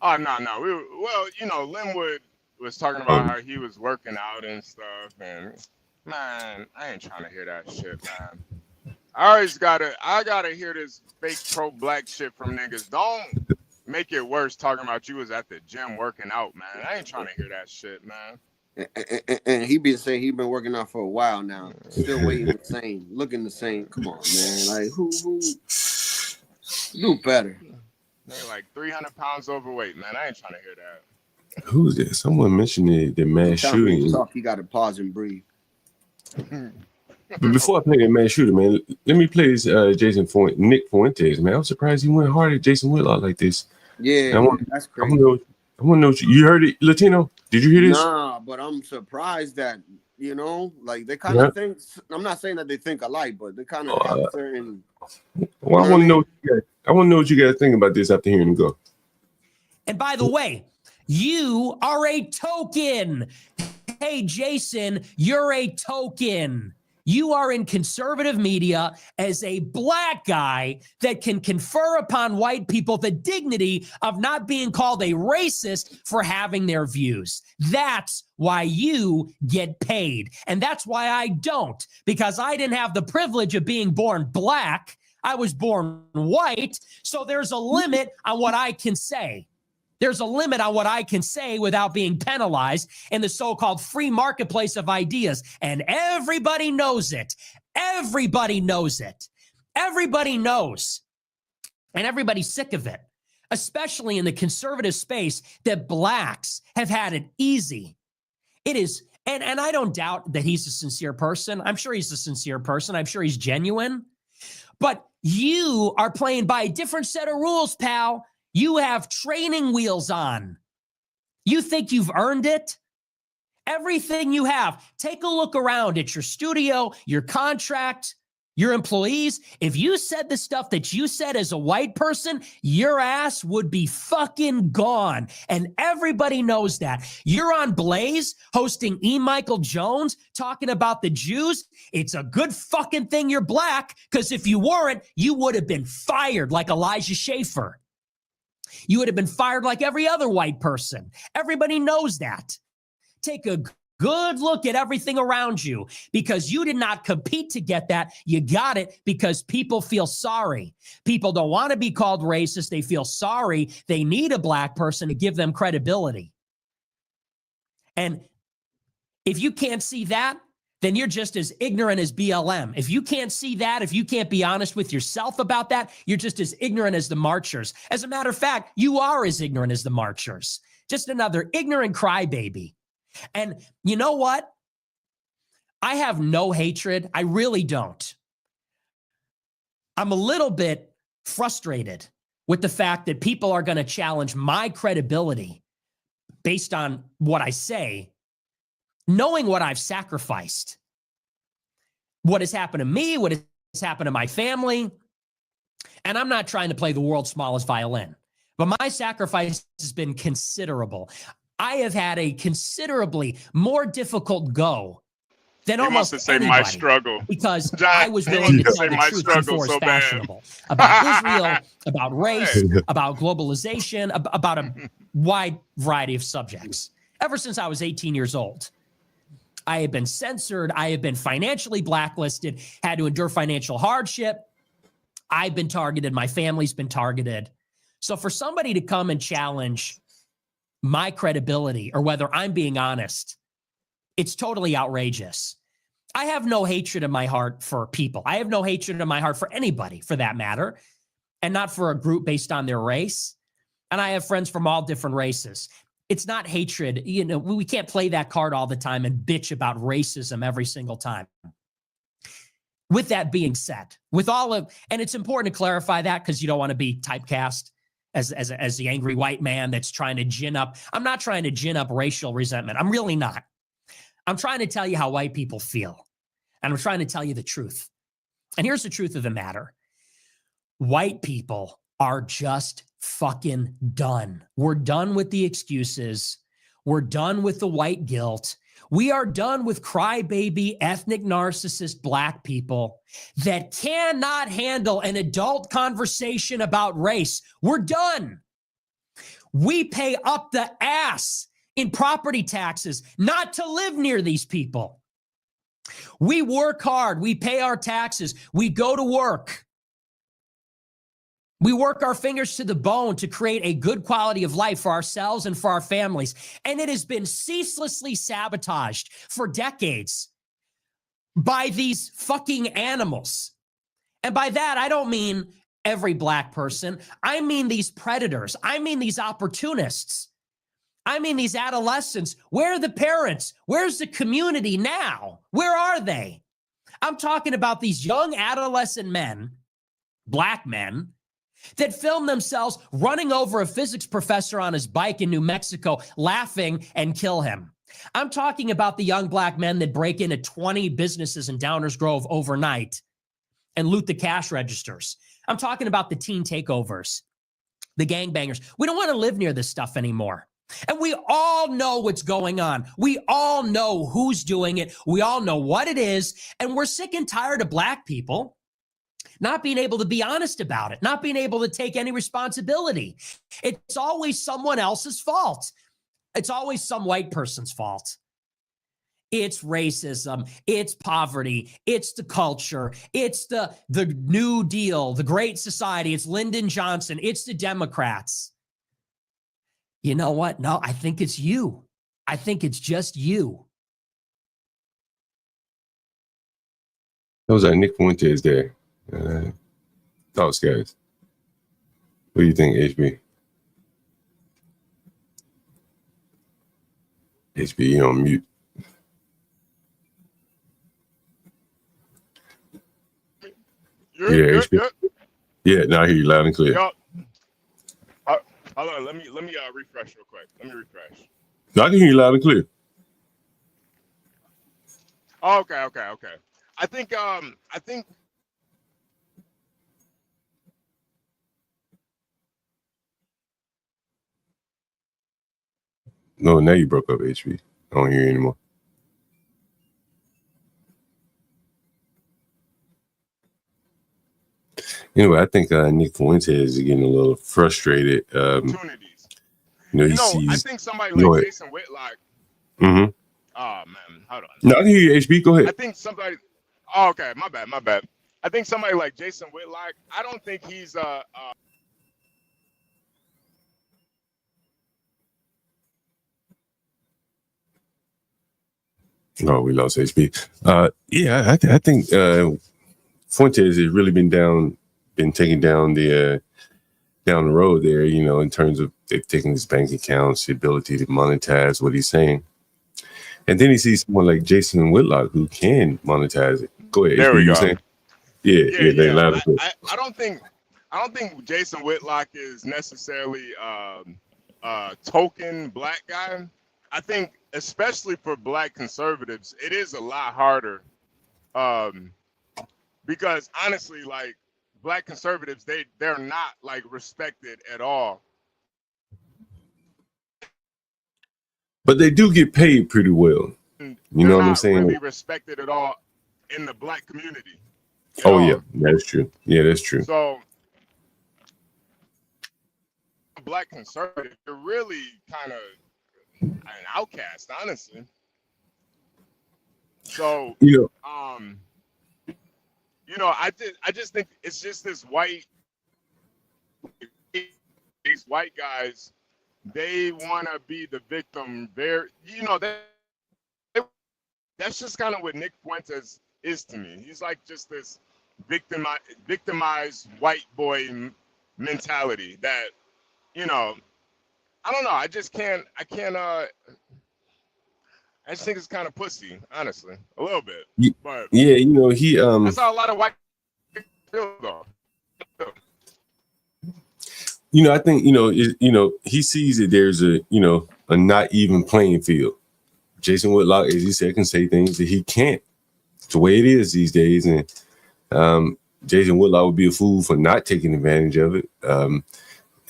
Oh, no. Linwood was talking about how he was working out and stuff. And, man, I ain't trying to hear that shit, man. I gotta hear this fake pro-black shit from niggas. make it worse talking about you was at the gym working out, man. I ain't trying to hear that shit, man. And he been saying he been working out for a while now, still waiting the same, looking the same. Come on, man. Like who do better? They're like 300 pounds overweight, man. I ain't trying to hear that. Who's that? Someone mentioned the mass shooting. Talk, you got to pause and breathe. But before I play that mass shooter, man, let me play this Nick Fuentes, man. I'm surprised he went hard at Jason Whitlock like this. Yeah, that's crazy. I want to know you heard it, Latino? Did you hear this? Nah, but I'm surprised that, like they kind of think, I'm not saying that they think alike, but they kind of have certain. Well, I want to know what you guys think about this after hearing him go. And by the way, you are a token. Hey, Jason, you're a token. You are in conservative media as a black guy that can confer upon white people the dignity of not being called a racist for having their views. That's why you get paid. And that's why I don't, because I didn't have the privilege of being born black. I was born white. So there's a limit on what I can say. There's a limit on what I can say without being penalized in the so-called free marketplace of ideas. And everybody knows it. Everybody knows it. Everybody knows. And everybody's sick of it, especially in the conservative space, that blacks have had it easy. It is, and I don't doubt that he's a sincere person. I'm sure he's a sincere person. I'm sure he's genuine. But you are playing by a different set of rules, pal. You have training wheels on. You think you've earned it? Everything you have. Take a look around at your studio, your contract, your employees. If you said the stuff that you said as a white person, your ass would be fucking gone. And everybody knows that. You're on Blaze hosting E. Michael Jones talking about the Jews. It's a good fucking thing you're black, because if you weren't, you would have been fired like Elijah Schaffer. You would have been fired like every other white person. Everybody knows that. Take a good look at everything around you, because you did not compete to get that. You got it because people feel sorry. People don't want to be called racist. They feel sorry. They need a black person to give them credibility. And if you can't see that, then you're just as ignorant as BLM. If you can't see that, if you can't be honest with yourself about that, you're just as ignorant as the marchers. As a matter of fact, you are as ignorant as the marchers. Just another ignorant crybaby. And you know what? I have no hatred. I really don't. I'm a little bit frustrated with the fact that people are going to challenge my credibility based on what I say, knowing what I've sacrificed, what has happened to me, what has happened to my family. And I'm not trying to play the world's smallest violin, but my sacrifice has been considerable. I have had a considerably more difficult go than almost anybody. My struggle. Because I was willing to tell the truth before it's fashionable. About Israel, about race, about globalization, about a wide variety of subjects. Ever since I was 18 years old. I have been censored. I have been financially blacklisted, had to endure financial hardship. I've been targeted. My family's been targeted. So for somebody to come and challenge my credibility or whether I'm being honest, it's totally outrageous. I have no hatred in my heart for people. I have no hatred in my heart for anybody, for that matter, and not for a group based on their race. And I have friends from all different races. It's not hatred. You know, we can't play that card all the time and bitch about racism every single time. With that being said, and it's important to clarify that because you don't want to be typecast as the angry white man that's trying to gin up. I'm not trying to gin up racial resentment. I'm really not. I'm trying to tell you how white people feel. And I'm trying to tell you the truth. And here's the truth of the matter. White people are just fucking done. We're done with the excuses. We're done with the white guilt. We are done with crybaby, ethnic narcissist black people that cannot handle an adult conversation about race. We're done. We pay up the ass in property taxes not to live near these people. We work hard. We pay our taxes. We go to work. We work our fingers to the bone to create a good quality of life for ourselves and for our families. And it has been ceaselessly sabotaged for decades by these fucking animals. And by that, I don't mean every black person. I mean these predators. I mean these opportunists. I mean these adolescents. Where are the parents? Where's the community now? Where are they? I'm talking about these young adolescent men, black men, that film themselves running over a physics professor on his bike in New Mexico, laughing and kill him. I'm talking about the young black men that break into 20 businesses in Downers Grove overnight and loot the cash registers. I'm talking about the teen takeovers, the gangbangers. We don't want to live near this stuff anymore. And we all know what's going on. We all know who's doing it. We all know what it is. And we're sick and tired of black people not being able to be honest about it, not being able to take any responsibility. It's always someone else's fault. It's always some white person's fault. It's racism, it's poverty, it's the culture, it's the New Deal, the Great Society, it's Lyndon Johnson, it's the Democrats. You know what? No, I think it's you. I think it's just you. That was Nick Fuentes there. Thoughts, guys. What do you think, HB? HB, you on mute. Yeah, HB. Yeah, now I hear you loud and clear. Hold on, let me refresh real quick. Let me refresh. No, I can hear you loud and clear. Oh, okay. I think No, now you broke up, HB. I don't hear you anymore. Anyway, I think Nick Fuentes is getting a little frustrated. Opportunities. Sees. I think somebody like Jason Whitlock. Mm-hmm. Oh man, hold on. No, I can hear you, HB. Go ahead. I think somebody. Oh, okay, my bad. I think somebody like Jason Whitlock. I don't think he's Oh, we lost HB. Yeah, I think Fuentes has really been taken down the road there. In terms of they've taken his bank accounts, the ability to monetize what he's saying, and then he sees someone like Jason Whitlock who can monetize it. Go ahead. There HB, we go. Saying? Yeah. They allowed it. I don't think Jason Whitlock is necessarily a token black guy. I think, especially for black conservatives, it is a lot harder because honestly, like black conservatives, they're not like respected at all. But they do get paid pretty well. You know what I'm saying? Really respected at all in the black community. Oh yeah, that's true. Yeah, that's true. So black conservative, they're really kind of an outcast, honestly. So I just think it's just these white guys, they want to be the victim. That's just kind of what Nick Fuentes is to me. He's like just this victimized white boy mentality that, I don't know. I just think it's kind of pussy, honestly, a little bit. But yeah, he that's how a lot of white feel though. I think he sees that there's a not even playing field. Jason Whitlock, as he said, can say things that he can't. It's the way it is these days, and Jason Whitlock would be a fool for not taking advantage of it.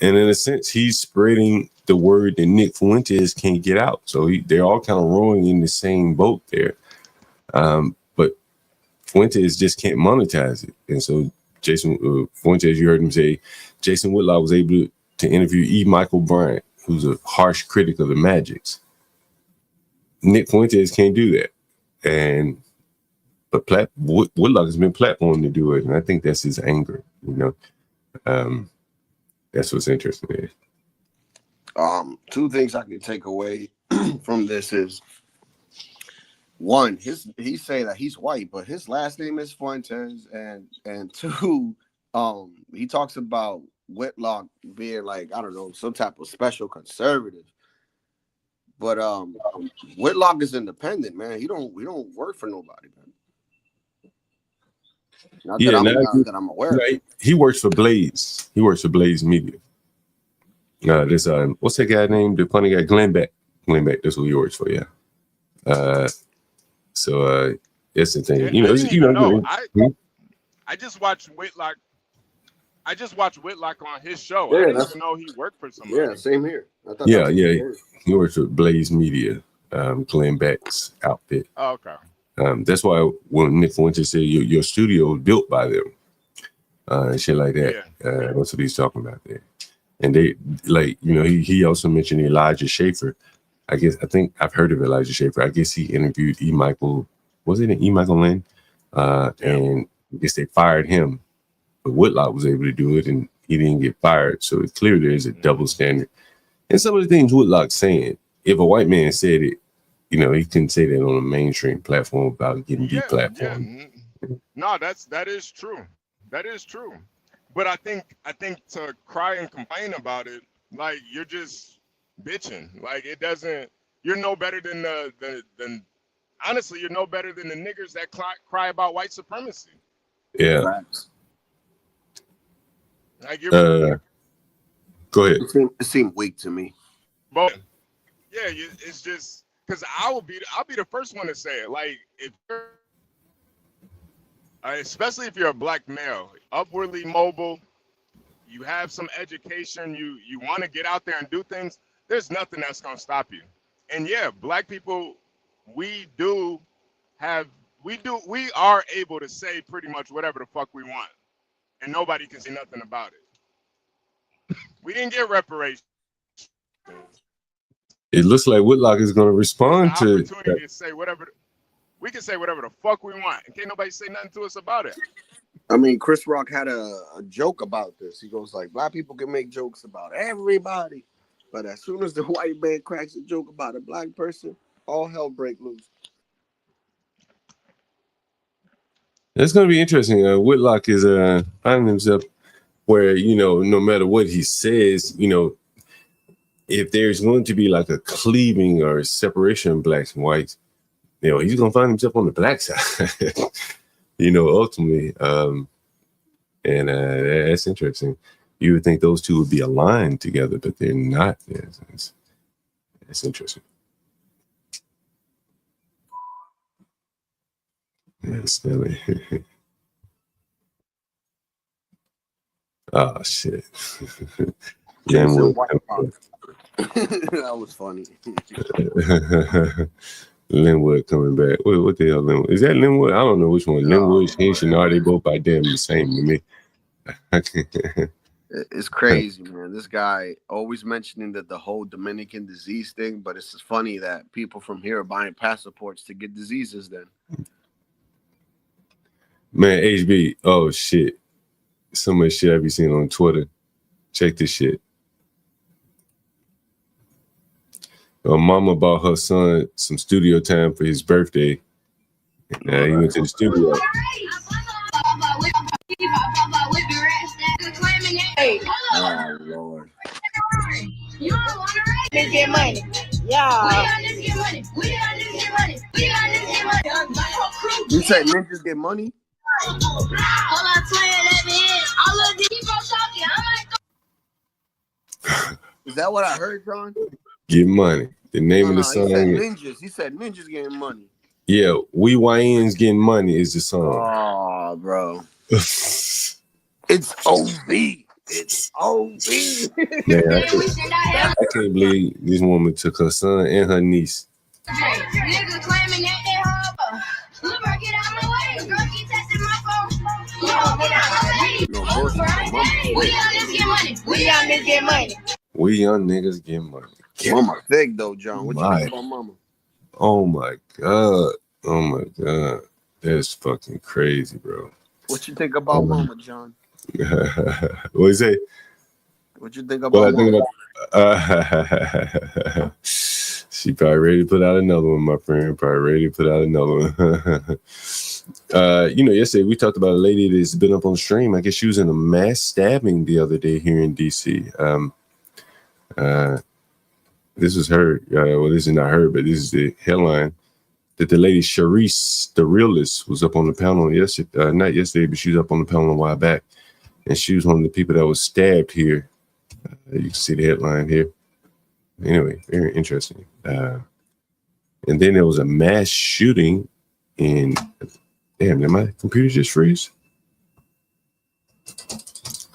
And in a sense, he's spreading the word that Nick Fuentes can't get out. So they're all kind of rowing in the same boat there. But Fuentes just can't monetize it. And so Jason Fuentes, you heard him say, Jason Whitlock was able to interview E. Michael Bryant, who's a harsh critic of the Magics. Nick Fuentes can't do that. But Whitlock has been platformed to do it. And I think that's his anger, That's what's interesting. Two things I can take away from this is one, he say that he's white, but his last name is Fuentes, and two, he talks about Whitlock being like, I don't know, some type of special conservative. But Whitlock is independent, man. We don't work for nobody, man. Not that I'm aware of. He works for Blaze. He works for Blaze Media. This what's that guy named? The funny guy, Glenn Beck. Glenn Beck, that's who he works for, yeah. So that's the thing. I just watched Whitlock. I just watched Whitlock on his show. Yeah, I didn't even know he worked for somebody. Yeah, same here. Yeah. He works for Blaze Media, Glenn Beck's outfit. Oh, okay. That's why when Nick Fuentes said your studio was built by them, and shit like that. Yeah. That's what he's talking about there. And they he also mentioned Elijah Schaefer. I think I've heard of Elijah Schaefer. I guess he interviewed E. Michael. Was it E. Michael Lynn? And I guess they fired him, but Whitlock was able to do it, and he didn't get fired. So it's clear there's a double standard. And some of the things Whitlock's saying, if a white man said it, he couldn't say that on a mainstream platform without getting deplatformed. Yeah. No, that is true. That is true. But I think to cry and complain about it, like, you're just bitching. Like, it doesn't. You're no better than than honestly, you're no better than the niggers that cry about white supremacy. Yeah. Like, you're. Go ahead. It seemed weak to me. But yeah, it's just because I'll be the first one to say it. Like, if you're, especially if you're a black male, upwardly mobile, you have some education, you want to get out there and do things, there's nothing that's gonna stop you. And yeah, black people, we are able to say pretty much whatever the fuck we want, and nobody can say nothing about it. We didn't get reparations. It looks like Whitlock is going to respond to opportunity to say whatever. We can say whatever the fuck we want, and can't nobody say nothing to us about it. I mean, Chris Rock had a joke about this. He goes like, black people can make jokes about everybody, but as soon as the white man cracks a joke about a black person, all hell break loose. It's going to be interesting. Whitlock is finding himself where, no matter what he says, if there's going to be like a cleaving or a separation of blacks and whites, he's going to find himself on the black side, ultimately. And that's interesting. You would think those two would be aligned together, but they're not. It's interesting. Yeah, Stanley. Oh, shit. That was funny. Linwood coming back. What the hell, Linwood? Is that Linwood? I don't know which one. Linwood, Shinar, they both by damn the same to me. It's crazy, man. This guy always mentioning that the whole Dominican disease thing, but it's just funny that people from here are buying passports to get diseases then. Man, HB, oh shit. So much shit I be seeing on Twitter. Check this shit. Mama bought her son some studio time for his birthday. And he went to the studio. Oh, Lord. Let's get money. Yeah. You said ninjas get money? Is that what I heard, John? Get money. The name of the song. He said ninjas getting money. Yeah, we YNs getting money is the song. Oh, bro. It's OB. It's OB. Man, I can't believe this woman took her son and her niece. Nigga claiming that they harbor. Look, bro, get out my way. Girl, keep texting my phone. Get out my way. We young niggas get money. We young niggas get money. We young niggas get money. Mama thick though, John. What you think about Mama? Oh my god. Oh my god. That's fucking crazy, bro. What you think about Mama, John? What you say? What you think about? Well, I think about. She probably ready to put out another one, my friend. Probably ready to put out another one. Yesterday we talked about a lady that's been up on the stream. I guess she was in a mass stabbing the other day here in DC. This was her. Well, this is not her, but this is the headline that the lady Sharice, the realist, was up on the panel yesterday. Not yesterday, but she was up on the panel a while back, and she was one of the people that was stabbed here. You can see the headline here. Anyway, very interesting. And then there was a mass shooting in. Damn, did my computer just freeze?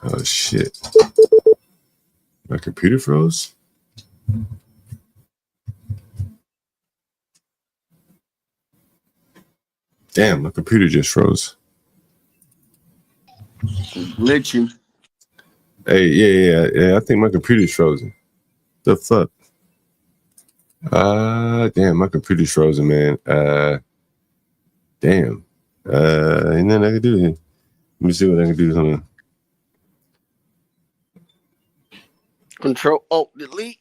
Oh shit! My computer froze. Damn, my computer just froze. Glitching. Hey, yeah. I think my computer's frozen. The fuck? Damn, my computer's frozen, man. Damn. Ain't nothing I can do here. Let me see what I can do. Hold on. Control Alt Delete.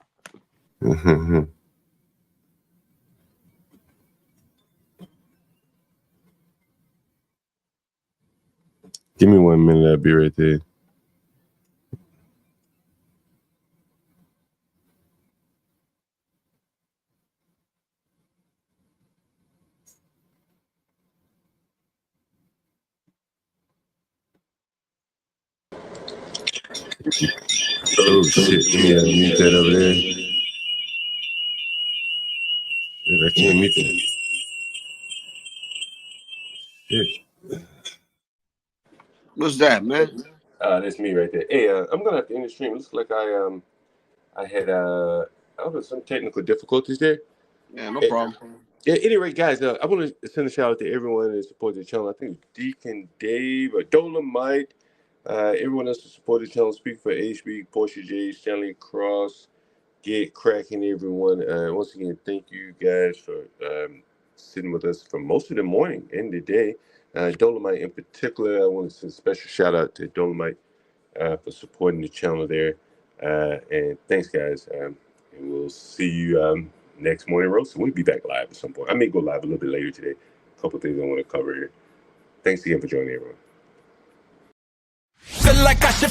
Give me 1 minute. I'll be right there. Oh shit! Let me mute that over there. I can't mute that. Shit. What's that, man? That's me right there. Hey, I'm gonna have to end the stream. Looks like I had some technical difficulties there. Yeah, no problem. Yeah. Anyway, guys, I want to send a shout out to everyone that supported the channel. I think Deacon Dave, Dolomite, everyone else who supported the channel. Speak for HB, Portia J, Stanley Cross, Get Cracking, everyone. Once again, thank you guys for sitting with us for most of the morning and the day. Dolomite in particular, I want to send a special shout out to Dolomite for supporting the channel there. And thanks, guys. And we'll see you next morning roast. We'll be back live at some point. I may go live a little bit later today. A couple things I want to cover here. Thanks again for joining, everyone. Feel like I should